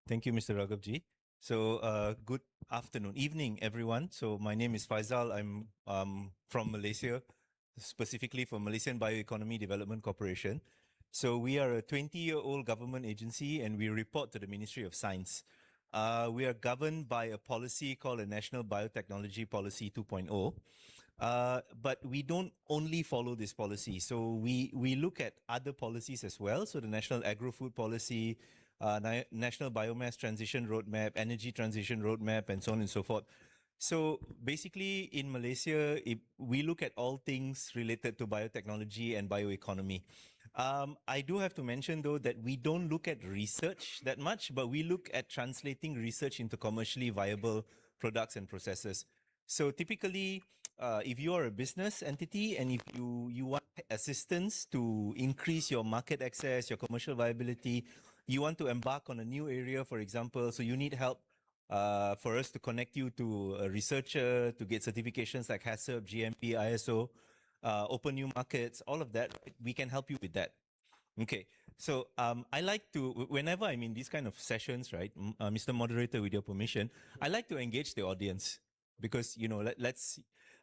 Thank you, Mr. Raghavji. So good afternoon, evening, everyone. So my name is Faisal. I'm from Malaysia, specifically from Malaysian Bioeconomy Development Corporation. So we are a 20-year-old government agency, and we report to the Ministry of Science. We are governed by a policy called the National Biotechnology Policy 2.0. But we don't only follow this policy. So we look at other policies as well. So the National Agro-Food Policy, National Biomass Transition Roadmap, Energy Transition Roadmap, and so on and so forth. So basically in Malaysia, we look at all things related to biotechnology and bioeconomy. I do have to mention though that we don't look at research that much, but we look at translating research into commercially viable products and processes. So typically, if you are a business entity and if you want assistance to increase your market access, your commercial viability, you want to embark on a new area, for example, so you need help for us to connect you to a researcher, to get certifications like HACCP, GMP, ISO, open new markets, all of that, we can help you with that. Okay, so I like to, whenever I'm in these kind of sessions, right, Mr. Moderator, with your permission, I like to engage the audience because,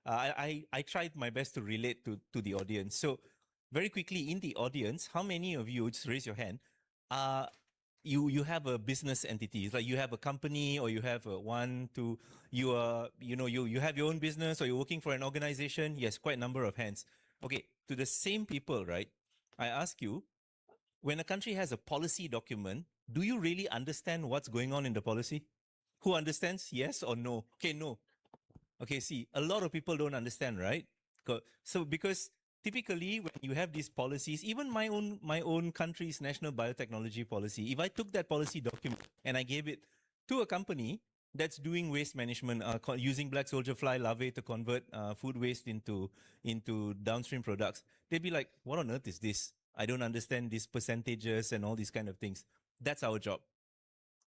I tried my best to relate to the audience. So very quickly in the audience, how many of you, just raise your hand, you have a business entity? It's like you have a company, or you have you have your own business, or you're working for an organization. Yes, quite a number of hands. Okay, to the same people, right? I ask you, when a country has a policy document, do you really understand what's going on in the policy? Who understands? Yes or no? Okay, no. Okay, see, a lot of people don't understand, right? So because typically when you have these policies, even my own country's national biotechnology policy, if I took that policy document and I gave it to a company that's doing waste management, using black soldier fly larvae to convert food waste into downstream products, they'd be like, what on earth is this? I don't understand these percentages and all these kind of things. That's our job.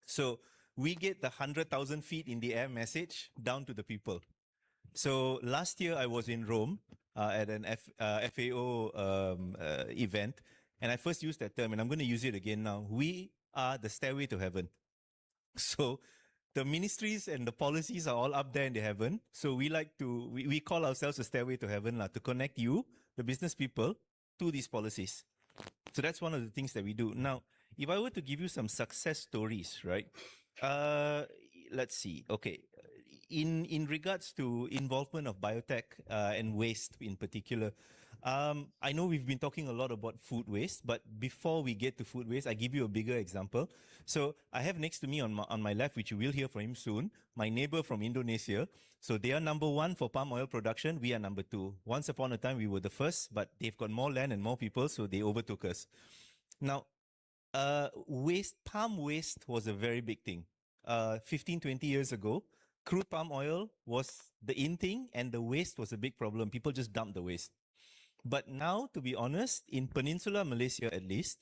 So we get the 100,000 feet in the air message down to the people. So last year I was in Rome at an FAO event, and I first used that term, and I'm going to use it again now. We are the stairway to heaven. So the ministries and the policies are all up there in the heaven. So we call ourselves a stairway to heaven to connect you, the business people, to these policies. So that's one of the things that we do. Now, if I were to give you some success stories, right? Let's see. Okay. In regards to involvement of biotech and waste in particular, I know we've been talking a lot about food waste, but before we get to food waste, I give you a bigger example. So I have next to me on my left, which you will hear from him soon, my neighbor from Indonesia. So they are number one for palm oil production. We are number two. Once upon a time, we were the first, but they've got more land and more people, so they overtook us. Now, palm waste was a very big thing. 15, 20 years ago, crude palm oil was the in thing and the waste was a big problem. People just dumped the waste. But now, to be honest, in Peninsular Malaysia at least,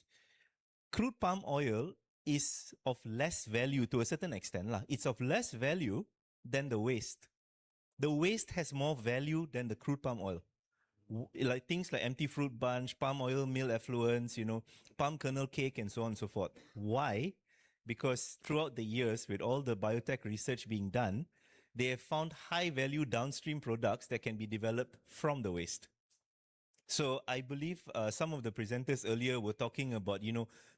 crude palm oil is of less value to a certain extent. It's of less value than the waste. The waste has more value than the crude palm oil. Like things like empty fruit bunch, palm oil meal effluents, palm kernel cake, and so on and so forth. Why? Because throughout the years, with all the biotech research being done, they have found high value downstream products that can be developed from the waste. So I believe some of the presenters earlier were talking about,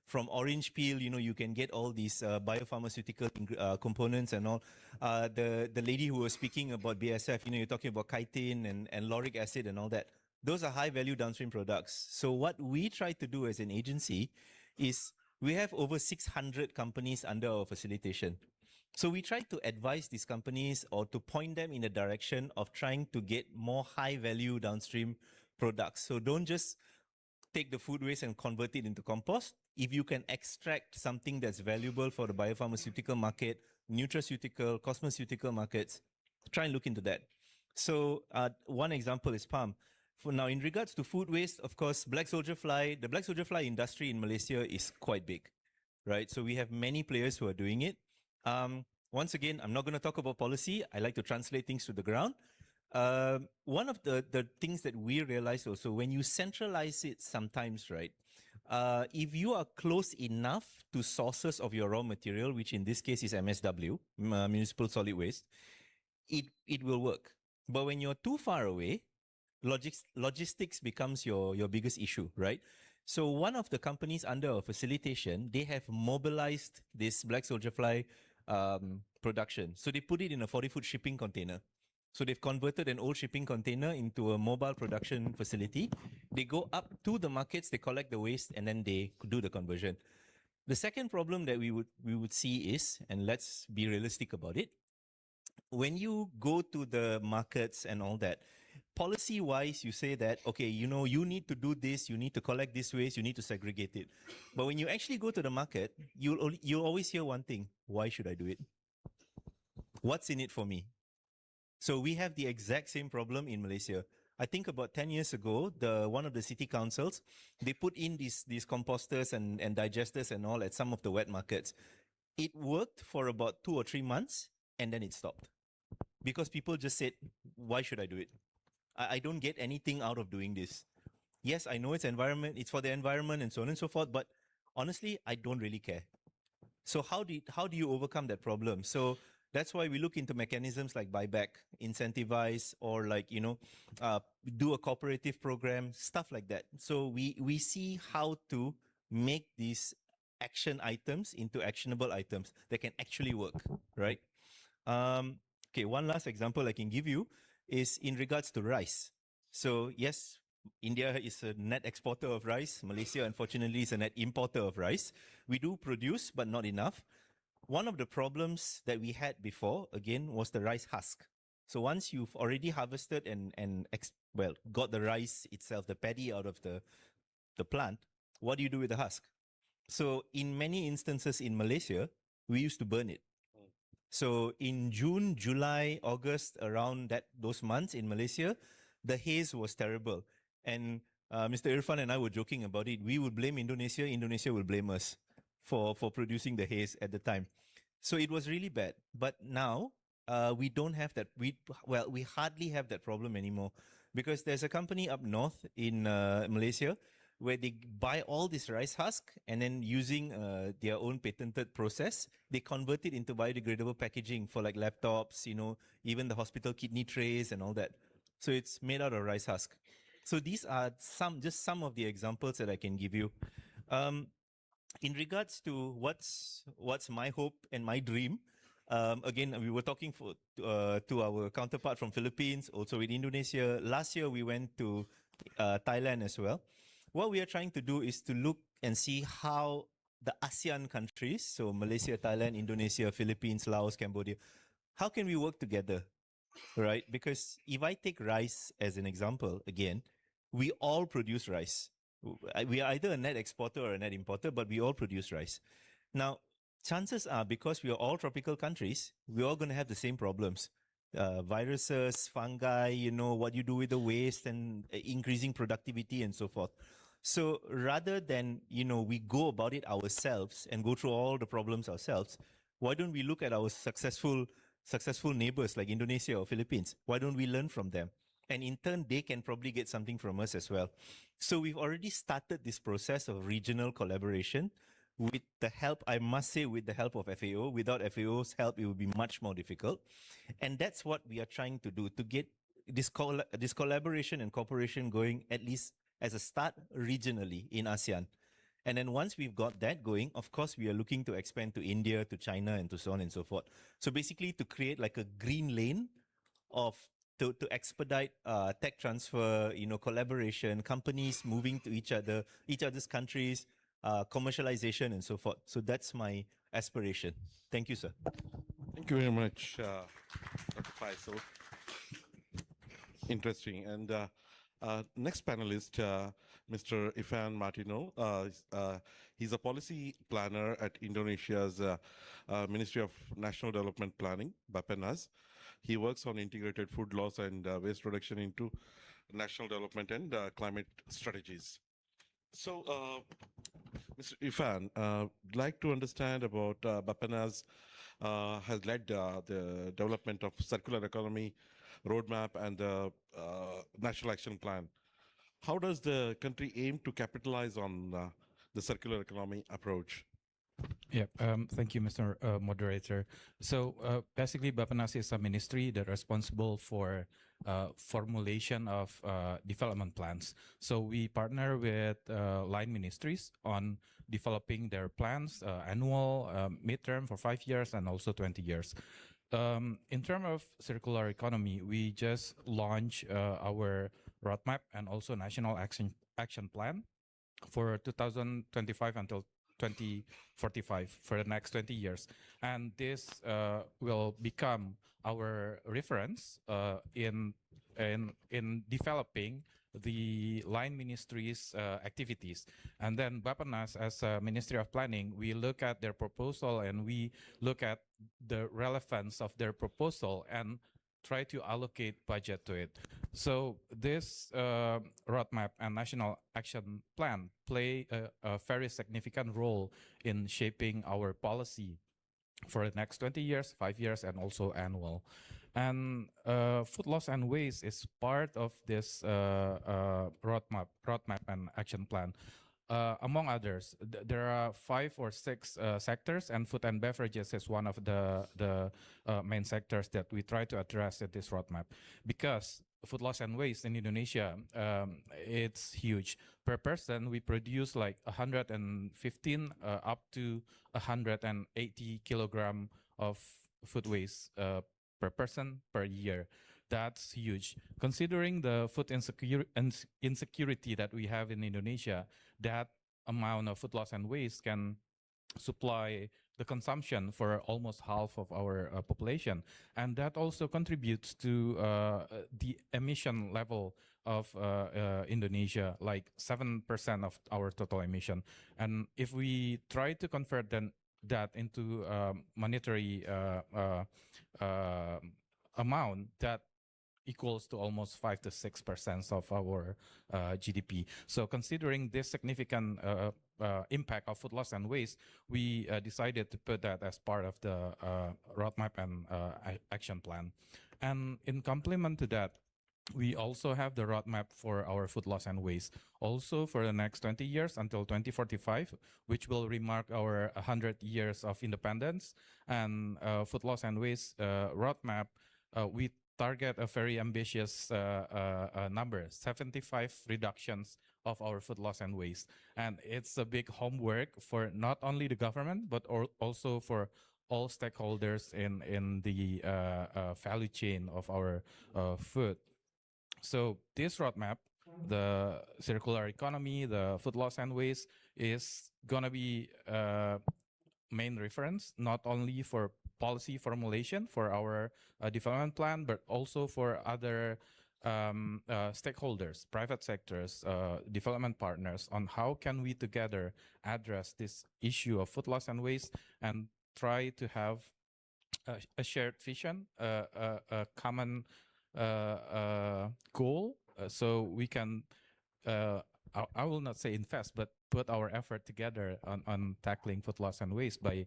from orange peel, you can get all these biopharmaceutical components and all. The lady who was speaking about BSF, you're talking about chitin and lauric acid and all that. Those are high value downstream products. So what we try to do as an agency is we have over 600 companies under our facilitation. So we try to advise these companies or to point them in the direction of trying to get more high value downstream products. So don't just take the food waste and convert it into compost. If you can extract something that's valuable for the biopharmaceutical market, nutraceutical, cosmeceutical markets, try and look into that. So one example is palm. For now, in regards to food waste, of course, black soldier fly, the black soldier fly industry in Malaysia is quite big, right? So we have many players who are doing it. Once again, I'm not going to talk about policy. I like to translate things to the ground. One of the things that we realize also, when you centralize it sometimes, right, if you are close enough to sources of your raw material, which in this case is MSW, municipal solid waste, it will work. But when you're too far away, logistics becomes your biggest issue, right? So one of the companies under our facilitation, they have mobilized this black soldier fly production. So they put it in a 40-foot shipping container. So they've converted an old shipping container into a mobile production facility. They go up to the markets, they collect the waste, and then they do the conversion. The second problem that we would see is, and let's be realistic about it, when you go to the markets and all that, policy-wise, you say that, okay, you need to do this, you need to collect this waste, you need to segregate it. But when you actually go to the market, you'll always hear one thing: why should I do it? What's in it for me? So we have the exact same problem in Malaysia. I think about 10 years ago, one of the city councils, they put in these composters and digesters and all at some of the wet markets. It worked for about 2 or 3 months, and then it stopped. Because people just said, why should I do it? I don't get anything out of doing this. Yes, I know it's for the environment and so on and so forth, but honestly, I don't really care. So how do you overcome that problem? So that's why we look into mechanisms like buyback, incentivize, or do a cooperative program, stuff like that. So we see how to make these action items into actionable items that can actually work, right? Okay, one last example I can give you is in regards to rice. So yes, India is a net exporter of rice. Malaysia, unfortunately, is a net importer of rice. We do produce, but not enough. One of the problems that we had before, again, was the rice husk. So once you've already harvested and got the rice itself, the paddy out of the plant, what do you do with the husk? So in many instances in Malaysia, we used to burn it. So in June, July, August, around those months in Malaysia, the haze was terrible. And Mr. Irfan and I were joking about it. We would blame Indonesia. Indonesia will blame us for producing the haze at the time. So it was really bad. But now we don't have that. We hardly have that problem anymore, because there's a company up north in Malaysia where they buy all this rice husk, and then using their own patented process, they convert it into biodegradable packaging for like laptops, even the hospital kidney trays and all that. So it's made out of rice husk. So these are just some of the examples that I can give you. In regards to what's my hope and my dream, again, we were talking to our counterpart from Philippines, also in Indonesia. Last year, we went to Thailand as well. What we are trying to do is to look and see how the ASEAN countries, so Malaysia, Thailand, Indonesia, Philippines, Laos, Cambodia, how can we work together, right? Because if I take rice as an example, again, we all produce rice. We are either a net exporter or a net importer, but we all produce rice. Now, chances are, because we are all tropical countries, we're all going to have the same problems. Viruses, fungi, what you do with the waste and increasing productivity and so forth. So rather than, we go about it ourselves and go through all the problems ourselves, why don't we look at our successful neighbors like Indonesia or Philippines? Why don't we learn from them? And in turn, they can probably get something from us as well. So we've already started this process of regional collaboration with the help, I must say, with the help of FAO. Without FAO's help, it would be much more difficult. And that's what we are trying to do, to get this collaboration and cooperation going, at least as a start, regionally in ASEAN. And then once we've got that going, of course, we are looking to expand to India, to China, and to so on and so forth. So basically to create like a green lane of to expedite tech transfer, collaboration, companies moving to each other's countries, commercialization, and so forth. So that's my aspiration. Thank you, sir. Thank you very much, Dr. Faisal. Interesting. And next panelist, Mr. Ifan Martino. He's a policy planner at Indonesia's Ministry of National Development Planning, Bappenas. He works on integrated food loss and waste reduction into national development and climate strategies. So, Mr. Ifan, I'd like to understand about Bappenas has led the development of circular economy roadmap and the National Action Plan. How does the country aim to capitalize on the circular economy approach? Yeah, thank you, Mr. Moderator. So basically, Bappenas is a ministry that's responsible for formulation of development plans. So we partner with line ministries on developing their plans, annual, midterm for 5 years, and also 20 years. In terms of circular economy, we just launched our roadmap and also national action plan for 2025 until 2045 for the next 20 years. And this will become our reference in developing the line ministry's activities. And then Bappenas, as a Ministry of Planning, we look at their proposal and we look at the relevance of their proposal and try to allocate budget to it. So this roadmap and national action plan play a very significant role in shaping our policy for the next 20 years, 5 years, and also annual. And food loss and waste is part of this roadmap and action plan. Among others, there are 5 or 6 sectors, and food and beverages is one of the main sectors that we try to address at this roadmap. Because food loss and waste in Indonesia, it's huge. Per person, we produce like 115 up to 180 kilogram of food waste per person per year. That's huge. Considering the food insecurity that we have in Indonesia, that amount of food loss and waste can supply the consumption for almost half of our population. And that also contributes to the emission level of Indonesia, like 7% of our total emission. And if we try to convert that into monetary amount, that equals to almost 5 to 6% of our GDP. So considering this significant impact of food loss and waste, we decided to put that as part of the roadmap and action plan. And in complement to that, we also have the roadmap for our food loss and waste, also for the next 20 years until 2045, which will remark our 100 years of independence. And food loss and waste roadmap, we target a very ambitious number, 75 reductions of our food loss and waste. And it's a big homework for not only the government, but also for all stakeholders in the value chain of our food. So this roadmap, the circular economy, the food loss and waste, is going to be main reference, not only for policy formulation for our development plan, but also for other stakeholders, private sectors, development partners on how can we together address this issue of food loss and waste and try to have a shared vision, a common goal, so we can, I will not say invest, but put our effort together on tackling food loss and waste by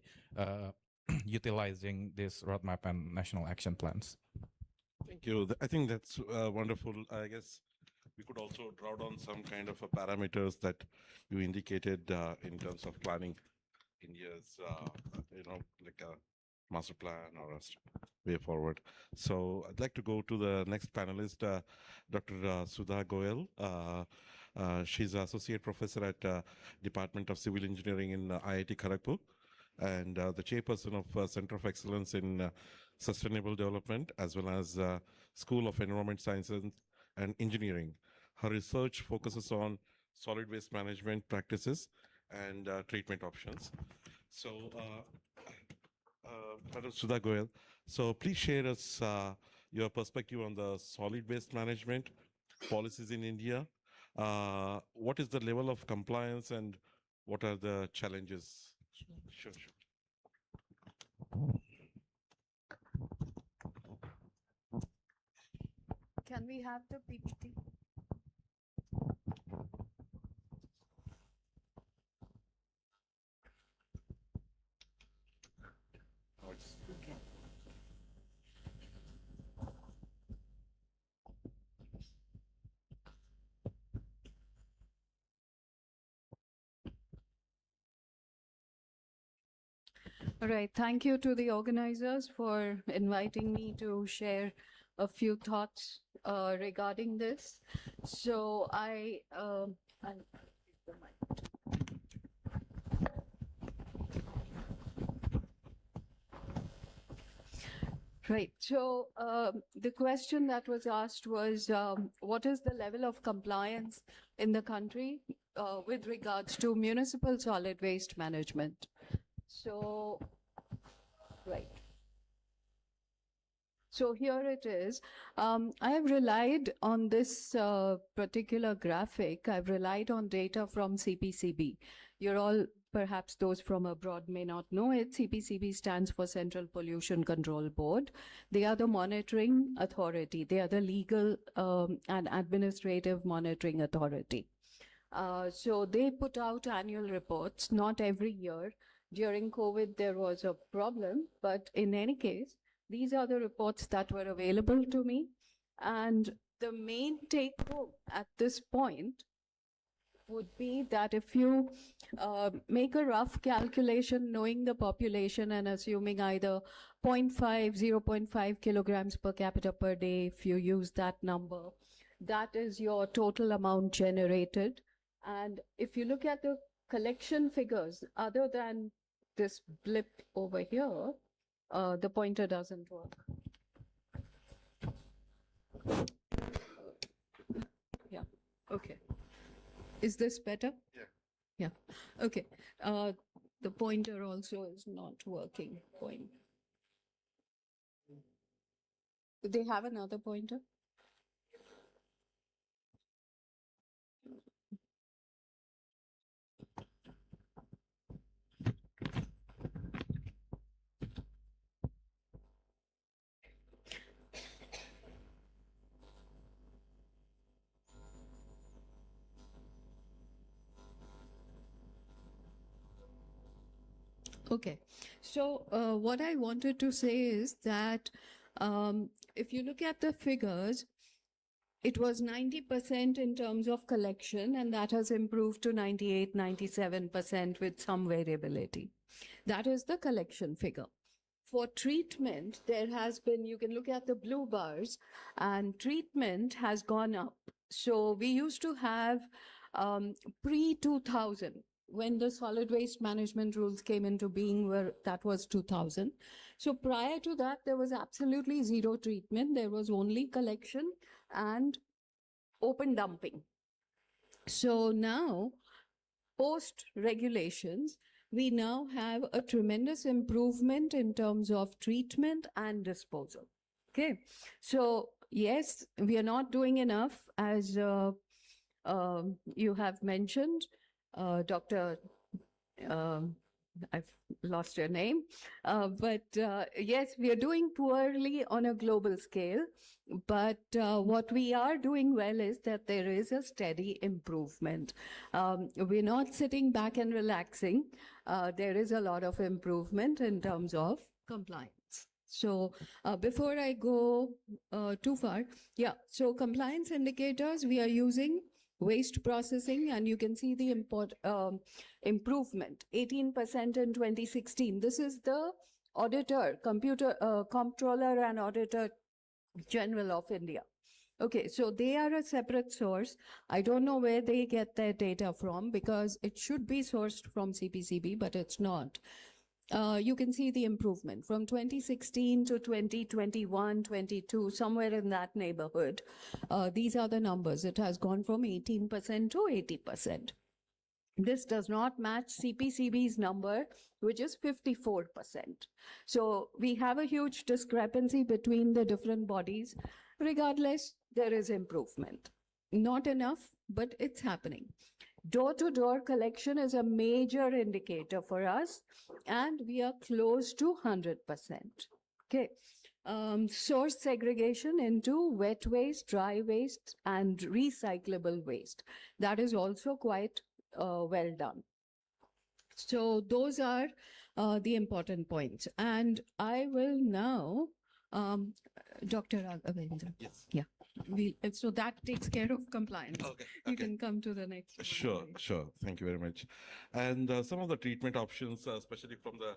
utilizing this roadmap and national action plans. Thank you. I think that's wonderful. I guess we could also draw down some kind of parameters that you indicated in terms of planning India's, like a master plan or a way forward. So I'd like to go to the next panelist, Dr. Sudha Goel. She's Associate Professor at Department of Civil Engineering in IIT Kharagpur and the Chairperson of Center of Excellence in Sustainable Development, as well as School of Environment Sciences and Engineering. Her research focuses on solid waste management practices and treatment options. So, Dr. Sudha Goel, so please share us your perspective on the solid waste management policies in India. What is the level of compliance and what are the challenges? Sure. Can we have the PPT? Okay. All right. Thank you to the organizers for inviting me to share a few thoughts regarding this. So I'll use the mic. Right. So the question that was asked was, what is the level of compliance in the country with regards to municipal solid waste management? So, right. So here it is. I have relied on this particular graphic. I've relied on data from CPCB. You're all, perhaps those from abroad may not know it. CPCB stands for Central Pollution Control Board. They are the monitoring authority. They are the legal and administrative monitoring authority. So they put out annual reports, not every year. During COVID, there was a problem, but in any case, these are the reports that were available to me. And the main take home at this point would be that if you make a rough calculation, knowing the population and assuming either 0.5, 0.5 kilograms per capita per day, if you use that number, that is your total amount generated. And if you look at the collection figures, other than this blip over here, the pointer doesn't work. Yeah, okay. Is this better? Yeah. Yeah, okay. The pointer also is not working. Do they have another pointer? Okay, so what I wanted to say is that if you look at the figures, it was 90% in terms of collection, and that has improved to 98, 97% with some variability. That is the collection figure. For treatment, there has been, you can look at the blue bars, and treatment has gone up. So we used to have pre-2000, when the solid waste management rules came into being, that was 2000. So prior to that, there was absolutely zero treatment. There was only collection and open dumping. So now, post regulations, we now have a tremendous improvement in terms of treatment and disposal. Okay, so yes, we are not doing enough, as you have mentioned, Dr. I've lost your name, but yes, we are doing poorly on a global scale. But what we are doing well is that there is a steady improvement. We're not sitting back and relaxing. There is a lot of improvement in terms of compliance. So before I go too far, yeah, so compliance indicators, we are using waste processing, and you can see the improvement, 18% in 2016. This is the auditor, comptroller and auditor general of India. Okay, so they are a separate source. I don't know where they get their data from, because it should be sourced from CPCB, but it's not. You can see the improvement from 2016 to 2021, 22, somewhere in that neighborhood. These are the numbers. It has gone from 18% to 80%. This does not match CPCB's number, which is 54%. So we have a huge discrepancy between the different bodies. Regardless, there is improvement. Not enough, but it's happening. Door-to-door collection is a major indicator for us, and we are close to 100%. Okay. Source segregation into wet waste, dry waste, and recyclable waste. That is also quite well done. So those are the important points. And I will now, Dr. Raghavendra. Yes. Yeah. So that takes care of compliance. Okay. You can come to the next one. Sure. Thank you very much. And some of the treatment options, especially from the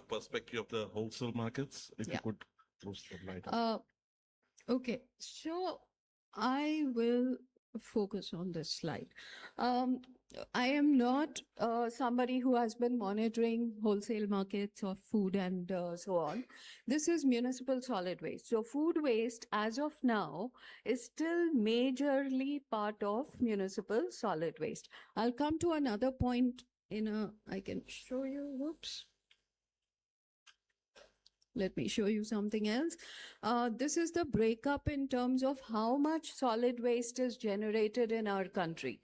perspective of the wholesale markets, if you could throw some light on. Okay, so I will focus on this slide. I am not somebody who has been monitoring wholesale markets of food and so on. This is municipal solid waste. So food waste as of now is still majorly part of municipal solid waste. I'll come to another point I can show you, whoops. Let me show you something else. This is the breakup in terms of how much solid waste is generated in our country.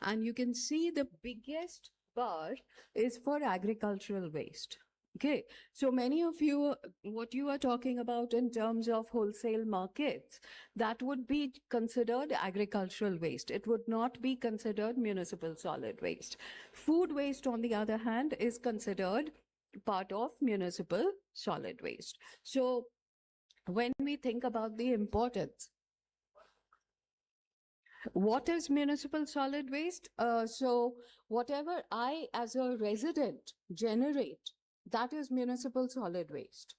And you can see the biggest bar is for agricultural waste. Okay, so many of you, what you are talking about in terms of wholesale markets, that would be considered agricultural waste. It would not be considered municipal solid waste. Food waste, on the other hand, is considered part of municipal solid waste. So when we think about the importance, what is municipal solid waste? So whatever I as a resident generate, that is municipal solid waste.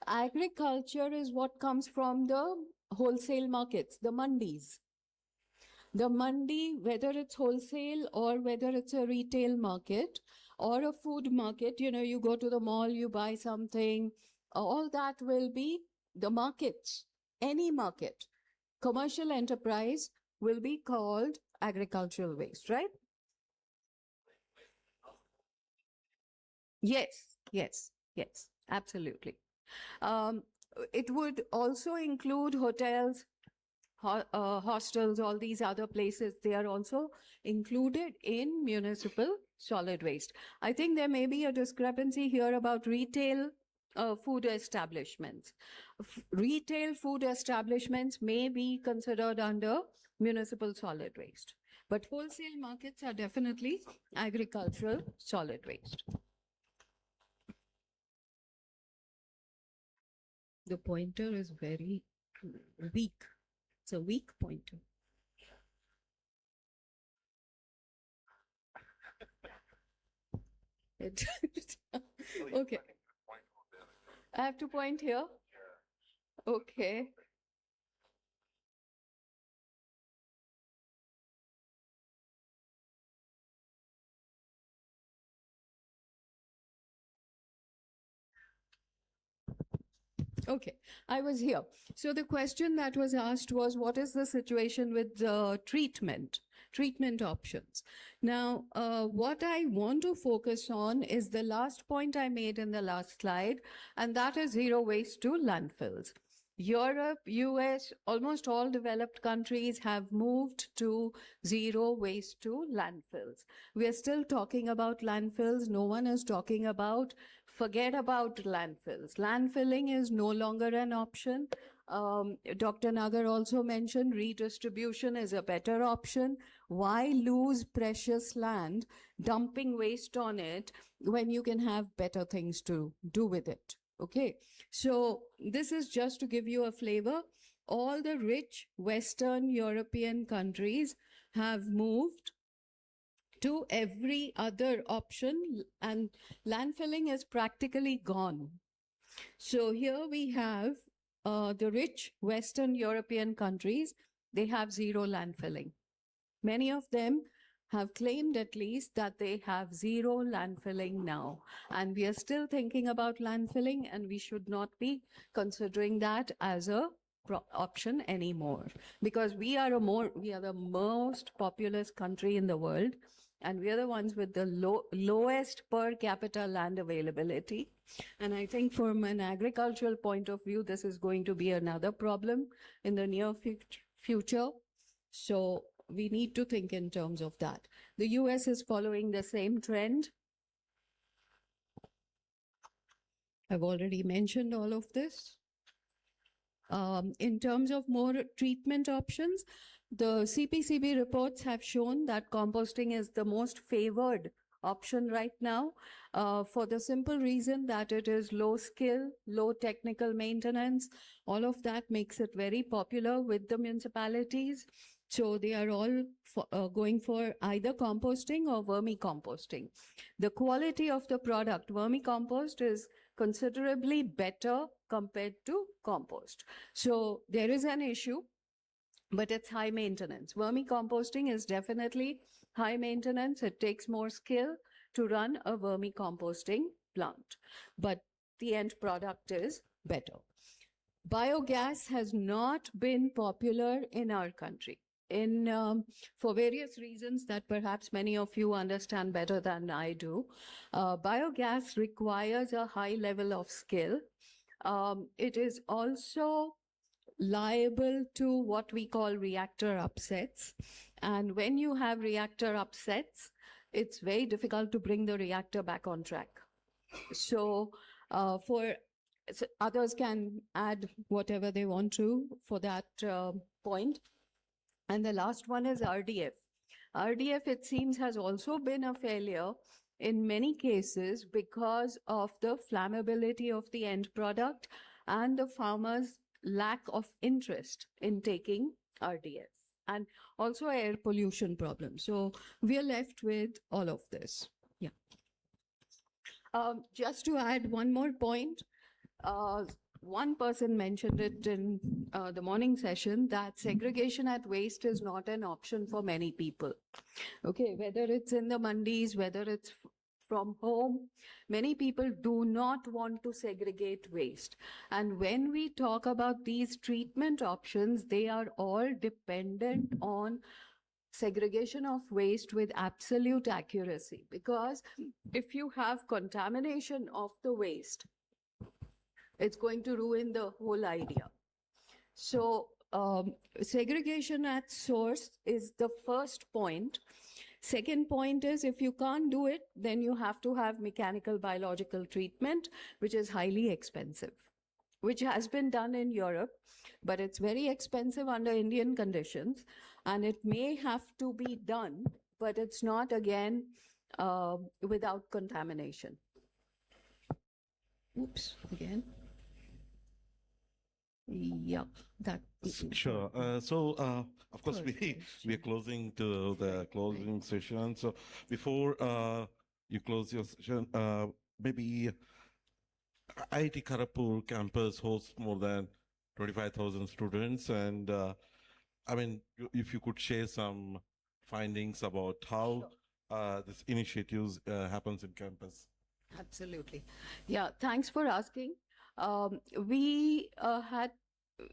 Agriculture is what comes from the wholesale markets, the mandis. The mandi, whether it's wholesale or whether it's a retail market or a food market, you go to the mall, you buy something, all that will be the markets, any market. Commercial enterprise will be called agricultural waste, right? Yes, absolutely. It would also include hotels, hostels, all these other places. They are also included in municipal solid waste. I think there may be a discrepancy here about retail food establishments. Retail food establishments may be considered under municipal solid waste, but wholesale markets are definitely agricultural solid waste. The pointer is very weak. It's a weak pointer. Okay. I have to point here? Okay. Okay, I was here. So the question that was asked was, what is the situation with the treatment options? Now, what I want to focus on is the last point I made in the last slide, and that is zero waste to landfills. Europe, US, almost all developed countries have moved to zero waste to landfills. We are still talking about landfills. No one is talking about, forget about landfills. Landfilling is no longer an option. Dr. Nagar also mentioned redistribution is a better option. Why lose precious land, dumping waste on it, when you can have better things to do with it? Okay, so this is just to give you a flavor. All the rich Western European countries have moved to every other option, and landfilling is practically gone. So here we have the rich Western European countries, they have zero landfilling. Many of them have claimed at least that they have zero landfilling now. And we are still thinking about landfilling, and we should not be considering that as a option anymore, because we are the most populous country in the world, and we are the ones with the lowest per capita land availability. And I think from an agricultural point of view, this is going to be another problem in the near future. So we need to think in terms of that. The US is following the same trend. I've already mentioned all of this. In terms of more treatment options, the CPCB reports have shown that composting is the most favored option right now, for the simple reason that it is low skill, low technical maintenance. All of that makes it very popular with the municipalities. So they are all going for either composting or vermicomposting. The quality of the product, vermicompost, is considerably better compared to compost. So there is an issue, but it's high maintenance. Vermicomposting is definitely high maintenance. It takes more skill to run a vermicomposting plant, but the end product is better. Biogas has not been popular in our country. For various reasons that perhaps many of you understand better than I do. Biogas requires a high level of skill. It is also liable to what we call reactor upsets. And when you have reactor upsets, it's very difficult to bring the reactor back on track. So others can add whatever they want to for that point. And the last one is RDF. RDF, it seems, has also been a failure in many cases because of the flammability of the end product and the farmers' lack of interest in taking RDF, and also air pollution problems. So we are left with all of this. Yeah. Just to add one more point, one person mentioned it in the morning session that segregation at waste is not an option for many people. Okay, whether it's in the mandis, whether it's from home, many people do not want to segregate waste. And when we talk about these treatment options, they are all dependent on segregation of waste with absolute accuracy. Because if you have contamination of the waste, it's going to ruin the whole idea. So segregation at source is the first point. Second point is, if you can't do it, then you have to have mechanical biological treatment, which is highly expensive, which has been done in Europe, but it's very expensive under Indian conditions, and it may have to be done, but it's not, again, without contamination. Oops, again. Yeah, that. Sure. Of course, we are closing to the closing session. So before you close your session, maybe IIT Kharagpur campus hosts more than 25,000 students, and I mean, if you could share some findings about how this initiatives happens in campus. Absolutely. Yeah, thanks for asking. We had,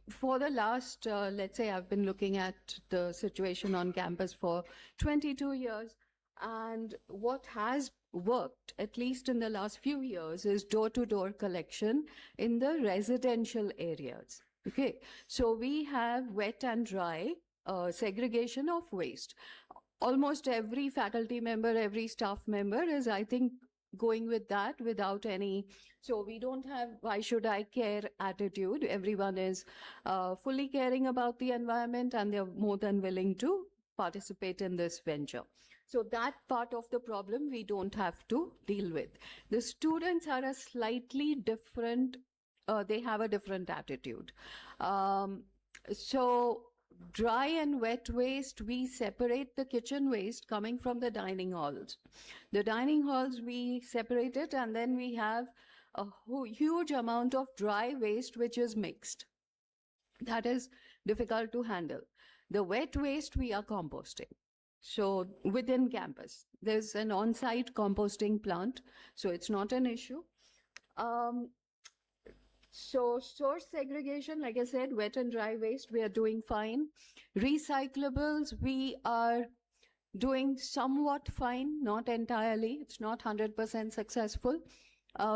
for the last, let's say, I've been looking at the situation on campus for 22 years. And what has worked, at least in the last few years, is door-to-door collection in the residential areas. Okay, so we have wet and dry segregation of waste. Almost every faculty member, every staff member is, I think, going with that without any. So we don't have why should I care attitude. Everyone is fully caring about the environment and they're more than willing to participate in this venture. So that part of the problem we don't have to deal with. The students are a slightly different, they have a different attitude. So dry and wet waste, we separate the kitchen waste coming from the dining halls. The dining halls, we separate it, and then we have a huge amount of dry waste which is mixed. That is difficult to handle. The wet waste we are composting. So within campus, there's an on-site composting plant, so it's not an issue. So source segregation, like I said, wet and dry waste, we are doing fine. Recyclables, we are doing somewhat fine, not entirely. It's not 100% successful.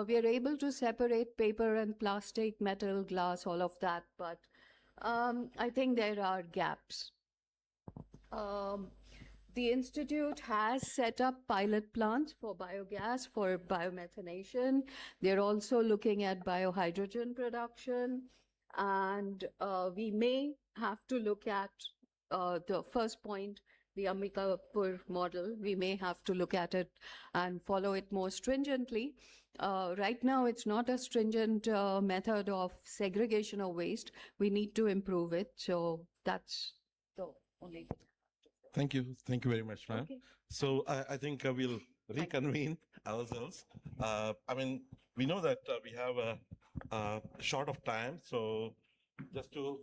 We are able to separate paper and plastic, metal, glass, all of that, but I think there are gaps. The Institute has set up pilot plants for biogas, for biomethanation. They're also looking at biohydrogen production. And we may have to look at the first point, the Ambikapur model. We may have to look at it and follow it more stringently. Right now, it's not a stringent method of segregation of waste. We need to improve it. So that's the only thing. Thank you. Thank you very much, ma'am. Okay. So I think we'll reconvene ourselves. I mean, we know that we have a short of time. So just to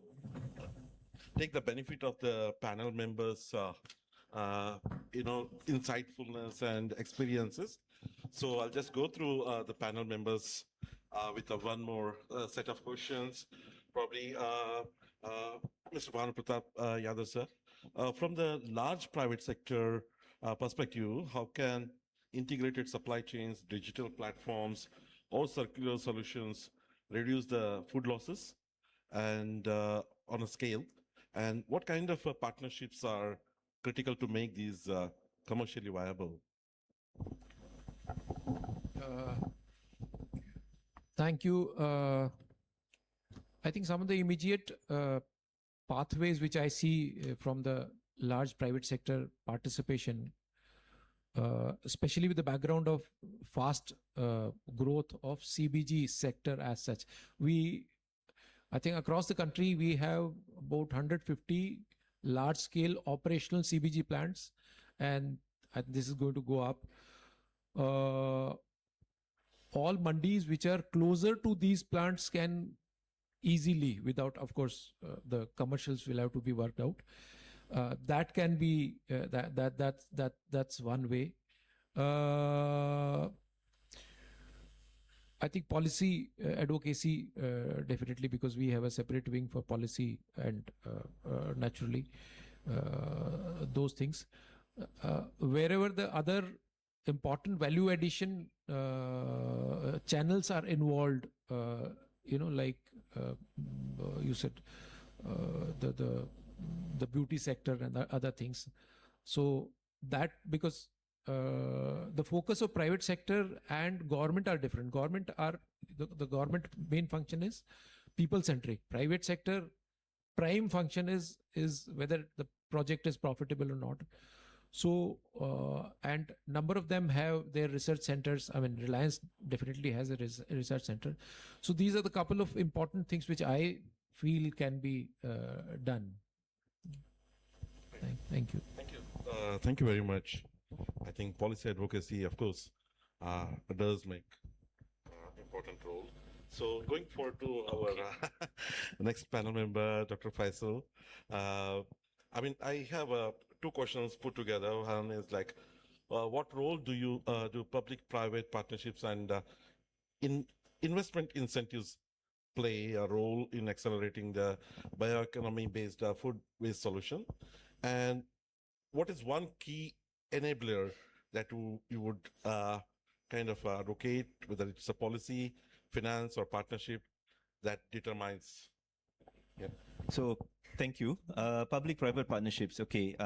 take the benefit of the panel members, insightfulness and experiences. So I'll just go through the panel members with one more set of questions. Probably Mr. Bhanu Pratap Yadav, sir. From the large private sector perspective, how can integrated supply chains, digital platforms, or circular solutions reduce the food losses and on a scale? And what kind of partnerships are critical to make these commercially viable? Thank you. I think some of the immediate pathways which I see from the large private sector participation, especially with the background of fast growth of CBG sector as such. I think across the country, we have about 150 large-scale operational CBG plants, and this is going to go up. All mandis which are closer to these plants can easily, without, of course, the commercials will have to be worked out. That can be that's one way. I think policy advocacy definitely, because we have a separate wing for policy and naturally those things. Wherever the other important value addition channels are involved, like you said, the beauty sector and the other things. So that, because the focus of private sector and government are different. The government main function is people centric. Private sector prime function is whether the project is profitable or not. So and number of them have their research centers. I mean, Reliance definitely has a research center. So these are the couple of important things which I feel can be done. Thank you. Thank you. Thank you very much. I think policy advocacy, of course, does make important role. So going forward to our next panel member, Dr. Faisal. I mean, I have two questions put together. One is like, what role do public-private partnerships and investment incentives play a role in accelerating the bioeconomy-based food waste solution? And what is one key enabler that you would kind of advocate, whether it's a policy, finance, or partnership that determines So thank you. Public-private partnerships. Okay.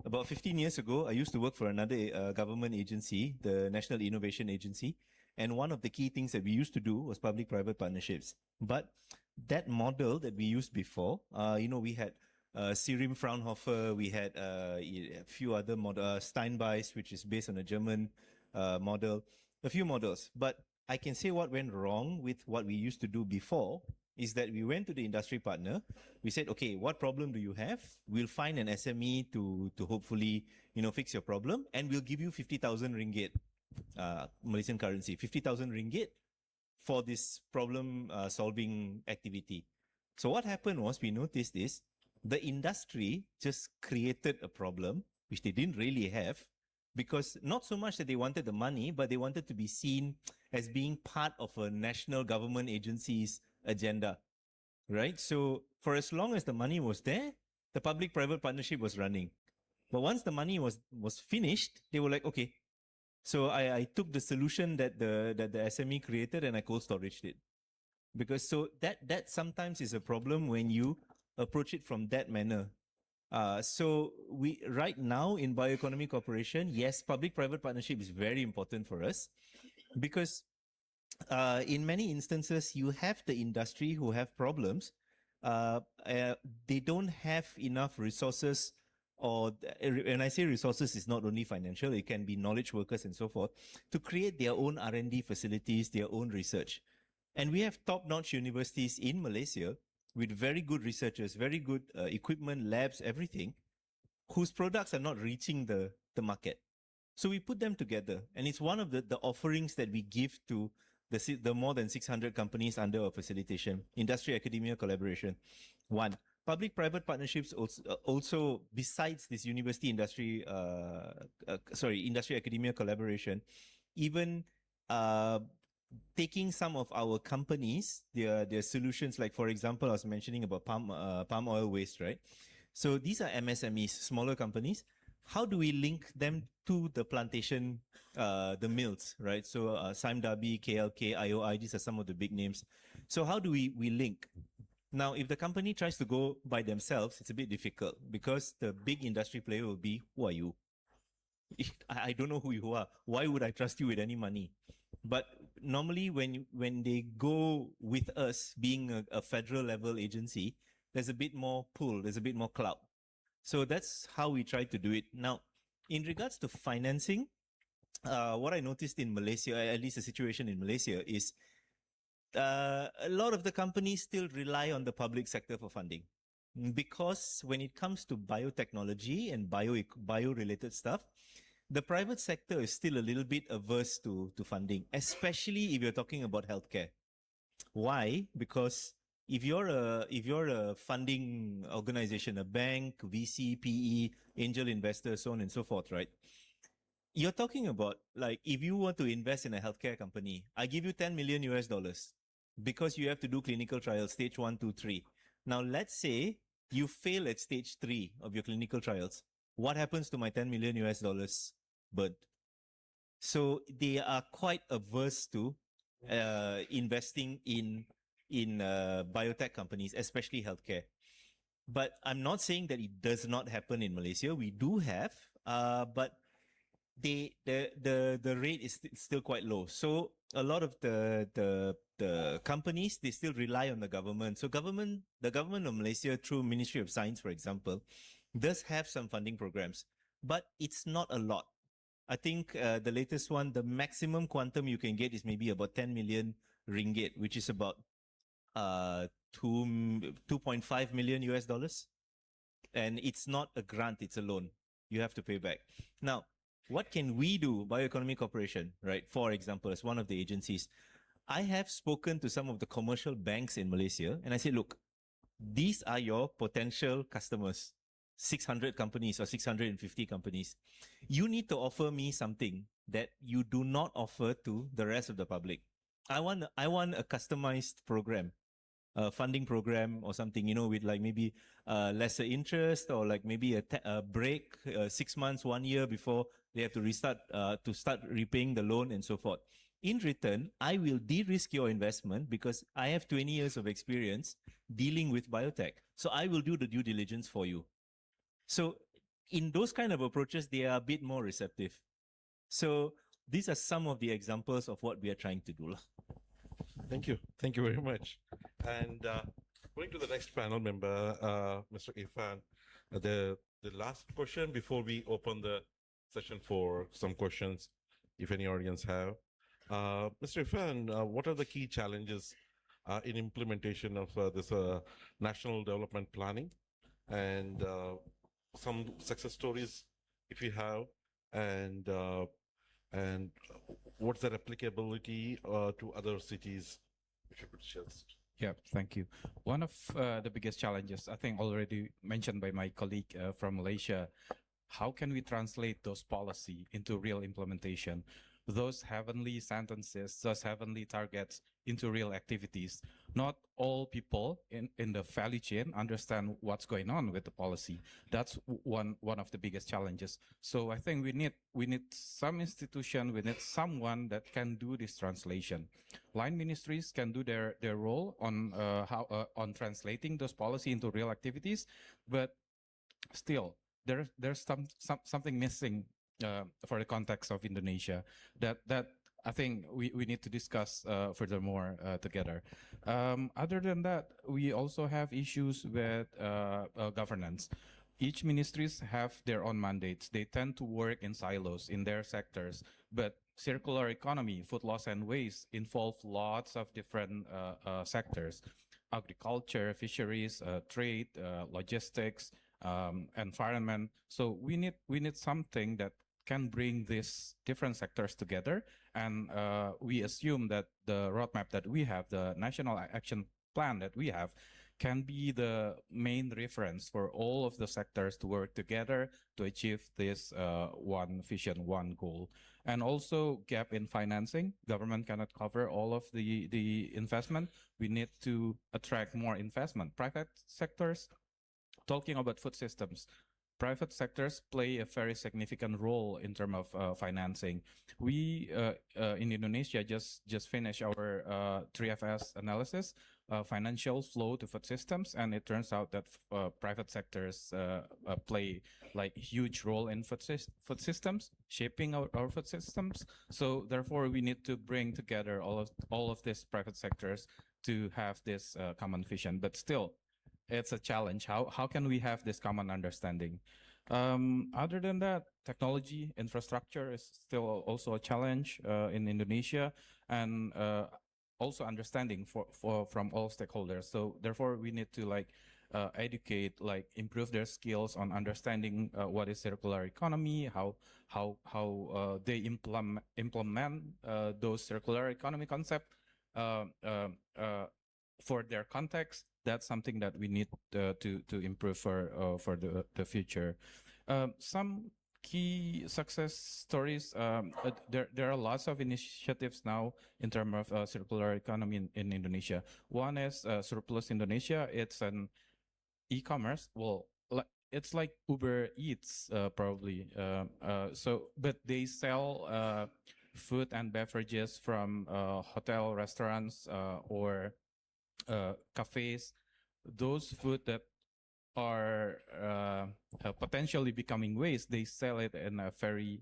About 15 years ago, I used to work for another government agency, the National Innovation Agency. And one of the key things that we used to do was public-private partnerships. But that model that we used before, we had Sirim Fraunhofer, we had a few other Steinbeis, which is based on a German model, a few models. But I can say what went wrong with what we used to do before is that we went to the industry partner. We said, okay, what problem do you have? We'll find an SME to hopefully, fix your problem, and we'll give you 50,000 ringgit, Malaysian currency, 50,000 ringgit for this problem solving activity. So what happened was we noticed is the industry just created a problem which they didn't really have, because not so much that they wanted the money, but they wanted to be seen as being part of a national government agency's agenda, right? So for as long as the money was there, the public-private partnership was running. But once the money was finished, they were like, okay. So I took the solution that the SME created and I cold storaged it. Because so that sometimes is a problem when you approach it from that manner. So we right now in Bioeconomy Corporation, yes, public-private partnership is very important for us, because in many instances you have the industry who have problems. They don't have enough resources, or when I say resources, it's not only financial, it can be knowledge workers and so forth, to create their own R&D facilities, their own research. And we have top-notch universities in Malaysia with very good researchers, very good equipment, labs, everything, whose products are not reaching the market. So we put them together, and it's one of the offerings that we give to the more than 600 companies under our facilitation, industry-academia collaboration. One, public-private partnerships also besides this industry-academia collaboration, even taking some of our companies, their solutions, like for example, I was mentioning about palm oil waste, right? So these are MSMEs, smaller companies. How do we link them to the plantation, the mills, right? So Sime Darby, KLK, IOI, these are some of the big names. So how do we link? Now, if the company tries to go by themselves, it's a bit difficult, because the big industry player will be, who are you? I don't know who you are. Why would I trust you with any money? But normally when they go with us, being a federal level agency, there's a bit more pull, there's a bit more clout. So that's how we try to do it. Now, in regards to financing, what I noticed in Malaysia, at least the situation in Malaysia, is a lot of the companies still rely on the public sector for funding. Because when it comes to biotechnology and bio-related stuff, the private sector is still a little bit averse to funding, especially if you're talking about healthcare. Why? Because if you're a funding organization, a bank, VC, PE, angel investor, so on and so forth, right? You're talking about, like, if you want to invest in a healthcare company, I give you $10 million because you have to do clinical trials, stage 1, 2, 3. Now, let's say you fail at stage 3 of your clinical trials. What happens to my $10 million burnt? So they are quite averse to investing in biotech companies, especially healthcare. But I'm not saying that it does not happen in Malaysia. We do have, but the rate is still quite low. So a lot of the companies, they still rely on the government. So the government of Malaysia, through Ministry of Science, for example, does have some funding programs, but it's not a lot. I think the latest one, the maximum quantum you can get is maybe about 10 million ringgit, which is about $2.5 million. And it's not a grant, it's a loan. You have to pay back. Now, what can we do, Bioeconomy Corporation, right? For example, as one of the agencies, I have spoken to some of the commercial banks in Malaysia, and I said, look, these are your potential customers, 600 companies or 650 companies. You need to offer me something that you do not offer to the rest of the public. I want a customized program, a funding program or something, with like maybe lesser interest, or like maybe a break 6 months, 1 year before they have to start repaying the loan and so forth. in return, I will de-risk your investment because I have 20 years of experience dealing with biotech. So I will do the due diligence for you. So in those kind of approaches, they are a bit more receptive. So these are some of the examples of what we are trying to do. Thank you. Thank you very much. And going to the next panel member, Mr. Irfan, the last question before we open the session for some questions, if any audience have. Mr. Irfan, what are the key challenges in implementation of this national development planning, and some success stories if you have, and what's the applicability to other cities, if you could share? Yeah, thank you. One of the biggest challenges, I think already mentioned by my colleague from Malaysia, how can we translate those policy into real implementation? Those heavenly sentences, those heavenly targets into real activities. Not all people in the value chain understand what's going on with the policy. That's one of the biggest challenges. So I think we need some institution, we need someone that can do this translation. Line ministries can do their role on on translating those policy into real activities, but still there's something missing for the context of Indonesia that I think we need to discuss furthermore together. Other than that, we also have issues with governance. Each ministries have their own mandates. They tend to work in silos in their sectors, but circular economy, food loss and waste involve lots of different sectors: agriculture, fisheries, trade, logistics, environment. So we need something that can bring these different sectors together. And we assume that the roadmap that we have, the national action plan that we have, can be the main reference for all of the sectors to work together to achieve this one vision, one goal. And also gap in financing. Government cannot cover all of the investment. We need to attract more investment. Private sectors, talking about food systems, private sectors play a very significant role in terms of financing. We in Indonesia just finished our 3FS analysis, financial flow to food systems, and it turns out that private sectors play like huge role in food systems, shaping our food systems. So therefore, we need to bring together all of these private sectors to have this common vision. But still, it's a challenge. How can we have this common understanding? Other than that, technology infrastructure is still also a challenge in Indonesia, and also understanding from all stakeholders. So therefore, we need to educate, improve their skills on understanding what is circular economy, how they implement those circular economy concept for their context. That's something that we need to improve for the future. Some key success stories. There are lots of initiatives now in terms of circular economy in Indonesia. One is Surplus Indonesia. It's an e-commerce. Well, it's like Uber Eats probably. But they sell food and beverages from hotel, restaurants, or cafes. Those food that are potentially becoming waste, they sell it in a very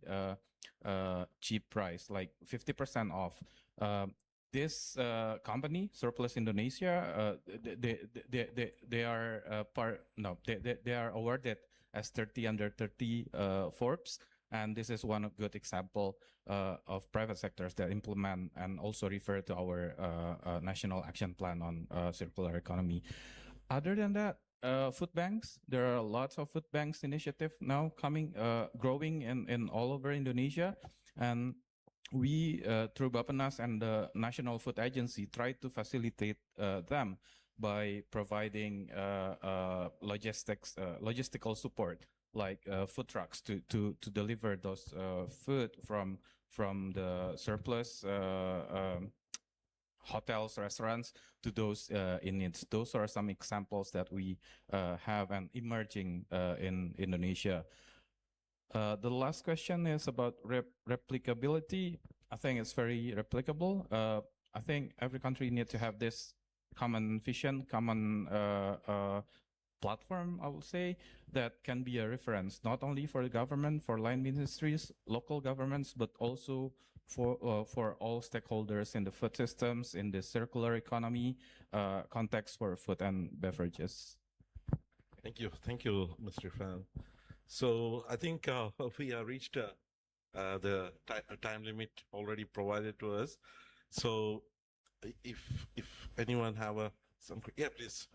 cheap price, like 50% off. This company, Surplus Indonesia, they are awarded as 30 under 30 Forbes. And this is one good example of private sectors that implement and also refer to our national action plan on circular economy. Other than that, food banks, there are lots of food banks initiative now growing in all over Indonesia. And we, through Biomass and the National Food Agency, try to facilitate them by providing logistical support, like food trucks to deliver those food from the surplus hotels, restaurants to those in needs. Those are some examples that we have and emerging in Indonesia. The last question is about replicability. I think it's very replicable. I think every country needs to have this common vision, common platform, I would say, that can be a reference, not only for the government, for line ministries, local governments, but also for all stakeholders in the food systems, in the circular economy context for food and beverages. Thank you, Mr. Fan. So I think we have reached the time limit already provided to us. So if anyone have some, yeah, please.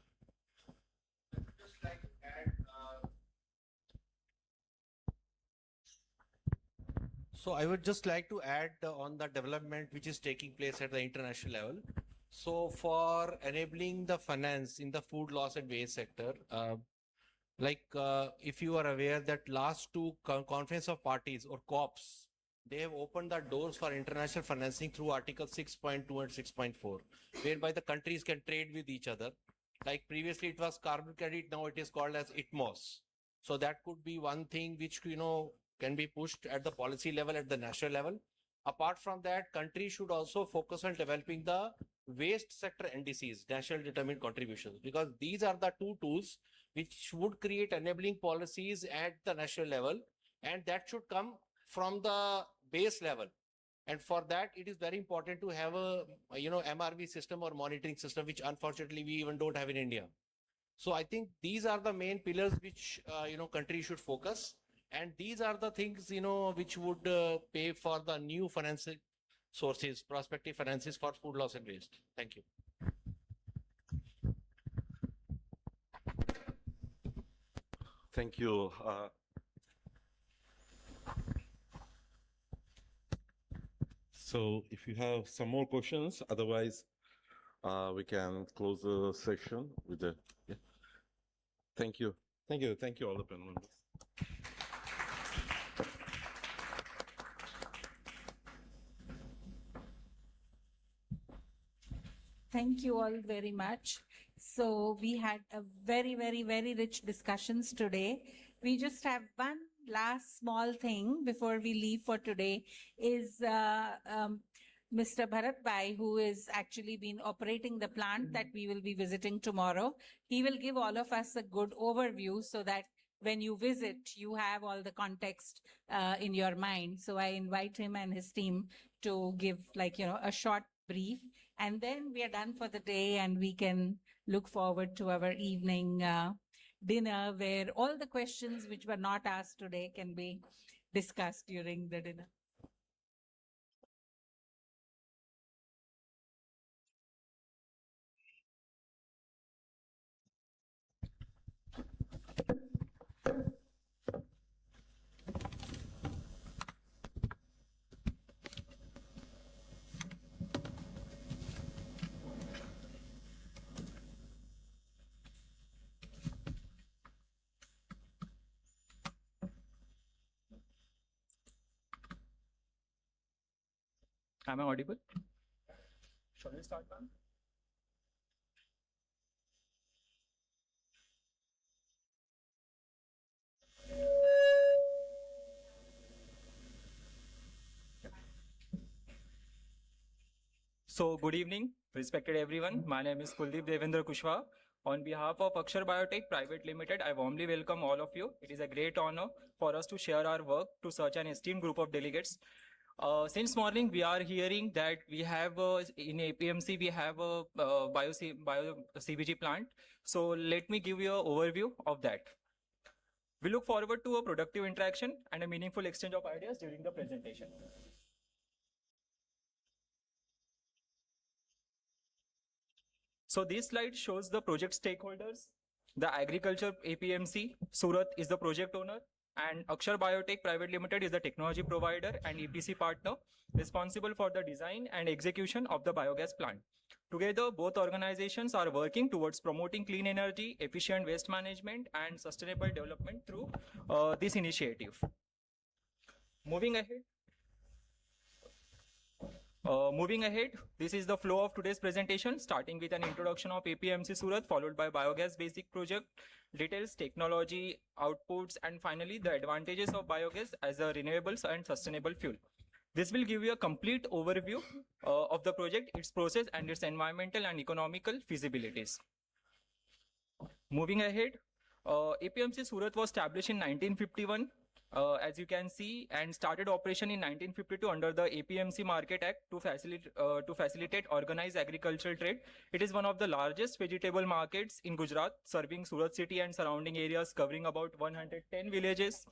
So I would just like to add on the development which is taking place at the international level. So for enabling the finance in the food loss and waste sector, if you are aware that last two conference of parties or COPs, they have opened the doors for international financing through Article 6.2 and 6.4, whereby the countries can trade with each other. Like previously it was carbon credit, now it is called as ITMOS. So that could be one thing which, can be pushed at the policy level, at the national level. Apart from that, countries should also focus on developing the waste sector indices, national determined contributions, because these are the two tools which would create enabling policies at the national level, and that should come from the base level. And for that, it is very important to have a MRV system or monitoring system, which unfortunately we even don't have in India. So I think these are the main pillars which countries should focus. And these are the things, which would pay for the new financing sources, prospective finances for food loss and waste. Thank you. Thank you. So if you have some more questions, otherwise we can close the session with the, yeah. Thank you. Thank you. Thank you all the panel members. Thank you all very much. So we had a very, very, very rich discussions today. We just have one last small thing before we leave for today is Mr. Bharat Bhai, who is actually been operating the plant that we will be visiting tomorrow. He will give all of us a good overview so that when you visit, you have all the context in your mind. So I invite him and his team to give a short brief, and then we are done for the day and we can look forward to our evening dinner where all the questions which were not asked today can be discussed during the dinner. Am I audible? Shall we start, ma'am? So, good evening, respected everyone. My name is Kuldeep Devendra Kushwaha. On behalf of Akshar Biotech Private Limited, I warmly welcome all of you. It is a great honor for us to share our work to such an esteemed group of delegates. Since morning, we are hearing that we have in APMC, we have a bio CBG plant. So let me give you an overview of that. We look forward to a productive interaction and a meaningful exchange of ideas during the presentation. So this slide shows the project stakeholders. The agriculture APMC, Surat is the project owner, and Akshar Biotech Private Limited is the technology provider and EPC partner responsible for the design and execution of the biogas plant. Together, both organizations are working towards promoting clean energy, efficient waste management, and sustainable development through this initiative. Moving ahead, this is the flow of today's presentation, starting with an introduction of APMC Surat, followed by biogas basic project details, technology, outputs, and finally the advantages of biogas as a renewable and sustainable fuel. This will give you a complete overview of the project, its process, and its environmental and economical feasibilities. Moving ahead, APMC Surat was established in 1951, as you can see, and started operation in 1952 under the APMC Market Act to facilitate organized agricultural trade. It is one of the largest vegetable markets in Gujarat, serving Surat city and surrounding areas, covering about 110 villages.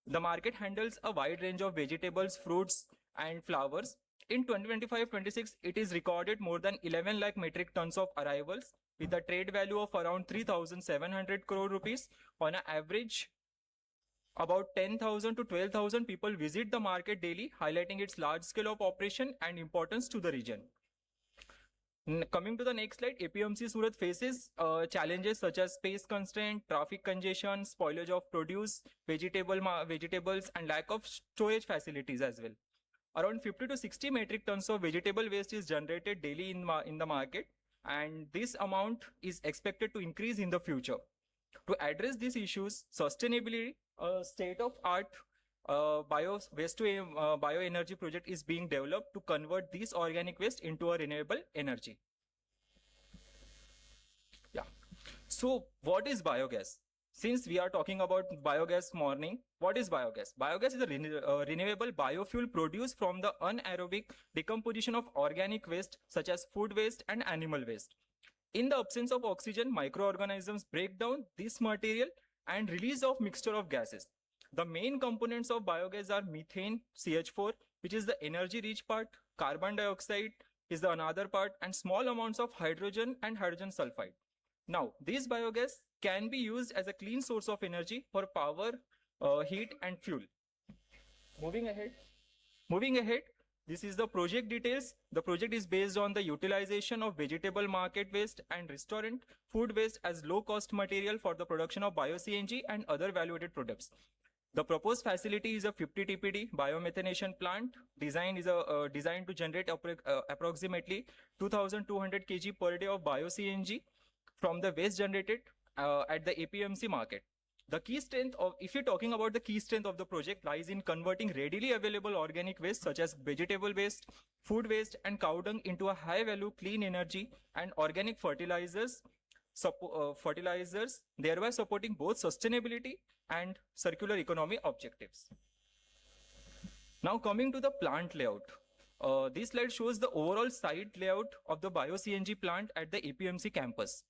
The market handles a wide range of vegetables, fruits, and flowers. In 2025-26, it is recorded more than 11 lakh metric tons of arrivals, with a trade value of around 3,700 crore rupees. On an average, about 10,000 to 12,000 people visit the market daily, highlighting its large scale of operation and importance to the region. Coming to the next slide, APMC Surat faces challenges such as space constraint, traffic congestion, spoilage of produce, vegetables, and lack of storage facilities as well. Around 50 to 60 metric tons of vegetable waste is generated daily in the market, and this amount is expected to increase in the future. To address these issues, sustainability, state-of-art waste to bioenergy project is being developed to convert these organic waste into a renewable energy. Yeah. So what is biogas? Since we are talking about biogas morning, what is biogas? Biogas is a renewable biofuel produced from the anaerobic decomposition of organic waste such as food waste and animal waste. In the absence of oxygen, microorganisms break down this material and release of mixture of gases. The main components of biogas are methane, CH4, which is the energy-rich part, carbon dioxide is the another part, and small amounts of hydrogen and hydrogen sulfide. Now, this biogas can be used as a clean source of energy for power, heat, and fuel. Moving ahead, this is the project details. The project is based on the utilization of vegetable market waste and restaurant food waste as low-cost material for the production of bio-CNG and other value-added products. The proposed facility is a 50 TPD biomethanation plant. Design is designed to generate approximately 2,200 kg per day of bio-CNG from the waste generated at the APMC market. The key strength of, if you're talking about the key strength of the project, lies in converting readily available organic waste such as vegetable waste, food waste, and cow dung into a high-value clean energy and organic fertilizers, thereby supporting both sustainability and circular economy objectives. Now coming to the plant layout. This slide shows the overall site layout of the bio-CNG plant at the APMC campus.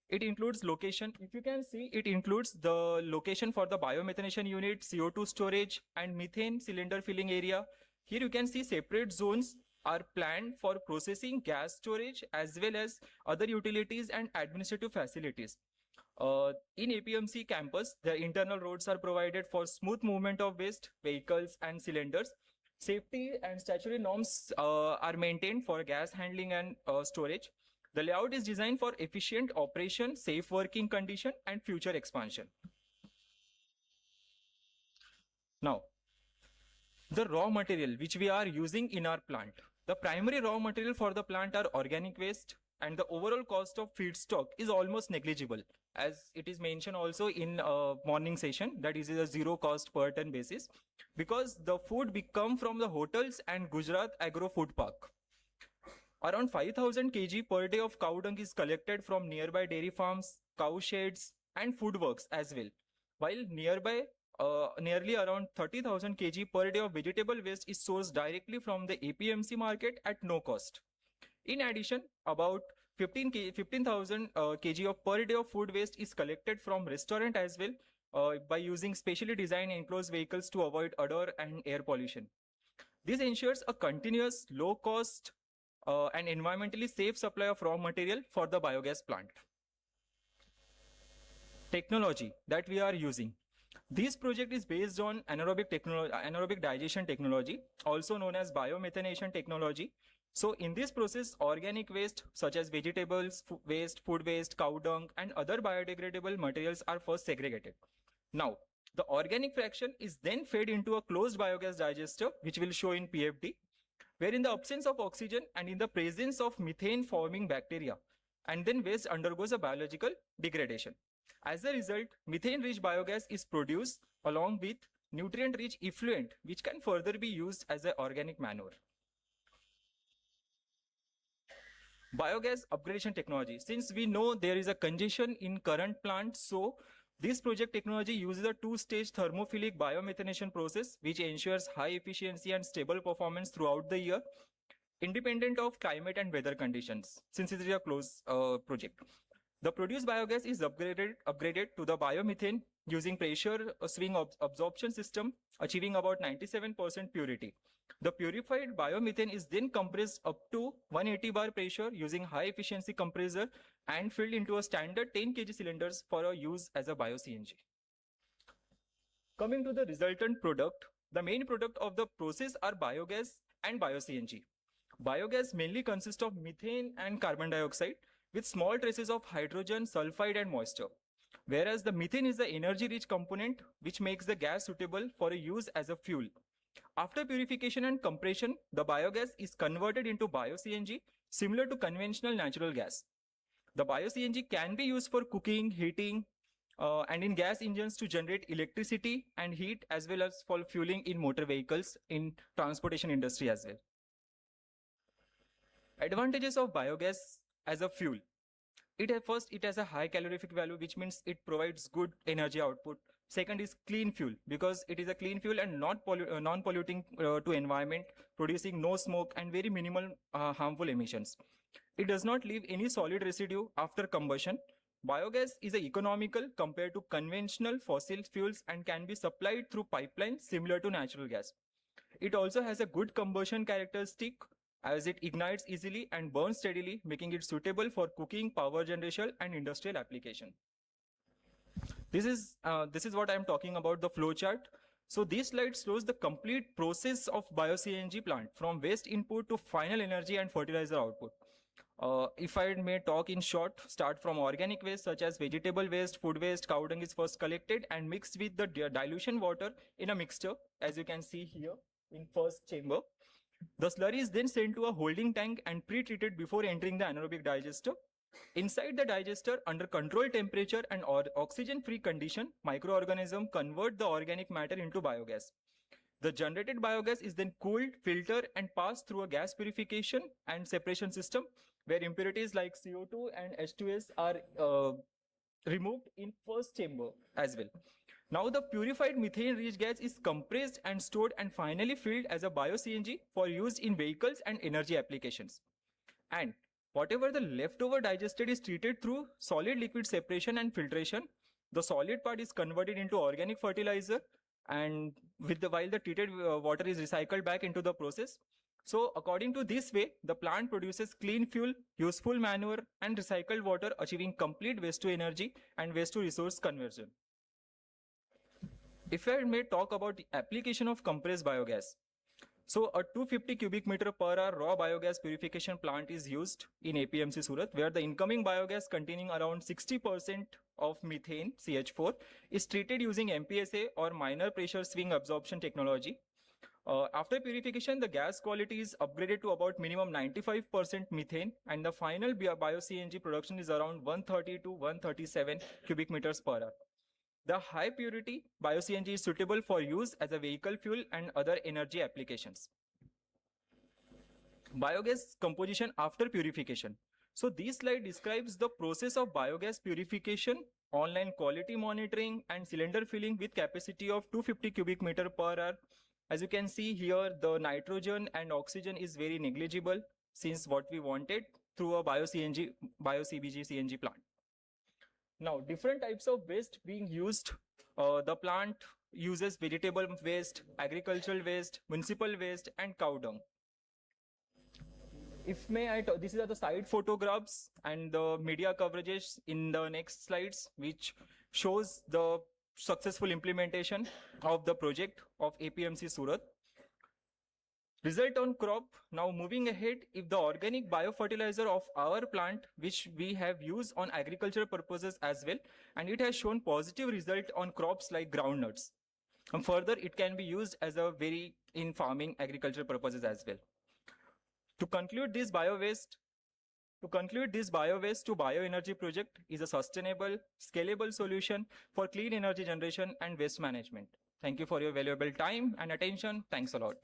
It includes location. If you can see, it includes the location for the biomethanation unit, CO2 storage, and methane cylinder filling area. Here you can see separate zones are planned for processing, gas storage, as well as other utilities and administrative facilities. In APMC campus, the internal roads are provided for smooth movement of waste, vehicles, and cylinders. Safety and statutory norms are maintained for gas handling and storage. The layout is designed for efficient operation, safe working condition, and future expansion. Now, the raw material which we are using in our plant. The primary raw material for the plant are organic waste, and the overall cost of feedstock is almost negligible, as it is mentioned also in morning session, that is a zero cost per ton basis, because the food come from the hotels and Gujarat Agro Food Park. Around 5,000 kg per day of cow dung is collected from nearby dairy farms, cow sheds, and food works as well, while nearby nearly around 30,000 kg per day of vegetable waste is sourced directly from the APMC market at no cost. In addition, about 15,000 kg of per day of food waste is collected from restaurant as well by using specially designed enclosed vehicles to avoid odor and air pollution. This ensures a continuous, low cost and environmentally safe supply of raw material for the biogas plant. Technology that we are using. This project is based on anaerobic digestion technology, also known as biomethanation technology. So in this process, organic waste such as vegetables, food waste, cow dung, and other biodegradable materials are first segregated. Now, the organic fraction is then fed into a closed biogas digester, which will show in PFD, where in the absence of oxygen and in the presence of methane forming bacteria, and then waste undergoes a biological degradation. As a result, methane-rich biogas is produced along with nutrient-rich effluent which can further be used as an organic manure. Biogas upgradation technology. Since we know there is a congestion in current plants, so this project technology uses a two-stage thermophilic biomethanation process which ensures high efficiency and stable performance throughout the year, independent of climate and weather conditions, since it is a closed project. The produced biogas is upgraded to the biomethane using pressure swing absorption system, achieving about 97% purity. The purified biomethane is then compressed up to 180 bar pressure using high efficiency compressor and filled into a standard 10 kg cylinders for a use as a bio-CNG. Coming to the resultant product, the main product of the process are biogas and bio-CNG. Biogas mainly consists of methane and carbon dioxide with small traces of hydrogen, sulfide and moisture. Whereas the methane is the energy-rich component which makes the gas suitable for a use as a fuel. After purification and compression, the biogas is converted into bio-CNG similar to conventional natural gas. The bio-CNG can be used for cooking, heating, and in gas engines to generate electricity and heat, as well as for fueling in motor vehicles in transportation industry as well. Advantages of biogas as a fuel. It has a high calorific value, which means it provides good energy output. Second is clean fuel, because it is a clean fuel and not non-polluting to environment, producing no smoke and very minimal harmful emissions. It does not leave any solid residue after combustion. Biogas is economical compared to conventional fossil fuels and can be supplied through pipelines similar to natural gas. It also has a good combustion characteristic as it ignites easily and burns steadily, making it suitable for cooking, power generation and industrial application. This is what I am talking about, the flow chart. So this slide shows the complete process of bio-CNG plant from waste input to final energy and fertilizer output. If I may talk in short, start from organic waste such as vegetable waste, food waste, cow dung is first collected and mixed with the dilution water in a mixture, as you can see here in first chamber. The slurry is then sent to a holding tank and pre-treated before entering the anaerobic digester. Inside the digester, under controlled temperature and oxygen-free condition, microorganisms convert the organic matter into biogas. The generated biogas is then cooled, filtered, and passed through a gas purification and separation system, where impurities like CO2 and H2S are removed in first chamber as well. Now the purified methane-rich gas is compressed and stored and finally filled as a bio-CNG for use in vehicles and energy applications. And whatever the leftover digested is treated through solid-liquid separation and filtration. The solid part is converted into organic fertilizer, and while the treated water is recycled back into the process. So according to this way, the plant produces clean fuel, useful manure, and recycled water, achieving complete waste to energy and waste to resource conversion. If I may talk about the application of compressed biogas. So a 250 cubic meter per hour raw biogas purification plant is used in APMC Surat, where the incoming biogas containing around 60% of methane, CH4, is treated using MPSA or minor pressure swing absorption technology. After purification, the gas quality is upgraded to about minimum 95% methane, and the final bio-CNG production is around 130 to 137 cubic meters per hour. The high purity bio-CNG is suitable for use as a vehicle fuel and other energy applications. Biogas composition after purification. So this slide describes the process of biogas purification, online quality monitoring, and cylinder filling with capacity of 250 cubic meter per hour. As you can see here, the nitrogen and oxygen is very negligible since what we wanted through a bio-CNG, bio-CBG CNG plant. Now, different types of waste being used. The plant uses vegetable waste, agricultural waste, municipal waste, and cow dung. If may I talk, these are the side photographs and the media coverages in the next slides, which shows the successful implementation of the project of APMC Surat. Result on crop. Now moving ahead, if the organic biofertilizer of our plant, which we have used on agricultural purposes as well, and it has shown positive result on crops like groundnuts. And further, it can be used as a in farming agricultural purposes as well. To conclude this biowaste to bioenergy project is a sustainable, scalable solution for clean energy generation and waste management. Thank you for your valuable time and attention. Thanks a lot.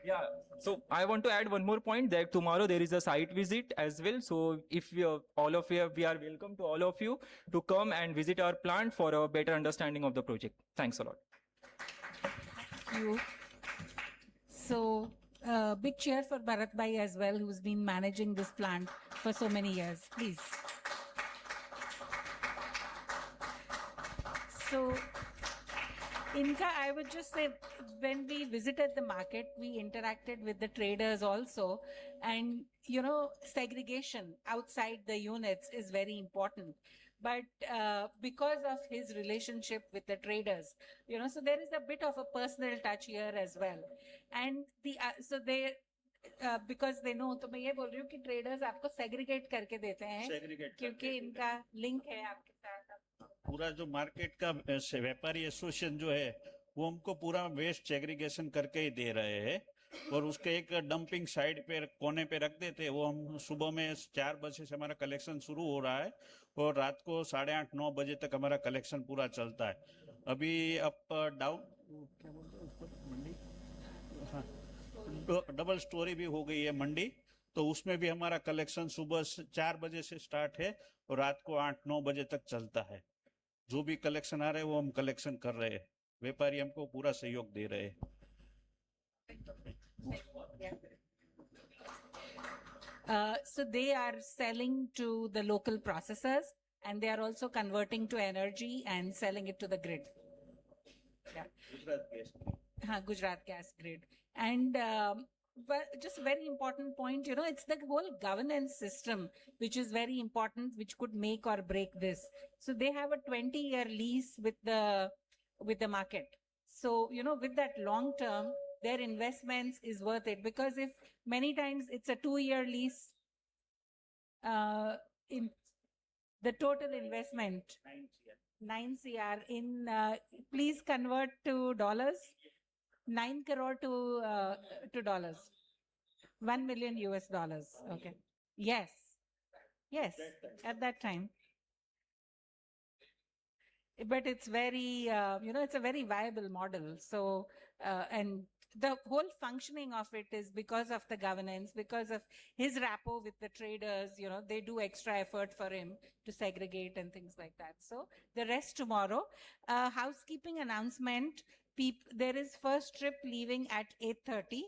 Yeah, so I want to add one more point that tomorrow there is a site visit as well. So if we are, all of you, we are welcome to all of you to come and visit our plant for a better understanding of the project. Thanks a lot. Thank you. So big cheer for Bharat Bhai as well, who's been managing this plant for so many years. Please. So Inka, I would just say, when we visited the market, we interacted with the traders also. And, you know, segregation outside the units is very important. But because of his relationship with the traders, you know, so there is a bit of a personal touch here as well. And so they, because they know, तो मैं ये बोल रही हूँ कि traders आपको segregate करके देते हैं, क्योंकि इनका link है आपके साथ. पूरा जो मार्केट का व्यापारी एसोसिएशन जो है वो हमको पूरा वेस्ट सेग्रीगेशन करके ही दे रहे हैं और उसके एक डंपिंग साइड पे कोने पे रख देते हैं. वो हम सुबह में 4 बजे से हमारा कलेक्शन शुरू हो रहा है और रात को 8:30-9 बजे तक हमारा कलेक्शन पूरा चलता है. अभी अप डाउन क्या बोलते हैं ऊपर मंडी, हाँ, डबल स्टोरी भी हो गई है मंडी, तो उसमें भी हमारा कलेक्शन सुबह 4 बजे से स्टार्ट है और रात को 8-9 बजे तक चलता है. जो भी कलेक्शन आ रहे हैं वो हम कलेक्शन कर रहे हैं. व्यापारी हमको पूरा सहयोग दे रहे हैं. So they are selling to the local processors, and they are also converting to energy and selling it to the grid. Yeah. Gujarat Gas Grid. And but just a very important point, you know, it's the whole governance system, which is very important, which could make or break this. So they have a 20-year lease with the market. So, you know, with that long term, their investments is worth it, because if many times it's a 2-year lease, in the total investment, 9 CR in, please convert to dollars. 9 crore to dollars. 1 million US dollars. Okay. Yes. Yes. At that time. But it's very, you know, it's a very viable model. So, and the whole functioning of it is because of the governance, because of his rapport with the traders, you know, they do extra effort for him to segregate and things like that. So the rest tomorrow. Housekeeping announcement. There is first trip leaving at 8:30,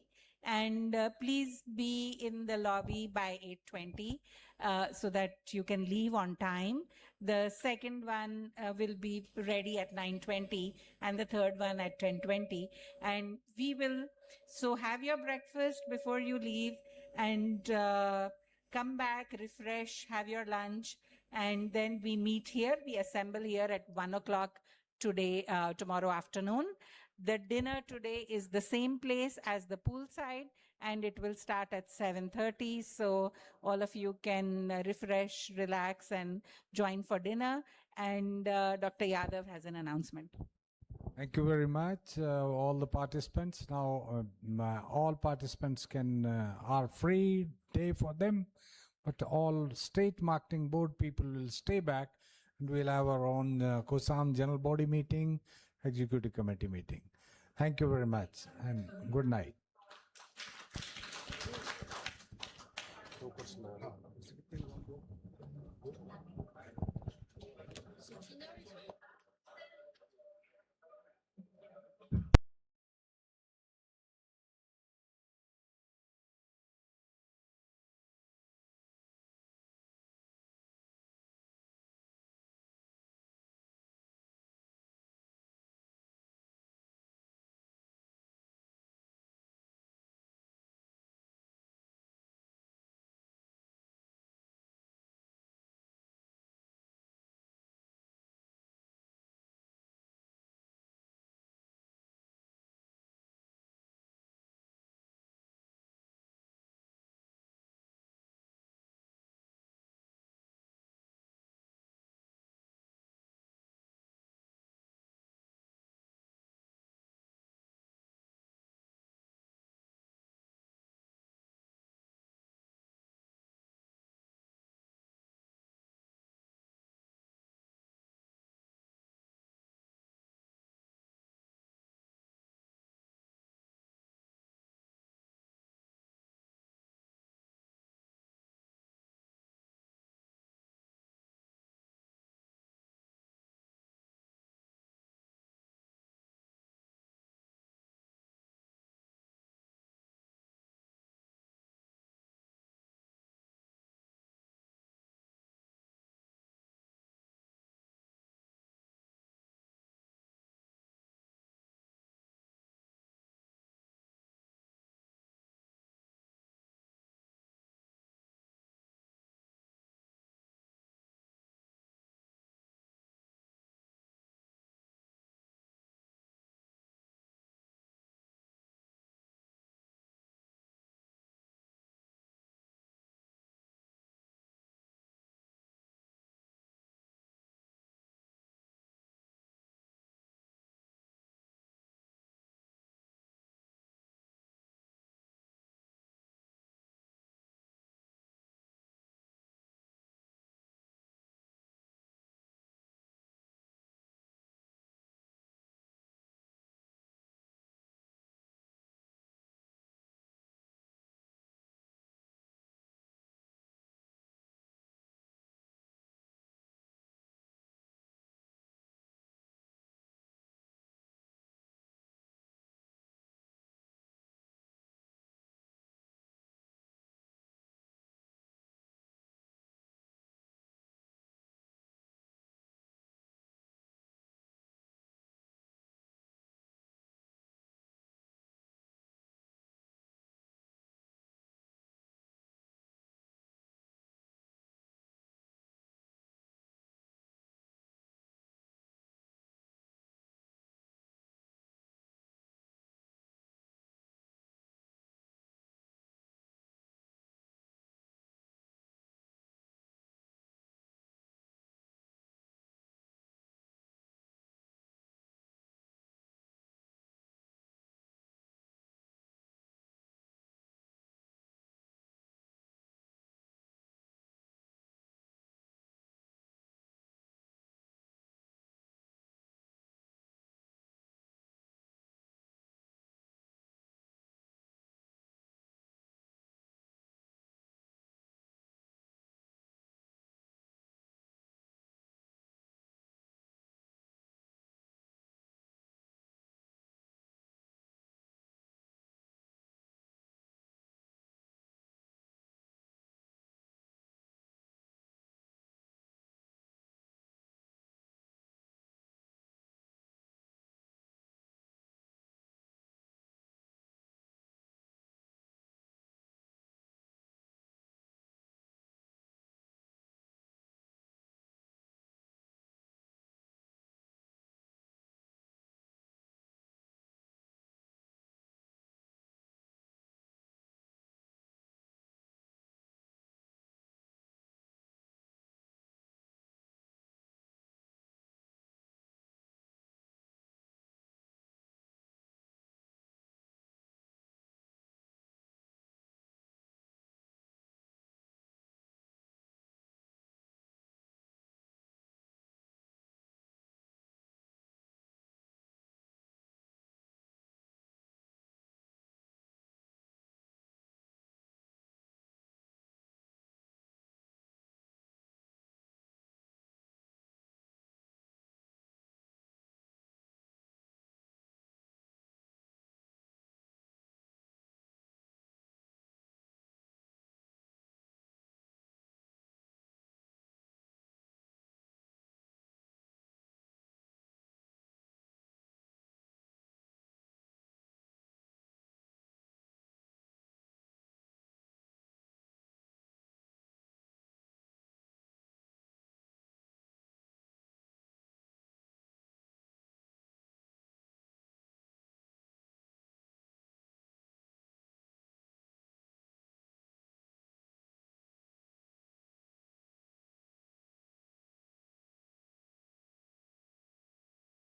and please be in the lobby by 8:20 so that you can leave on time. The second one will be ready at 9:20 and the third one at 10:20. And we will, so have your breakfast before you leave and come back, refresh, have your lunch, and then we meet here. We assemble here at 1 o'clock today, tomorrow afternoon. The dinner today is the same place as the poolside, and it will start at 7:30. So all of you can refresh, relax, and join for dinner. And Dr. Yadav has an announcement. Thank you very much, all the participants. Now, all participants are free day for them, but all state marketing board people will stay back, and we'll have our own COSAM general body meeting, executive committee meeting. Thank you very much, and good night.